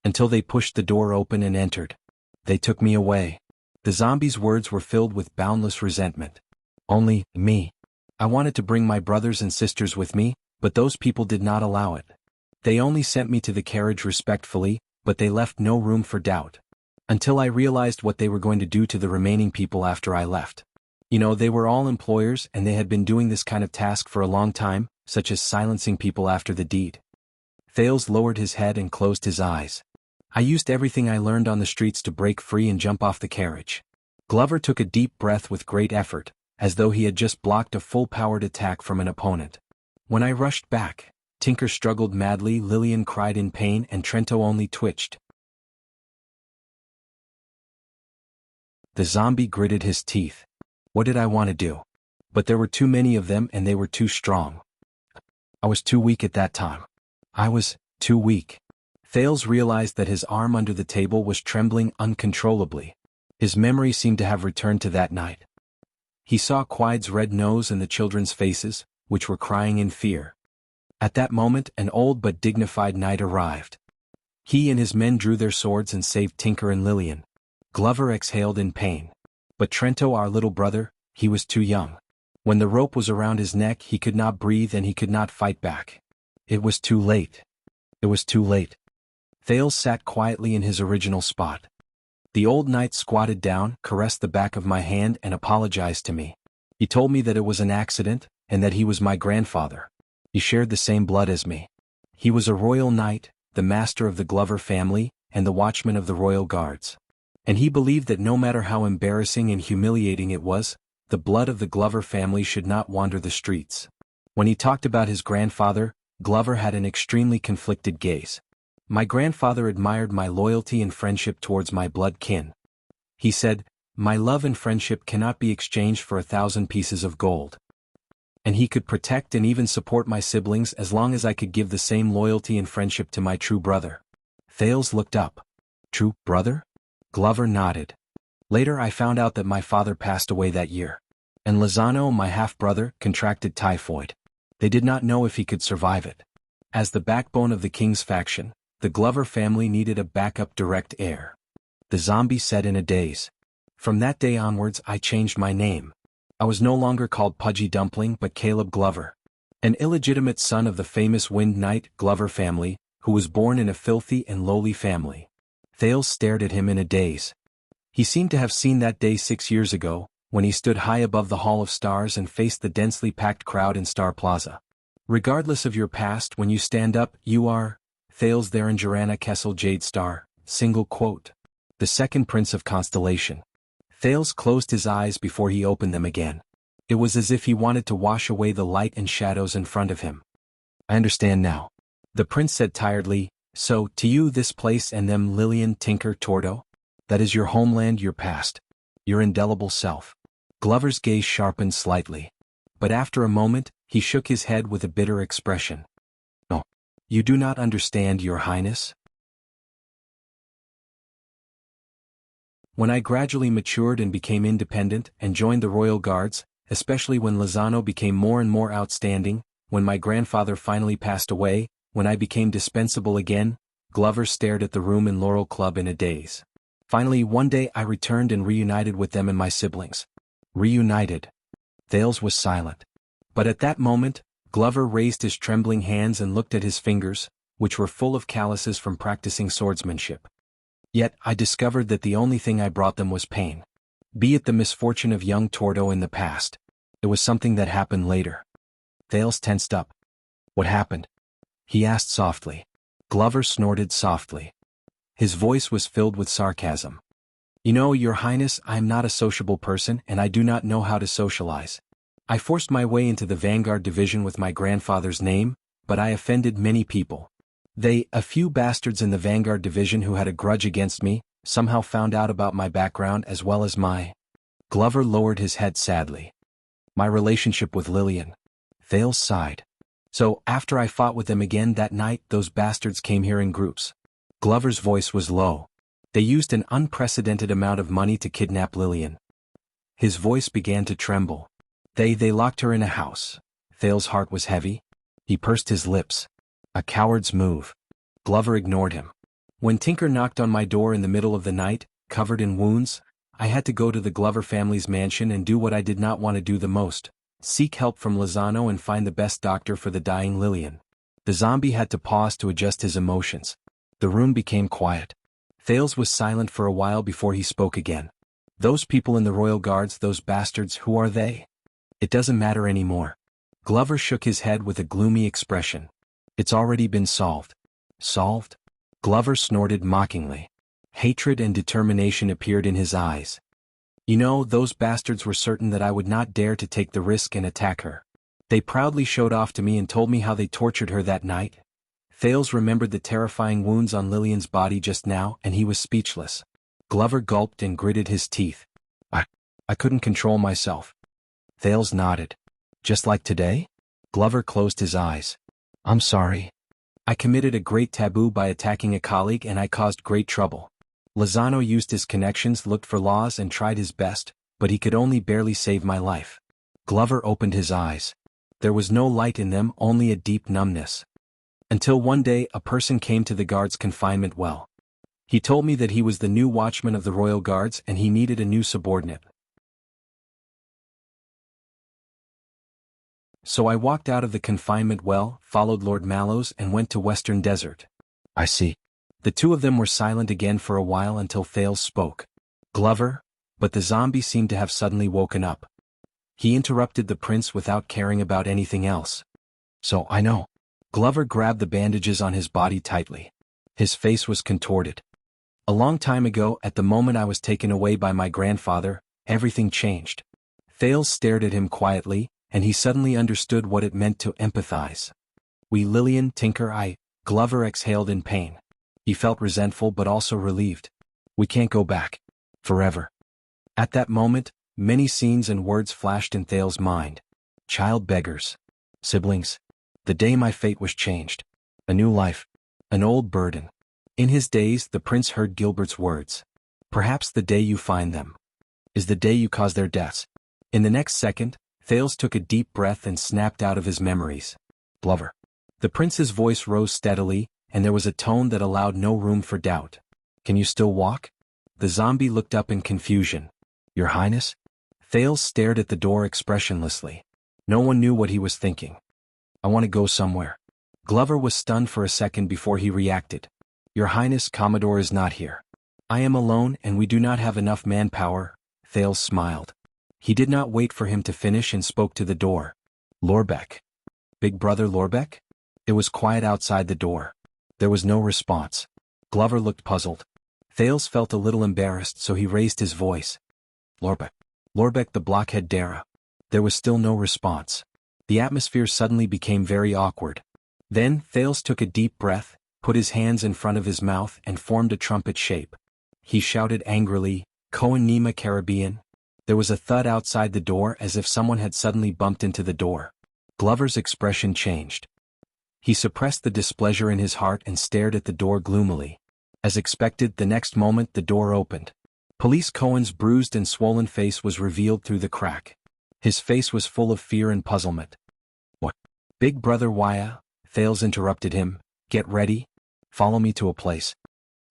Until they pushed the door open and entered. They took me away. The zombie's words were filled with boundless resentment. Only me. I wanted to bring my brothers and sisters with me, but those people did not allow it. They only sent me to the carriage respectfully, but they left no room for doubt. Until I realized what they were going to do to the remaining people after I left. They were all employers and they had been doing this kind of task for a long time, such as silencing people after the deed. Thales lowered his head and closed his eyes. I used everything I learned on the streets to break free and jump off the carriage. Glover took a deep breath with great effort, as though he had just blocked a full-powered attack from an opponent. When I rushed back, Tinker struggled madly, Lillian cried in pain, and Trento only twitched. The zombie gritted his teeth. What did I want to do? But there were too many of them and they were too strong. I was too weak at that time. I was too weak. Thales realized that his arm under the table was trembling uncontrollably. His memory seemed to have returned to that night. He saw Quide's red nose and the children's faces, which were crying in fear. At that moment an old but dignified knight arrived. He and his men drew their swords and saved Tinker and Lillian. Glover exhaled in pain. But Trento, our little brother, he was too young. When the rope was around his neck he could not breathe and he could not fight back. It was too late. It was too late. Thales sat quietly in his original spot. The old knight squatted down, caressed the back of my hand and apologized to me. He told me that it was an accident, and that he was my grandfather. He shared the same blood as me. He was a royal knight, the master of the Glover family, and the watchman of the royal guards. And he believed that no matter how embarrassing and humiliating it was, the blood of the Glover family should not wander the streets. When he talked about his grandfather, Glover had an extremely conflicted gaze. My grandfather admired my loyalty and friendship towards my blood kin. He said, "My love and friendship cannot be exchanged for 1,000 pieces of gold." And he could protect and even support my siblings as long as I could give the same loyalty and friendship to my true brother. Thales looked up. True brother? Glover nodded. Later I found out that my father passed away that year. And Lozano, my half-brother, contracted typhoid. They did not know if he could survive it. As the backbone of the king's faction, the Glover family needed a backup direct heir. The zombie said in a daze. From that day onwards I changed my name. I was no longer called Pudgy Dumpling but Caleb Glover. An illegitimate son of the famous Wind Knight Glover family, who was born in a filthy and lowly family. Thales stared at him in a daze. He seemed to have seen that day 6 years ago, when he stood high above the Hall of Stars and faced the densely packed crowd in Star Plaza. Regardless of your past, when you stand up, you are Thales Theron Jorana Kessel Jade Star, single quote. The second prince of Constellation. Thales closed his eyes before he opened them again. It was as if he wanted to wash away the light and shadows in front of him. I understand now. The prince said tiredly, so, to you this place and them Lillian Tinker Tordo? That is your homeland, your past. Your indelible self. Glover's gaze sharpened slightly. But after a moment, he shook his head with a bitter expression. No. You do not understand, your highness? When I gradually matured and became independent and joined the royal guards, especially when Lozano became more and more outstanding, when my grandfather finally passed away, when I became dispensable again, Glover stared at the room in Laurel Club in a daze. Finally one day I returned and reunited with them and my siblings. Reunited. Thales was silent. But at that moment, Glover raised his trembling hands and looked at his fingers, which were full of calluses from practicing swordsmanship. Yet I discovered that the only thing I brought them was pain. Be it the misfortune of young Tordo in the past. It was something that happened later. Thales tensed up. What happened? He asked softly. Glover snorted softly. His voice was filled with sarcasm. You know, Your Highness, I am not a sociable person and I do not know how to socialize. I forced my way into the Vanguard Division with my grandfather's name, but I offended many people. A few bastards in the Vanguard Division who had a grudge against me, somehow found out about my background as well as my... Glover lowered his head sadly. My relationship with Lillian. Thales sighed. So, after I fought with them again that night, those bastards came here in groups. Glover's voice was low. They used an unprecedented amount of money to kidnap Lillian. His voice began to tremble. They locked her in a house. Thales' heart was heavy. He pursed his lips. A coward's move. Glover ignored him. When Tinker knocked on my door in the middle of the night, covered in wounds, I had to go to the Glover family's mansion and do what I did not want to do the most. Seek help from Lozano and find the best doctor for the dying Lillian. The zombie had to pause to adjust his emotions. The room became quiet. Thales was silent for a while before he spoke again. Those people in the Royal Guards, those bastards, who are they? It doesn't matter anymore. Glover shook his head with a gloomy expression. It's already been solved. Solved? Glover snorted mockingly. Hatred and determination appeared in his eyes. You know, those bastards were certain that I would not dare to take the risk and attack her. They proudly showed off to me and told me how they tortured her that night. Thales remembered the terrifying wounds on Lillian's body just now, and he was speechless. Glover gulped and gritted his teeth. I couldn't control myself. Thales nodded. Just like today? Glover closed his eyes. I'm sorry. I committed a great taboo by attacking a colleague and I caused great trouble. Lozano used his connections, looked for laws and tried his best, but he could only barely save my life. Glover opened his eyes. There was no light in them, only a deep numbness. Until one day a person came to the guard's confinement well. He told me that he was the new watchman of the Royal Guards and he needed a new subordinate. So I walked out of the confinement well, followed Lord Mallows and went to Western Desert. I see. The two of them were silent again for a while until Thales spoke. Glover? But the zombie seemed to have suddenly woken up. He interrupted the prince without caring about anything else. So I know. Glover grabbed the bandages on his body tightly. His face was contorted. A long time ago, at the moment I was taken away by my grandfather, everything changed. Thales stared at him quietly, and he suddenly understood what it meant to empathize. We Lillian, Tinker, Glover exhaled in pain. He felt resentful but also relieved. We can't go back. Forever. At that moment, many scenes and words flashed in Thales' mind. Child beggars. Siblings. The day my fate was changed. A new life. An old burden. In his daze, the prince heard Gilbert's words. Perhaps the day you find them is the day you cause their deaths. In the next second, Thales took a deep breath and snapped out of his memories. Glover. The prince's voice rose steadily, and there was a tone that allowed no room for doubt. Can you still walk? The zombie looked up in confusion. Your Highness? Thales stared at the door expressionlessly. No one knew what he was thinking. I want to go somewhere. Glover was stunned for a second before he reacted. Your Highness, Commodore is not here. I am alone and we do not have enough manpower. Thales smiled. He did not wait for him to finish and spoke to the door. Lorbeck. Big brother Lorbeck? It was quiet outside the door. There was no response. Glover looked puzzled. Thales felt a little embarrassed, so he raised his voice. Lorbeck. Lorbeck, the blockhead Dara. There was still no response. The atmosphere suddenly became very awkward. Then, Thales took a deep breath, put his hands in front of his mouth and formed a trumpet shape. He shouted angrily, Kohen Nima Caribbean. There was a thud outside the door as if someone had suddenly bumped into the door. Glover's expression changed. He suppressed the displeasure in his heart and stared at the door gloomily. As expected, the next moment the door opened. Police Cohen's bruised and swollen face was revealed through the crack. His face was full of fear and puzzlement. What? Big brother Waya? Thales interrupted him. Get ready. Follow me to a place.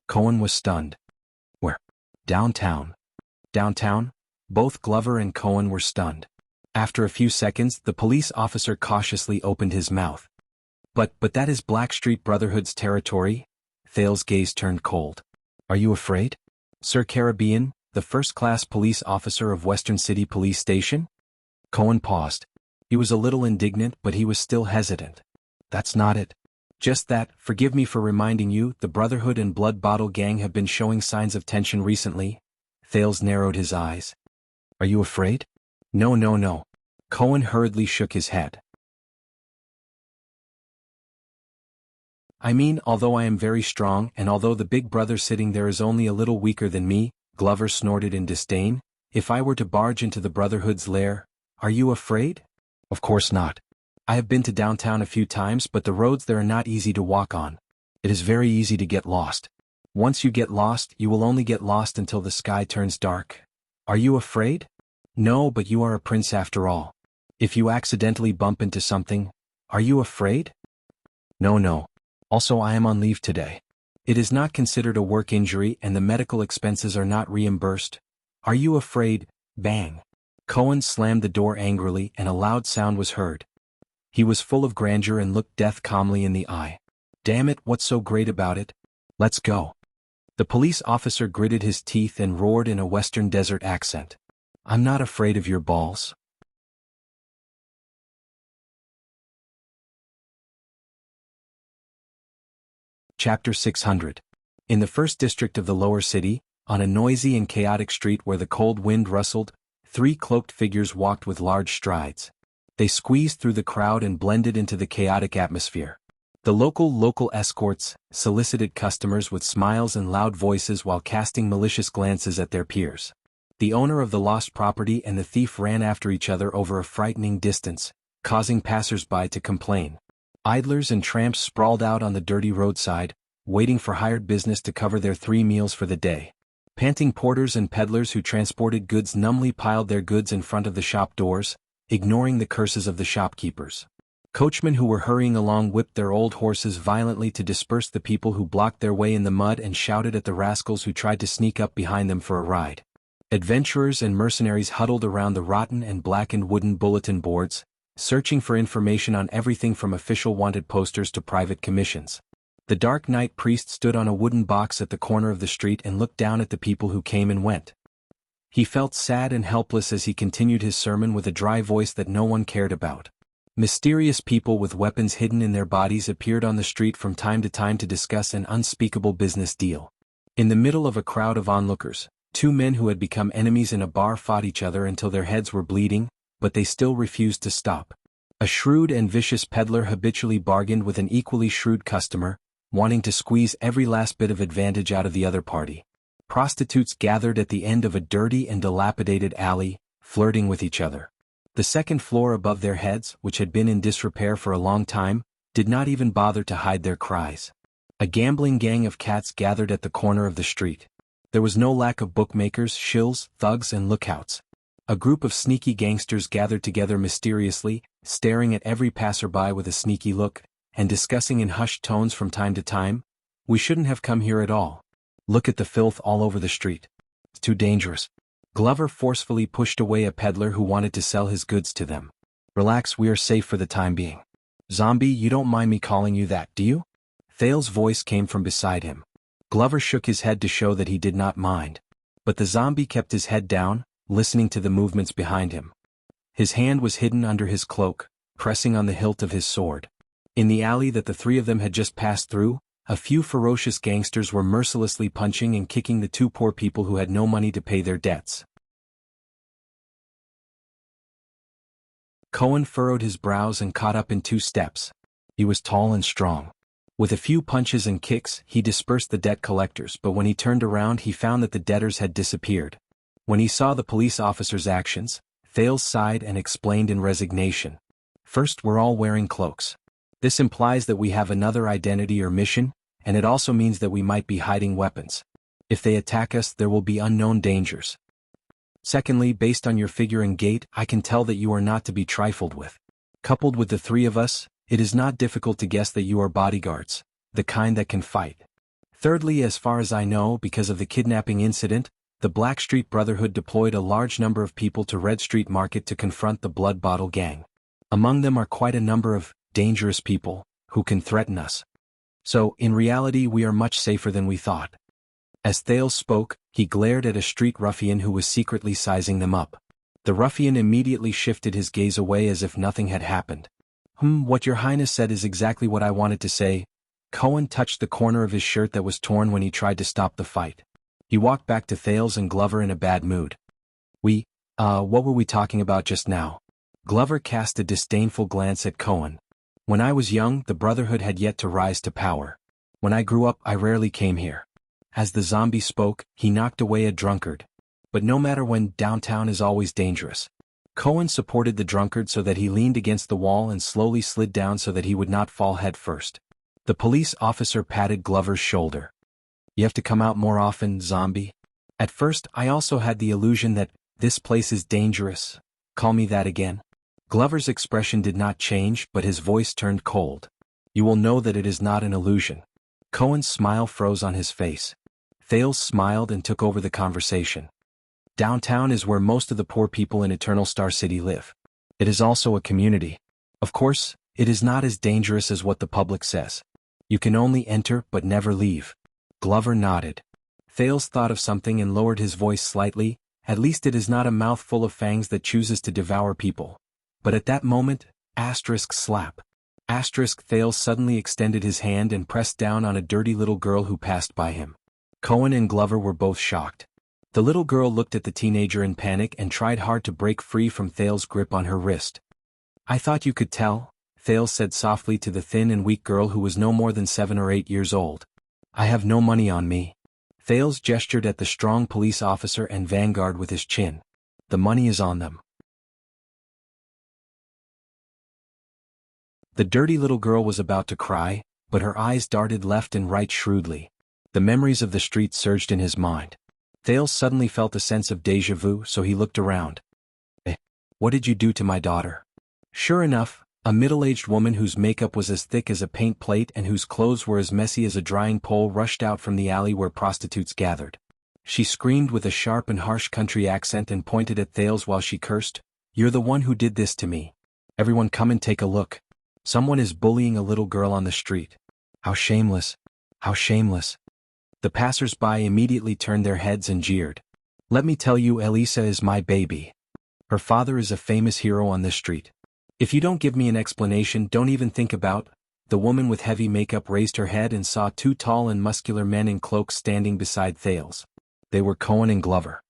Cohen was stunned. Where? Downtown. Downtown? Both Glover and Cohen were stunned. After a few seconds, the police officer cautiously opened his mouth. But that is Black Street Brotherhood's territory? Thale's gaze turned cold. Are you afraid? Sir Caribbean, the first-class police officer of Western City Police Station? Cohen paused. He was a little indignant, but he was still hesitant. That's not it. Just that, forgive me for reminding you, the Brotherhood and Blood Bottle Gang have been showing signs of tension recently. Thales narrowed his eyes. Are you afraid? No, no, no. Cohen hurriedly shook his head. I mean, although I am very strong, and although the big brother sitting there is only a little weaker than me, Glover snorted in disdain, if I were to barge into the Brotherhood's lair, are you afraid? Of course not. I have been to downtown a few times, but the roads there are not easy to walk on. It is very easy to get lost. Once you get lost, you will only get lost until the sky turns dark. Are you afraid? No, but you are a prince after all. If you accidentally bump into something, are you afraid? No, no. Also, I am on leave today. It is not considered a work injury and the medical expenses are not reimbursed. Are you afraid? Bang. Cohen slammed the door angrily and a loud sound was heard. He was full of grandeur and looked death calmly in the eye. Damn it, what's so great about it? Let's go. The police officer gritted his teeth and roared in a Western desert accent. I'm not afraid of your balls. Chapter 600. In the first district of the lower city, on a noisy and chaotic street where the cold wind rustled, 3 cloaked figures walked with large strides. They squeezed through the crowd and blended into the chaotic atmosphere. The local escorts solicited customers with smiles and loud voices while casting malicious glances at their peers. The owner of the lost property and the thief ran after each other over a frightening distance, causing passers-by to complain. Idlers and tramps sprawled out on the dirty roadside, waiting for hired business to cover their 3 meals for the day. Panting porters and peddlers who transported goods numbly piled their goods in front of the shop doors, ignoring the curses of the shopkeepers. Coachmen who were hurrying along whipped their old horses violently to disperse the people who blocked their way in the mud and shouted at the rascals who tried to sneak up behind them for a ride. Adventurers and mercenaries huddled around the rotten and blackened wooden bulletin boards, searching for information on everything from official wanted posters to private commissions. The dark night priest stood on a wooden box at the corner of the street and looked down at the people who came and went. He felt sad and helpless as he continued his sermon with a dry voice that no one cared about. Mysterious people with weapons hidden in their bodies appeared on the street from time to discuss an unspeakable business deal. In the middle of a crowd of onlookers, 2 men who had become enemies in a bar fought each other until their heads were bleeding, but they still refused to stop. A shrewd and vicious peddler habitually bargained with an equally shrewd customer, wanting to squeeze every last bit of advantage out of the other party. Prostitutes gathered at the end of a dirty and dilapidated alley, flirting with each other. The second floor above their heads, which had been in disrepair for a long time, did not even bother to hide their cries. A gambling gang of cats gathered at the corner of the street. There was no lack of bookmakers, shills, thugs, and lookouts. A group of sneaky gangsters gathered together mysteriously, staring at every passerby with a sneaky look, and discussing in hushed tones from time to time, "We shouldn't have come here at all. Look at the filth all over the street. It's too dangerous." Glover forcefully pushed away a peddler who wanted to sell his goods to them. "Relax, we are safe for the time being. Zombie, you don't mind me calling you that, do you?" Thale's voice came from beside him. Glover shook his head to show that he did not mind. But the zombie kept his head down, listening to the movements behind him. His hand was hidden under his cloak, pressing on the hilt of his sword. In the alley that the 3 of them had just passed through, a few ferocious gangsters were mercilessly punching and kicking the 2 poor people who had no money to pay their debts. Cohen furrowed his brows and caught up in 2 steps. He was tall and strong. With a few punches and kicks, he dispersed the debt collectors, but when he turned around he found that the debtors had disappeared. When he saw the police officer's actions, Thales sighed and explained in resignation. "First, we're all wearing cloaks. This implies that we have another identity or mission, and it also means that we might be hiding weapons. If they attack us, there will be unknown dangers. Secondly, based on your figure and gait, I can tell that you are not to be trifled with. Coupled with the 3 of us, it is not difficult to guess that you are bodyguards, the kind that can fight. Thirdly, as far as I know, because of the kidnapping incident, the Black Street Brotherhood deployed a large number of people to Red Street Market to confront the Blood Bottle Gang. Among them are quite a number of dangerous people, who can threaten us. So, in reality we are much safer than we thought. As Thales spoke, he glared at a street ruffian who was secretly sizing them up. The ruffian immediately shifted his gaze away as if nothing had happened. What your highness said is exactly what I wanted to say. Cohen touched the corner of his shirt that was torn when he tried to stop the fight. He walked back to Thales and Glover in a bad mood. What were we talking about just now? Glover cast a disdainful glance at Cohen. When I was young, the Brotherhood had yet to rise to power. When I grew up, I rarely came here. As the zombie spoke, he knocked away a drunkard. But no matter when, downtown is always dangerous. Cohen supported the drunkard so that he leaned against the wall and slowly slid down so that he would not fall head first. The police officer patted Glover's shoulder. You have to come out more often, zombie. At first, I also had the illusion that, this place is dangerous. Call me that again. Glover's expression did not change, but his voice turned cold. You will know that it is not an illusion. Cohen's smile froze on his face. Thales smiled and took over the conversation. Downtown is where most of the poor people in Eternal Star City live. It is also a community. Of course, it is not as dangerous as what the public says. You can only enter but never leave. Glover nodded. Thales thought of something and lowered his voice slightly. At least it is not a mouth full of fangs that chooses to devour people. But at that moment, slap. Thales suddenly extended his hand and pressed down on a dirty little girl who passed by him. Cohen and Glover were both shocked. The little girl looked at the teenager in panic and tried hard to break free from Thales' grip on her wrist. I thought you could tell, Thales said softly to the thin and weak girl who was no more than 7 or 8 years old. I have no money on me. Thales gestured at the strong police officer and vanguard with his chin. The money is on them. The dirty little girl was about to cry, but her eyes darted left and right shrewdly. The memories of the street surged in his mind. Thales suddenly felt a sense of déjà vu, so he looked around. What did you do to my daughter? Sure enough, a middle-aged woman whose makeup was as thick as a paint plate and whose clothes were as messy as a drying pole rushed out from the alley where prostitutes gathered. She screamed with a sharp and harsh country accent and pointed at Thales while she cursed. You're the one who did this to me. Everyone come and take a look. Someone is bullying a little girl on the street. How shameless. How shameless. The passers-by immediately turned their heads and jeered. Let me tell you, Elisa is my baby. Her father is a famous hero on this street. If you don't give me an explanation, don't even think about. The woman with heavy makeup raised her head and saw 2 tall and muscular men in cloaks standing beside Thales. They were Cohen and Glover.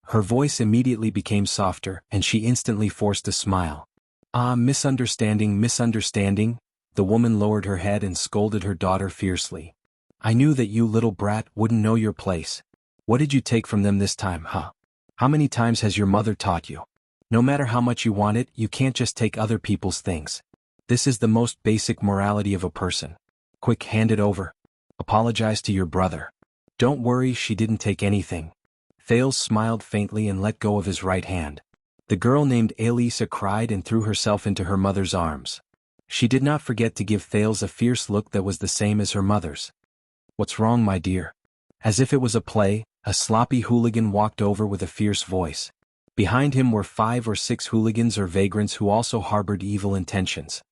Her voice immediately became softer, and she instantly forced a smile. Misunderstanding. The woman lowered her head and scolded her daughter fiercely. I knew that you little brat wouldn't know your place. What did you take from them this time, huh? How many times has your mother taught you? No matter how much you want it, you can't just take other people's things. This is the most basic morality of a person. Quick, hand it over. Apologize to your brother. Don't worry, she didn't take anything. Thales smiled faintly and let go of his right hand. The girl named Elisa cried and threw herself into her mother's arms. She did not forget to give Thales a fierce look that was the same as her mother's. What's wrong, my dear? As if it was a play, a sloppy hooligan walked over with a fierce voice. Behind him were 5 or 6 hooligans or vagrants who also harbored evil intentions.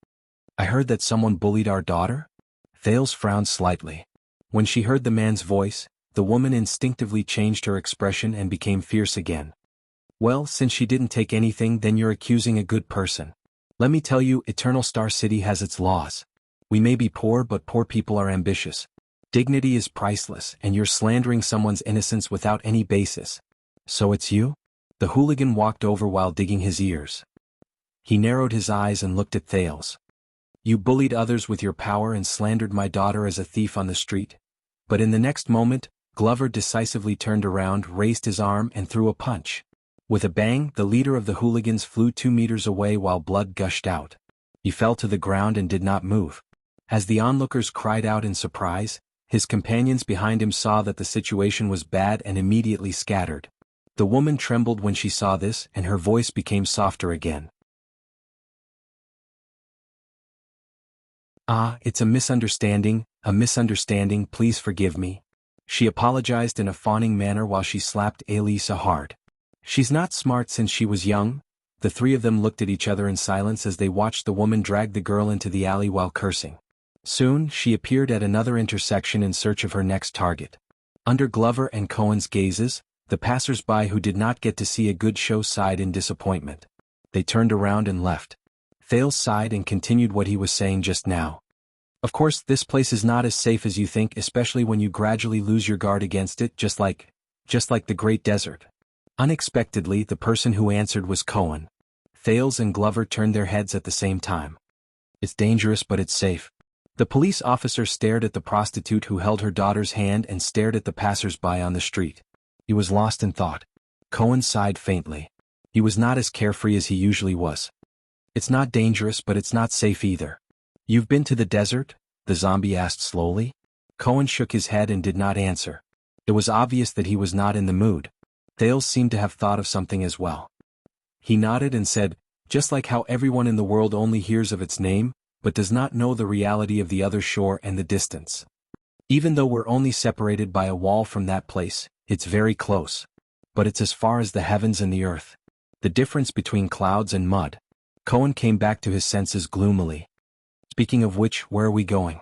I heard that someone bullied our daughter? Thales frowned slightly. When she heard the man's voice, the woman instinctively changed her expression and became fierce again. Well, since she didn't take anything, then you're accusing a good person. Let me tell you, Eternal Star City has its laws. We may be poor, but poor people are ambitious. Dignity is priceless, and you're slandering someone's innocence without any basis. So it's you? The hooligan walked over while digging his ears. He narrowed his eyes and looked at Thales. You bullied others with your power and slandered my daughter as a thief on the street. But in the next moment, Glover decisively turned around, raised his arm and threw a punch. With a bang, the leader of the hooligans flew 2 meters away while blood gushed out. He fell to the ground and did not move. As the onlookers cried out in surprise, his companions behind him saw that the situation was bad and immediately scattered. The woman trembled when she saw this, and her voice became softer again. It's a misunderstanding, please forgive me. She apologized in a fawning manner while she slapped Elisa hard. She's not smart since she was young. The 3 of them looked at each other in silence as they watched the woman drag the girl into the alley while cursing. Soon, she appeared at another intersection in search of her next target. Under Glover and Cohen's gazes, the passers-by who did not get to see a good show sighed in disappointment. They turned around and left. Thales sighed and continued what he was saying just now. Of course, this place is not as safe as you think, especially when you gradually lose your guard against it, just like the Great Desert. Unexpectedly, the person who answered was Cohen. Thales and Glover turned their heads at the same time. It's dangerous, but it's safe. The police officer stared at the prostitute who held her daughter's hand and stared at the passers-by on the street. He was lost in thought. Cohen sighed faintly. He was not as carefree as he usually was. It's not dangerous, but it's not safe either. You've been to the desert? The zombie asked slowly. Cohen shook his head and did not answer. It was obvious that he was not in the mood. Thales seemed to have thought of something as well. He nodded and said, just like how everyone in the world only hears of its name, but does not know the reality of the other shore and the distance. Even though we're only separated by a wall from that place, it's very close. But it's as far as the heavens and the earth. The difference between clouds and mud. Cohen came back to his senses gloomily. Speaking of which, where are we going?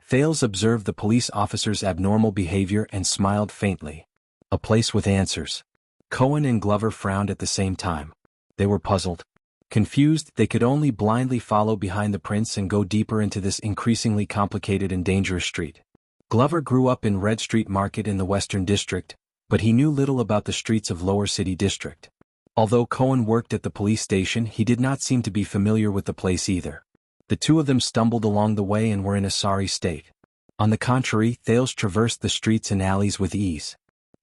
Thales observed the police officer's abnormal behavior and smiled faintly. A place with answers. Cohen and Glover frowned at the same time. They were puzzled. Confused, they could only blindly follow behind the prince and go deeper into this increasingly complicated and dangerous street. Glover grew up in Red Street Market in the Western District, but he knew little about the streets of Lower City District. Although Cohen worked at the police station, he did not seem to be familiar with the place either. The two of them stumbled along the way and were in a sorry state. On the contrary, Thales traversed the streets and alleys with ease.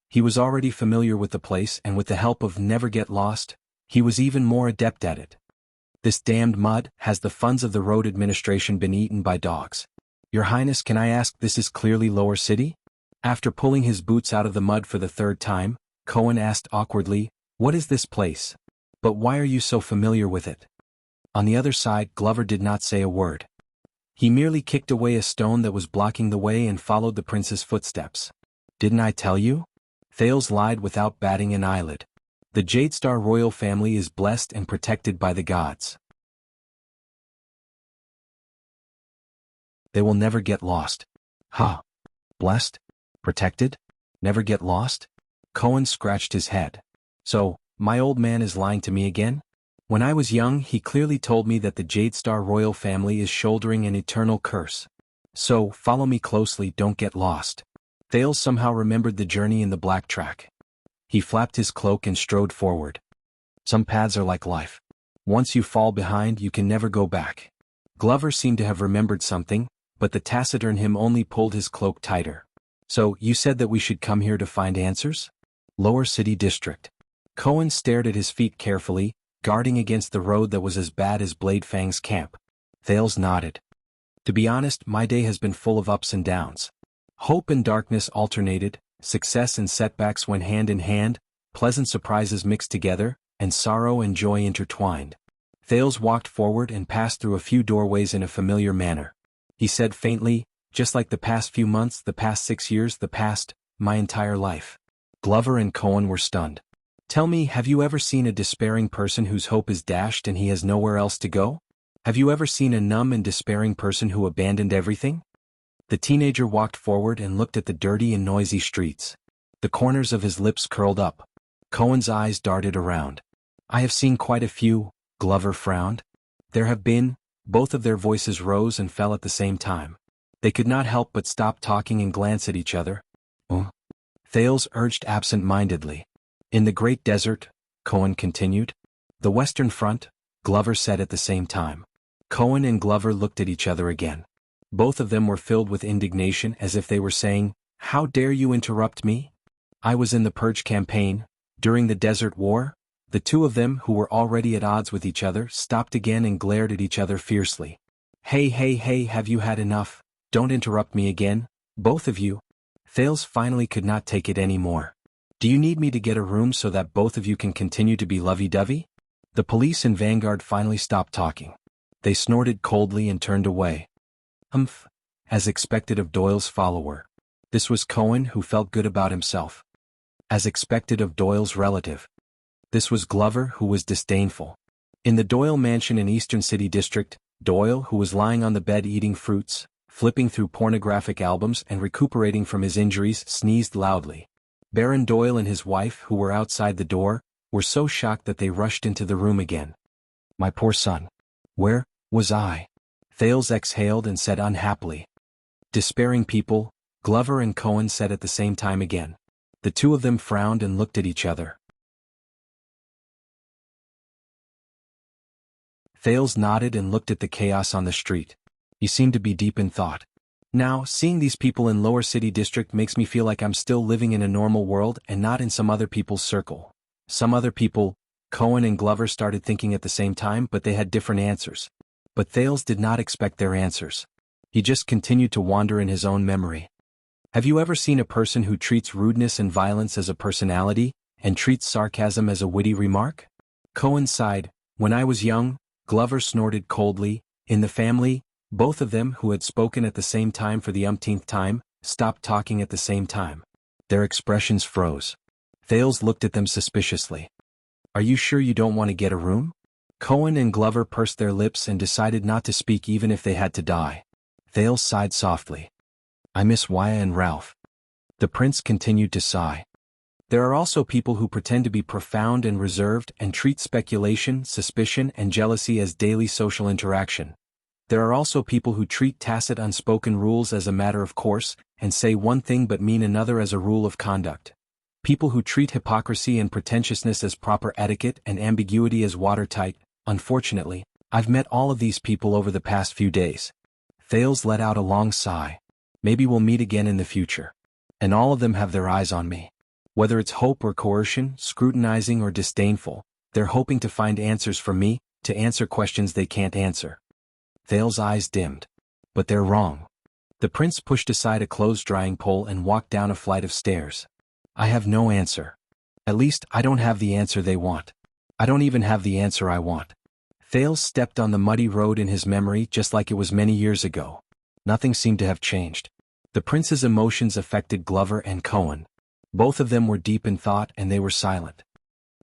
He was already familiar with the place, and with the help of Never Get Lost, he was even more adept at it. This damned mud, has the funds of the road administration been eaten by dogs? Your Highness, can I ask, this is clearly Lower City? After pulling his boots out of the mud for the third time, Cohen asked awkwardly, what is this place? But why are you so familiar with it? On the other side, Glover did not say a word. He merely kicked away a stone that was blocking the way and followed the prince's footsteps. Didn't I tell you? Thales lied without batting an eyelid. The Jadestar royal family is blessed and protected by the gods. They will never get lost. Huh? Blessed? Protected? Never get lost? Cohen scratched his head. So, my old man is lying to me again? When I was young, he clearly told me that the Jadestar royal family is shouldering an eternal curse. So, follow me closely, don't get lost. Thales somehow remembered the journey in the black track. He flapped his cloak and strode forward. Some paths are like life. Once you fall behind, you can never go back. Glover seemed to have remembered something, but the taciturn him only pulled his cloak tighter. So, you said that we should come here to find answers? Lower City District. Cohen stared at his feet carefully, guarding against the road that was as bad as Blade Fang's camp. Thales nodded. To be honest, my day has been full of ups and downs. Hope and darkness alternated, success and setbacks went hand in hand, pleasant surprises mixed together, and sorrow and joy intertwined. Thales walked forward and passed through a few doorways in a familiar manner. He said faintly, just like the past few months, the past 6 years, my entire life. Glover and Cohen were stunned. Tell me, have you ever seen a despairing person whose hope is dashed and he has nowhere else to go? Have you ever seen a numb and despairing person who abandoned everything? The teenager walked forward and looked at the dirty and noisy streets. The corners of his lips curled up. Cohen's eyes darted around. I have seen quite a few, Glover frowned. There have been, both of their voices rose and fell at the same time. They could not help but stop talking and glance at each other. Thales urged absent-mindedly. In the Great Desert, Cohen continued. The Western Front, Glover said at the same time. Cohen and Glover looked at each other again. Both of them were filled with indignation as if they were saying, how dare you interrupt me? I was in the Purge campaign, during the Desert War. The two of them, who were already at odds with each other, stopped again and glared at each other fiercely. Hey, have you had enough? Don't interrupt me again, both of you. Thales finally could not take it any more. Do you need me to get a room so that both of you can continue to be lovey-dovey? The police and Vanguard finally stopped talking. They snorted coldly and turned away. Humph, as expected of Doyle's follower. This was Cohen, who felt good about himself. As expected of Doyle's relative. This was Glover, who was disdainful. In the Doyle mansion in Eastern City District, Doyle, who was lying on the bed eating fruits, flipping through pornographic albums and recuperating from his injuries, sneezed loudly. Baron Doyle and his wife, who were outside the door, were so shocked that they rushed into the room again. My poor son. Where was I? Thales exhaled and said unhappily. Despairing people, Glover and Cohen said at the same time again. The two of them frowned and looked at each other. Thales nodded and looked at the chaos on the street. He seemed to be deep in thought. Now, seeing these people in Lower City District makes me feel like I'm still living in a normal world and not in some other people's circle. Some other people, Cohen and Glover started thinking at the same time, but they had different answers. But Thales did not expect their answers. He just continued to wander in his own memory. Have you ever seen a person who treats rudeness and violence as a personality, and treats sarcasm as a witty remark? Cohen sighed. When I was young, Glover snorted coldly. In the family, both of them, who had spoken at the same time for the umpteenth time, stopped talking at the same time. Their expressions froze. Thales looked at them suspiciously. Are you sure you don't want to get a room? Cohen and Glover pursed their lips and decided not to speak even if they had to die. Thales sighed softly. I miss Waya and Ralph. The prince continued to sigh. There are also people who pretend to be profound and reserved and treat speculation, suspicion, and jealousy as daily social interaction. There are also people who treat tacit unspoken rules as a matter of course, and say one thing but mean another as a rule of conduct. People who treat hypocrisy and pretentiousness as proper etiquette and ambiguity as watertight. Unfortunately, I've met all of these people over the past few days. Thales let out a long sigh. Maybe we'll meet again in the future. And all of them have their eyes on me. Whether it's hope or coercion, scrutinizing or disdainful, they're hoping to find answers from me, to answer questions they can't answer. Thales' eyes dimmed. But they're wrong. The prince pushed aside a clothes-drying pole and walked down a flight of stairs. I have no answer. At least, I don't have the answer they want. I don't even have the answer I want. Thales stepped on the muddy road in his memory just like it was many years ago. Nothing seemed to have changed. The prince's emotions affected Glover and Cohen. Both of them were deep in thought and they were silent.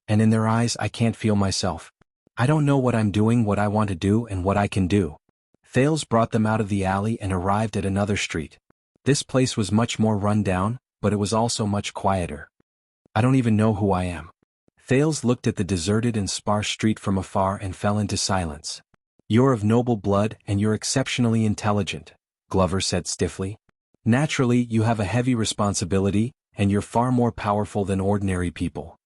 And in their eyes I can't feel myself. I don't know what I'm doing, what I want to do, and what I can do. Thales brought them out of the alley and arrived at another street. This place was much more run down, but it was also much quieter. I don't even know who I am. Thales looked at the deserted and sparse street from afar and fell into silence. You're of noble blood and you're exceptionally intelligent, Glover said stiffly. Naturally, you have a heavy responsibility, and you're far more powerful than ordinary people.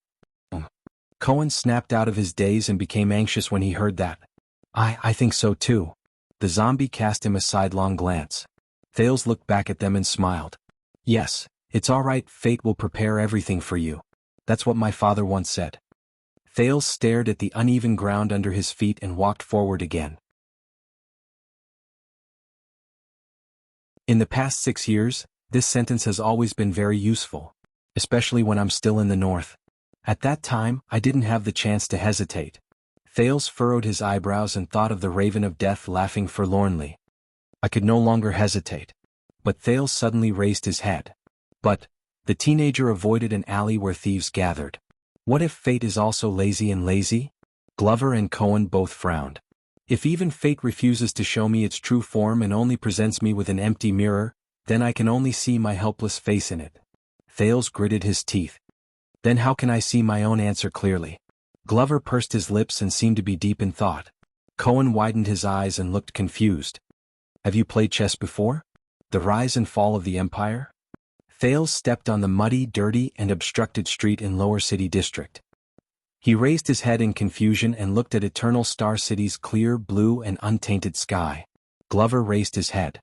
Cohen snapped out of his daze and became anxious when he heard that. I think so too. The zombie cast him a sidelong glance. Thales looked back at them and smiled. Yes, it's all right, fate will prepare everything for you. That's what my father once said. Thales stared at the uneven ground under his feet and walked forward again. In the past 6 years, this sentence has always been very useful, especially when I'm still in the north. At that time, I didn't have the chance to hesitate. Thales furrowed his eyebrows and thought of the Raven of Death laughing forlornly. I could no longer hesitate. But Thales suddenly raised his head. But the teenager avoided an alley where thieves gathered. What if fate is also lazy and lazy? Glover and Cohen both frowned. If even fate refuses to show me its true form and only presents me with an empty mirror, then I can only see my helpless face in it. Thales gritted his teeth. Then how can I see my own answer clearly? Glover pursed his lips and seemed to be deep in thought. Cohen widened his eyes and looked confused. Have you played chess before? The rise and fall of the empire? Thales stepped on the muddy, dirty, and obstructed street in Lower City District. He raised his head in confusion and looked at Eternal Star City's clear blue and untainted sky. Glover raised his head.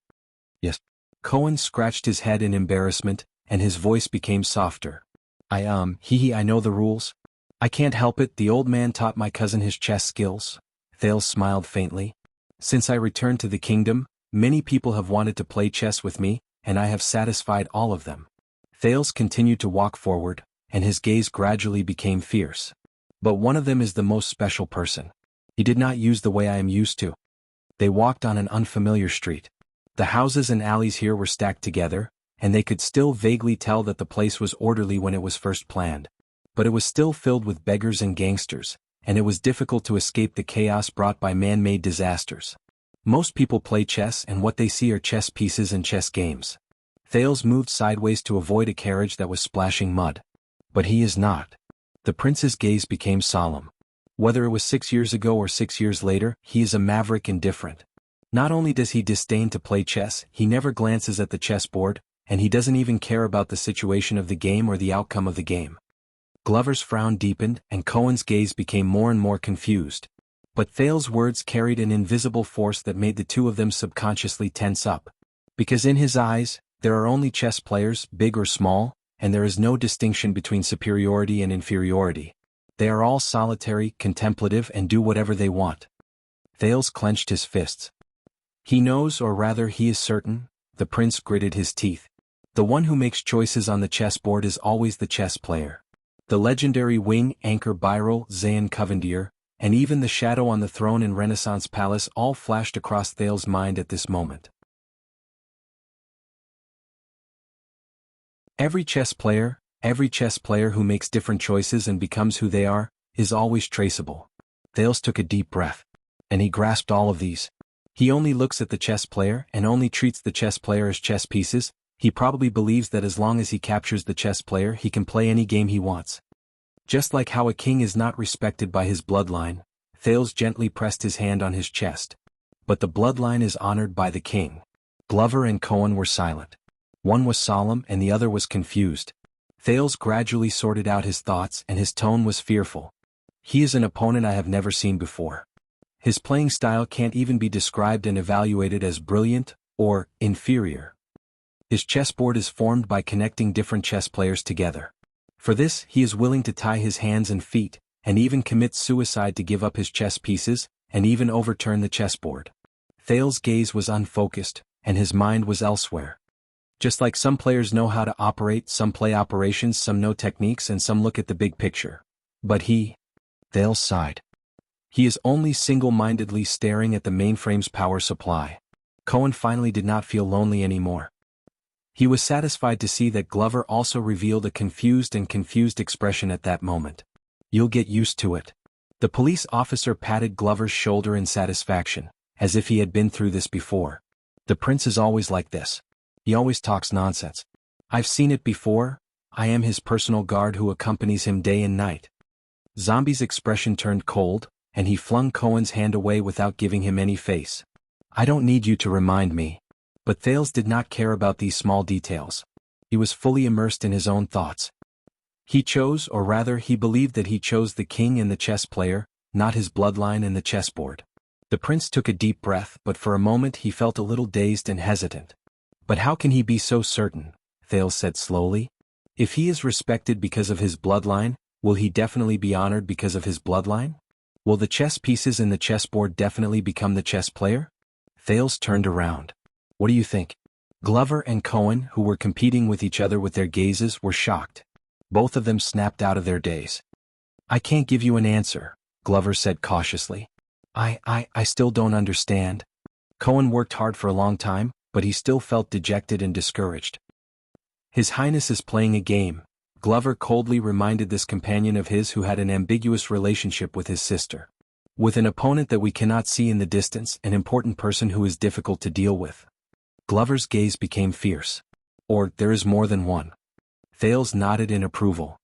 Yes. Cohen scratched his head in embarrassment, and his voice became softer. I know the rules. I can't help it, the old man taught my cousin his chess skills. Thales smiled faintly. Since I returned to the kingdom, many people have wanted to play chess with me, and I have satisfied all of them. Thales continued to walk forward, and his gaze gradually became fierce. But one of them is the most special person. He did not use the way I am used to. They walked on an unfamiliar street. The houses and alleys here were stacked together, and they could still vaguely tell that the place was orderly when it was first planned. But it was still filled with beggars and gangsters, and it was difficult to escape the chaos brought by man-made disasters. Most people play chess and what they see are chess pieces and chess games. Thales moved sideways to avoid a carriage that was splashing mud. But he is not. The prince's gaze became solemn. Whether it was 6 years ago or 6 years later, he is a maverick and different. Not only does he disdain to play chess, he never glances at the chessboard, and he doesn't even care about the situation of the game or the outcome of the game. Glover's frown deepened, and Cohen's gaze became more and more confused. But Thales' words carried an invisible force that made the two of them subconsciously tense up. Because in his eyes, there are only chess players, big or small, and there is no distinction between superiority and inferiority. They are all solitary, contemplative, and do whatever they want. Thales clenched his fists. He knows, or rather he is certain, the prince gritted his teeth. The one who makes choices on the chessboard is always the chess player. The legendary wing anchor Birol Zayn Covendier, and even the shadow on the throne in Renaissance Palace all flashed across Thales' mind at this moment. Every chess player who makes different choices and becomes who they are, is always traceable. Thales took a deep breath. And he grasped all of these. He only looks at the chess player and only treats the chess player as chess pieces. He probably believes that as long as he captures the chess player he can play any game he wants. Just like how a king is not respected by his bloodline, Thales gently pressed his hand on his chest. But the bloodline is honored by the king. Glover and Cohen were silent. One was solemn and the other was confused. Thales gradually sorted out his thoughts and his tone was fearful. He is an opponent I have never seen before. His playing style can't even be described and evaluated as brilliant or inferior. His chessboard is formed by connecting different chess players together. For this, he is willing to tie his hands and feet, and even commit suicide to give up his chess pieces, and even overturn the chessboard. Thales' gaze was unfocused, and his mind was elsewhere. Just like some players know how to operate, some play operations, some know techniques, and some look at the big picture. But Thales sighed. He is only single-mindedly staring at the mainframe's power supply. Cohen finally did not feel lonely anymore. He was satisfied to see that Glover also revealed a confused expression at that moment. You'll get used to it. The police officer patted Glover's shoulder in satisfaction, as if he had been through this before. The prince is always like this. He always talks nonsense. I've seen it before. I am his personal guard who accompanies him day and night. Zombie's expression turned cold, and he flung Cohen's hand away without giving him any face. I don't need you to remind me. But Thales did not care about these small details. He was fully immersed in his own thoughts. He chose, or rather he believed that he chose the king and the chess player, not his bloodline and the chessboard. The prince took a deep breath, but for a moment he felt a little dazed and hesitant. But how can he be so certain? Thales said slowly. If he is respected because of his bloodline, will he definitely be honored because of his bloodline? Will the chess pieces in the chessboard definitely become the chess player? Thales turned around. What do you think? Glover and Cohen, who were competing with each other with their gazes, were shocked. Both of them snapped out of their daze. I can't give you an answer, Glover said cautiously. I still don't understand. Cohen worked hard for a long time, but he still felt dejected and discouraged. His Highness is playing a game, Glover coldly reminded this companion of his who had an ambiguous relationship with his sister. With an opponent that we cannot see in the distance, an important person who is difficult to deal with. Glover's gaze became fierce. Or, there is more than one. Thales nodded in approval.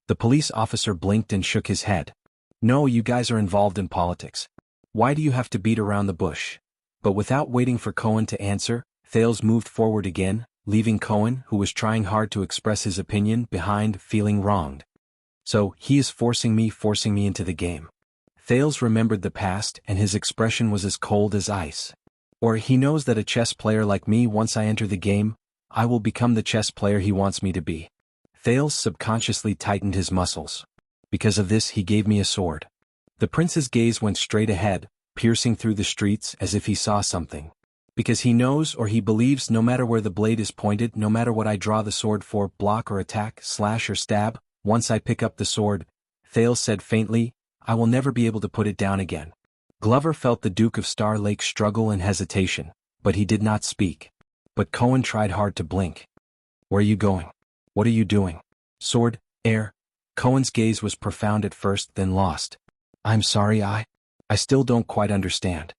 The police officer blinked and shook his head. No, you guys are involved in politics. Why do you have to beat around the bush? But without waiting for Cohen to answer, Thales moved forward again, leaving Cohen, who was trying hard to express his opinion, behind, feeling wronged. So, he is forcing me into the game. Thales remembered the past, and his expression was as cold as ice. Or he knows that a chess player like me, once I enter the game, I will become the chess player he wants me to be. Thales subconsciously tightened his muscles. Because of this he gave me a sword. The prince's gaze went straight ahead, piercing through the streets as if he saw something. Because he knows or he believes no matter where the blade is pointed, no matter what I draw the sword for, block or attack, slash or stab, once I pick up the sword, Thales said faintly, I will never be able to put it down again. Glover felt the Duke of Star Lake struggle and hesitation, but he did not speak. But Cohen tried hard to blink. Where are you going? What are you doing? Sword, air. Cohen's gaze was profound at first, then lost. I'm sorry, I still don't quite understand.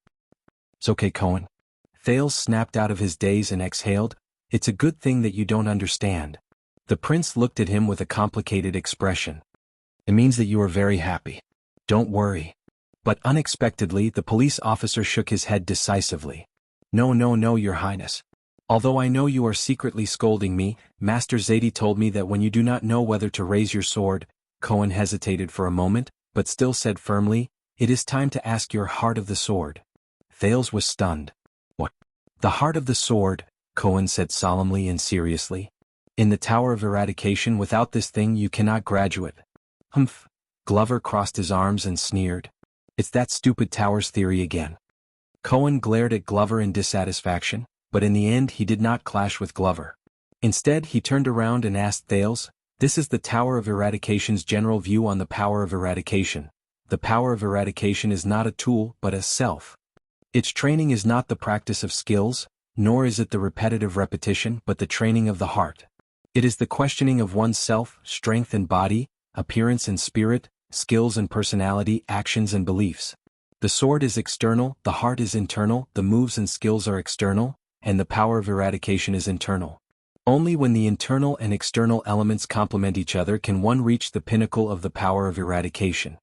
It's okay, Cohen. Thales snapped out of his daze and exhaled. It's a good thing that you don't understand. The prince looked at him with a complicated expression. It means that you are very happy. Don't worry. But unexpectedly, the police officer shook his head decisively. No, no, no, Your Highness. Although I know you are secretly scolding me, Master Zadie told me that when you do not know whether to raise your sword, Cohen hesitated for a moment, but still said firmly, it is time to ask your heart of the sword. Thales was stunned. What? The heart of the sword, Cohen said solemnly and seriously. In the Tower of Eradication, without this thing you cannot graduate. Humph. Glover crossed his arms and sneered. It's that stupid Tower's theory again. Cohen glared at Glover in dissatisfaction, but in the end he did not clash with Glover. Instead he turned around and asked Thales, this is the Tower of Eradication's general view on the power of eradication. The power of eradication is not a tool but a self. Its training is not the practice of skills, nor is it the repetitive repetition but the training of the heart. It is the questioning of one's self, strength and body, appearance and spirit, skills and personality, actions and beliefs. The sword is external, the heart is internal, the moves and skills are external, and the power of eradication is internal. Only when the internal and external elements complement each other can one reach the pinnacle of the power of eradication.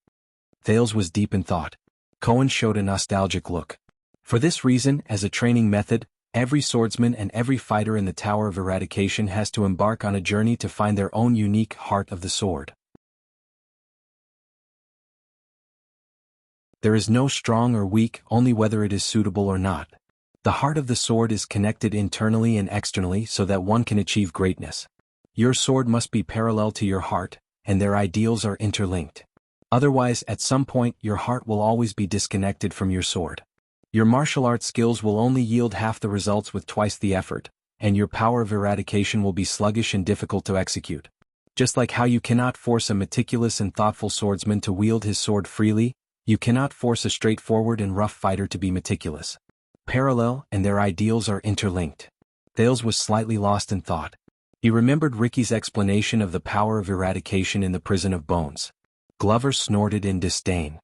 Thales was deep in thought. Cohen showed a nostalgic look. For this reason, as a training method, every swordsman and every fighter in the Tower of Eradication has to embark on a journey to find their own unique heart of the sword. There is no strong or weak, only whether it is suitable or not. The heart of the sword is connected internally and externally so that one can achieve greatness. Your sword must be parallel to your heart, and their ideals are interlinked. Otherwise, at some point, your heart will always be disconnected from your sword. Your martial arts skills will only yield half the results with twice the effort, and your power of eradication will be sluggish and difficult to execute. Just like how you cannot force a meticulous and thoughtful swordsman to wield his sword freely, you cannot force a straightforward and rough fighter to be meticulous. Parallel, and their ideals are interlinked. Thales was slightly lost in thought. He remembered Ricky's explanation of the power of eradication in the Prison of Bones. Glover snorted in disdain.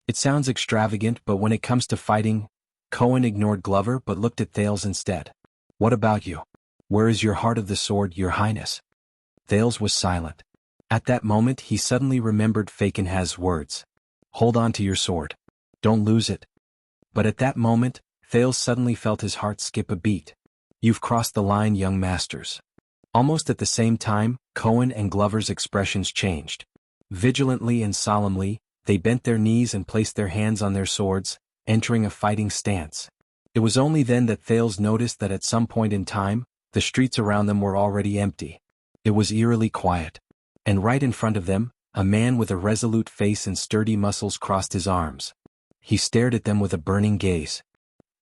It sounds extravagant, but when it comes to fighting, Cohen ignored Glover but looked at Thales instead. What about you? Where is your heart of the sword, Your Highness? Thales was silent. At that moment he suddenly remembered Fakenhaz's words. Hold on to your sword. Don't lose it. But at that moment, Thales suddenly felt his heart skip a beat. You've crossed the line, young masters. Almost at the same time, Cohen and Glover's expressions changed. Vigilantly and solemnly, they bent their knees and placed their hands on their swords, entering a fighting stance. It was only then that Thales noticed that at some point in time, the streets around them were already empty. It was eerily quiet. And right in front of them, a man with a resolute face and sturdy muscles crossed his arms. He stared at them with a burning gaze.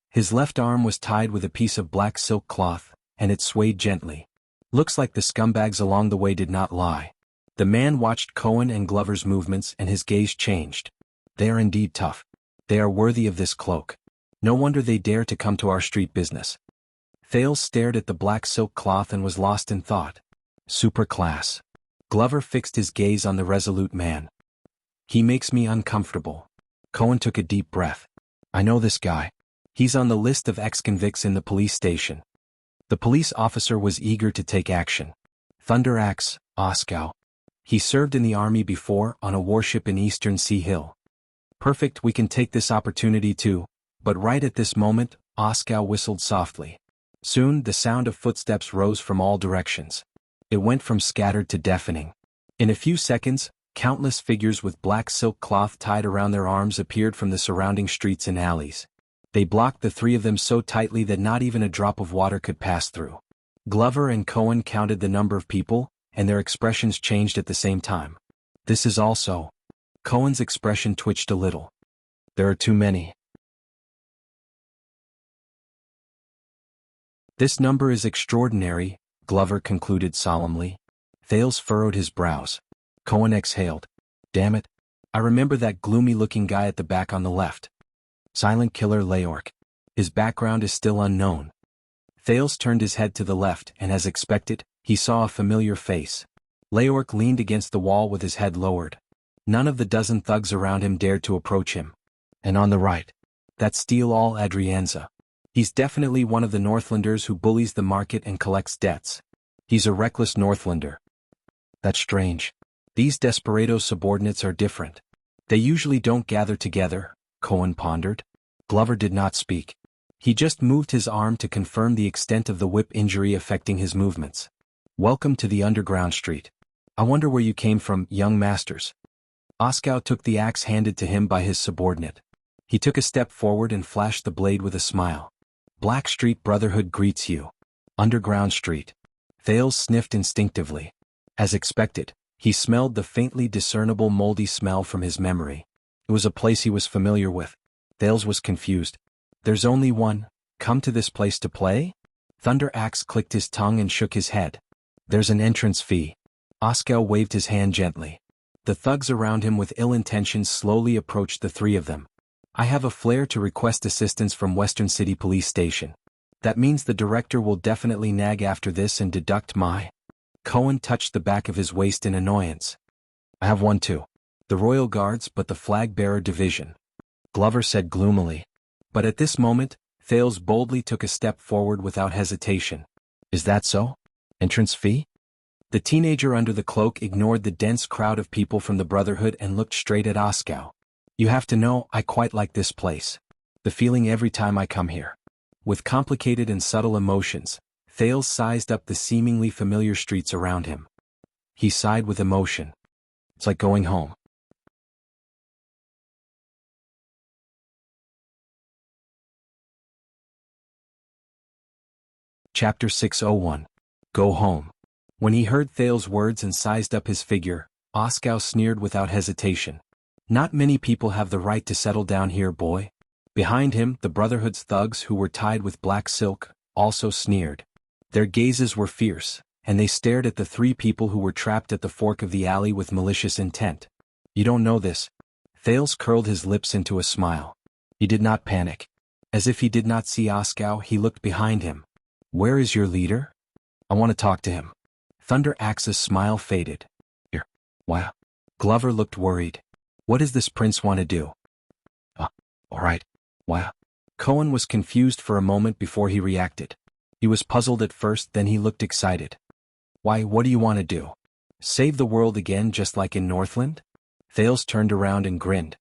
His left arm was tied with a piece of black silk cloth, and it swayed gently. Looks like the scumbags along the way did not lie. The man watched Cohen and Glover's movements and his gaze changed. They are indeed tough. They are worthy of this cloak. No wonder they dare to come to our street business. Thales stared at the black silk cloth and was lost in thought. Super class. Glover fixed his gaze on the resolute man. He makes me uncomfortable. Cohen took a deep breath. I know this guy. He's on the list of ex-convicts in the police station. The police officer was eager to take action. Thunder Axe, Oskow. He served in the army before, on a warship in Eastern Sea Hill. Perfect, we can take this opportunity too. But right at this moment, Oskow whistled softly. Soon, the sound of footsteps rose from all directions. It went from scattered to deafening. In a few seconds, countless figures with black silk cloth tied around their arms appeared from the surrounding streets and alleys. They blocked the three of them so tightly that not even a drop of water could pass through. Glover and Cohen counted the number of people, and their expressions changed at the same time. This is also. Cohen's expression twitched a little. There are too many. This number is extraordinary, Glover concluded solemnly. Thales furrowed his brows. Cohen exhaled. Damn it. I remember that gloomy-looking guy at the back on the left. Silent Killer Leork. His background is still unknown. Thales turned his head to the left and as expected, he saw a familiar face. Leork leaned against the wall with his head lowered. None of the dozen thugs around him dared to approach him. And on the right, that's Steal All Adrianza. He's definitely one of the Northlanders who bullies the market and collects debts. He's a reckless Northlander. That's strange. These desperado subordinates are different. They usually don't gather together, Cohen pondered. Glover did not speak. He just moved his arm to confirm the extent of the whip injury affecting his movements. Welcome to the underground street. I wonder where you came from, young masters. Oskow took the axe handed to him by his subordinate. He took a step forward and flashed the blade with a smile. Black Street Brotherhood greets you. Underground Street. Thales sniffed instinctively. As expected, he smelled the faintly discernible moldy smell from his memory. It was a place he was familiar with. Thales was confused. There's only one. Come to this place to play? Thunder Axe clicked his tongue and shook his head. There's an entrance fee. Oskow waved his hand gently. The thugs around him with ill intentions slowly approached the three of them. I have a flare to request assistance from Western City Police Station. That means the director will definitely nag after this and deduct my... Cohen touched the back of his waist in annoyance. I have one too. The Royal Guards, but the Flag-Bearer Division. Glover said gloomily. But at this moment, Thales boldly took a step forward without hesitation. Is that so? Entrance fee? The teenager under the cloak ignored the dense crowd of people from the Brotherhood and looked straight at Oskow. You have to know, I quite like this place. The feeling every time I come here. With complicated and subtle emotions, Thales sized up the seemingly familiar streets around him. He sighed with emotion. It's like going home. Chapter 601. Go home. When he heard Thales' words and sized up his figure, Oskow sneered without hesitation. Not many people have the right to settle down here, boy. Behind him, the Brotherhood's thugs who were tied with black silk, also sneered. Their gazes were fierce, and they stared at the three people who were trapped at the fork of the alley with malicious intent. You don't know this. Thales curled his lips into a smile. He did not panic. As if he did not see Oskow, he looked behind him. Where is your leader? I want to talk to him. Thunder Axe's smile faded. Here. Wow. Glover looked worried. What does this prince want to do? All right. Wow. Cohen was confused for a moment before he reacted. He was puzzled at first, then he looked excited. Why, what do you want to do? Save the world again just like in Northland? Thales turned around and grinned.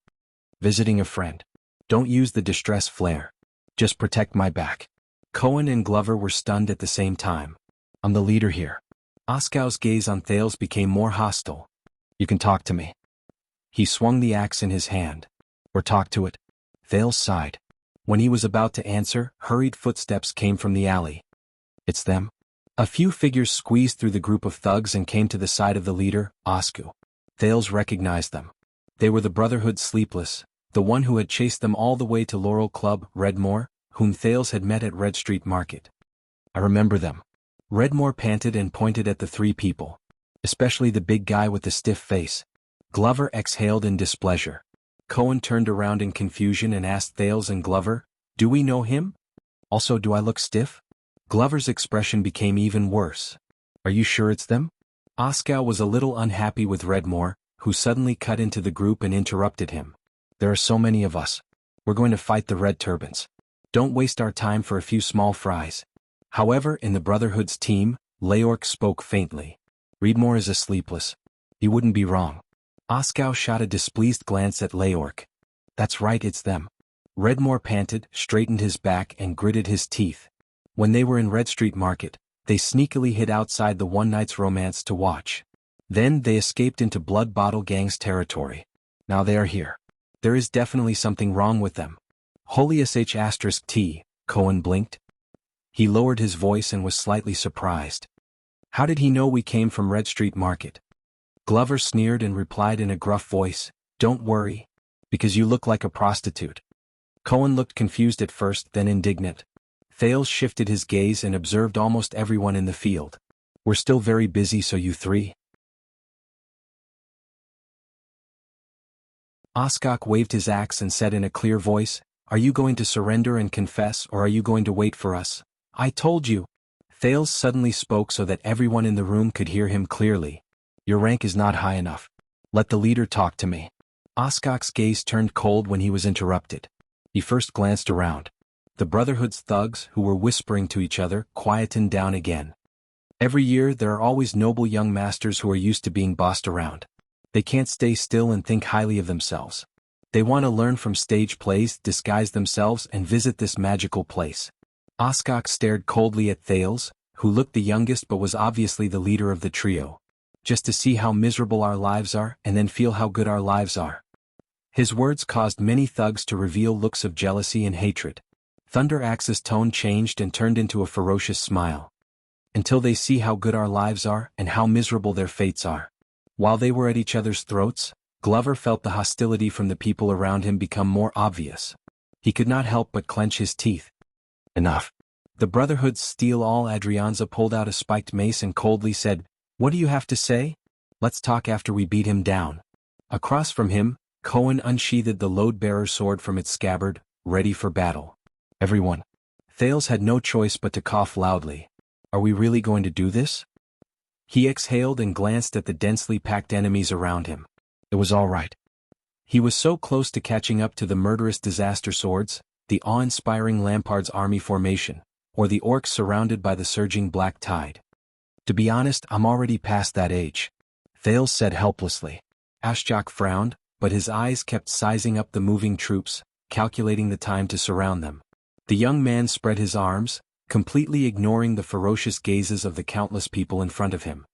Visiting a friend. Don't use the distress flare. Just protect my back. Cohen and Glover were stunned at the same time. I'm the leader here. Oskow's gaze on Thales became more hostile. You can talk to me. He swung the axe in his hand. Or talk to it. Thales sighed. When he was about to answer, hurried footsteps came from the alley. It's them. A few figures squeezed through the group of thugs and came to the side of the leader, Oskow. Thales recognized them. They were the Brotherhood Sleepless, the one who had chased them all the way to Laurel Club, Redmore, whom Thales had met at Red Street Market. I remember them. Redmore panted and pointed at the three people. Especially the big guy with the stiff face. Glover exhaled in displeasure. Cohen turned around in confusion and asked Thales and Glover, do we know him? Also, do I look stiff? Glover's expression became even worse. Are you sure it's them? Oskow was a little unhappy with Redmore, who suddenly cut into the group and interrupted him. There are so many of us. We're going to fight the Red Turbans. Don't waste our time for a few small fries. However, in the Brotherhood's team, Leork spoke faintly. Redmore is a sleepless. He wouldn't be wrong. Oskow shot a displeased glance at Leork. That's right, it's them. Redmore panted, straightened his back and gritted his teeth. When they were in Red Street Market, they sneakily hid outside the One Night's Romance to watch. Then they escaped into Blood Bottle Gang's territory. Now they are here. There is definitely something wrong with them. Holy sh*T, Cohen blinked. He lowered his voice and was slightly surprised. How did he know we came from Red Street Market? Glover sneered and replied in a gruff voice, don't worry. Because you look like a prostitute. Cohen looked confused at first, then indignant. Thales shifted his gaze and observed almost everyone in the field. We're still very busy, so you three. Oskow waved his axe and said in a clear voice, are you going to surrender and confess, or are you going to wait for us? I told you. Thales suddenly spoke so that everyone in the room could hear him clearly. Your rank is not high enough. Let the leader talk to me. Oskok's gaze turned cold when he was interrupted. He first glanced around. The Brotherhood's thugs, who were whispering to each other, quietened down again. Every year there are always noble young masters who are used to being bossed around. They can't stay still and think highly of themselves. They want to learn from stage plays, disguise themselves, and visit this magical place. Oskok stared coldly at Thales, who looked the youngest but was obviously the leader of the trio. Just to see how miserable our lives are and then feel how good our lives are. His words caused many thugs to reveal looks of jealousy and hatred. Thunder Axe's tone changed and turned into a ferocious smile. Until they see how good our lives are and how miserable their fates are. While they were at each other's throats, Glover felt the hostility from the people around him become more obvious. He could not help but clench his teeth. Enough. The Brotherhood's Steel All Adrianza pulled out a spiked mace and coldly said, "What do you have to say? Let's talk after we beat him down." Across from him, Cohen unsheathed the load-bearer sword from its scabbard, ready for battle. Everyone. Thales had no choice but to cough loudly. Are we really going to do this? He exhaled and glanced at the densely packed enemies around him. It was all right. He was so close to catching up to the murderous disaster swords, the awe-inspiring Lampard's army formation, or the orcs surrounded by the surging black tide. To be honest, I'm already past that age. Thales said helplessly. Ashjok frowned, but his eyes kept sizing up the moving troops, calculating the time to surround them. The young man spread his arms, completely ignoring the ferocious gazes of the countless people in front of him.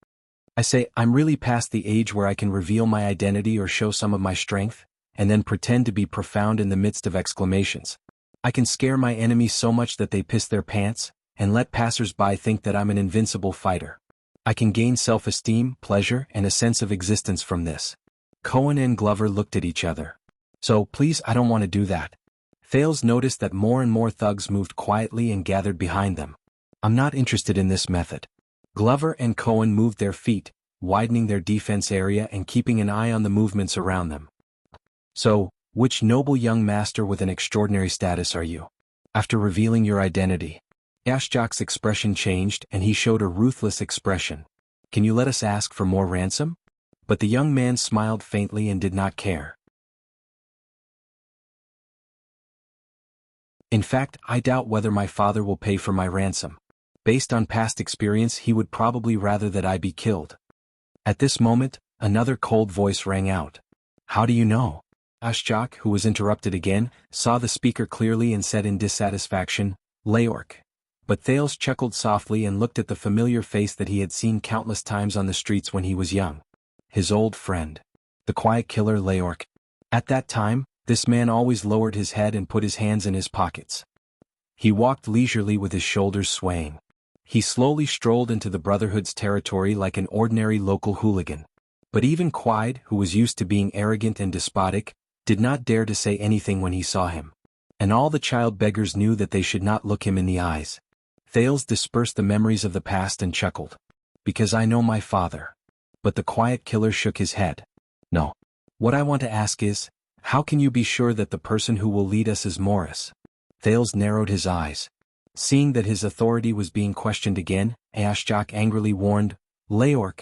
I say, I'm really past the age where I can reveal my identity or show some of my strength, and then pretend to be profound in the midst of exclamations. I can scare my enemies so much that they piss their pants, and let passers-by think that I'm an invincible fighter. I can gain self-esteem, pleasure, and a sense of existence from this. Cohen and Glover looked at each other. So, please, I don't want to do that. Thales noticed that more and more thugs moved quietly and gathered behind them. I'm not interested in this method. Glover and Cohen moved their feet, widening their defense area and keeping an eye on the movements around them. So, which noble young master with an extraordinary status are you? After revealing your identity. Ashjok's expression changed and he showed a ruthless expression. Can you let us ask for more ransom? But the young man smiled faintly and did not care. In fact, I doubt whether my father will pay for my ransom. Based on past experience, he would probably rather that I be killed. At this moment, another cold voice rang out. How do you know? Ashjok, who was interrupted again, saw the speaker clearly and said in dissatisfaction, Leorc. But Thales chuckled softly and looked at the familiar face that he had seen countless times on the streets when he was young. His old friend. The quiet killer Leorc. At that time, this man always lowered his head and put his hands in his pockets. He walked leisurely with his shoulders swaying. He slowly strolled into the Brotherhood's territory like an ordinary local hooligan. But even Quide, who was used to being arrogant and despotic, did not dare to say anything when he saw him. And all the child beggars knew that they should not look him in the eyes. Thales dispersed the memories of the past and chuckled. Because I know my father. But the quiet killer shook his head. No. What I want to ask is, how can you be sure that the person who will lead us is Morris? Thales narrowed his eyes. Seeing that his authority was being questioned again, Ashjok angrily warned, Leorc.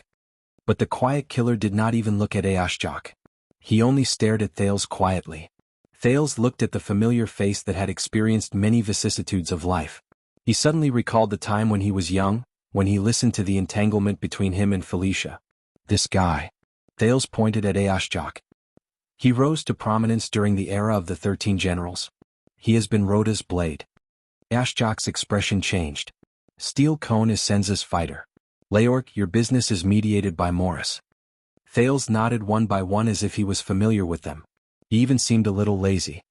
But the quiet killer did not even look at Ashjok. He only stared at Thales quietly. Thales looked at the familiar face that had experienced many vicissitudes of life. He suddenly recalled the time when he was young, when he listened to the entanglement between him and Felicia. This guy. Thales pointed at Ashjok. He rose to prominence during the era of the 13 generals. He has been Rhoda's blade. Ashjok's expression changed. Steel Cone is Senza's fighter. Leorc, your business is mediated by Morris. Thales nodded one by one as if he was familiar with them. He even seemed a little lazy.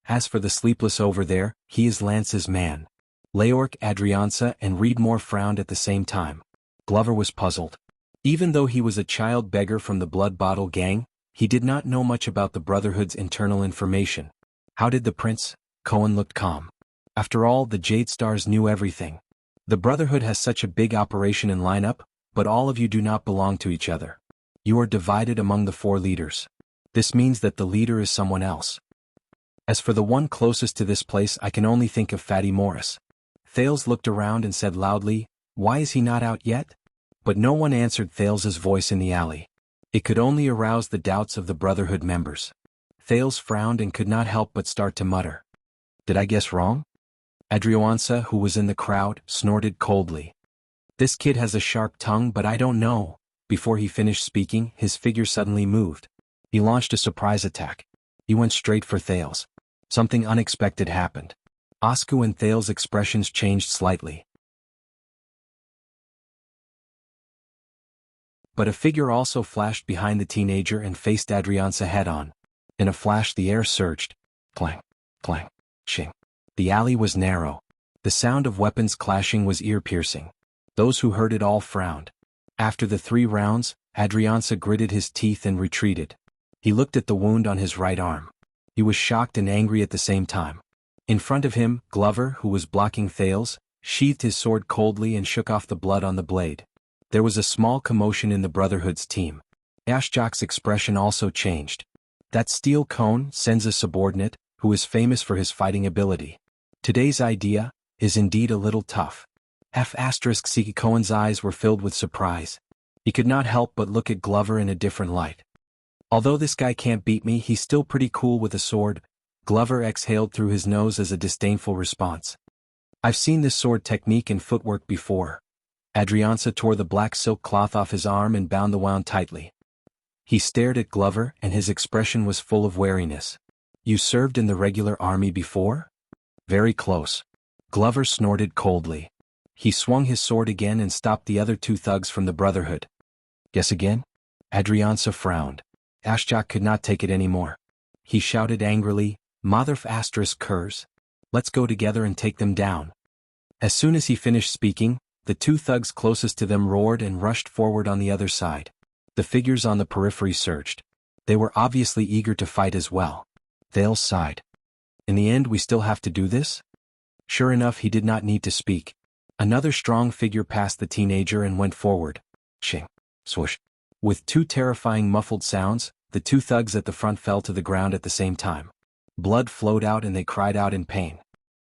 As for the sleepless over there, he is Lance's man. Leorc, Adrianza, and Reedmore frowned at the same time. Glover was puzzled. Even though he was a child beggar from the Blood Bottle gang, he did not know much about the Brotherhood's internal information. How did the prince? Cohen looked calm. After all, the Jade Stars knew everything. The Brotherhood has such a big operation and lineup, but all of you do not belong to each other. You are divided among the 4 leaders. This means that the leader is someone else. As for the one closest to this place, I can only think of Fatty Morris. Thales looked around and said loudly, why is he not out yet? But no one answered Thales's voice in the alley. It could only arouse the doubts of the Brotherhood members. Thales frowned and could not help but start to mutter. Did I guess wrong? Adrianza, who was in the crowd, snorted coldly. This kid has a sharp tongue, but I don't know. Before he finished speaking, his figure suddenly moved. He launched a surprise attack. He went straight for Thales. Something unexpected happened. Osku and Thales' expressions changed slightly. But a figure also flashed behind the teenager and faced Adrianza head-on. In a flash the air surged. Clang, clang, ching. The alley was narrow. The sound of weapons clashing was ear-piercing. Those who heard it all frowned. After the 3 rounds, Adrianza gritted his teeth and retreated. He looked at the wound on his right arm. He was shocked and angry at the same time. In front of him, Glover, who was blocking Thales, sheathed his sword coldly and shook off the blood on the blade. There was a small commotion in the Brotherhood's team. Ashjak's expression also changed. That steel cone, Senza's subordinate, who is famous for his fighting ability. Today's idea is indeed a little tough. F***C. Cohen's eyes were filled with surprise. He could not help but look at Glover in a different light. Although this guy can't beat me, he's still pretty cool with a sword. Glover exhaled through his nose as a disdainful response. I've seen this sword technique and footwork before. Adrianza tore the black silk cloth off his arm and bound the wound tightly. He stared at Glover and his expression was full of wariness. You served in the regular army before? Very close. Glover snorted coldly. He swung his sword again and stopped the other 2 thugs from the Brotherhood. Guess again? Adrianza frowned. Ashjak could not take it anymore. He shouted angrily, Mother***curs. Let's go together and take them down. As soon as he finished speaking, the 2 thugs closest to them roared and rushed forward on the other side. The figures on the periphery surged. They were obviously eager to fight as well. Thales sighed. In the end, we still have to do this? Sure enough, he did not need to speak. Another strong figure passed the teenager and went forward. Ching. Swoosh. With 2 terrifying muffled sounds, the 2 thugs at the front fell to the ground at the same time. Blood flowed out and they cried out in pain.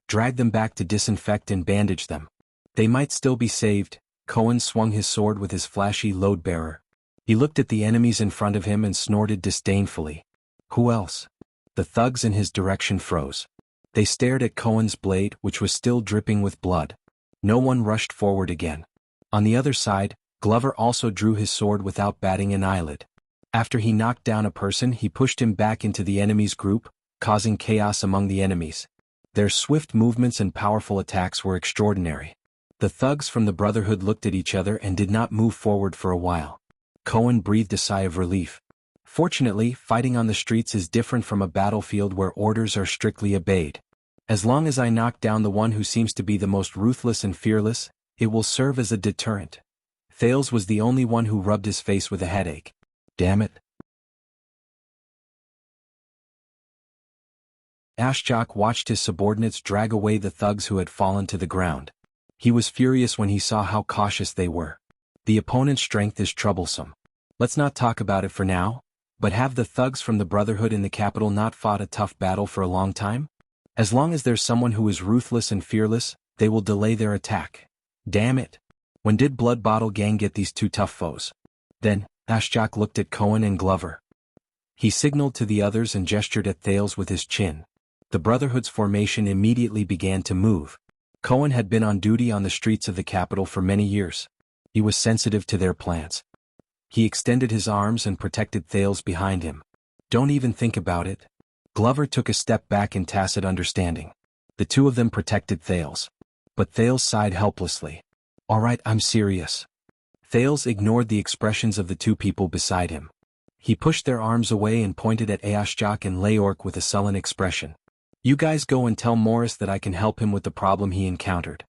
Drag them back to disinfect and bandage them. They might still be saved. Cohen swung his sword with his flashy load-bearer. He looked at the enemies in front of him and snorted disdainfully. Who else? The thugs in his direction froze. They stared at Cohen's blade, which was still dripping with blood. No one rushed forward again. On the other side, Glover also drew his sword without batting an eyelid. After he knocked down a person, he pushed him back into the enemy's group, causing chaos among the enemies. Their swift movements and powerful attacks were extraordinary. The thugs from the Brotherhood looked at each other and did not move forward for a while. Cohen breathed a sigh of relief. Fortunately, fighting on the streets is different from a battlefield where orders are strictly obeyed. As long as I knock down the one who seems to be the most ruthless and fearless, it will serve as a deterrent. Thales was the only one who rubbed his face with a headache. Damn it. Ashjak watched his subordinates drag away the thugs who had fallen to the ground. He was furious when he saw how cautious they were. The opponent's strength is troublesome. Let's not talk about it for now, but have the thugs from the Brotherhood in the capital not fought a tough battle for a long time? As long as there's someone who is ruthless and fearless, they will delay their attack. Damn it. When did Blood Bottle Gang get these 2 tough foes? Then, Ashjak looked at Cohen and Glover. He signaled to the others and gestured at Thales with his chin. The Brotherhood's formation immediately began to move. Cohen had been on duty on the streets of the capital for many years. He was sensitive to their plans. He extended his arms and protected Thales behind him. Don't even think about it. Glover took a step back in tacit understanding. The 2 of them protected Thales. But Thales sighed helplessly. All right, I'm serious. Thales ignored the expressions of the 2 people beside him. He pushed their arms away and pointed at Ashjak and Leork with a sullen expression. You guys go and tell Morris that I can help him with the problem he encountered.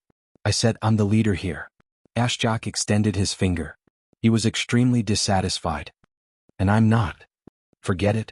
I said I'm the leader here. Ashjak extended his finger. He was extremely dissatisfied. And I'm not. Forget it.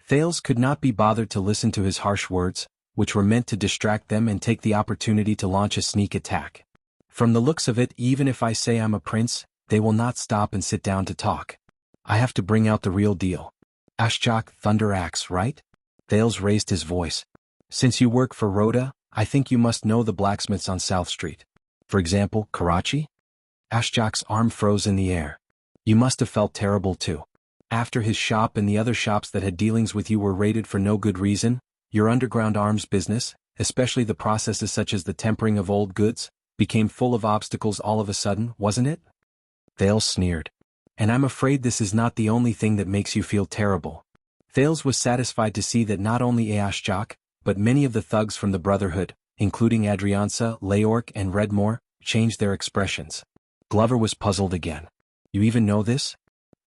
Thales could not be bothered to listen to his harsh words, which were meant to distract them and take the opportunity to launch a sneak attack. From the looks of it, even if I say I'm a prince, they will not stop and sit down to talk. I have to bring out the real deal. Ashjak, Thunder Axe, right? Thales raised his voice. Since you work for Rhoda, I think you must know the blacksmiths on South Street. For example, Karachi? Ashjak's arm froze in the air. You must have felt terrible too. After his shop and the other shops that had dealings with you were raided for no good reason, your underground arms business, especially the processes such as the tempering of old goods, became full of obstacles all of a sudden, wasn't it? Thales sneered. And I'm afraid this is not the only thing that makes you feel terrible. Thales was satisfied to see that not only Aashjok, but many of the thugs from the Brotherhood, including Adrianza, Leorc and Redmore, changed their expressions. Glover was puzzled again. You even know this?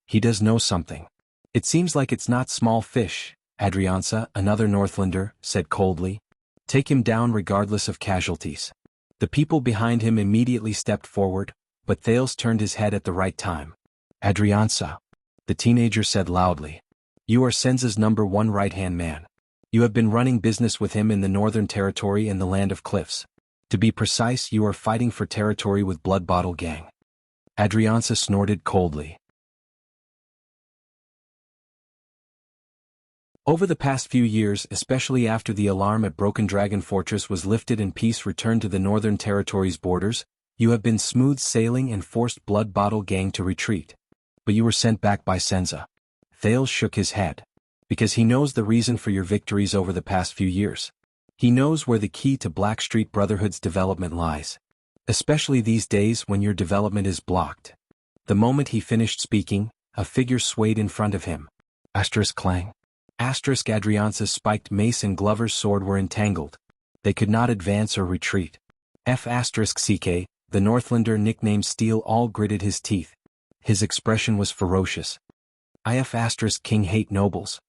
He does know something. It seems like it's not small fish, Adrianza, another Northlander, said coldly. Take him down regardless of casualties. The people behind him immediately stepped forward, but Thales turned his head at the right time. Adrianza, the teenager said loudly. You are Senza's #1 right-hand man. You have been running business with him in the Northern Territory and the Land of Cliffs. To be precise, you are fighting for territory with Blood Bottle Gang. Adrianza snorted coldly. Over the past few years, especially after the alarm at Broken Dragon Fortress was lifted and peace returned to the Northern Territory's borders, you have been smooth sailing and forced Blood Bottle Gang to retreat. But you were sent back by Senza. Thales shook his head. Because he knows the reason for your victories over the past few years. He knows where the key to Blackstreet Brotherhood's development lies. Especially these days when your development is blocked. The moment he finished speaking, a figure swayed in front of him. Asterisk clang. Asterisk Adrianza's spiked mace and Glover's sword were entangled. They could not advance or retreat. CK, the Northlander nicknamed Steel, all gritted his teeth. His expression was ferocious. King hate nobles.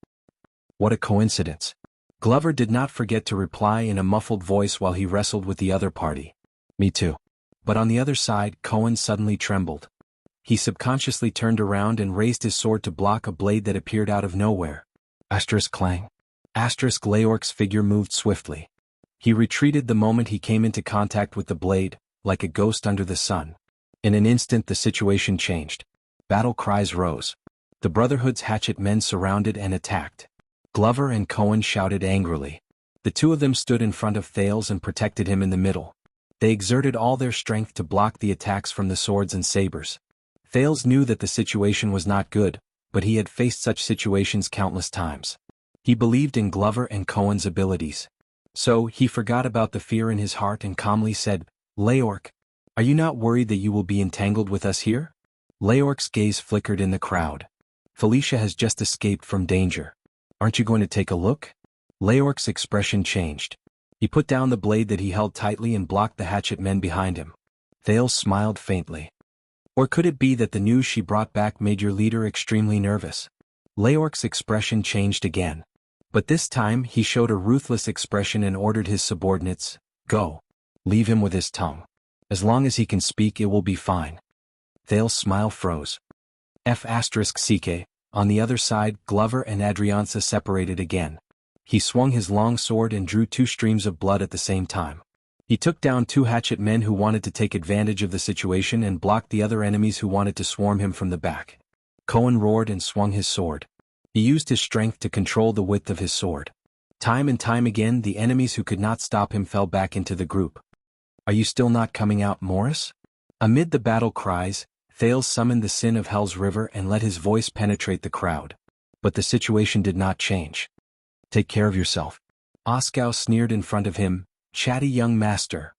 What a coincidence. Glover did not forget to reply in a muffled voice while he wrestled with the other party. Me too. But on the other side, Cohen suddenly trembled. He subconsciously turned around and raised his sword to block a blade that appeared out of nowhere. Asterisk clang. Asterisk Leorc's figure moved swiftly. He retreated the moment he came into contact with the blade, like a ghost under the sun. In an instant the situation changed. Battle cries rose. The Brotherhood's hatchet men surrounded and attacked. Glover and Cohen shouted angrily. The two of them stood in front of Thales and protected him in the middle. They exerted all their strength to block the attacks from the swords and sabers. Thales knew that the situation was not good, but he had faced such situations countless times. He believed in Glover and Cohen's abilities. So, he forgot about the fear in his heart and calmly said, Leorc, are you not worried that you will be entangled with us here? Leorc's gaze flickered in the crowd. Felicia has just escaped from danger. Aren't you going to take a look? Leorc's expression changed. He put down the blade that he held tightly and blocked the hatchet men behind him. Thales smiled faintly. Or could it be that the news she brought back made your leader extremely nervous? Leorc's expression changed again. But this time he showed a ruthless expression and ordered his subordinates, Go. Leave him with his tongue. As long as he can speak it will be fine. Thales' smile froze. CK. On the other side, Glover and Adrianza separated again. He swung his long sword and drew 2 streams of blood at the same time. He took down 2 hatchet men who wanted to take advantage of the situation and blocked the other enemies who wanted to swarm him from the back. Cohen roared and swung his sword. He used his strength to control the width of his sword. Time and time again the enemies who could not stop him fell back into the group. Are you still not coming out, Morris? Amid the battle cries, Thales summoned the Sin of Hell's River and let his voice penetrate the crowd. But the situation did not change. Take care of yourself. Oskow sneered in front of him, chatty young master.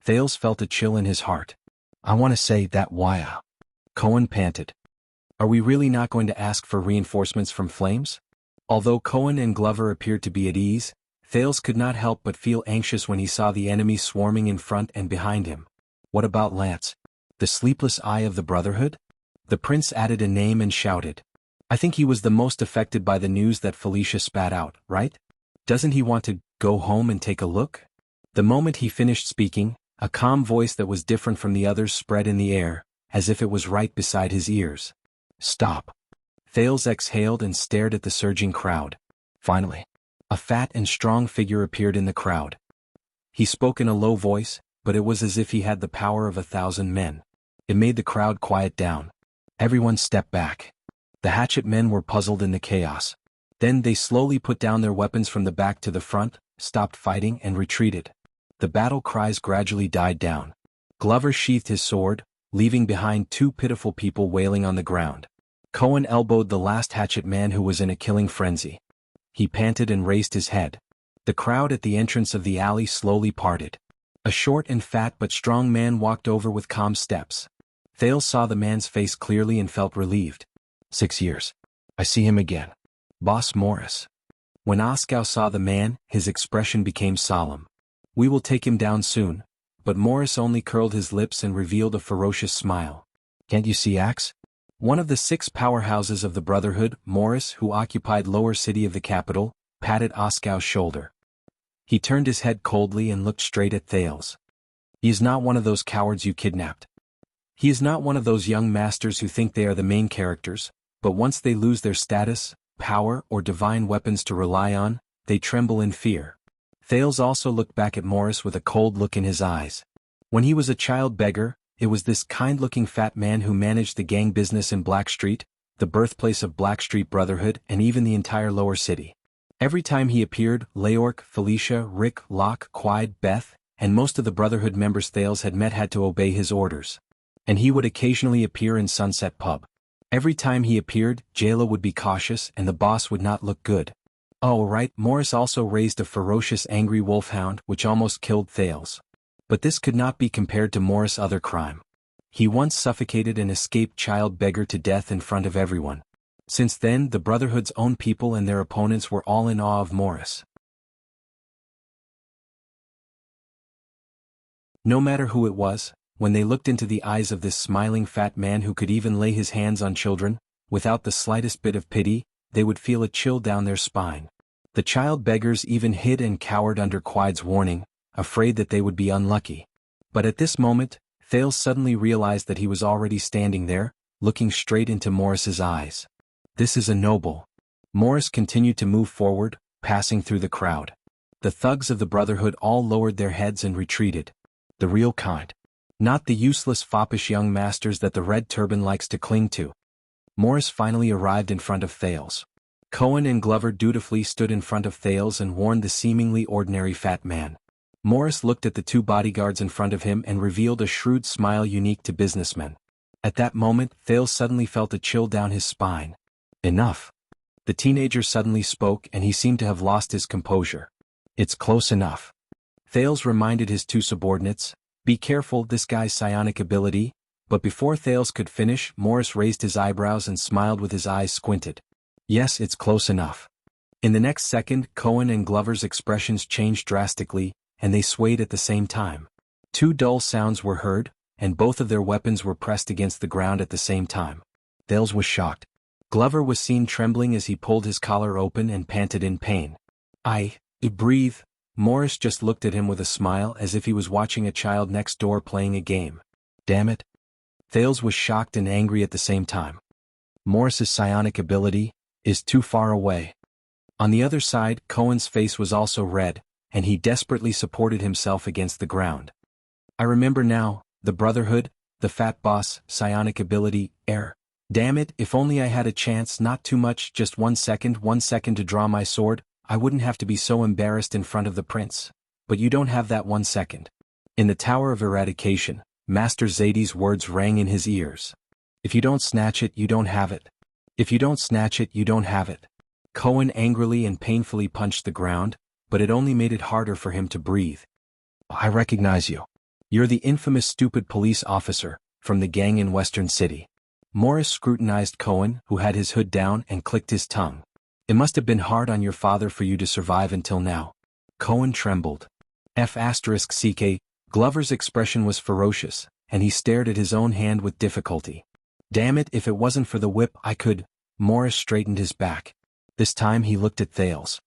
Thales felt a chill in his heart. I want to say that why? Cohen panted. Are we really not going to ask for reinforcements from Flames? Although Cohen and Glover appeared to be at ease, Thales could not help but feel anxious when he saw the enemy swarming in front and behind him. What about Lance? The sleepless eye of the Brotherhood? The prince added a name and shouted. I think he was the most affected by the news that Felicia spat out, right? Doesn't he want to go home and take a look? The moment he finished speaking, a calm voice that was different from the others spread in the air, as if it was right beside his ears. Stop. Thales exhaled and stared at the surging crowd. Finally, a fat and strong figure appeared in the crowd. He spoke in a low voice, but it was as if he had the power of 1,000 men. It made the crowd quiet down. Everyone stepped back. The hatchet men were puzzled in the chaos. Then they slowly put down their weapons from the back to the front, stopped fighting and retreated. The battle cries gradually died down. Glover sheathed his sword, leaving behind two pitiful people wailing on the ground. Cohen elbowed the last hatchet man who was in a killing frenzy. He panted and raised his head. The crowd at the entrance of the alley slowly parted. A short and fat but strong man walked over with calm steps. Thales saw the man's face clearly and felt relieved. 6 years. I see him again. Boss Morris. When Oskow saw the man, his expression became solemn. We will take him down soon. But Morris only curled his lips and revealed a ferocious smile. Can't you see Axe? One of the 6 powerhouses of the Brotherhood, Morris, who occupied lower city of the capital, patted Oskow's shoulder. He turned his head coldly and looked straight at Thales. He is not one of those cowards you kidnapped. He is not one of those young masters who think they are the main characters, but once they lose their status, power, or divine weapons to rely on, they tremble in fear. Thales also looked back at Morris with a cold look in his eyes. When he was a child beggar, it was this kind-looking fat man who managed the gang business in Blackstreet, the birthplace of Blackstreet Brotherhood and even the entire lower city. Every time he appeared, Leork, Felicia, Rick, Locke, Quide, Beth, and most of the Brotherhood members Thales had met had to obey his orders. And he would occasionally appear in Sunset Pub. Every time he appeared, Jayla would be cautious and the boss would not look good. Oh right, Morris also raised a ferocious angry wolfhound which almost killed Thales. But this could not be compared to Morris' other crime. He once suffocated an escaped child beggar to death in front of everyone. Since then the Brotherhood's own people and their opponents were all in awe of Morris. No matter who it was, when they looked into the eyes of this smiling fat man who could even lay his hands on children, without the slightest bit of pity, they would feel a chill down their spine. The child beggars even hid and cowered under Quide's warning, afraid that they would be unlucky. But at this moment, Thales suddenly realized that he was already standing there, looking straight into Morris's eyes. This is a noble. Morris continued to move forward, passing through the crowd. The thugs of the Brotherhood all lowered their heads and retreated. The real kind. Not the useless foppish young masters that the Red Turban likes to cling to. Morris finally arrived in front of Thales. Cohen and Glover dutifully stood in front of Thales and warned the seemingly ordinary fat man. Morris looked at the 2 bodyguards in front of him and revealed a shrewd smile unique to businessmen. At that moment, Thales suddenly felt a chill down his spine. Enough. The teenager suddenly spoke and he seemed to have lost his composure. It's close enough. Thales reminded his 2 subordinates, be careful this guy's psionic ability, but before Thales could finish, Morris raised his eyebrows and smiled with his eyes squinted. Yes, it's close enough. In the next second, Cohen and Glover's expressions changed drastically, and they swayed at the same time. 2 dull sounds were heard, and both of their weapons were pressed against the ground at the same time. Thales was shocked. Glover was seen trembling as he pulled his collar open and panted in pain. Breathe. Morris just looked at him with a smile as if he was watching a child next door playing a game. Damn it. Thales was shocked and angry at the same time. Morris's psionic ability is too far away. On the other side, Cohen's face was also red, and he desperately supported himself against the ground. I remember now, the Brotherhood, the fat boss, psionic ability, air. Damn it, if only I had a chance, not too much, just 1 second to draw my sword, I wouldn't have to be so embarrassed in front of the prince. But you don't have that 1 second. In the Tower of Eradication, Master Zadie's words rang in his ears. If you don't snatch it, you don't have it. If you don't snatch it, you don't have it. Cohen angrily and painfully punched the ground, but it only made it harder for him to breathe. I recognize you. You're the infamous stupid police officer, from the gang in Western City. Morris scrutinized Cohen, who had his hood down, and clicked his tongue. It must have been hard on your father for you to survive until now. Cohen trembled. F***ck. Glover's expression was ferocious, and he stared at his own hand with difficulty. Damn it, if it wasn't for the whip I could. Morris straightened his back. This time he looked at Thales.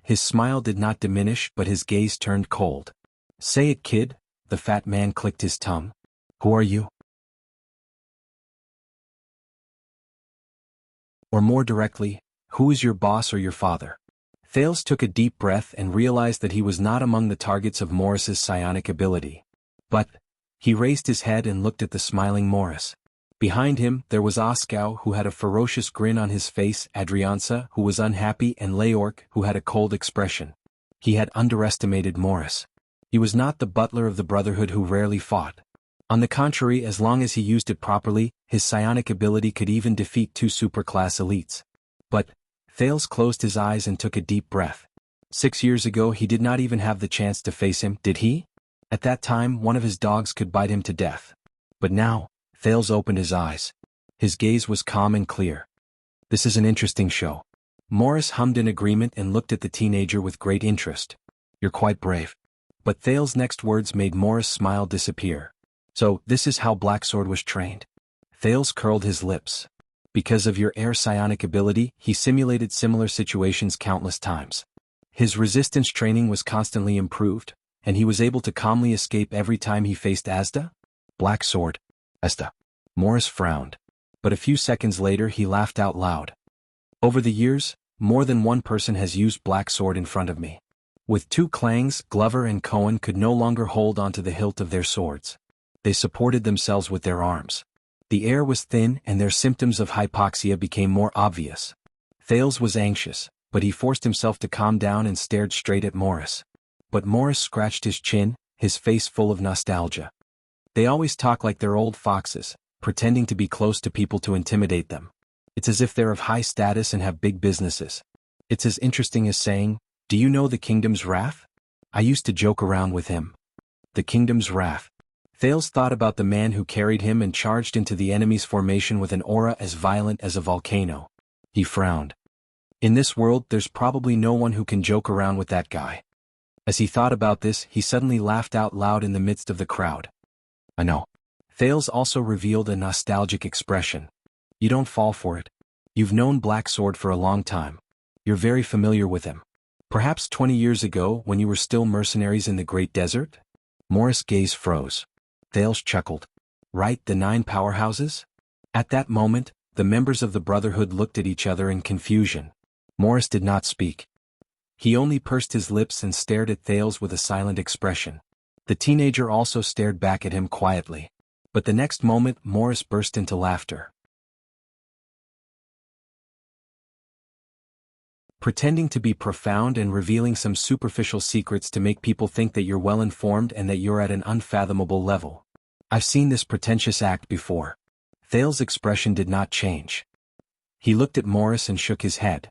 His smile did not diminish, but his gaze turned cold. Say it, kid. The fat man clicked his tongue. Who are you? Or more directly, who is your boss or your father? Thales took a deep breath and realized that he was not among the targets of Morris's psionic ability. But, he raised his head and looked at the smiling Morris. Behind him, there was Oskow, who had a ferocious grin on his face, Adrianza, who was unhappy, and Leork, who had a cold expression. He had underestimated Morris. He was not the butler of the Brotherhood who rarely fought. On the contrary, as long as he used it properly, his psionic ability could even defeat 2 superclass elites. But Thales closed his eyes and took a deep breath. 6 years ago he did not even have the chance to face him, did he? At that time one of his dogs could bite him to death. But now, Thales opened his eyes. His gaze was calm and clear. This is an interesting show. Morris hummed in agreement and looked at the teenager with great interest. You're quite brave. But Thales' next words made Morris' smile disappear. So, this is how Blacksword was trained. Thales curled his lips. Because of your air psionic ability, he simulated similar situations countless times. His resistance training was constantly improved, and he was able to calmly escape every time he faced Asda? Blacksword. Asda. Morris frowned. But a few seconds later he laughed out loud. Over the years, more than one person has used Blacksword in front of me. With 2 clangs, Glover and Cohen could no longer hold onto the hilt of their swords. They supported themselves with their arms. The air was thin and their symptoms of hypoxia became more obvious. Thales was anxious, but he forced himself to calm down and stared straight at Morris. But Morris scratched his chin, his face full of nostalgia. They always talk like they're old foxes, pretending to be close to people to intimidate them. It's as if they're of high status and have big businesses. It's as interesting as saying, "Do you know the kingdom's wrath?" I used to joke around with him. The kingdom's wrath. Thales thought about the man who carried him and charged into the enemy's formation with an aura as violent as a volcano. He frowned. In this world there's probably no one who can joke around with that guy. As he thought about this, he suddenly laughed out loud in the midst of the crowd. I know. Thales also revealed a nostalgic expression. You don't fall for it. You've known Blacksword for a long time. You're very familiar with him. Perhaps 20 years ago when you were still mercenaries in the Great Desert? Morris' gaze froze. Thales chuckled. Right, the 9 powerhouses? At that moment, the members of the Brotherhood looked at each other in confusion. Morris did not speak. He only pursed his lips and stared at Thales with a silent expression. The teenager also stared back at him quietly. But the next moment Morris burst into laughter. Pretending to be profound and revealing some superficial secrets to make people think that you're well-informed and that you're at an unfathomable level. I've seen this pretentious act before. Thales' expression did not change. He looked at Morris and shook his head.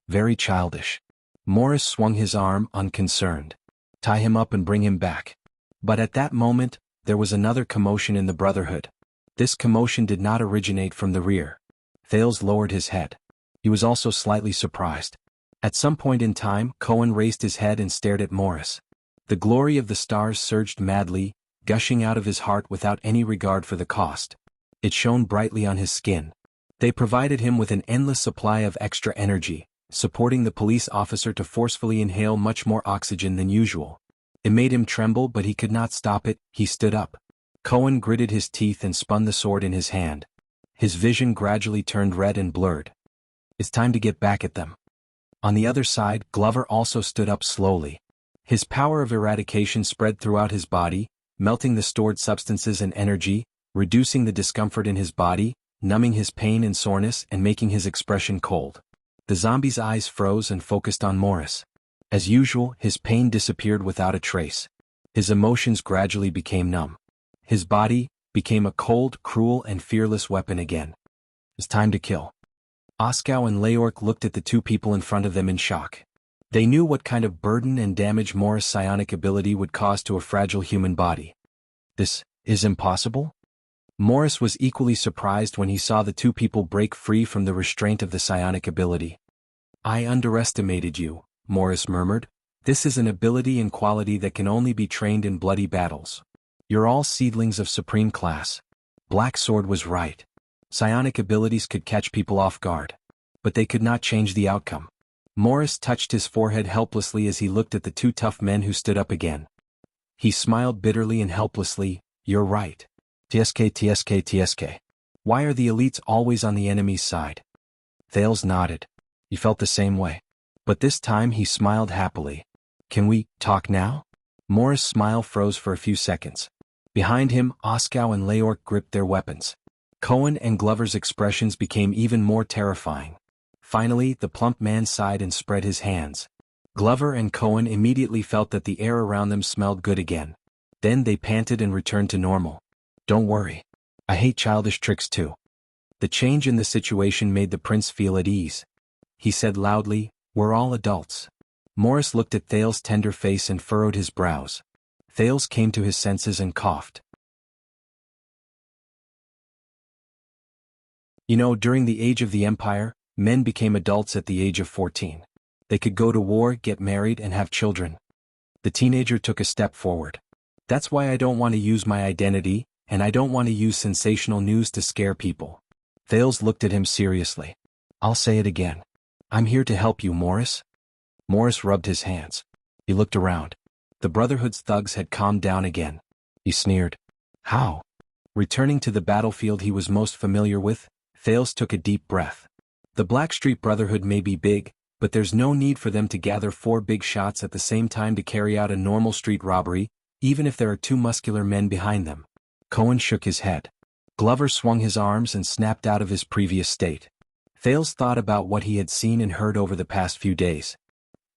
Very childish. Morris swung his arm, unconcerned. Tie him up and bring him back. But at that moment, there was another commotion in the Brotherhood. This commotion did not originate from the rear. Thales lowered his head. He was also slightly surprised. At some point in time, Cohen raised his head and stared at Morris. The glory of the stars surged madly, gushing out of his heart without any regard for the cost. It shone brightly on his skin. They provided him with an endless supply of extra energy, supporting the police officer to forcefully inhale much more oxygen than usual. It made him tremble, but he could not stop it. He stood up. Cohen gritted his teeth and spun the sword in his hand. His vision gradually turned red and blurred. It's time to get back at them. On the other side, Glover also stood up slowly. His power of eradication spread throughout his body, melting the stored substances and energy, reducing the discomfort in his body, numbing his pain and soreness and making his expression cold. The zombie's eyes froze and focused on Morris. As usual, his pain disappeared without a trace. His emotions gradually became numb. His body became a cold, cruel and fearless weapon again. It's time to kill. Oskow and Leork looked at the 2 people in front of them in shock. They knew what kind of burden and damage Morris' psionic ability would cause to a fragile human body. This is impossible? Morris was equally surprised when he saw the 2 people break free from the restraint of the psionic ability. I underestimated you, Morris murmured. This is an ability and quality that can only be trained in bloody battles. You're all seedlings of supreme class. Blacksword was right. Psionic abilities could catch people off guard. But they could not change the outcome. Morris touched his forehead helplessly as he looked at the 2 tough men who stood up again. He smiled bitterly and helplessly. You're right. TSK. Why are the elites always on the enemy's side? Thales nodded. He felt the same way. But this time he smiled happily. Can we talk now? Morris' smile froze for a few seconds. Behind him, Oskow and Leork gripped their weapons. Cohen and Glover's expressions became even more terrifying. Finally, the plump man sighed and spread his hands. Glover and Cohen immediately felt that the air around them smelled good again. Then they panted and returned to normal. Don't worry. I hate childish tricks too. The change in the situation made the prince feel at ease. He said loudly, "We're all adults." Morris looked at Thales' tender face and furrowed his brows. Thales came to his senses and coughed. You know, during the age of the Empire, men became adults at the age of 14. They could go to war, get married, and have children. The teenager took a step forward. That's why I don't want to use my identity, and I don't want to use sensational news to scare people. Thales looked at him seriously. I'll say it again. I'm here to help you, Morris. Morris rubbed his hands. He looked around. The Brotherhood's thugs had calmed down again. He sneered. How? Returning to the battlefield he was most familiar with, Thales took a deep breath. The Blackstreet Brotherhood may be big, but there's no need for them to gather 4 big shots at the same time to carry out a normal street robbery, even if there are 2 muscular men behind them. Cohen shook his head. Glover swung his arms and snapped out of his previous state. Thales thought about what he had seen and heard over the past few days.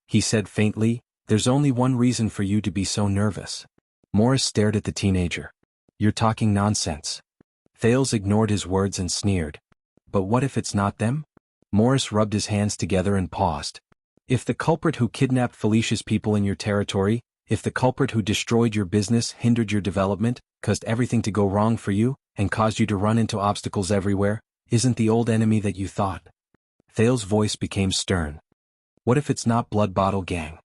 He said faintly, "There's only one reason for you to be so nervous." Morris stared at the teenager. "You're talking nonsense." Thales ignored his words and sneered. "But what if it's not them?" Morris rubbed his hands together and paused. "If the culprit who kidnapped Felicia's people in your territory, if the culprit who destroyed your business, hindered your development, caused everything to go wrong for you, and caused you to run into obstacles everywhere, isn't the old enemy that you thought?" Thales' voice became stern. "What if it's not Blood Bottle Gang?"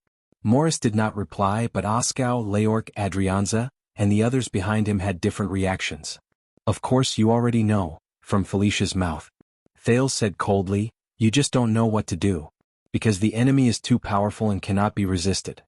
Morris did not reply, but Oskar, Leork, Adrianza, and the others behind him had different reactions. "Of course you already know," from Felicia's mouth. Thales said coldly, "You just don't know what to do. Because the enemy is too powerful and cannot be resisted."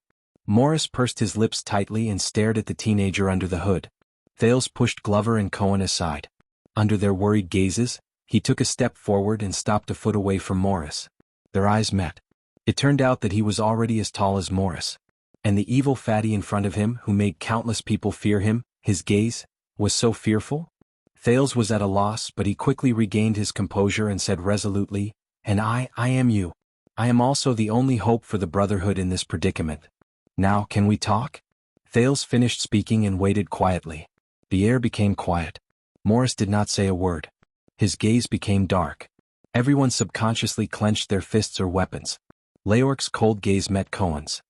Morris pursed his lips tightly and stared at the teenager under the hood. Thales pushed Glover and Cohen aside. Under their worried gazes, he took a step forward and stopped a foot away from Morris. Their eyes met. It turned out that he was already as tall as Morris. And the evil fatty in front of him, who made countless people fear him, his gaze, was so fearful? Thales was at a loss, but he quickly regained his composure and said resolutely, "And I am you. I am also the only hope for the Brotherhood in this predicament. Now can we talk?" Thales finished speaking and waited quietly. The air became quiet. Morris did not say a word. His gaze became dark. Everyone subconsciously clenched their fists or weapons. Leork's cold gaze met Cohen's.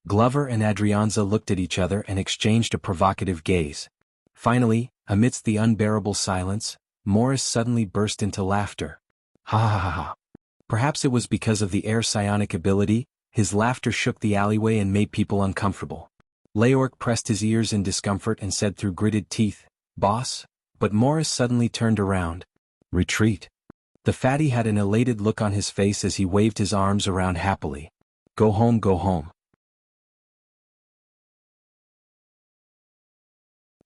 Glover and Adrianza looked at each other and exchanged a provocative gaze. Finally, amidst the unbearable silence, Morris suddenly burst into laughter. Ha ha ha ha. Perhaps it was because of the air psionic ability, his laughter shook the alleyway and made people uncomfortable. Leork pressed his ears in discomfort and said through gritted teeth, "Boss?" But Morris suddenly turned around. "Retreat." The fatty had an elated look on his face as he waved his arms around happily. Go home, go home.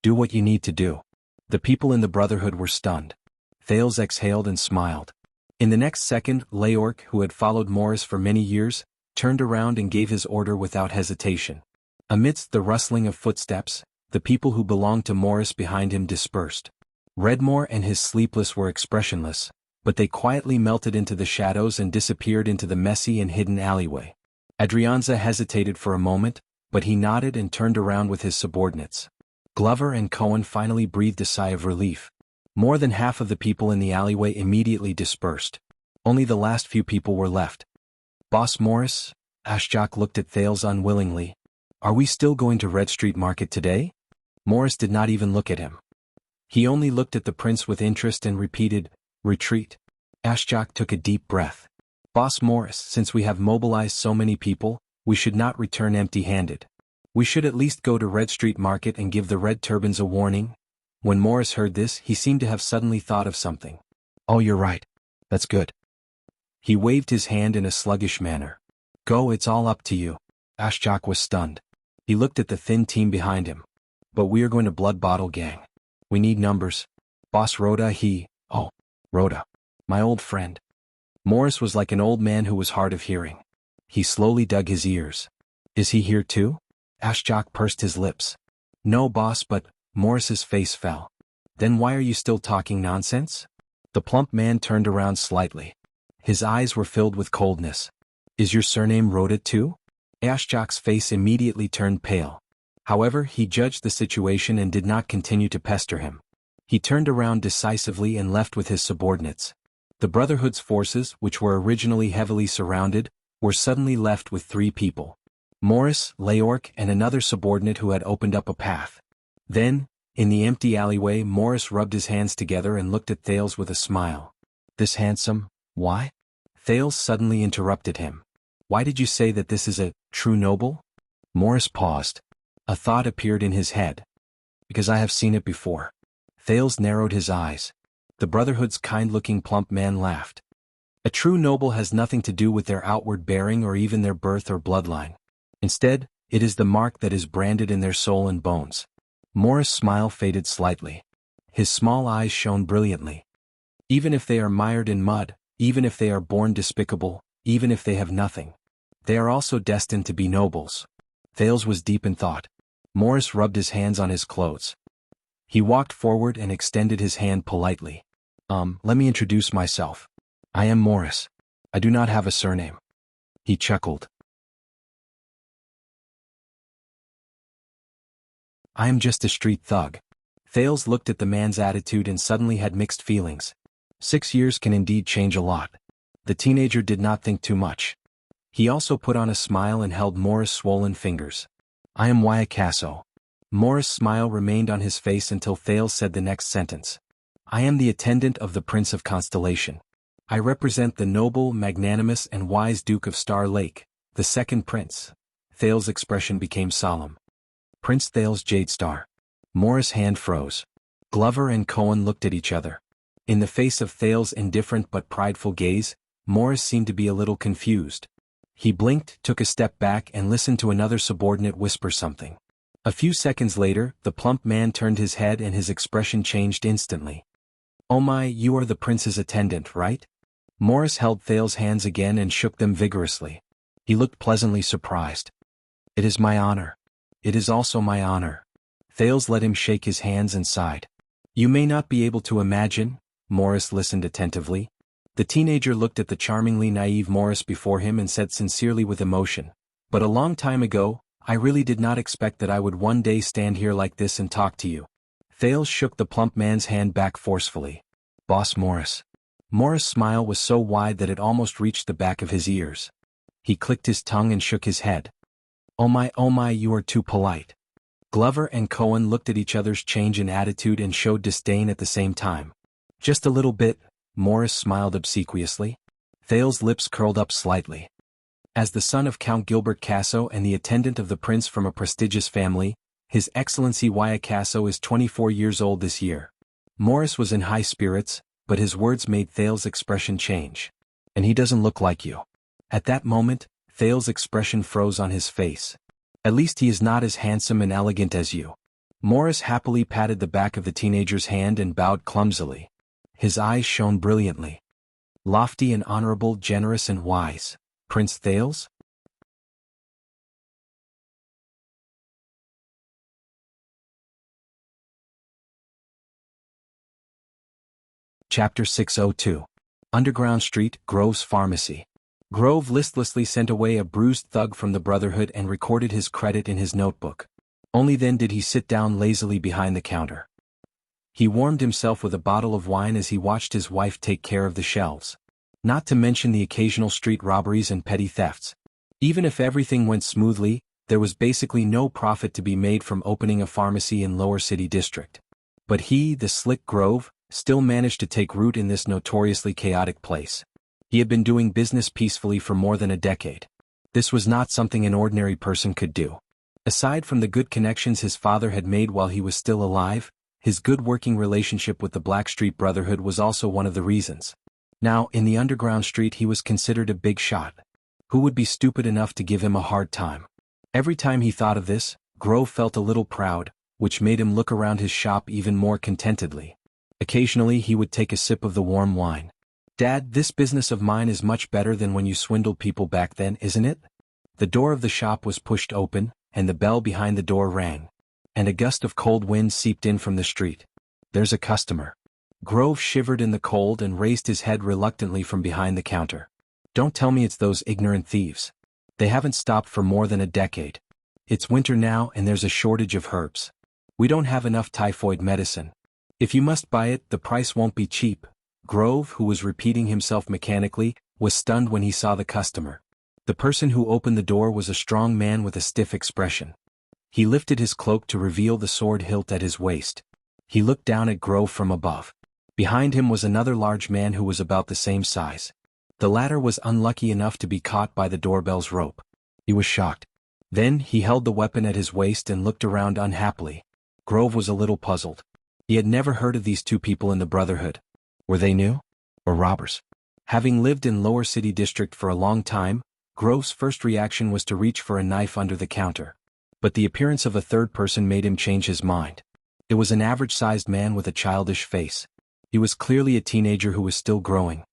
Do what you need to do." The people in the Brotherhood were stunned. Thales exhaled and smiled. In the next second, Leork, who had followed Morris for many years, turned around and gave his order without hesitation. Amidst the rustling of footsteps, the people who belonged to Morris behind him dispersed. Redmore and his sleepless were expressionless, but they quietly melted into the shadows and disappeared into the messy and hidden alleyway. Adrianza hesitated for a moment, but he nodded and turned around with his subordinates. Glover and Cohen finally breathed a sigh of relief. More than half of the people in the alleyway immediately dispersed. Only the last few people were left. "Boss Morris?" Ashjok looked at Thales unwillingly. "Are we still going to Red Street Market today?" Morris did not even look at him. He only looked at the prince with interest and repeated, "Retreat." Ashjok took a deep breath. "Boss Morris, since we have mobilized so many people, we should not return empty-handed. We should at least go to Red Street Market and give the Red Turbans a warning." When Morris heard this, he seemed to have suddenly thought of something. "Oh, you're right. That's good." He waved his hand in a sluggish manner. "Go, it's all up to you." Ashjok was stunned. He looked at the thin team behind him. "But we are going to Blood Bottle Gang. We need numbers. Boss Rhoda, Oh, Rhoda. My old friend." Morris was like an old man who was hard of hearing. He slowly dug his ears. "Is he here too?" Ashjok pursed his lips. "No, boss, but..." Morris's face fell. "Then why are you still talking nonsense?" The plump man turned around slightly. His eyes were filled with coldness. "Is your surname Rhoda too?" Ashjok's face immediately turned pale. However, he judged the situation and did not continue to pester him. He turned around decisively and left with his subordinates. The Brotherhood's forces, which were originally heavily surrounded, were suddenly left with 3 people. Morris, Leork, and another subordinate who had opened up a path. Then, in the empty alleyway, Morris rubbed his hands together and looked at Thales with a smile. This handsome, why? Thales suddenly interrupted him. Why did you say that this is a true noble? Morris paused. A thought appeared in his head. Because I have seen it before. Thales narrowed his eyes. The Brotherhood's kind-looking plump man laughed. A true noble has nothing to do with their outward bearing or even their birth or bloodline. Instead, it is the mark that is branded in their soul and bones. Morris' smile faded slightly. His small eyes shone brilliantly. Even if they are mired in mud, even if they are born despicable, even if they have nothing, they are also destined to be nobles. Thales was deep in thought. Morris rubbed his hands on his clothes. He walked forward and extended his hand politely. Let me introduce myself. I am Morris. I do not have a surname. He chuckled. I am just a street thug. Thales looked at the man's attitude and suddenly had mixed feelings. 6 years can indeed change a lot. The teenager did not think too much. He also put on a smile and held Morris' swollen fingers. I am Wuxia. Morris' smile remained on his face until Thales said the next sentence. I am the attendant of the Prince of Constellation. I represent the noble, magnanimous and wise Duke of Star Lake, the second prince. Thales' expression became solemn. Prince Thales Jadestar. Morris' hand froze. Glover and Cohen looked at each other. In the face of Thales' indifferent but prideful gaze, Morris seemed to be a little confused. He blinked, took a step back and listened to another subordinate whisper something. A few seconds later, the plump man turned his head and his expression changed instantly. Oh my, you are the prince's attendant, right? Morris held Thales' hands again and shook them vigorously. He looked pleasantly surprised. It is my honor. It is also my honor. Thales let him shake his hands and sighed. You may not be able to imagine. Morris listened attentively. The teenager looked at the charmingly naive Morris before him and said sincerely with emotion, but a long time ago, I really did not expect that I would one day stand here like this and talk to you. Thales shook the plump man's hand back forcefully. Boss Morris. Morris' smile was so wide that it almost reached the back of his ears. He clicked his tongue and shook his head. Oh my, you are too polite. Glover and Cohen looked at each other's change in attitude and showed disdain at the same time. Just a little bit, Morris smiled obsequiously. Thales' lips curled up slightly. As the son of Count Gilbert Casso and the attendant of the prince from a prestigious family, His Excellency Wuxia is 24 years old this year. Morris was in high spirits, but his words made Thales' expression change. And he doesn't look like you. At that moment, Thales' expression froze on his face. At least he is not as handsome and elegant as you. Morris happily patted the back of the teenager's hand and bowed clumsily. His eyes shone brilliantly. Lofty and honorable, generous and wise. Prince Thales? Chapter 602. Underground Street, Grove's Pharmacy. Grove listlessly sent away a bruised thug from the Brotherhood and recorded his credit in his notebook. Only then did he sit down lazily behind the counter. He warmed himself with a bottle of wine as he watched his wife take care of the shelves. Not to mention the occasional street robberies and petty thefts. Even if everything went smoothly, there was basically no profit to be made from opening a pharmacy in Lower City District. But he, the slick Grove, still managed to take root in this notoriously chaotic place. He had been doing business peacefully for more than a decade. This was not something an ordinary person could do. Aside from the good connections his father had made while he was still alive, his good working relationship with the Blackstreet Brotherhood was also one of the reasons. Now, in the underground street he was considered a big shot. Who would be stupid enough to give him a hard time? Every time he thought of this, Grove felt a little proud, which made him look around his shop even more contentedly. Occasionally he would take a sip of the warm wine. Dad, this business of mine is much better than when you swindled people back then, isn't it? The door of the shop was pushed open, and the bell behind the door rang. And a gust of cold wind seeped in from the street. There's a customer. Grove shivered in the cold and raised his head reluctantly from behind the counter. Don't tell me it's those ignorant thieves. They haven't stopped for more than a decade. It's winter now and there's a shortage of herbs. We don't have enough typhoid medicine. If you must buy it, the price won't be cheap. Grove, who was repeating himself mechanically, was stunned when he saw the customer. The person who opened the door was a strong man with a stiff expression. He lifted his cloak to reveal the sword hilt at his waist. He looked down at Grove from above. Behind him was another large man who was about the same size. The latter was unlucky enough to be caught by the doorbell's rope. He was shocked. Then he held the weapon at his waist and looked around unhappily. Grove was a little puzzled. He had never heard of these two people in the Brotherhood. Were they new? Or robbers? Having lived in Lower City District for a long time, Grove's first reaction was to reach for a knife under the counter. But the appearance of a third person made him change his mind. It was an average-sized man with a childish face. He was clearly a teenager who was still growing.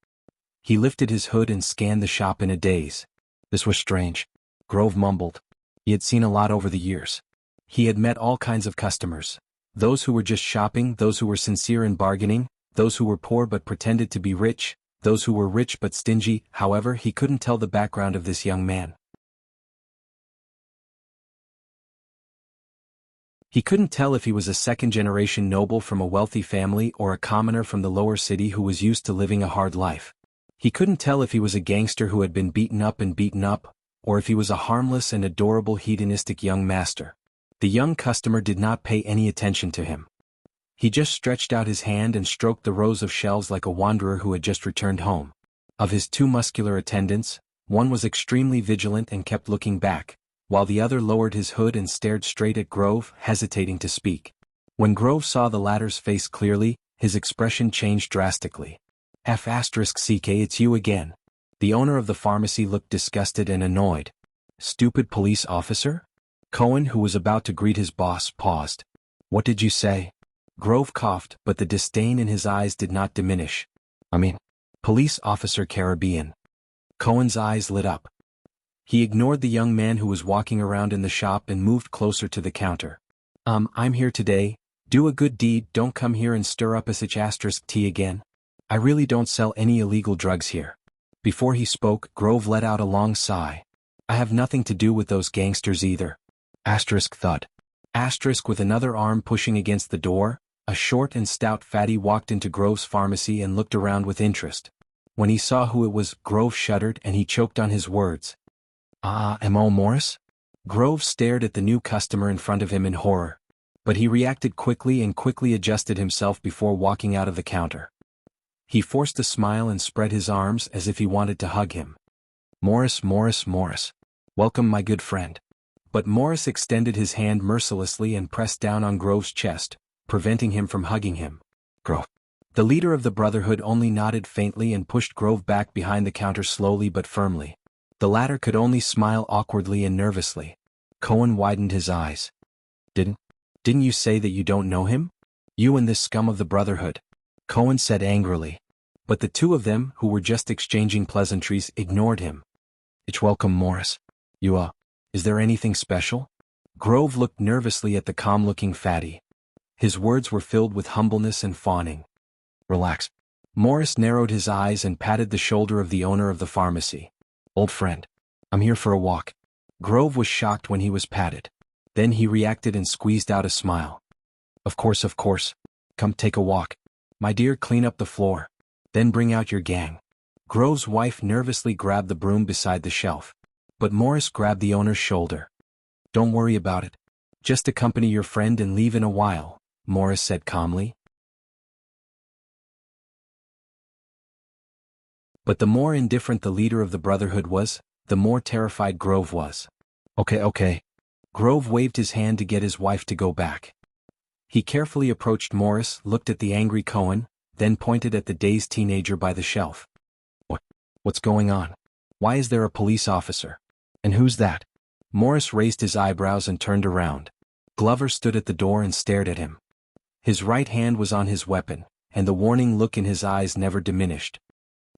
He lifted his hood and scanned the shop in a daze. This was strange. Grove mumbled. He had seen a lot over the years. He had met all kinds of customers. Those who were just shopping, those who were sincere in bargaining, those who were poor but pretended to be rich, those who were rich but stingy. However, he couldn't tell the background of this young man. He couldn't tell if he was a second-generation noble from a wealthy family or a commoner from the lower city who was used to living a hard life. He couldn't tell if he was a gangster who had been beaten up, or if he was a harmless and adorable hedonistic young master. The young customer did not pay any attention to him. He just stretched out his hand and stroked the rows of shelves like a wanderer who had just returned home. Of his two muscular attendants, one was extremely vigilant and kept looking back, while the other lowered his hood and stared straight at Grove, hesitating to speak. When Grove saw the latter's face clearly, his expression changed drastically. F***ck, it's you again. The owner of the pharmacy looked disgusted and annoyed. Stupid police officer? Cohen, who was about to greet his boss, paused. What did you say? Grove coughed, but the disdain in his eyes did not diminish. Police officer Caribbean. Cohen's eyes lit up. He ignored the young man who was walking around in the shop and moved closer to the counter. I'm here today. Do a good deed, don't come here and stir up a **T again. I really don't sell any illegal drugs here. Before he spoke, Grove let out a long sigh. I have nothing to do with those gangsters either. Thud. With another arm pushing against the door, a short and stout fatty walked into Grove's pharmacy and looked around with interest. When he saw who it was, Grove shuddered and he choked on his words. M.O. Morris? Grove stared at the new customer in front of him in horror. But he reacted quickly and quickly adjusted himself before walking out of the counter. He forced a smile and spread his arms as if he wanted to hug him. Morris. Welcome, my good friend. But Morris extended his hand mercilessly and pressed down on Grove's chest, preventing him from hugging him. Grove. The leader of the Brotherhood only nodded faintly and pushed Grove back behind the counter slowly but firmly. The latter could only smile awkwardly and nervously. Cohen widened his eyes. Didn't you say that you don't know him? You and this scum of the Brotherhood. Cohen said angrily. But the two of them, who were just exchanging pleasantries, ignored him. It's welcome, Morris. Is there anything special? Grove looked nervously at the calm-looking fatty. His words were filled with humbleness and fawning. Relax. Morris narrowed his eyes and patted the shoulder of the owner of the pharmacy. Old friend. I'm here for a walk. Grove was shocked when he was patted. Then he reacted and squeezed out a smile. Of course. Come take a walk. My dear, clean up the floor. Then bring out your gang. Grove's wife nervously grabbed the broom beside the shelf. But Morris grabbed the owner's shoulder. Don't worry about it. Just accompany your friend and leave in a while, Morris said calmly. But the more indifferent the leader of the Brotherhood was, the more terrified Grove was. Okay. Grove waved his hand to get his wife to go back. He carefully approached Morris, looked at the angry Cohen, then pointed at the dazed teenager by the shelf. What's going on? Why is there a police officer? And who's that? Morris raised his eyebrows and turned around. Glover stood at the door and stared at him. His right hand was on his weapon, and the warning look in his eyes never diminished.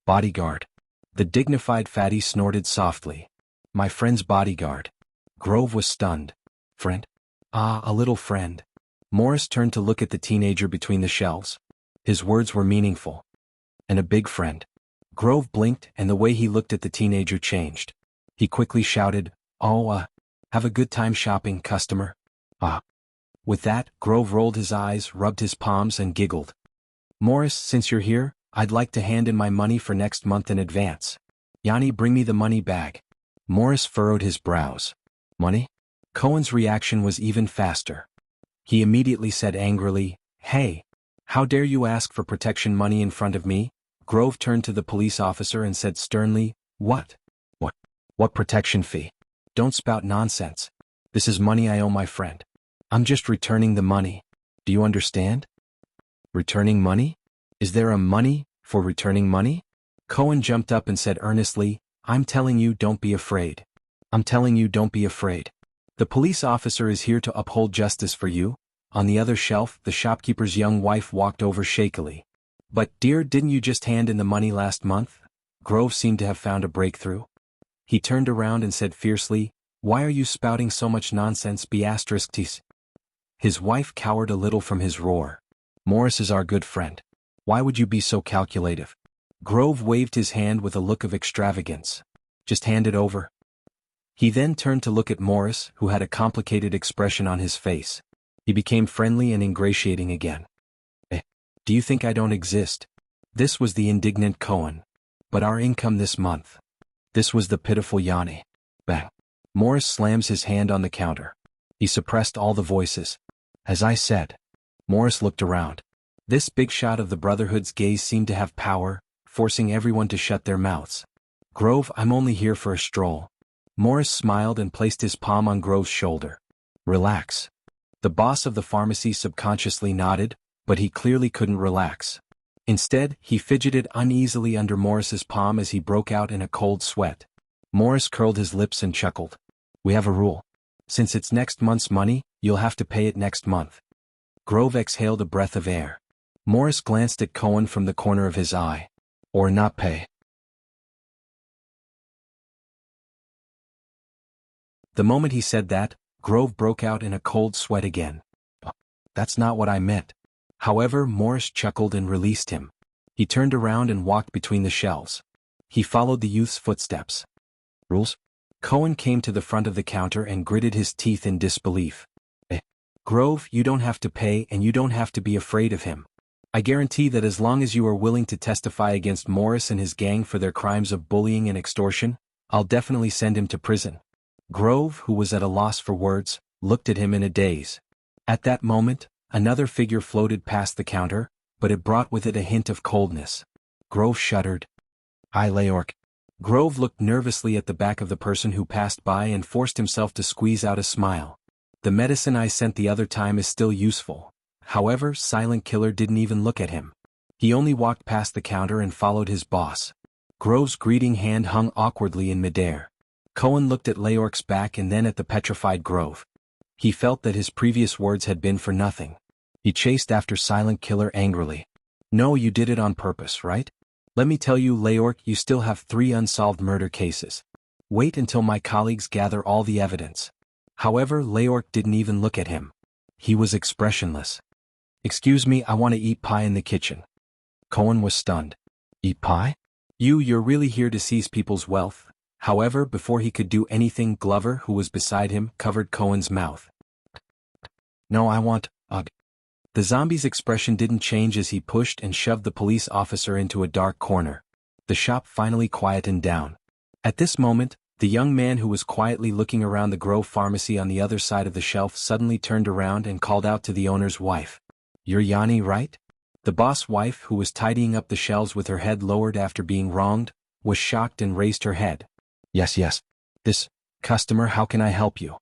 Bodyguard. The dignified fatty snorted softly. My friend's bodyguard. Grove was stunned. Friend? A little friend. Morris turned to look at the teenager between the shelves. His words were meaningful. And a big friend. Grove blinked, and the way he looked at the teenager changed. He quickly shouted, have a good time shopping, customer. With that, Grove rolled his eyes, rubbed his palms and giggled. Morris, since you're here, I'd like to hand in my money for next month in advance. Yanni, bring me the money bag. Morris furrowed his brows. Money? Cohen's reaction was even faster. He immediately said angrily, Hey! How dare you ask for protection money in front of me? Grove turned to the police officer and said sternly, What? What protection fee? Don't spout nonsense. This is money I owe my friend. I'm just returning the money. Do you understand? Returning money? Is there a money for returning money? Cohen jumped up and said earnestly, I'm telling you, don't be afraid. I'm telling you, don't be afraid. The police officer is here to uphold justice for you. On the other shelf, the shopkeeper's young wife walked over shakily. But, dear, didn't you just hand in the money last month? Grove seemed to have found a breakthrough. He turned around and said fiercely, Why are you spouting so much nonsense, B*****? His wife cowered a little from his roar. Morris is our good friend. Why would you be so calculative? Grove waved his hand with a look of extravagance. Just hand it over. He then turned to look at Morris, who had a complicated expression on his face. He became friendly and ingratiating again. Do you think I don't exist? This was the indignant Cohen. But our income this month. This was the pitiful Yanni. Bang. Morris slams his hand on the counter. He suppressed all the voices. As I said. Morris looked around. This big shot of the Brotherhood's gaze seemed to have power, forcing everyone to shut their mouths. Grove, I'm only here for a stroll. Morris smiled and placed his palm on Grove's shoulder. Relax. The boss of the pharmacy subconsciously nodded, but he clearly couldn't relax. Instead, he fidgeted uneasily under Morris's palm as he broke out in a cold sweat. Morris curled his lips and chuckled. We have a rule. Since it's next month's money, you'll have to pay it next month. Grove exhaled a breath of air. Morris glanced at Cohen from the corner of his eye. Or not pay. The moment he said that, Grove broke out in a cold sweat again. That's not what I meant. However, Morris chuckled and released him. He turned around and walked between the shelves. He followed the youth's footsteps. Rules? Cohen came to the front of the counter and gritted his teeth in disbelief. Grove, you don't have to pay and you don't have to be afraid of him. I guarantee that as long as you are willing to testify against Morris and his gang for their crimes of bullying and extortion, I'll definitely send him to prison. Grove, who was at a loss for words, looked at him in a daze. At that moment, another figure floated past the counter, but it brought with it a hint of coldness. Grove shuddered. Hi, Leork. Grove looked nervously at the back of the person who passed by and forced himself to squeeze out a smile. The medicine I sent the other time is still useful. However, Silent Killer didn't even look at him. He only walked past the counter and followed his boss. Grove's greeting hand hung awkwardly in midair. Cohen looked at Leork's back and then at the petrified Grove. He felt that his previous words had been for nothing. He chased after Silent Killer angrily. No, you did it on purpose, right? Let me tell you, Leork, you still have 3 unsolved murder cases. Wait until my colleagues gather all the evidence. However, Leork didn't even look at him. He was expressionless. Excuse me, I want to eat pie in the kitchen. Cohen was stunned. Eat pie? You're really here to seize people's wealth? However, before he could do anything, Glover, who was beside him, covered Cohen's mouth. No, I want, ugh. The zombie's expression didn't change as he pushed and shoved the police officer into a dark corner. The shop finally quietened down. At this moment, the young man who was quietly looking around the Grove pharmacy on the other side of the shelf suddenly turned around and called out to the owner's wife. You're Yanni, right? The boss wife, who was tidying up the shelves with her head lowered after being wronged, was shocked and raised her head. Yes. This, customer, how can I help you?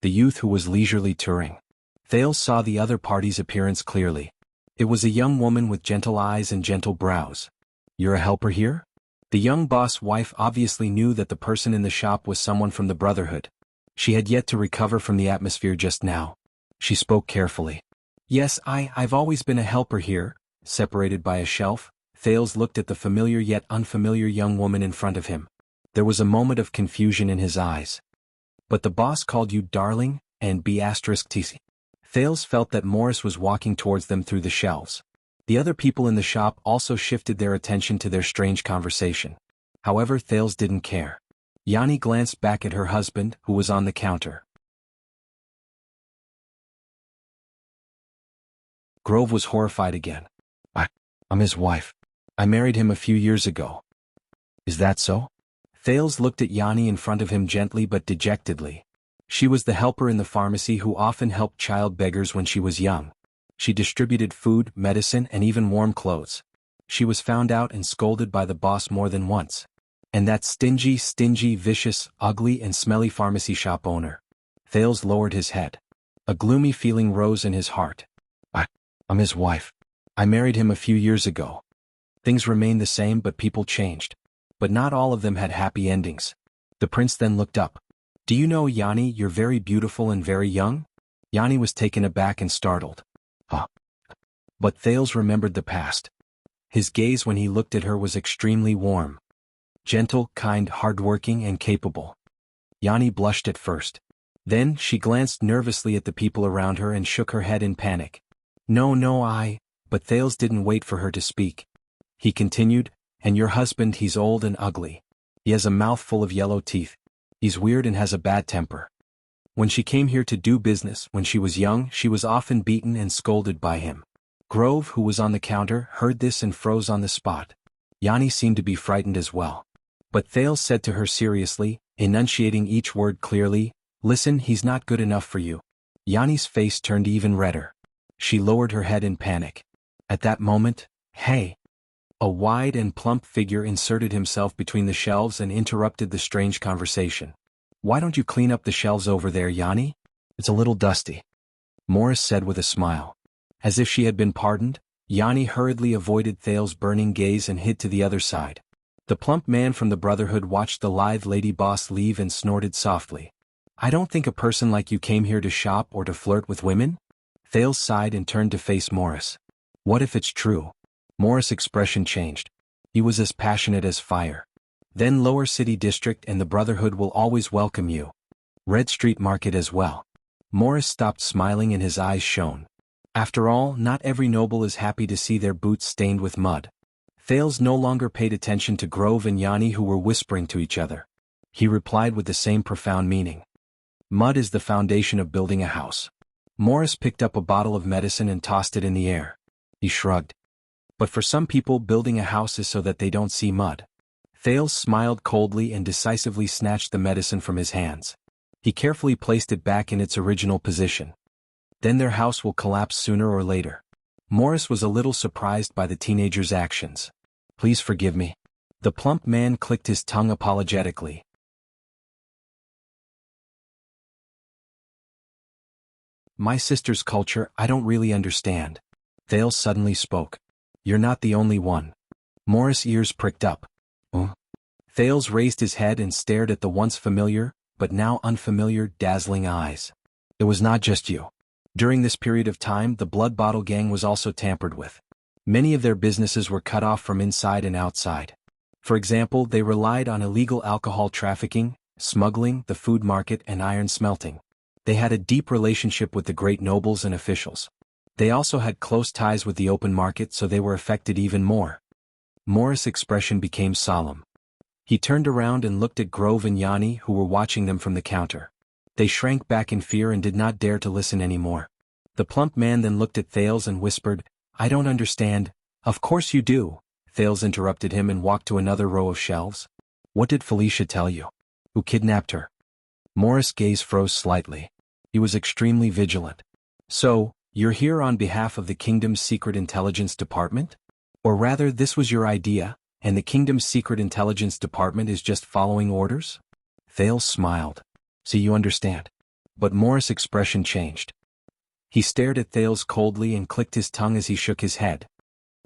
The youth who was leisurely touring. Thales saw the other party's appearance clearly. It was a young woman with gentle eyes and gentle brows. You're a helper here? The young boss wife obviously knew that the person in the shop was someone from the Brotherhood. She had yet to recover from the atmosphere just now. She spoke carefully. Yes, I've always been a helper here. Separated by a shelf, Thales looked at the familiar yet unfamiliar young woman in front of him. There was a moment of confusion in his eyes. But the boss called you darling, and B*****. Thales felt that Morris was walking towards them through the shelves. The other people in the shop also shifted their attention to their strange conversation. However, Thales didn't care. Yanni glanced back at her husband, who was on the counter. Grove was horrified again. I'm his wife. I married him a few years ago. Is that so? Thales looked at Yanni in front of him gently but dejectedly. She was the helper in the pharmacy who often helped child beggars when she was young. She distributed food, medicine, and even warm clothes. She was found out and scolded by the boss more than once. And that stingy, vicious, ugly, and smelly pharmacy shop owner. Thales lowered his head. A gloomy feeling rose in his heart. I'm his wife. I married him a few years ago. Things remained the same but people changed. But not all of them had happy endings. The prince then looked up. Do you know, Yanni, you're very beautiful and very young? Yanni was taken aback and startled. But Thales remembered the past. His gaze when he looked at her was extremely warm. Gentle, kind, hardworking, and capable. Yanni blushed at first. Then she glanced nervously at the people around her and shook her head in panic. No, but Thales didn't wait for her to speak. He continued, and your husband, he's old and ugly. He has a mouth full of yellow teeth. He's weird and has a bad temper. When she came here to do business when she was young, she was often beaten and scolded by him. Grove, who was on the counter, heard this and froze on the spot. Yanni seemed to be frightened as well. But Thales said to her seriously, enunciating each word clearly, listen, he's not good enough for you. Yanni's face turned even redder. She lowered her head in panic. At that moment, hey! A wide and plump figure inserted himself between the shelves and interrupted the strange conversation. Why don't you clean up the shelves over there, Yanni? It's a little dusty. Morris said with a smile. As if she had been pardoned, Yanni hurriedly avoided Thales' burning gaze and hid to the other side. The plump man from the Brotherhood watched the lithe lady boss leave and snorted softly. I don't think a person like you came here to shop or to flirt with women? Thales sighed and turned to face Morris. What if it's true? Morris' expression changed. He was as passionate as fire. Then Lower City District and the Brotherhood will always welcome you. Red Street Market as well. Morris stopped smiling and his eyes shone. After all, not every noble is happy to see their boots stained with mud. Thales no longer paid attention to Grove and Yanni who were whispering to each other. He replied with the same profound meaning. Mud is the foundation of building a house. Morris picked up a bottle of medicine and tossed it in the air. He shrugged. But for some people, building a house is so that they don't see mud. Thales smiled coldly and decisively snatched the medicine from his hands. He carefully placed it back in its original position. Then their house will collapse sooner or later. Morris was a little surprised by the teenager's actions. Please forgive me. The plump man clicked his tongue apologetically. My sister's culture, I don't really understand. Thales suddenly spoke. You're not the only one. Morris' ears pricked up. Thales raised his head and stared at the once familiar, but now unfamiliar, dazzling eyes. It was not just you. During this period of time, the Blood Bottle Gang was also tampered with. Many of their businesses were cut off from inside and outside. For example, they relied on illegal alcohol trafficking, smuggling, the food market, and iron smelting. They had a deep relationship with the great nobles and officials. They also had close ties with the open market, so they were affected even more. Morris' expression became solemn. He turned around and looked at Grove and Yanni who were watching them from the counter. They shrank back in fear and did not dare to listen anymore. The plump man then looked at Thales and whispered, I don't understand. Of course you do. Thales interrupted him and walked to another row of shelves. What did Felicia tell you? Who kidnapped her? Morris' gaze froze slightly. He was extremely vigilant. So, you're here on behalf of the Kingdom's Secret Intelligence Department? Or rather, this was your idea, and the Kingdom's Secret Intelligence Department is just following orders? Thales smiled. So you understand. But Morris' expression changed. He stared at Thales coldly and clicked his tongue as he shook his head.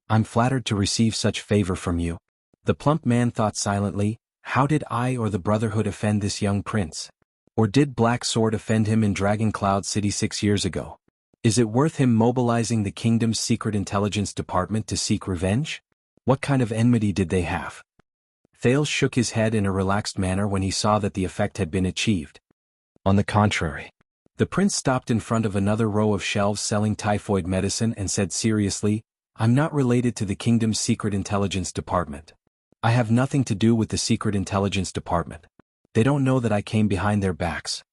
I'm flattered to receive such favor from you. The plump man thought silently, how did I or the Brotherhood offend this young prince? Or did Black Sword offend him in Dragon Cloud City 6 years ago? Is it worth him mobilizing the Kingdom's Secret Intelligence Department to seek revenge? What kind of enmity did they have? Thales shook his head in a relaxed manner when he saw that the effect had been achieved. On the contrary. The prince stopped in front of another row of shelves selling typhoid medicine and said seriously, I'm not related to the Kingdom's Secret Intelligence Department. I have nothing to do with the Secret Intelligence Department. They don't know that I came behind their backs.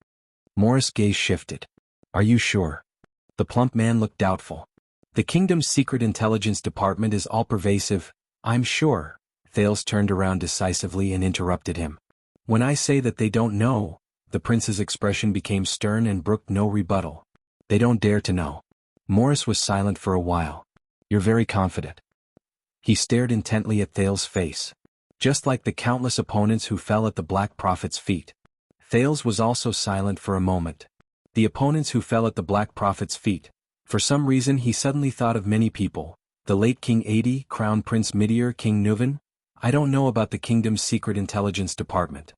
Morris' gaze shifted. Are you sure? The plump man looked doubtful. The kingdom's secret intelligence department is all-pervasive, I'm sure. Thales turned around decisively and interrupted him. When I say that they don't know, the prince's expression became stern and brooked no rebuttal. They don't dare to know. Morris was silent for a while. You're very confident. He stared intently at Thales' face. Just like the countless opponents who fell at the Black Prophet's feet. Thales was also silent for a moment. The opponents who fell at the Black Prophet's feet. For some reason he suddenly thought of many people. The late King Adi, Crown Prince Midir, King Nuvan. I don't know about the kingdom's secret intelligence department.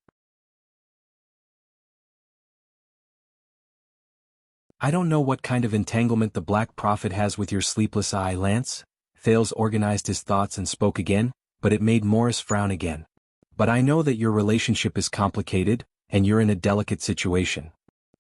I don't know what kind of entanglement the Black Prophet has with your sleepless eye, Lance. Thales organized his thoughts and spoke again, but it made Morris frown again. But I know that your relationship is complicated, and you're in a delicate situation.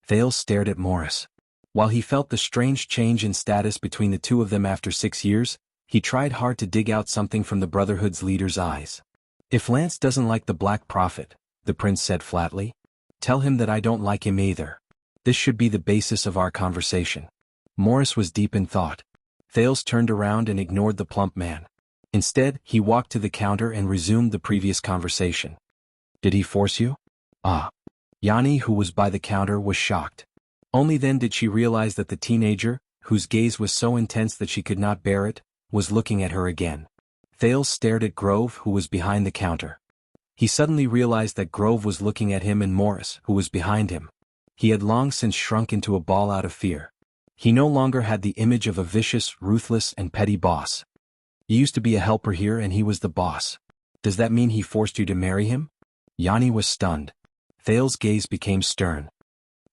Thales stared at Morris. While he felt the strange change in status between the two of them after 6 years, he tried hard to dig out something from the Brotherhood's leader's eyes. If Lance doesn't like the Black Prophet, the prince said flatly, tell him that I don't like him either. This should be the basis of our conversation. Morris was deep in thought. Thales turned around and ignored the plump man. Instead, he walked to the counter and resumed the previous conversation. Did he force you? Yanni, who was by the counter, was shocked. Only then did she realize that the teenager, whose gaze was so intense that she could not bear it, was looking at her again. Thales stared at Grove, who was behind the counter. He suddenly realized that Grove was looking at him and Morris, who was behind him. He had long since shrunk into a ball out of fear. He no longer had the image of a vicious, ruthless, and petty boss. You used to be a helper here and he was the boss. Does that mean he forced you to marry him? Yanni was stunned. Thales' gaze became stern.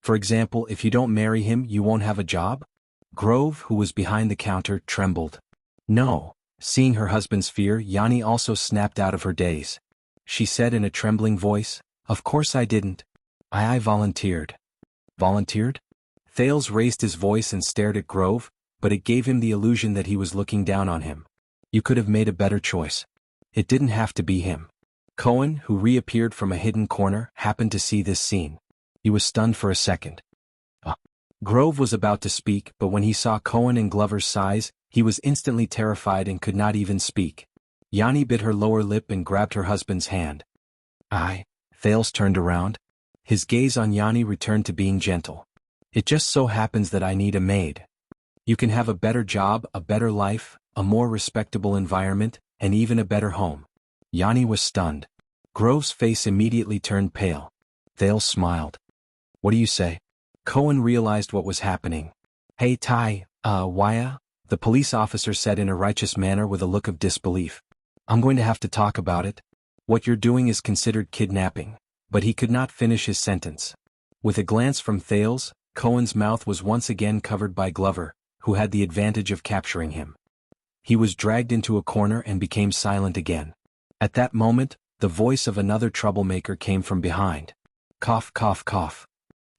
For example, if you don't marry him, you won't have a job? Grove, who was behind the counter, trembled. No. Seeing her husband's fear, Yanni also snapped out of her daze. She said in a trembling voice, Of course I didn't. I volunteered. Volunteered? Thales raised his voice and stared at Grove, but it gave him the illusion that he was looking down on him. You could have made a better choice. It didn't have to be him. Cohen, who reappeared from a hidden corner, happened to see this scene. He was stunned for a second. Grove was about to speak, but when he saw Cohen and Glover's size, he was instantly terrified and could not even speak. Yanni bit her lower lip and grabbed her husband's hand. Thales turned around. His gaze on Yanni returned to being gentle. It just so happens that I need a maid. You can have a better job, a better life, a more respectable environment, and even a better home. Yanni was stunned. Grove's face immediately turned pale. Thales smiled. What do you say? Cohen realized what was happening. Hey Tai, Waya? The police officer said in a righteous manner with a look of disbelief. I'm going to have to talk about it. What you're doing is considered kidnapping. But he could not finish his sentence. With a glance from Thales, Cohen's mouth was once again covered by Glover, who had the advantage of capturing him. He was dragged into a corner and became silent again. At that moment, the voice of another troublemaker came from behind. Cough, cough, cough.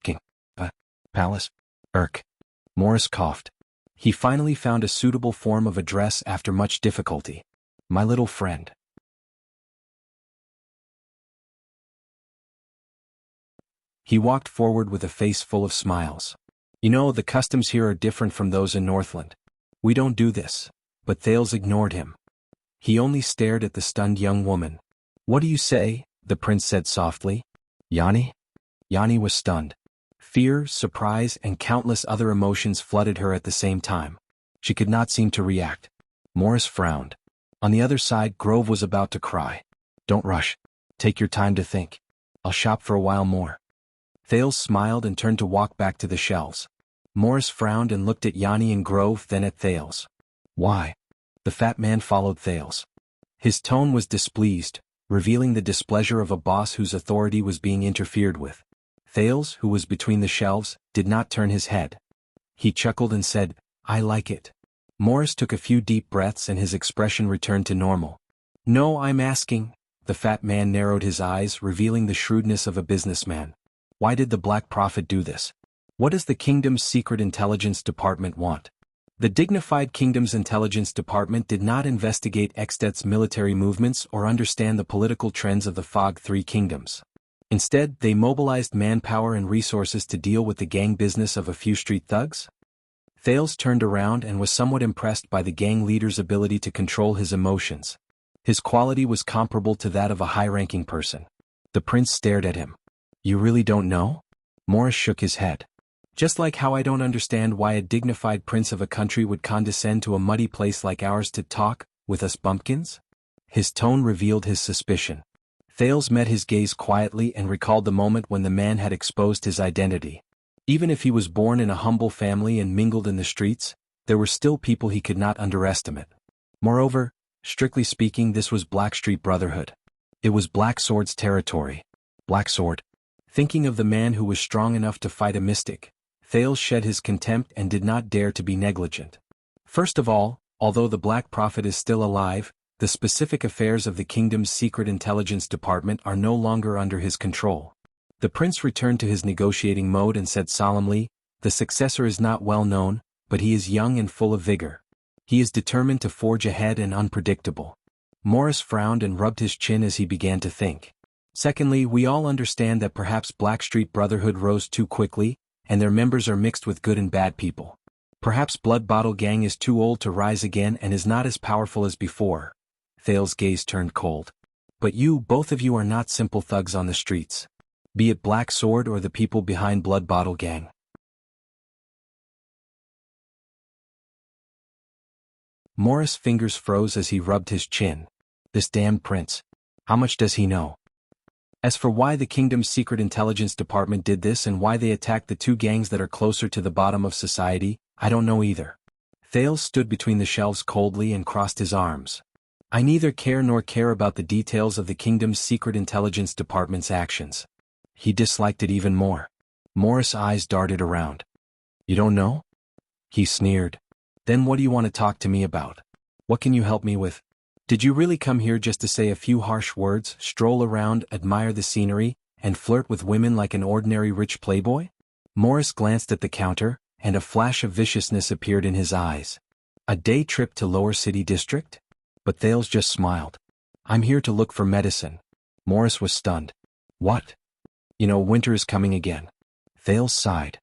King. Palace. Morris coughed. He finally found a suitable form of address after much difficulty. My little friend. He walked forward with a face full of smiles. You know, the customs here are different from those in Northland. We don't do this. But Thales ignored him. He only stared at the stunned young woman. What do you say? The prince said softly. Yanni? Yanni was stunned. Fear, surprise, and countless other emotions flooded her at the same time. She could not seem to react. Morris frowned. On the other side, Grove was about to cry. Don't rush. Take your time to think. I'll shop for a while more. Thales smiled and turned to walk back to the shelves. Morris frowned and looked at Yanni and Grove, then at Thales. Why? The fat man followed Thales. His tone was displeased, revealing the displeasure of a boss whose authority was being interfered with. Thales, who was between the shelves, did not turn his head. He chuckled and said, I like it. Morris took a few deep breaths and his expression returned to normal. No, I'm asking. The fat man narrowed his eyes, revealing the shrewdness of a businessman. Why did the Black Prophet do this? What does the kingdom's secret intelligence department want? The dignified kingdom's intelligence department did not investigate Extet's military movements or understand the political trends of the Fog Three Kingdoms. Instead, they mobilized manpower and resources to deal with the gang business of a few street thugs? Thales turned around and was somewhat impressed by the gang leader's ability to control his emotions. His quality was comparable to that of a high-ranking person. The prince stared at him. You really don't know? Morris shook his head. Just like how I don't understand why a dignified prince of a country would condescend to a muddy place like ours to talk with us bumpkins? His tone revealed his suspicion. Thales met his gaze quietly and recalled the moment when the man had exposed his identity. Even if he was born in a humble family and mingled in the streets, there were still people he could not underestimate. Moreover, strictly speaking, this was Blackstreet Brotherhood. It was Black Sword's territory. Black Sword. Thinking of the man who was strong enough to fight a mystic, Thales shed his contempt and did not dare to be negligent. First of all, although the Black Prophet is still alive, the specific affairs of the kingdom's secret intelligence department are no longer under his control. The prince returned to his negotiating mode and said solemnly, the successor is not well known, but he is young and full of vigor. He is determined to forge ahead and unpredictable. Morris frowned and rubbed his chin as he began to think. Secondly, we all understand that perhaps Blackstreet Brotherhood rose too quickly, and their members are mixed with good and bad people. Perhaps Blood Bottle Gang is too old to rise again and is not as powerful as before. Thales' gaze turned cold. But you, both of you, are not simple thugs on the streets. Be it Black Sword or the people behind Blood Bottle Gang. Morris' fingers froze as he rubbed his chin. This damned prince. How much does he know? As for why the kingdom's secret intelligence department did this and why they attacked the two gangs that are closer to the bottom of society, I don't know either. Thales stood between the shelves coldly and crossed his arms. I neither care nor care about the details of the kingdom's secret intelligence department's actions. He disliked it even more. Morris' eyes darted around. You don't know? He sneered. Then what do you want to talk to me about? What can you help me with? Did you really come here just to say a few harsh words, stroll around, admire the scenery, and flirt with women like an ordinary rich playboy? Morris glanced at the counter, and a flash of viciousness appeared in his eyes. A day trip to Lower City District? But Thales just smiled. I'm here to look for medicine. Morris was stunned. What? You know, winter is coming again. Thales sighed.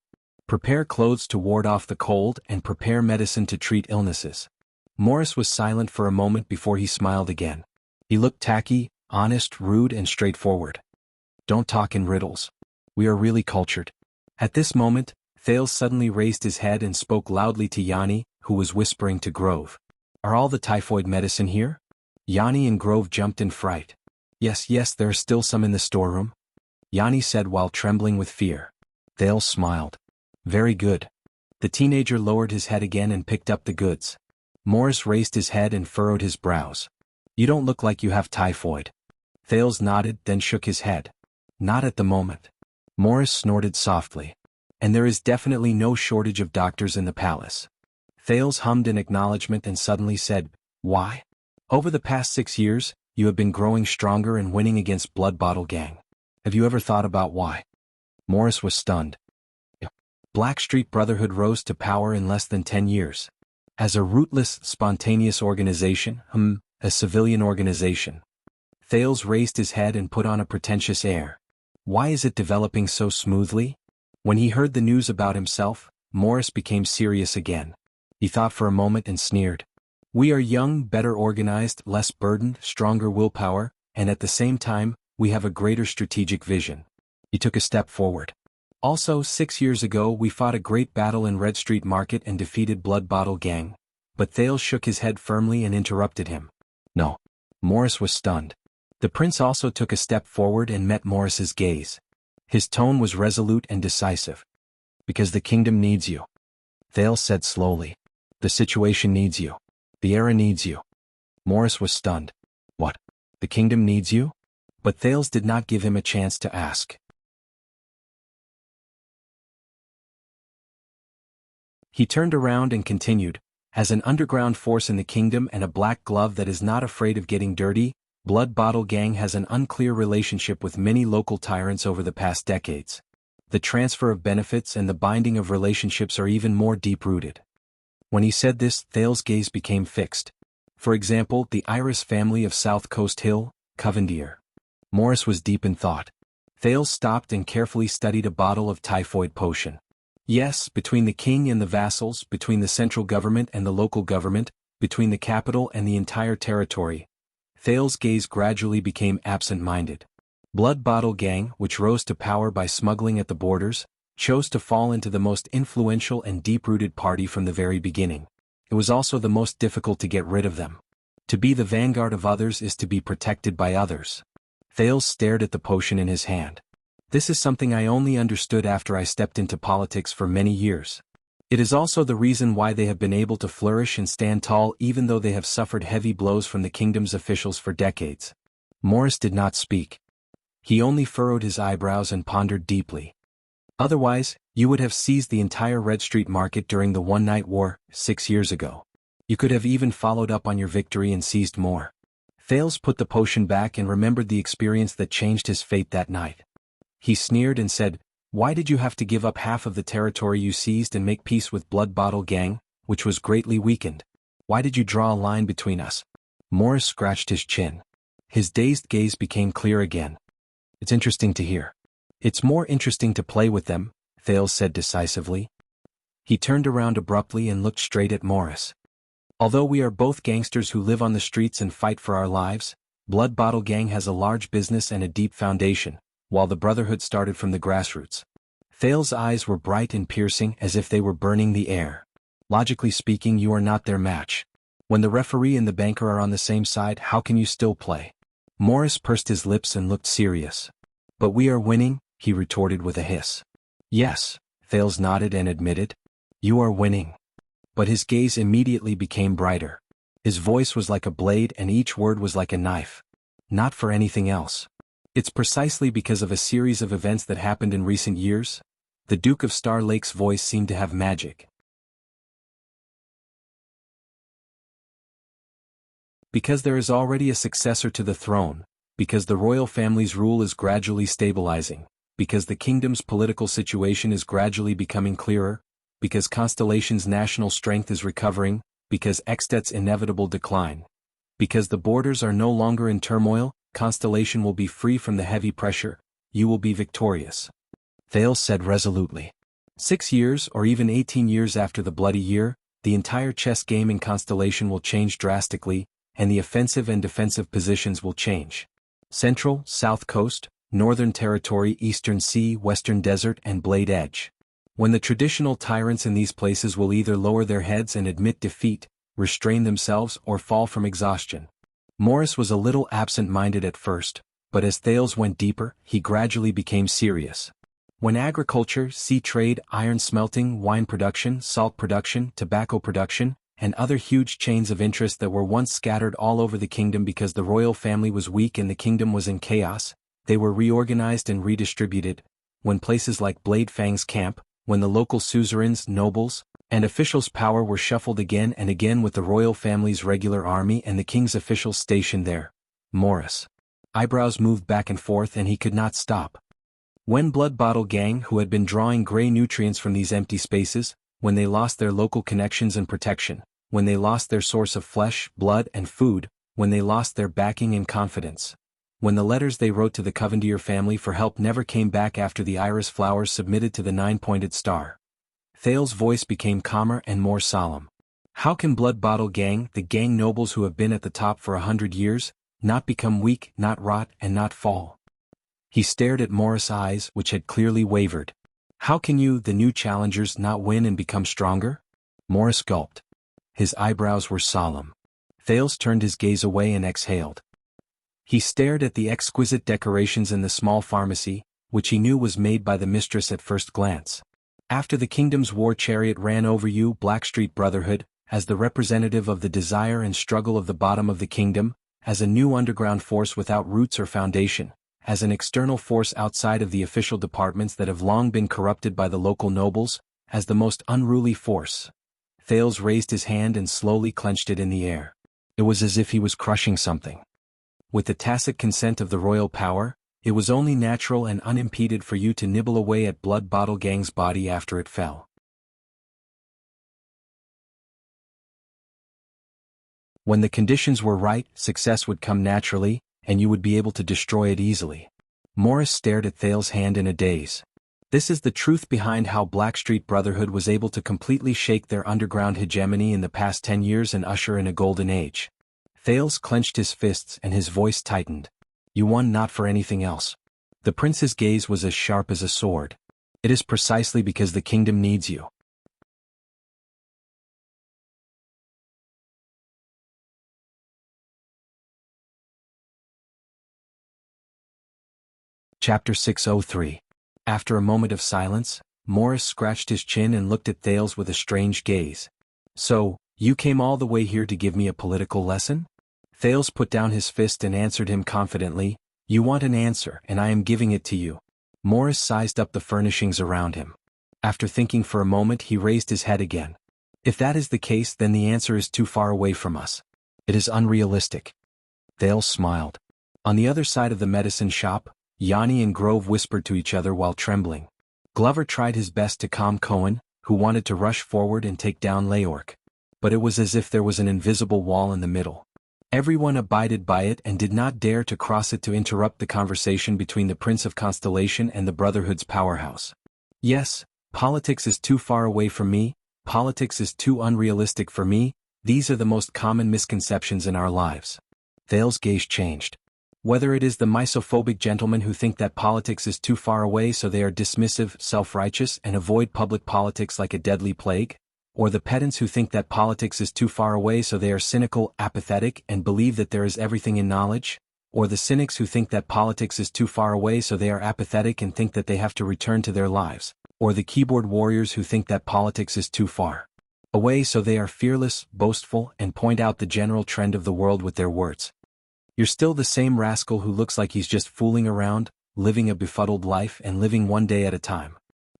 Prepare clothes to ward off the cold and prepare medicine to treat illnesses. Morris was silent for a moment before he smiled again. He looked tacky, honest, rude, and straightforward. Don't talk in riddles. We are really cultured. At this moment, Thales suddenly raised his head and spoke loudly to Yanni, who was whispering to Grove. Are all the typhoid medicine here? Yanni and Grove jumped in fright. Yes, there is still some in the storeroom, Yanni said while trembling with fear. Thales smiled. Very good. The teenager lowered his head again and picked up the goods. Morris raised his head and furrowed his brows. You don't look like you have typhoid. Thales nodded, then shook his head. Not at the moment. Morris snorted softly. And there is definitely no shortage of doctors in the palace. Thales hummed in acknowledgement and suddenly said, Why? Over the past 6 years, you have been growing stronger and winning against Blood Bottle Gang. Have you ever thought about why? Morris was stunned. Blackstreet Brotherhood rose to power in less than 10 years. As a rootless, spontaneous organization, a civilian organization. Thales raised his head and put on a pretentious air. Why is it developing so smoothly? When he heard the news about himself, Morris became serious again. He thought for a moment and sneered. We are young, better organized, less burdened, stronger willpower, and at the same time, we have a greater strategic vision. He took a step forward. Also, 6 years ago we fought a great battle in Red Street Market and defeated Blood Bottle Gang. But Thales shook his head firmly and interrupted him. No. Morris was stunned. The prince also took a step forward and met Morris's gaze. His tone was resolute and decisive. Because the kingdom needs you. Thales said slowly. The situation needs you. The era needs you. Morris was stunned. What? The kingdom needs you? But Thales did not give him a chance to ask. He turned around and continued, as an underground force in the kingdom and a black glove that is not afraid of getting dirty, Blood Bottle Gang has an unclear relationship with many local tyrants over the past decades. The transfer of benefits and the binding of relationships are even more deep-rooted. When he said this, Thales' gaze became fixed. For example, the Iris family of South Coast Hill, Covendier. Morris was deep in thought. Thales stopped and carefully studied a bottle of typhoid potion. Yes, between the king and the vassals, between the central government and the local government, between the capital and the entire territory. Thales's gaze gradually became absent-minded. Blood Bottle Gang, which rose to power by smuggling at the borders, chose to fall into the most influential and deep-rooted party from the very beginning. It was also the most difficult to get rid of them. To be the vanguard of others is to be protected by others. Thales stared at the potion in his hand. This is something I only understood after I stepped into politics for many years. It is also the reason why they have been able to flourish and stand tall even though they have suffered heavy blows from the kingdom's officials for decades. Morris did not speak. He only furrowed his eyebrows and pondered deeply. Otherwise, you would have seized the entire Red Street market during the one-night war, 6 years ago. You could have even followed up on your victory and seized more. Thales put the potion back and remembered the experience that changed his fate that night. He sneered and said, "Why did you have to give up half of the territory you seized and make peace with Blood Bottle Gang, which was greatly weakened? Why did you draw a line between us?" Morris scratched his chin. His dazed gaze became clear again. "It's interesting to hear." "It's more interesting to play with them," Thales said decisively. He turned around abruptly and looked straight at Morris. "Although we are both gangsters who live on the streets and fight for our lives, Blood Bottle Gang has a large business and a deep foundation, while the Brotherhood started from the grassroots." Thales' eyes were bright and piercing as if they were burning the air. "Logically speaking, you are not their match. When the referee and the banker are on the same side, how can you still play?" Morris pursed his lips and looked serious. "But we are winning," he retorted with a hiss. "Yes," Thales nodded and admitted. "You are winning." But his gaze immediately became brighter. His voice was like a blade and each word was like a knife. "Not for anything else. It's precisely because of a series of events that happened in recent years." The Duke of Star Lake's voice seemed to have magic. "Because there is already a successor to the throne, because the royal family's rule is gradually stabilizing, because the kingdom's political situation is gradually becoming clearer, because Constellation's national strength is recovering, because Extet's inevitable decline, because the borders are no longer in turmoil, Constellation will be free from the heavy pressure, you will be victorious," Thales said resolutely. 6 years or even 18 years after the Bloody Year, the entire chess game in Constellation will change drastically, and the offensive and defensive positions will change. Central, South Coast, Northern Territory, Eastern Sea, Western Desert, and Blade Edge. When the traditional tyrants in these places will either lower their heads and admit defeat, restrain themselves, or fall from exhaustion. Morris was a little absent-minded at first, but as Thales went deeper, he gradually became serious. When agriculture, sea trade, iron smelting, wine production, salt production, tobacco production, and other huge chains of interest that were once scattered all over the kingdom because the royal family was weak and the kingdom was in chaos, they were reorganized and redistributed. When places like Blade Fang's camp, when the local suzerains, nobles, and officials' power were shuffled again and again with the royal family's regular army and the king's officials stationed there. Morris' eyebrows moved back and forth and he could not stop. When Blood Bottle Gang, who had been drawing gray nutrients from these empty spaces, when they lost their local connections and protection, when they lost their source of flesh, blood, and food, when they lost their backing and confidence. When the letters they wrote to the Covendier family for help never came back after the iris flowers submitted to the 9-pointed star. Thales' voice became calmer and more solemn. "How can Blood Bottle Gang, the gang nobles who have been at the top for 100 years, not become weak, not rot, and not fall?" He stared at Morris' eyes, which had clearly wavered. "How can you, the new challengers, not win and become stronger?" Morris gulped. His eyebrows were solemn. Thales turned his gaze away and exhaled. He stared at the exquisite decorations in the small pharmacy, which he knew was made by the mistress at first glance. "After the kingdom's war chariot ran over you, Blackstreet Brotherhood, as the representative of the desire and struggle of the bottom of the kingdom, as a new underground force without roots or foundation, as an external force outside of the official departments that have long been corrupted by the local nobles, as the most unruly force." Thales raised his hand and slowly clenched it in the air. It was as if he was crushing something. "With the tacit consent of the royal power, it was only natural and unimpeded for you to nibble away at Blood Bottle Gang's body after it fell. When the conditions were right, success would come naturally, and you would be able to destroy it easily." Morris stared at Thales' hand in a daze. This is the truth behind how Blackstreet Brotherhood was able to completely shake their underground hegemony in the past 10 years and usher in a golden age. Thales clenched his fists and his voice tightened. You won not for anything else. The prince's gaze was as sharp as a sword. It is precisely because the kingdom needs you. Chapter 603. After a moment of silence, Morris scratched his chin and looked at Thales with a strange gaze. So, you came all the way here to give me a political lesson? Thales put down his fist and answered him confidently, You want an answer and I am giving it to you. Morris sized up the furnishings around him. After thinking for a moment he raised his head again. If that is the case then the answer is too far away from us. It is unrealistic. Thales smiled. On the other side of the medicine shop, Yanni and Grove whispered to each other while trembling. Glover tried his best to calm Cohen, who wanted to rush forward and take down Leork. But it was as if there was an invisible wall in the middle. Everyone abided by it and did not dare to cross it to interrupt the conversation between the Prince of Constellation and the Brotherhood's powerhouse. Yes, politics is too far away from me, politics is too unrealistic for me, these are the most common misconceptions in our lives. Thales' gaze changed. Whether it is the misophobic gentlemen who think that politics is too far away so they are dismissive, self-righteous and avoid public politics like a deadly plague, or the pedants who think that politics is too far away so they are cynical, apathetic and believe that there is everything in knowledge, or the cynics who think that politics is too far away so they are apathetic and think that they have to return to their lives, or the keyboard warriors who think that politics is too far away so they are fearless, boastful and point out the general trend of the world with their words. You're still the same rascal who looks like he's just fooling around, living a befuddled life and living one day at a time.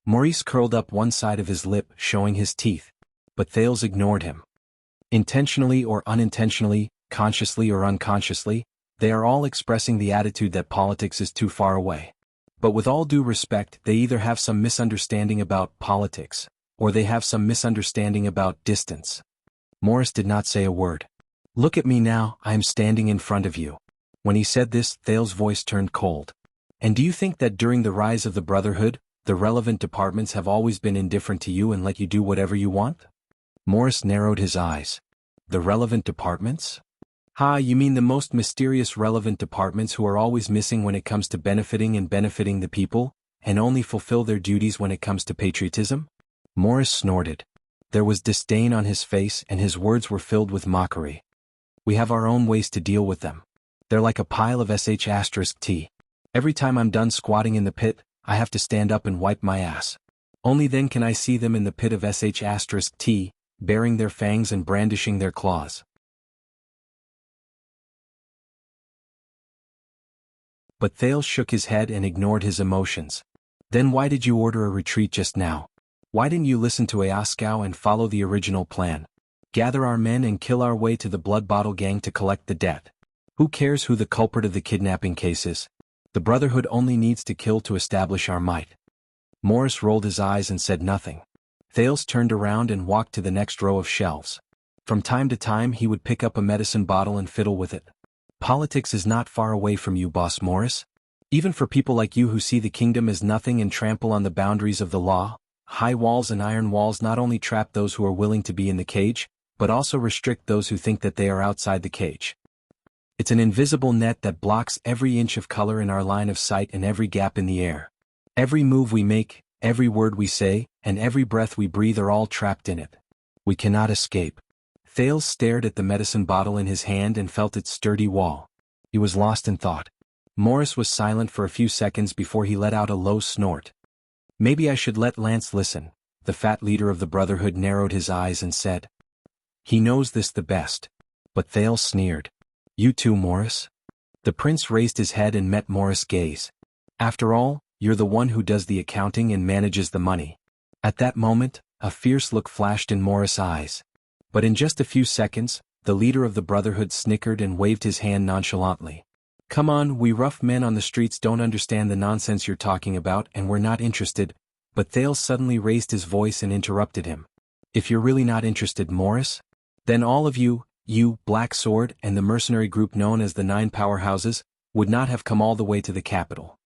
Maurice curled up one side of his lip, showing his teeth. But Thales ignored him. Intentionally or unintentionally, consciously or unconsciously, they are all expressing the attitude that politics is too far away. But with all due respect, they either have some misunderstanding about politics, or they have some misunderstanding about distance. Morris did not say a word. Look at me now, I am standing in front of you. When he said this, Thales' voice turned cold. And do you think that during the rise of the Brotherhood, the relevant departments have always been indifferent to you and let you do whatever you want? Morris narrowed his eyes. The relevant departments? Ha, you mean the most mysterious relevant departments who are always missing when it comes to benefiting the people, and only fulfill their duties when it comes to patriotism? Morris snorted. There was disdain on his face and his words were filled with mockery. We have our own ways to deal with them. They're like a pile of sh*t. Every time I'm done squatting in the pit, I have to stand up and wipe my ass. Only then can I see them in the pit of sh*t, baring their fangs and brandishing their claws. But Thales shook his head and ignored his emotions. Then why did you order a retreat just now? Why didn't you listen to Ayaskau and follow the original plan? Gather our men and kill our way to the Blood Bottle Gang to collect the debt. Who cares who the culprit of the kidnapping case is? The Brotherhood only needs to kill to establish our might. Morris rolled his eyes and said nothing. Thales turned around and walked to the next row of shelves. From time to time he would pick up a medicine bottle and fiddle with it. Politics is not far away from you, Boss Morris. Even for people like you who see the kingdom as nothing and trample on the boundaries of the law, high walls and iron walls not only trap those who are willing to be in the cage, but also restrict those who think that they are outside the cage. It's an invisible net that blocks every inch of color in our line of sight and every gap in the air. Every move we make, every word we say, and every breath we breathe are all trapped in it. We cannot escape. Thales stared at the medicine bottle in his hand and felt its sturdy wall. He was lost in thought. Morris was silent for a few seconds before he let out a low snort. Maybe I should let Lance listen. The fat leader of the Brotherhood narrowed his eyes and said. He knows this the best. But Thales sneered. You too, Morris? The prince raised his head and met Morris' gaze. After all, you're the one who does the accounting and manages the money. At that moment, a fierce look flashed in Morris' eyes. But in just a few seconds, the leader of the Brotherhood snickered and waved his hand nonchalantly. Come on, we rough men on the streets don't understand the nonsense you're talking about and we're not interested. But Thales suddenly raised his voice and interrupted him. If you're really not interested, Morris? Then all of you, Black Sword, and the mercenary group known as the 9 Powerhouses, would not have come all the way to the capital.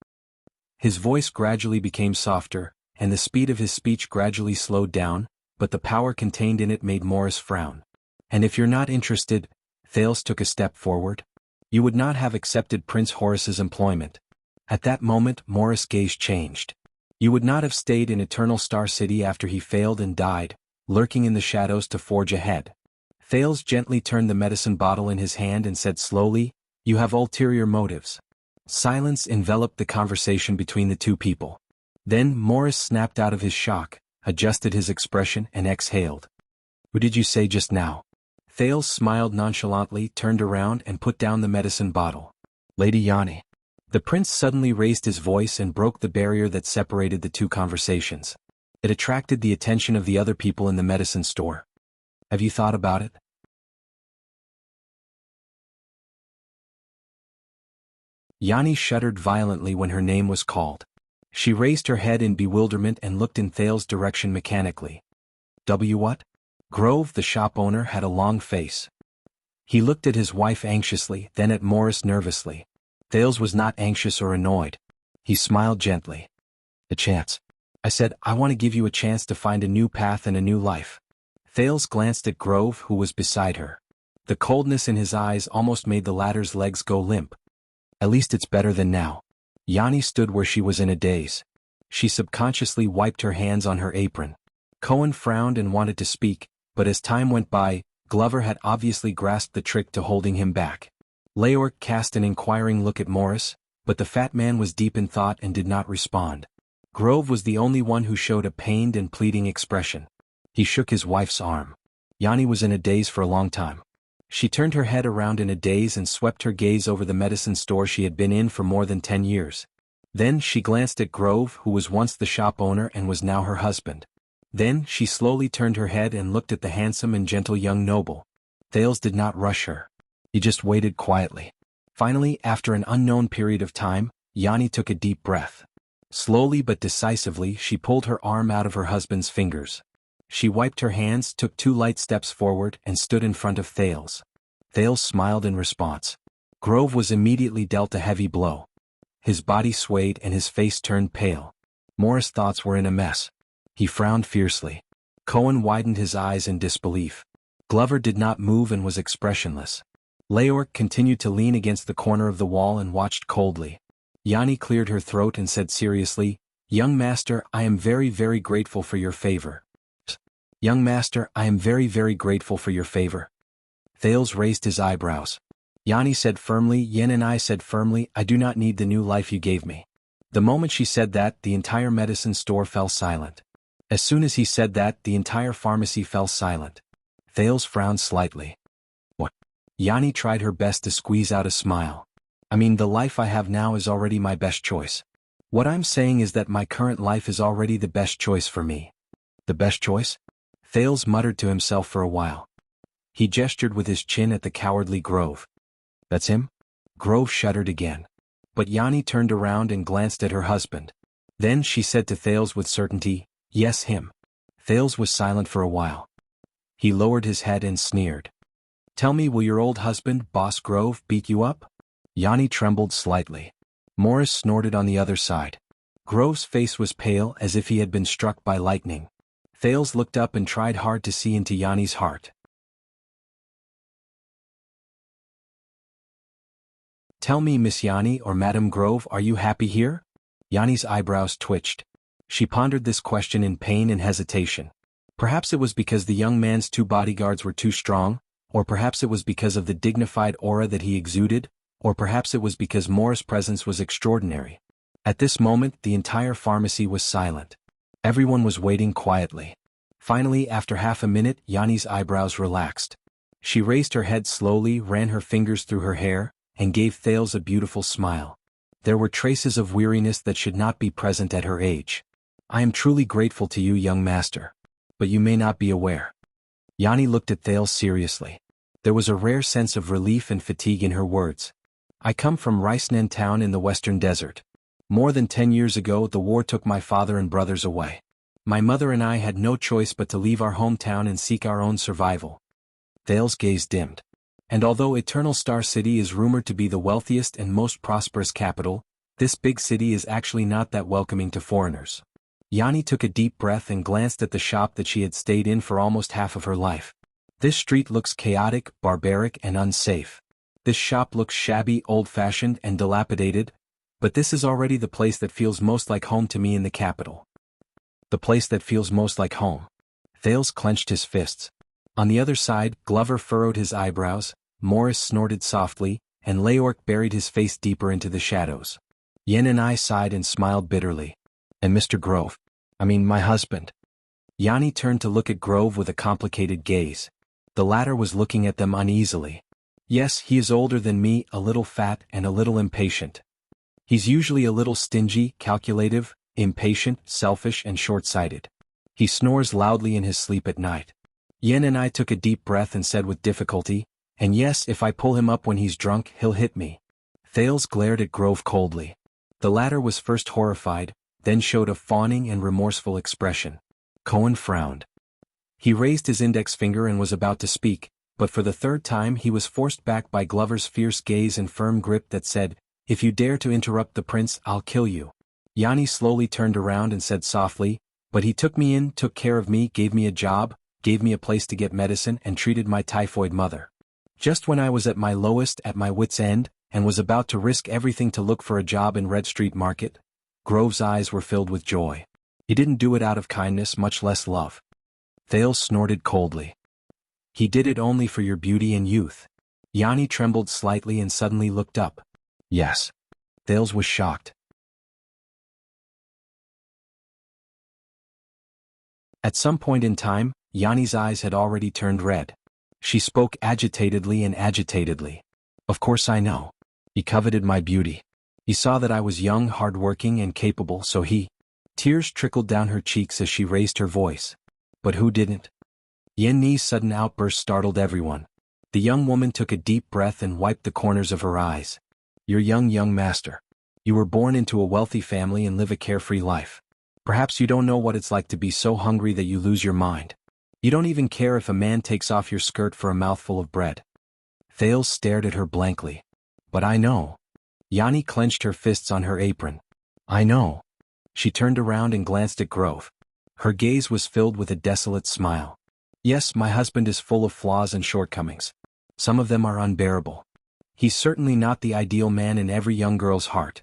His voice gradually became softer, and the speed of his speech gradually slowed down, but the power contained in it made Morris frown. And if you're not interested, Thales took a step forward. You would not have accepted Prince Horace's employment. At that moment Morris' gaze changed. You would not have stayed in Eternal Star City after he failed and died, lurking in the shadows to forge ahead. Thales gently turned the medicine bottle in his hand and said slowly, "You have ulterior motives." Silence enveloped the conversation between the two people. Then Morris snapped out of his shock, adjusted his expression and exhaled. "Who did you say just now?" Thales smiled nonchalantly, turned around and put down the medicine bottle. "Lady Yanni." The prince suddenly raised his voice and broke the barrier that separated the two conversations. It attracted the attention of the other people in the medicine store. "Have you thought about it?" Yanni shuddered violently when her name was called. She raised her head in bewilderment and looked in Thales' direction mechanically. What? Grove, the shop owner, had a long face. He looked at his wife anxiously, then at Morris nervously. Thales was not anxious or annoyed. He smiled gently. "A chance." I said, "I want to give you a chance to find a new path and a new life." Thales glanced at Grove, who was beside her. The coldness in his eyes almost made the latter's legs go limp. "At least it's better than now." Yanni stood where she was in a daze. She subconsciously wiped her hands on her apron. Cohen frowned and wanted to speak, but as time went by, Glover had obviously grasped the trick to holding him back. Leoric cast an inquiring look at Morris, but the fat man was deep in thought and did not respond. Grove was the only one who showed a pained and pleading expression. He shook his wife's arm. Yanni was in a daze for a long time. She turned her head around in a daze and swept her gaze over the medicine store she had been in for more than 10 years. Then she glanced at Grove, who was once the shop owner and was now her husband. Then she slowly turned her head and looked at the handsome and gentle young noble. Thales did not rush her. He just waited quietly. Finally, after an unknown period of time, Yanni took a deep breath. Slowly but decisively she pulled her arm out of her husband's fingers. She wiped her hands, took 2 light steps forward and stood in front of Thales. Thales smiled in response. Grove was immediately dealt a heavy blow. His body swayed and his face turned pale. Morris' thoughts were in a mess. He frowned fiercely. Cohen widened his eyes in disbelief. Glover did not move and was expressionless. Leoric continued to lean against the corner of the wall and watched coldly. Yanni cleared her throat and said seriously, "Young master, I am very, very grateful for your favor." "Young master, I am very, very grateful for your favor." Thales raised his eyebrows. Yanni said firmly, Yen and I said firmly, "I do not need the new life you gave me." The moment she said that, the entire medicine store fell silent. As soon as he said that, the entire pharmacy fell silent. Thales frowned slightly. "What?" Yanni tried her best to squeeze out a smile. "I mean, the life I have now is already my best choice. What I'm saying is that my current life is already the best choice for me." "The best choice?" Thales muttered to himself for a while. He gestured with his chin at the cowardly Grove. "That's him?" Grove shuddered again. But Yanni turned around and glanced at her husband. Then she said to Thales with certainty, "Yes, him." Thales was silent for a while. He lowered his head and sneered. "Tell me, will your old husband, Boss Grove, beat you up?" Yanni trembled slightly. Morris snorted on the other side. Grove's face was pale as if he had been struck by lightning. Thales looked up and tried hard to see into Yanni's heart. "Tell me, Miss Yanni or Madame Grove, are you happy here?" Yanni's eyebrows twitched. She pondered this question in pain and hesitation. Perhaps it was because the young man's 2 bodyguards were too strong, or perhaps it was because of the dignified aura that he exuded, or perhaps it was because Morris' presence was extraordinary. At this moment, the entire pharmacy was silent. Everyone was waiting quietly. Finally, after half a minute, Yanni's eyebrows relaxed. She raised her head slowly, ran her fingers through her hair, and gave Thales a beautiful smile. There were traces of weariness that should not be present at her age. "I am truly grateful to you, young master. But you may not be aware." Yanni looked at Thales seriously. There was a rare sense of relief and fatigue in her words. "I come from Ricenan town in the western desert. More than 10 years ago the war took my father and brothers away. My mother and I had no choice but to leave our hometown and seek our own survival." Thales' gaze dimmed. "And although Eternal Star City is rumored to be the wealthiest and most prosperous capital, This big city is actually not that welcoming to foreigners. Yanni took a deep breath and glanced at the shop that she had stayed in for almost half of her life. This street looks chaotic, barbaric, and unsafe. This shop looks shabby, old-fashioned, and dilapidated, but this is already the place that feels most like home to me in the capital. The place that feels most like home. Thales clenched his fists. On the other side, Glover furrowed his eyebrows, Morris snorted softly, and Leork buried his face deeper into the shadows. Yen and I sighed and smiled bitterly. And Mr. Grove. My husband. Yanni turned to look at Grove with a complicated gaze. The latter was looking at them uneasily. Yes, he is older than me, a little fat and a little impatient. He's usually a little stingy, calculative, impatient, selfish, and short-sighted. He snores loudly in his sleep at night. Yen and I took a deep breath and said with difficulty, and yes, if I pull him up when he's drunk, he'll hit me. Thales glared at Grove coldly. The latter was first horrified, then showed a fawning and remorseful expression. Cohen frowned. He raised his index finger and was about to speak, but for the third time he was forced back by Glover's fierce gaze and firm grip that said, "If you dare to interrupt the prince, I'll kill you." Yanni slowly turned around and said softly, "But he took me in, took care of me, gave me a job, gave me a place to get medicine, and treated my typhoid mother. Just when I was at my lowest, at my wit's end, and was about to risk everything to look for a job in Red Street Market." Grove's eyes were filled with joy. He didn't do it out of kindness, much less love. Thales snorted coldly. He did it only for your beauty and youth. Yanni trembled slightly and suddenly looked up. Yes. Thales was shocked. At some point in time, Yanni's eyes had already turned red. She spoke agitatedly and agitatedly. Of course I know. He coveted my beauty. He saw that I was young, hard-working, and capable, so he... Tears trickled down her cheeks as she raised her voice. But who didn't? Yen Ni's sudden outburst startled everyone. The young woman took a deep breath and wiped the corners of her eyes. You're young master. You were born into a wealthy family and live a carefree life. Perhaps you don't know what it's like to be so hungry that you lose your mind. You don't even care if a man takes off your skirt for a mouthful of bread. Thales stared at her blankly. But I know. Yanni clenched her fists on her apron. I know. She turned around and glanced at Grove. Her gaze was filled with a desolate smile. Yes, my husband is full of flaws and shortcomings. Some of them are unbearable. He's certainly not the ideal man in every young girl's heart.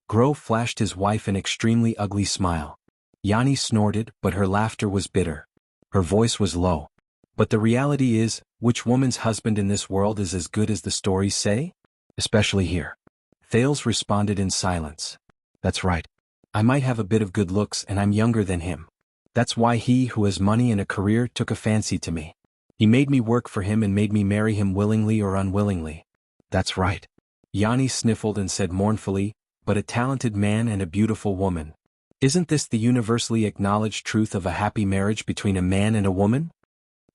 Grove flashed his wife an extremely ugly smile. Yanni snorted, but her laughter was bitter. Her voice was low. But the reality is, which woman's husband in this world is as good as the stories say? Especially here. Thales responded in silence. That's right. I might have a bit of good looks and I'm younger than him. That's why he who has money and a career took a fancy to me. He made me work for him and made me marry him willingly or unwillingly. That's right. Yanni sniffled and said mournfully, but a talented man and a beautiful woman. Isn't this the universally acknowledged truth of a happy marriage between a man and a woman?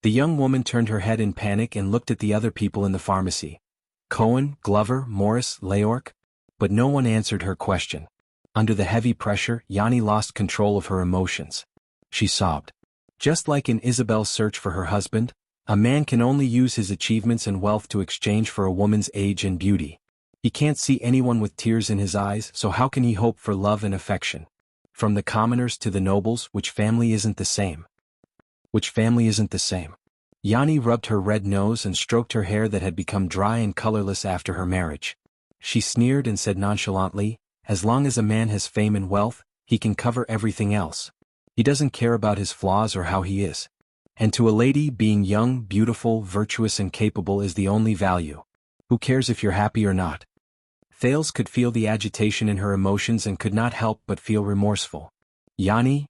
The young woman turned her head in panic and looked at the other people in the pharmacy. Cohen, Glover, Morris, Leork. But no one answered her question. Under the heavy pressure, Yanni lost control of her emotions. She sobbed. Just like in Isabel's search for her husband, a man can only use his achievements and wealth to exchange for a woman's age and beauty. He can't see anyone with tears in his eyes, so how can he hope for love and affection? From the commoners to the nobles, which family isn't the same? Which family isn't the same? Yanni rubbed her red nose and stroked her hair that had become dry and colorless after her marriage. She sneered and said nonchalantly, as long as a man has fame and wealth, he can cover everything else. He doesn't care about his flaws or how he is. And to a lady, being young, beautiful, virtuous and capable is the only value. Who cares if you're happy or not? Thales could feel the agitation in her emotions and could not help but feel remorseful. Yanni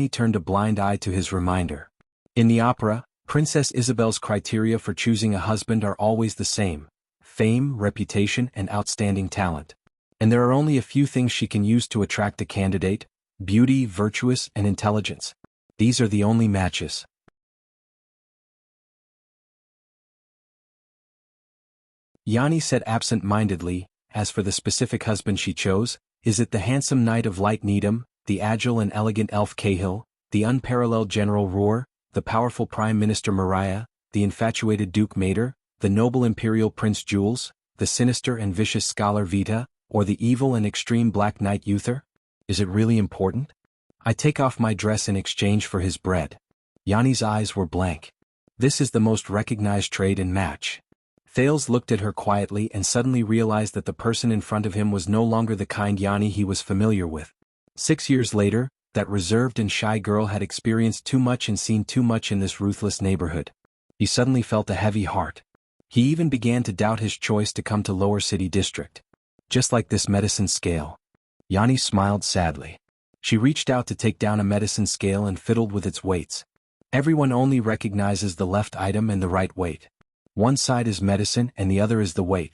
turned a blind eye to his reminder. In the opera, Princess Isabel's criteria for choosing a husband are always the same: fame, reputation, and outstanding talent. And there are only a few things she can use to attract a candidate: beauty, virtuous, and intelligence. These are the only matches. Yanni said absent-mindedly, as for the specific husband she chose, is it the handsome knight of Light Needham, the agile and elegant elf Cahill, the unparalleled General Roar, the powerful Prime Minister Mariah, the infatuated Duke Mater, the noble Imperial Prince Jules, the sinister and vicious Scholar Vita, Or the evil and extreme Black Knight Uther? Is it really important? I take off my dress in exchange for his bread. Yanni's eyes were blank. This is the most recognized trade in match. Thales looked at her quietly and suddenly realized that the person in front of him was no longer the kind Yanni he was familiar with. 6 years later, that reserved and shy girl had experienced too much and seen too much in this ruthless neighborhood. He suddenly felt a heavy heart. He even began to doubt his choice to come to Lower City District. Just like this medicine scale. Yanni smiled sadly. She reached out to take down a medicine scale and fiddled with its weights. Everyone only recognizes the left item and the right weight. One side is medicine and the other is the weight.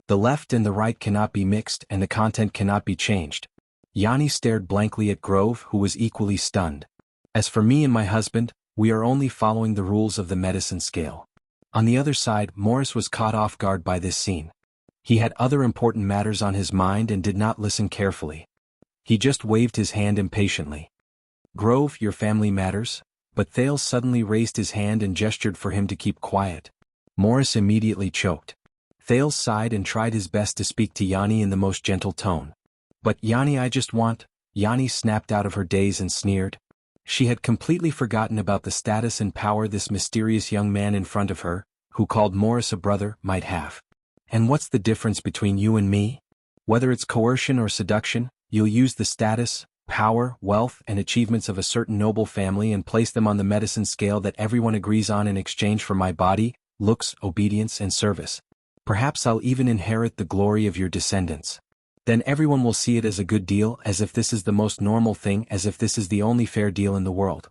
The left and the right cannot be mixed and the content cannot be changed. Yanni stared blankly at Grove, who was equally stunned. As for me and my husband, we are only following the rules of the medicine scale. On the other side, Morris was caught off guard by this scene. He had other important matters on his mind and did not listen carefully. He just waved his hand impatiently. Grove, your family matters? But Thales suddenly raised his hand and gestured for him to keep quiet. Morris immediately choked. Thales sighed and tried his best to speak to Yanni in the most gentle tone. But Yanni, I just want... Yanni snapped out of her daze and sneered. She had completely forgotten about the status and power this mysterious young man in front of her, who called Morris a brother, might have. And what's the difference between you and me? Whether it's coercion or seduction, you'll use the status, power, wealth, and achievements of a certain noble family and place them on the medicine scale that everyone agrees on in exchange for my body, looks, obedience, and service. Perhaps I'll even inherit the glory of your descendants. Then everyone will see it as a good deal, as if this is the most normal thing, as if this is the only fair deal in the world.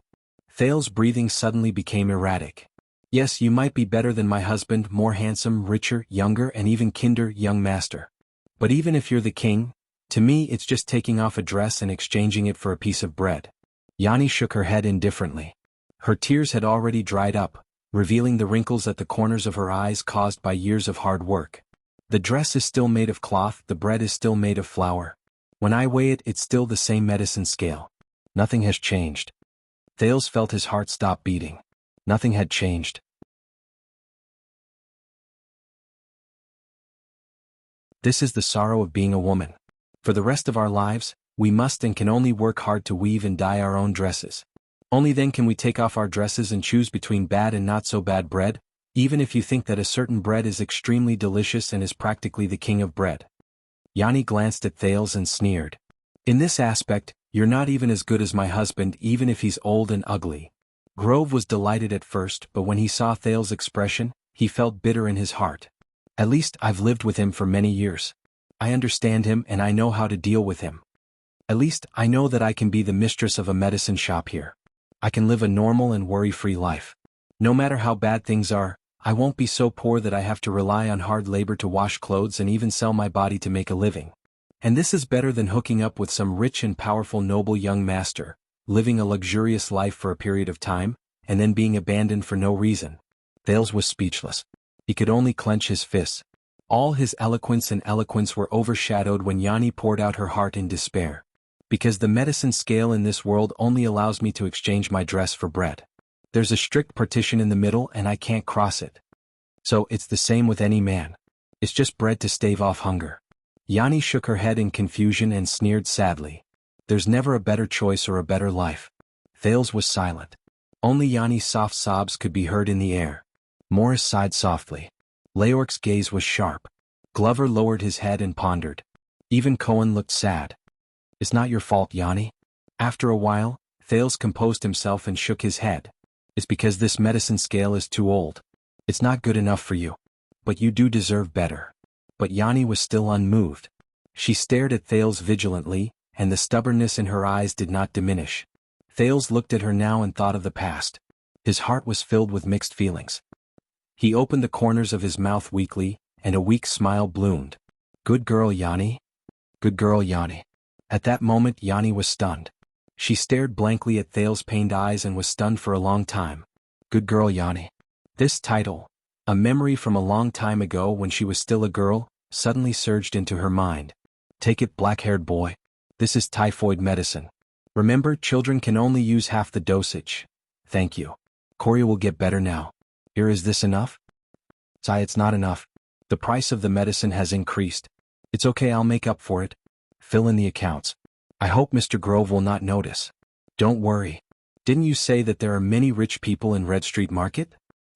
Thales' breathing suddenly became erratic. Yes, you might be better than my husband, more handsome, richer, younger, and even kinder, young master. But even if you're the king, to me it's just taking off a dress and exchanging it for a piece of bread. Yanni shook her head indifferently. Her tears had already dried up, revealing the wrinkles at the corners of her eyes caused by years of hard work. The dress is still made of cloth, the bread is still made of flour. When I weigh it, it's still the same medicine scale. Nothing has changed. Thales felt his heart stop beating. Nothing had changed. This is the sorrow of being a woman. For the rest of our lives, we must and can only work hard to weave and dye our own dresses. Only then can we take off our dresses and choose between bad and not so bad bread, even if you think that a certain bread is extremely delicious and is practically the king of bread. Yanni glanced at Thales and sneered. In this aspect, you're not even as good as my husband, even if he's old and ugly. Grove was delighted at first, but when he saw Thales' expression, he felt bitter in his heart. At least I've lived with him for many years. I understand him and I know how to deal with him. At least I know that I can be the mistress of a medicine shop here. I can live a normal and worry-free life. No matter how bad things are, I won't be so poor that I have to rely on hard labor to wash clothes and even sell my body to make a living. And this is better than hooking up with some rich and powerful noble young master, living a luxurious life for a period of time, and then being abandoned for no reason. Thales was speechless. He could only clench his fists. All his eloquence were overshadowed when Yanni poured out her heart in despair. Because the medicine scale in this world only allows me to exchange my dress for bread. There's a strict partition in the middle and I can't cross it. So it's the same with any man. It's just bread to stave off hunger. Yanni shook her head in confusion and sneered sadly. There's never a better choice or a better life. Thales was silent. Only Yanni's soft sobs could be heard in the air. Morris sighed softly. Leorc's gaze was sharp. Glover lowered his head and pondered. Even Cohen looked sad. It's not your fault, Yanni. After a while, Thales composed himself and shook his head. It's because this medicine scale is too old. It's not good enough for you. But you do deserve better. But Yanni was still unmoved. She stared at Thales vigilantly, and the stubbornness in her eyes did not diminish. Thales looked at her now and thought of the past. His heart was filled with mixed feelings. He opened the corners of his mouth weakly, and a weak smile bloomed. Good girl, Yanni. Good girl, Yanni. At that moment Yanni was stunned. She stared blankly at Thales' pained eyes and was stunned for a long time. Good girl, Yanni. This title, a memory from a long time ago when she was still a girl, suddenly surged into her mind. Take it, black-haired boy. This is typhoid medicine. Remember, children can only use half the dosage. Thank you. Korea will get better now. Here, is this enough? Sai, it's not enough. The price of the medicine has increased. It's okay, I'll make up for it. Fill in the accounts. I hope Mr. Grove will not notice. Don't worry. Didn't you say that there are many rich people in Red Street Market?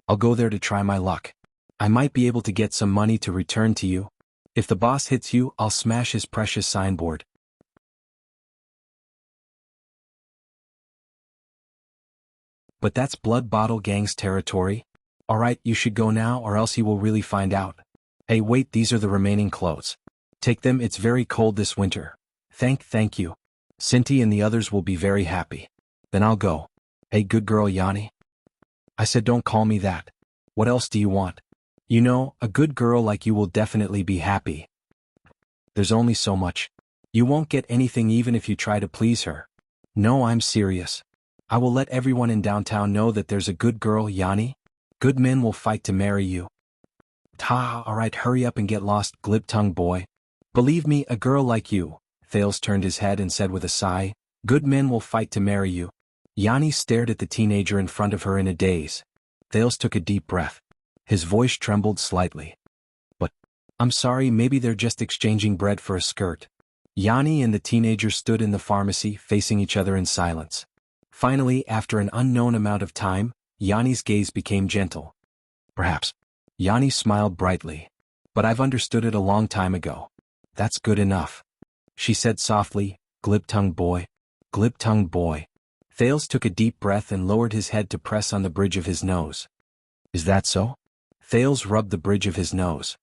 I'll go there to try my luck. I might be able to get some money to return to you. If the boss hits you, I'll smash his precious signboard. But that's Blood Bottle Gang's territory. Alright, you should go now or else he will really find out. Hey wait, these are the remaining clothes. Take them, it's very cold this winter. Thank you. Cinti and the others will be very happy. Then I'll go. Hey good girl Yanni. I said don't call me that. What else do you want? You know, a good girl like you will definitely be happy. There's only so much. You won't get anything even if you try to please her. No, I'm serious. I will let everyone in downtown know that there's a good girl, Yanni. Good men will fight to marry you. Alright, hurry up and get lost, glib-tongued boy. Believe me, a girl like you. Thales turned his head and said with a sigh, good men will fight to marry you. Yanni stared at the teenager in front of her in a daze. Thales took a deep breath. His voice trembled slightly. But, I'm sorry, maybe they're just exchanging bread for a skirt. Yanni and the teenager stood in the pharmacy facing each other in silence. Finally, after an unknown amount of time, Yanni's gaze became gentle. Perhaps. Yanni smiled brightly. But I've understood it a long time ago. That's good enough. She said softly, glib-tongued boy. Glib-tongued boy. Thales took a deep breath and lowered his head to press on the bridge of his nose. Is that so? Thales rubbed the bridge of his nose.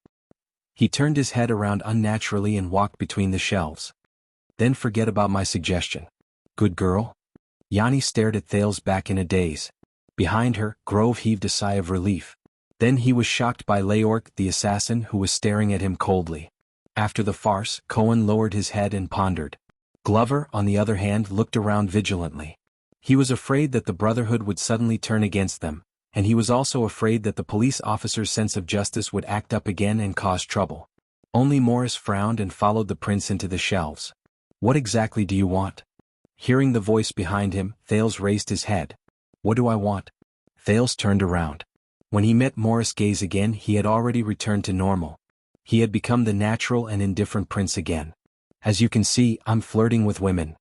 He turned his head around unnaturally and walked between the shelves. Then forget about my suggestion. Good girl? Yanni stared at Thales back in a daze. Behind her, Grove heaved a sigh of relief. Then he was shocked by Leork, the assassin, who was staring at him coldly. After the farce, Cohen lowered his head and pondered. Glover, on the other hand, looked around vigilantly. He was afraid that the Brotherhood would suddenly turn against them, and he was also afraid that the police officer's sense of justice would act up again and cause trouble. Only Morris frowned and followed the prince into the shelves. What exactly do you want? Hearing the voice behind him, Thales raised his head. What do I want? Thales turned around. When he met Morris' gaze again, he had already returned to normal. He had become the natural and indifferent prince again. As you can see, I'm flirting with women.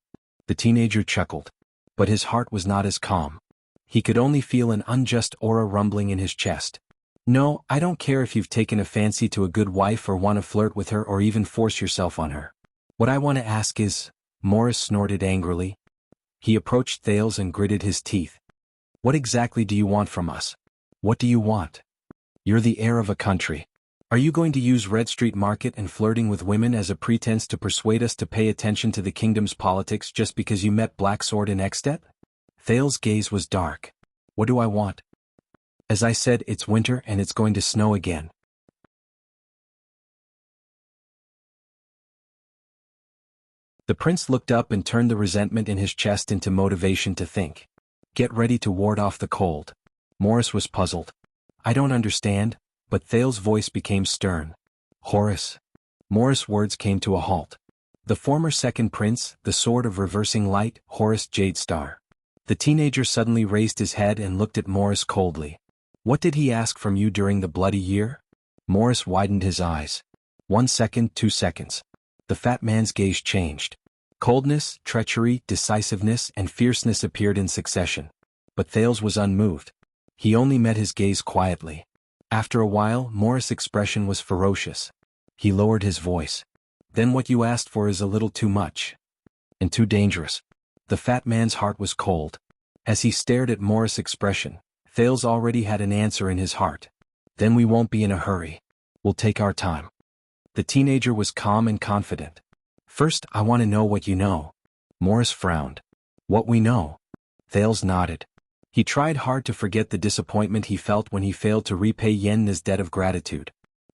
The teenager chuckled. But his heart was not as calm. He could only feel an unjust aura rumbling in his chest. No, I don't care if you've taken a fancy to a good wife or want to flirt with her or even force yourself on her. What I want to ask is, Morris snorted angrily. He approached Thales and gritted his teeth. What exactly do you want from us? What do you want? You're the heir of a country. Are you going to use Red Street Market and flirting with women as a pretense to persuade us to pay attention to the kingdom's politics just because you met Black Sword in Ekstedt? Thales' gaze was dark. What do I want? As I said, it's winter and it's going to snow again. The prince looked up and turned the resentment in his chest into motivation to think. Get ready to ward off the cold. Morris was puzzled. I don't understand, but Thales' voice became stern. Horace. Morris' words came to a halt. The former second prince, the sword of reversing light, Horace Jadestar. The teenager suddenly raised his head and looked at Morris coldly. What did he ask from you during the bloody year? Morris widened his eyes. 1 second, 2 seconds. The fat man's gaze changed. Coldness, treachery, decisiveness, and fierceness appeared in succession. But Thales was unmoved. He only met his gaze quietly. After a while, Morris' expression was ferocious. He lowered his voice. Then what you asked for is a little too much. And too dangerous. The fat man's heart was cold. As he stared at Morris' expression, Thales already had an answer in his heart. Then we won't be in a hurry. We'll take our time. The teenager was calm and confident. First, I want to know what you know. Morris frowned. What we know? Thales nodded. He tried hard to forget the disappointment he felt when he failed to repay Yenna's debt of gratitude.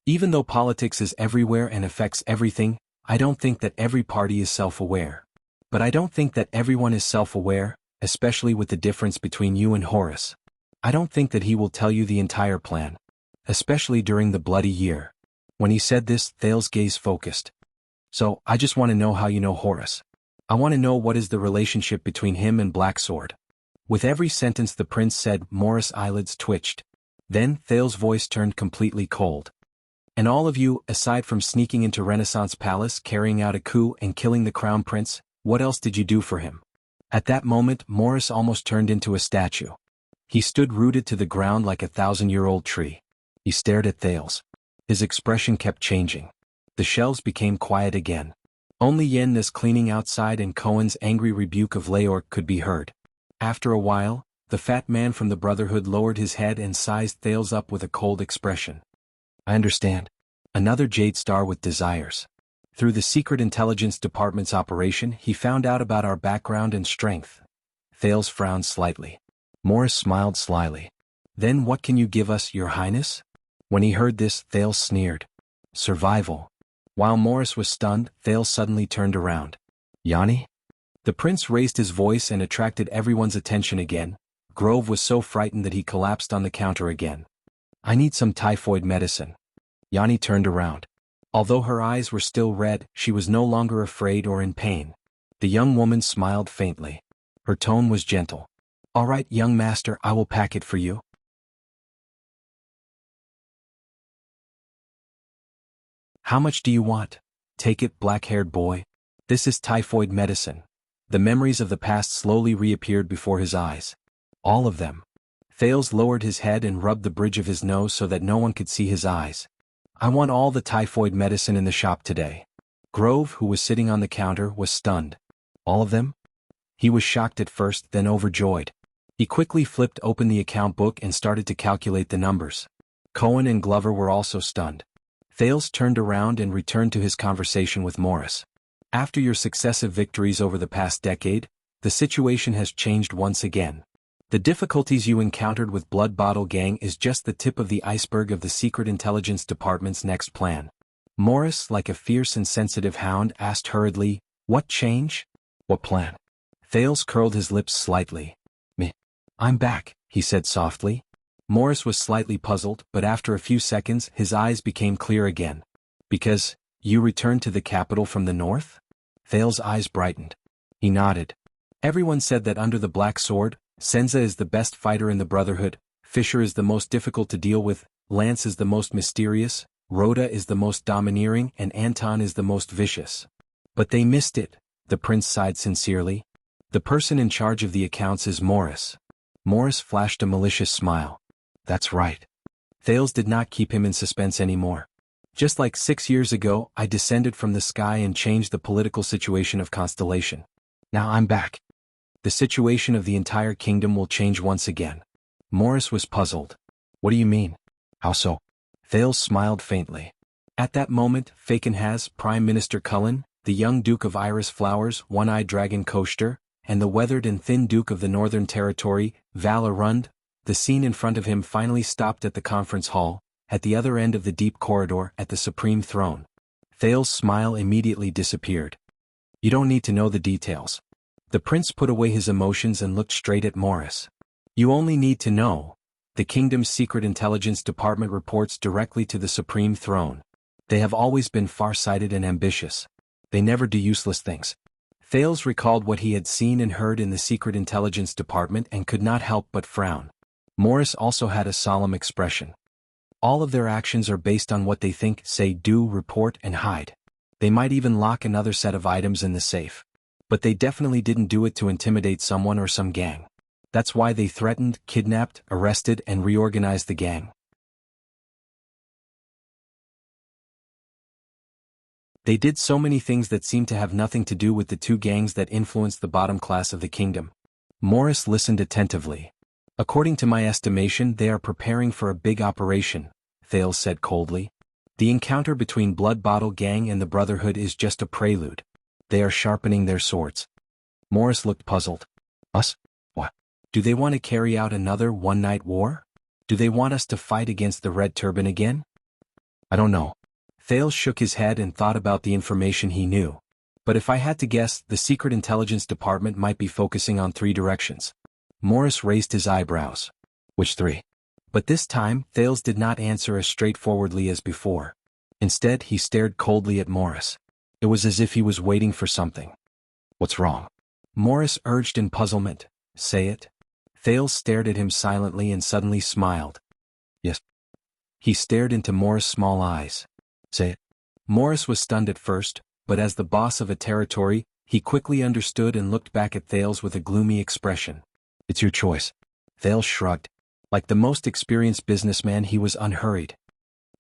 Even though politics is everywhere and affects everything, I don't think that every party is self-aware. But I don't think that everyone is self-aware, especially with the difference between you and Horace. I don't think that he will tell you the entire plan. Especially during the bloody year. When he said this, Thales' gaze focused. So, I just want to know how you know Horace. I want to know what is the relationship between him and Black Sword. With every sentence the prince said, Morris' eyelids twitched. Then, Thales' voice turned completely cold. And all of you, aside from sneaking into Renaissance Palace, carrying out a coup and killing the crown prince, what else did you do for him? At that moment, Morris almost turned into a statue. He stood rooted to the ground like a 1,000-year-old tree. He stared at Thales. His expression kept changing. The shelves became quiet again. Only Yenna's cleaning outside and Cohen's angry rebuke of Leorc could be heard. After a while, the fat man from the Brotherhood lowered his head and sized Thales up with a cold expression. I understand. Another Jade Star with desires. Through the Secret Intelligence Department's operation, he found out about our background and strength. Thales frowned slightly. Morris smiled slyly. Then what can you give us, Your Highness? When he heard this, Thales sneered. Survival. While Morris was stunned, Thales suddenly turned around. Yanni? The prince raised his voice and attracted everyone's attention again. Grove was so frightened that he collapsed on the counter again. I need some typhoid medicine. Yanni turned around. Although her eyes were still red, she was no longer afraid or in pain. The young woman smiled faintly. Her tone was gentle. All right, young master, I will pack it for you. How much do you want? Take it, black-haired boy. This is typhoid medicine. The memories of the past slowly reappeared before his eyes. All of them. Thales lowered his head and rubbed the bridge of his nose so that no one could see his eyes. I want all the typhoid medicine in the shop today. Grove, who was sitting on the counter, was stunned. All of them? He was shocked at first, then overjoyed. He quickly flipped open the account book and started to calculate the numbers. Cohen and Glover were also stunned. Thales turned around and returned to his conversation with Morris. After your successive victories over the past decade, the situation has changed once again. The difficulties you encountered with Blood Bottle Gang is just the tip of the iceberg of the Secret Intelligence Department's next plan. Morris, like a fierce and sensitive hound, asked hurriedly, What change? What plan? Thales curled his lips slightly. Me. I'm back, he said softly. Morris was slightly puzzled, but after a few seconds his eyes became clear again. Because, you returned to the capital from the north? Thales' eyes brightened. He nodded. Everyone said that under the Black Sword, Senza is the best fighter in the Brotherhood, Fisher is the most difficult to deal with, Lance is the most mysterious, Rhoda is the most domineering, and Anton is the most vicious. But they missed it, the prince sighed sincerely. The person in charge of the accounts is Morris. Morris flashed a malicious smile. That's right. Thales did not keep him in suspense anymore. Just like 6 years ago, I descended from the sky and changed the political situation of Constellation. Now I'm back. The situation of the entire kingdom will change once again. Morris was puzzled. What do you mean? How so? Thales smiled faintly. At that moment, Fakenhaz, Prime Minister Cullen, the young Duke of Iris Flowers, One-Eyed Dragon Koester, and the weathered and thin Duke of the Northern Territory, Val Arund, the scene in front of him finally stopped at the conference hall, at the other end of the deep corridor at the Supreme Throne. Thales' smile immediately disappeared. You don't need to know the details. The prince put away his emotions and looked straight at Morris. You only need to know. The kingdom's Secret Intelligence Department reports directly to the Supreme Throne. They have always been far-sighted and ambitious. They never do useless things. Thales recalled what he had seen and heard in the Secret Intelligence Department and could not help but frown. Morris also had a solemn expression. All of their actions are based on what they think, say, do, report, and hide. They might even lock another set of items in the safe. But they definitely didn't do it to intimidate someone or some gang. That's why they threatened, kidnapped, arrested, and reorganized the gang. They did so many things that seemed to have nothing to do with the two gangs that influenced the bottom class of the kingdom. Morris listened attentively. According to my estimation, they are preparing for a big operation, Thales said coldly. The encounter between Blood Bottle Gang and the Brotherhood is just a prelude. They are sharpening their swords. Morris looked puzzled. Us? What? Do they want to carry out another one-night war? Do they want us to fight against the Red Turban again? I don't know. Thales shook his head and thought about the information he knew. But if I had to guess, the Secret Intelligence Department might be focusing on 3 directions. Morris raised his eyebrows. Which 3? But this time, Thales did not answer as straightforwardly as before. Instead, he stared coldly at Morris. It was as if he was waiting for something. What's wrong? Morris urged in puzzlement. Say it. Thales stared at him silently and suddenly smiled. Yes. He stared into Morris' small eyes. Say it. Morris was stunned at first, but as the boss of a territory, he quickly understood and looked back at Thales with a gloomy expression. It's your choice. Thales shrugged. Like the most experienced businessman, he was unhurried.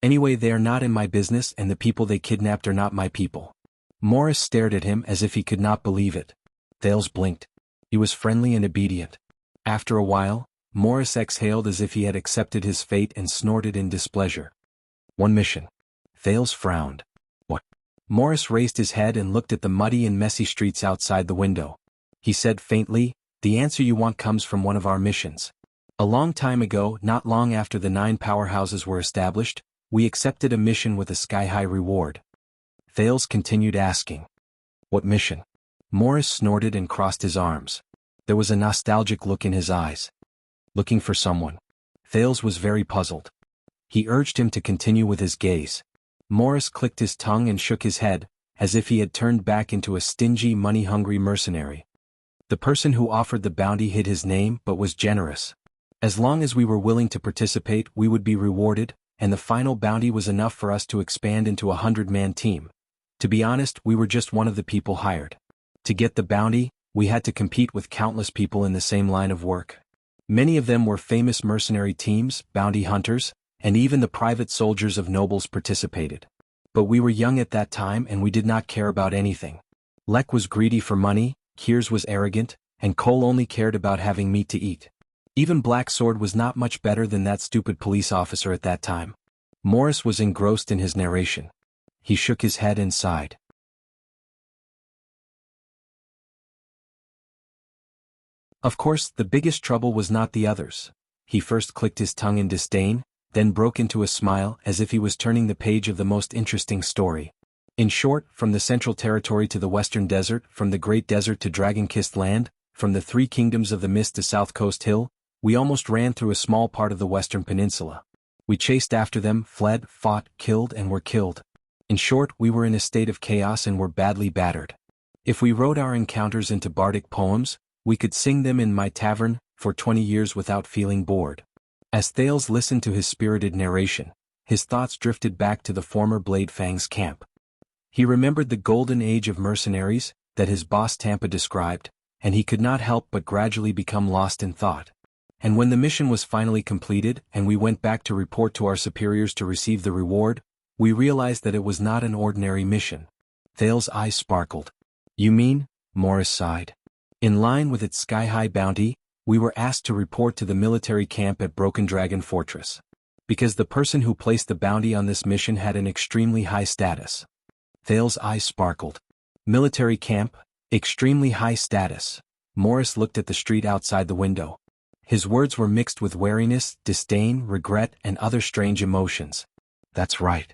Anyway, they're not in my business and the people they kidnapped are not my people. Morris stared at him as if he could not believe it. Thales blinked. He was friendly and obedient. After a while, Morris exhaled as if he had accepted his fate and snorted in displeasure. One mission. Thales frowned. What? Morris raised his head and looked at the muddy and messy streets outside the window. He said faintly, the answer you want comes from one of our missions. A long time ago, not long after the 9 powerhouses were established, we accepted a mission with a sky-high reward. Thales continued asking. What mission? Morris snorted and crossed his arms. There was a nostalgic look in his eyes. Looking for someone. Thales was very puzzled. He urged him to continue with his gaze. Morris clicked his tongue and shook his head, as if he had turned back into a stingy, money-hungry mercenary. The person who offered the bounty hid his name but was generous. As long as we were willing to participate, we would be rewarded, and the final bounty was enough for us to expand into a 100-man team. To be honest, we were just one of the people hired. To get the bounty, we had to compete with countless people in the same line of work. Many of them were famous mercenary teams, bounty hunters, and even the private soldiers of nobles participated. But we were young at that time and we did not care about anything. Lek was greedy for money, Kiers was arrogant, and Cole only cared about having meat to eat. Even Black Sword was not much better than that stupid police officer at that time. Morris was engrossed in his narration. He shook his head and sighed. Of course, the biggest trouble was not the others. He first clicked his tongue in disdain, then broke into a smile as if he was turning the page of the most interesting story. In short, from the Central Territory to the Western Desert, from the Great Desert to Dragon-Kissed Land, from the 3 Kingdoms of the Mist to South Coast Hill, we almost ran through a small part of the Western Peninsula. We chased after them, fled, fought, killed, and were killed. In short, we were in a state of chaos and were badly battered. If we wrote our encounters into bardic poems, we could sing them in my tavern for 20 years without feeling bored. As Thales listened to his spirited narration, his thoughts drifted back to the former Blade Fang's camp. He remembered the golden age of mercenaries that his boss Tampa described, and he could not help but gradually become lost in thought. And when the mission was finally completed and we went back to report to our superiors to receive the reward, we realized that it was not an ordinary mission. Thales' eyes sparkled. You mean? Morris sighed. In line with its sky-high bounty, we were asked to report to the military camp at Broken Dragon Fortress. Because the person who placed the bounty on this mission had an extremely high status. Thales' eyes sparkled. Military camp, extremely high status. Morris looked at the street outside the window. His words were mixed with wariness, disdain, regret, and other strange emotions. That's right.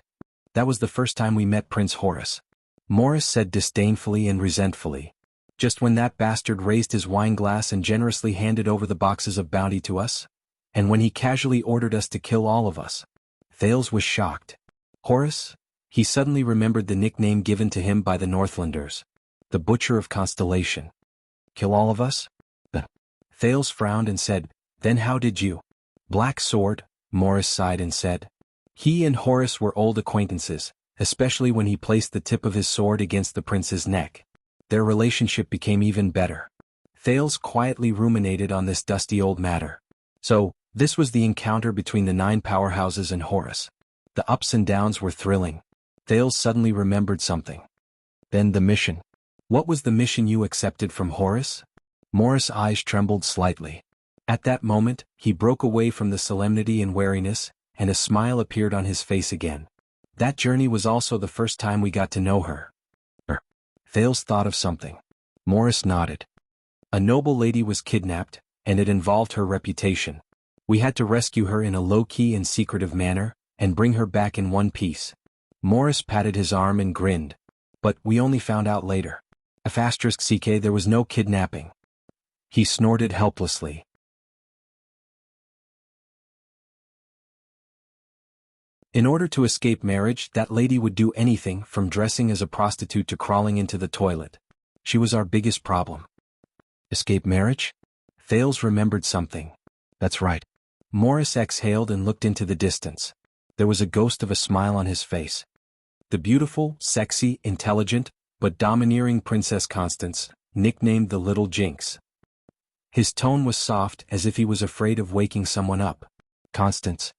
That was the first time we met Prince Horace. Morris said disdainfully and resentfully. Just when that bastard raised his wine glass and generously handed over the boxes of bounty to us? And when he casually ordered us to kill all of us? Thales was shocked. Horace? He suddenly remembered the nickname given to him by the Northlanders. The Butcher of Constellation. Kill all of us? Thales frowned and said, Then how did you? Black Sword, Morris sighed and said. He and Horace were old acquaintances, especially when he placed the tip of his sword against the prince's neck. Their relationship became even better. Thales quietly ruminated on this dusty old matter. So, this was the encounter between the 9 powerhouses and Horace. The ups and downs were thrilling. Thales suddenly remembered something. Then the mission. What was the mission you accepted from Horace? Morris' eyes trembled slightly. At that moment, he broke away from the solemnity and wariness, and a smile appeared on his face again. That journey was also the first time we got to know her. Thales thought of something. Morris nodded. A noble lady was kidnapped, and it involved her reputation. We had to rescue her in a low-key and secretive manner, and bring her back in one piece. Morris patted his arm and grinned. But we only found out later. *CK there was no kidnapping. He snorted helplessly. In order to escape marriage, that lady would do anything from dressing as a prostitute to crawling into the toilet. She was our biggest problem. Escape marriage? Thales remembered something. That's right. Morris exhaled and looked into the distance. There was a ghost of a smile on his face. The beautiful, sexy, intelligent, but domineering Princess Constance, nicknamed the Little Jinx. His tone was soft, as if he was afraid of waking someone up. Constance.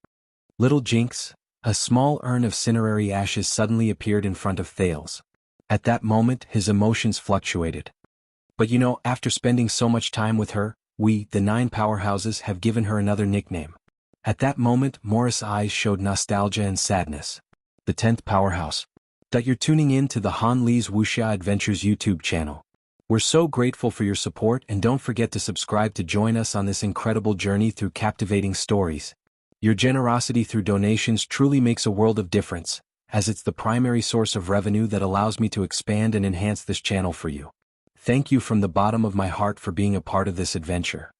Little Jinx. A small urn of cinerary ashes suddenly appeared in front of Thales. At that moment his emotions fluctuated. But you know, after spending so much time with her, we, the 9 powerhouses, have given her another nickname. At that moment Morris' eyes showed nostalgia and sadness. The 10th powerhouse. That you're tuning in to the Han Lee's Wuxia Adventures YouTube channel. We're so grateful for your support, and don't forget to subscribe to join us on this incredible journey through captivating stories. Your generosity through donations truly makes a world of difference, as it's the primary source of revenue that allows me to expand and enhance this channel for you. Thank you from the bottom of my heart for being a part of this adventure.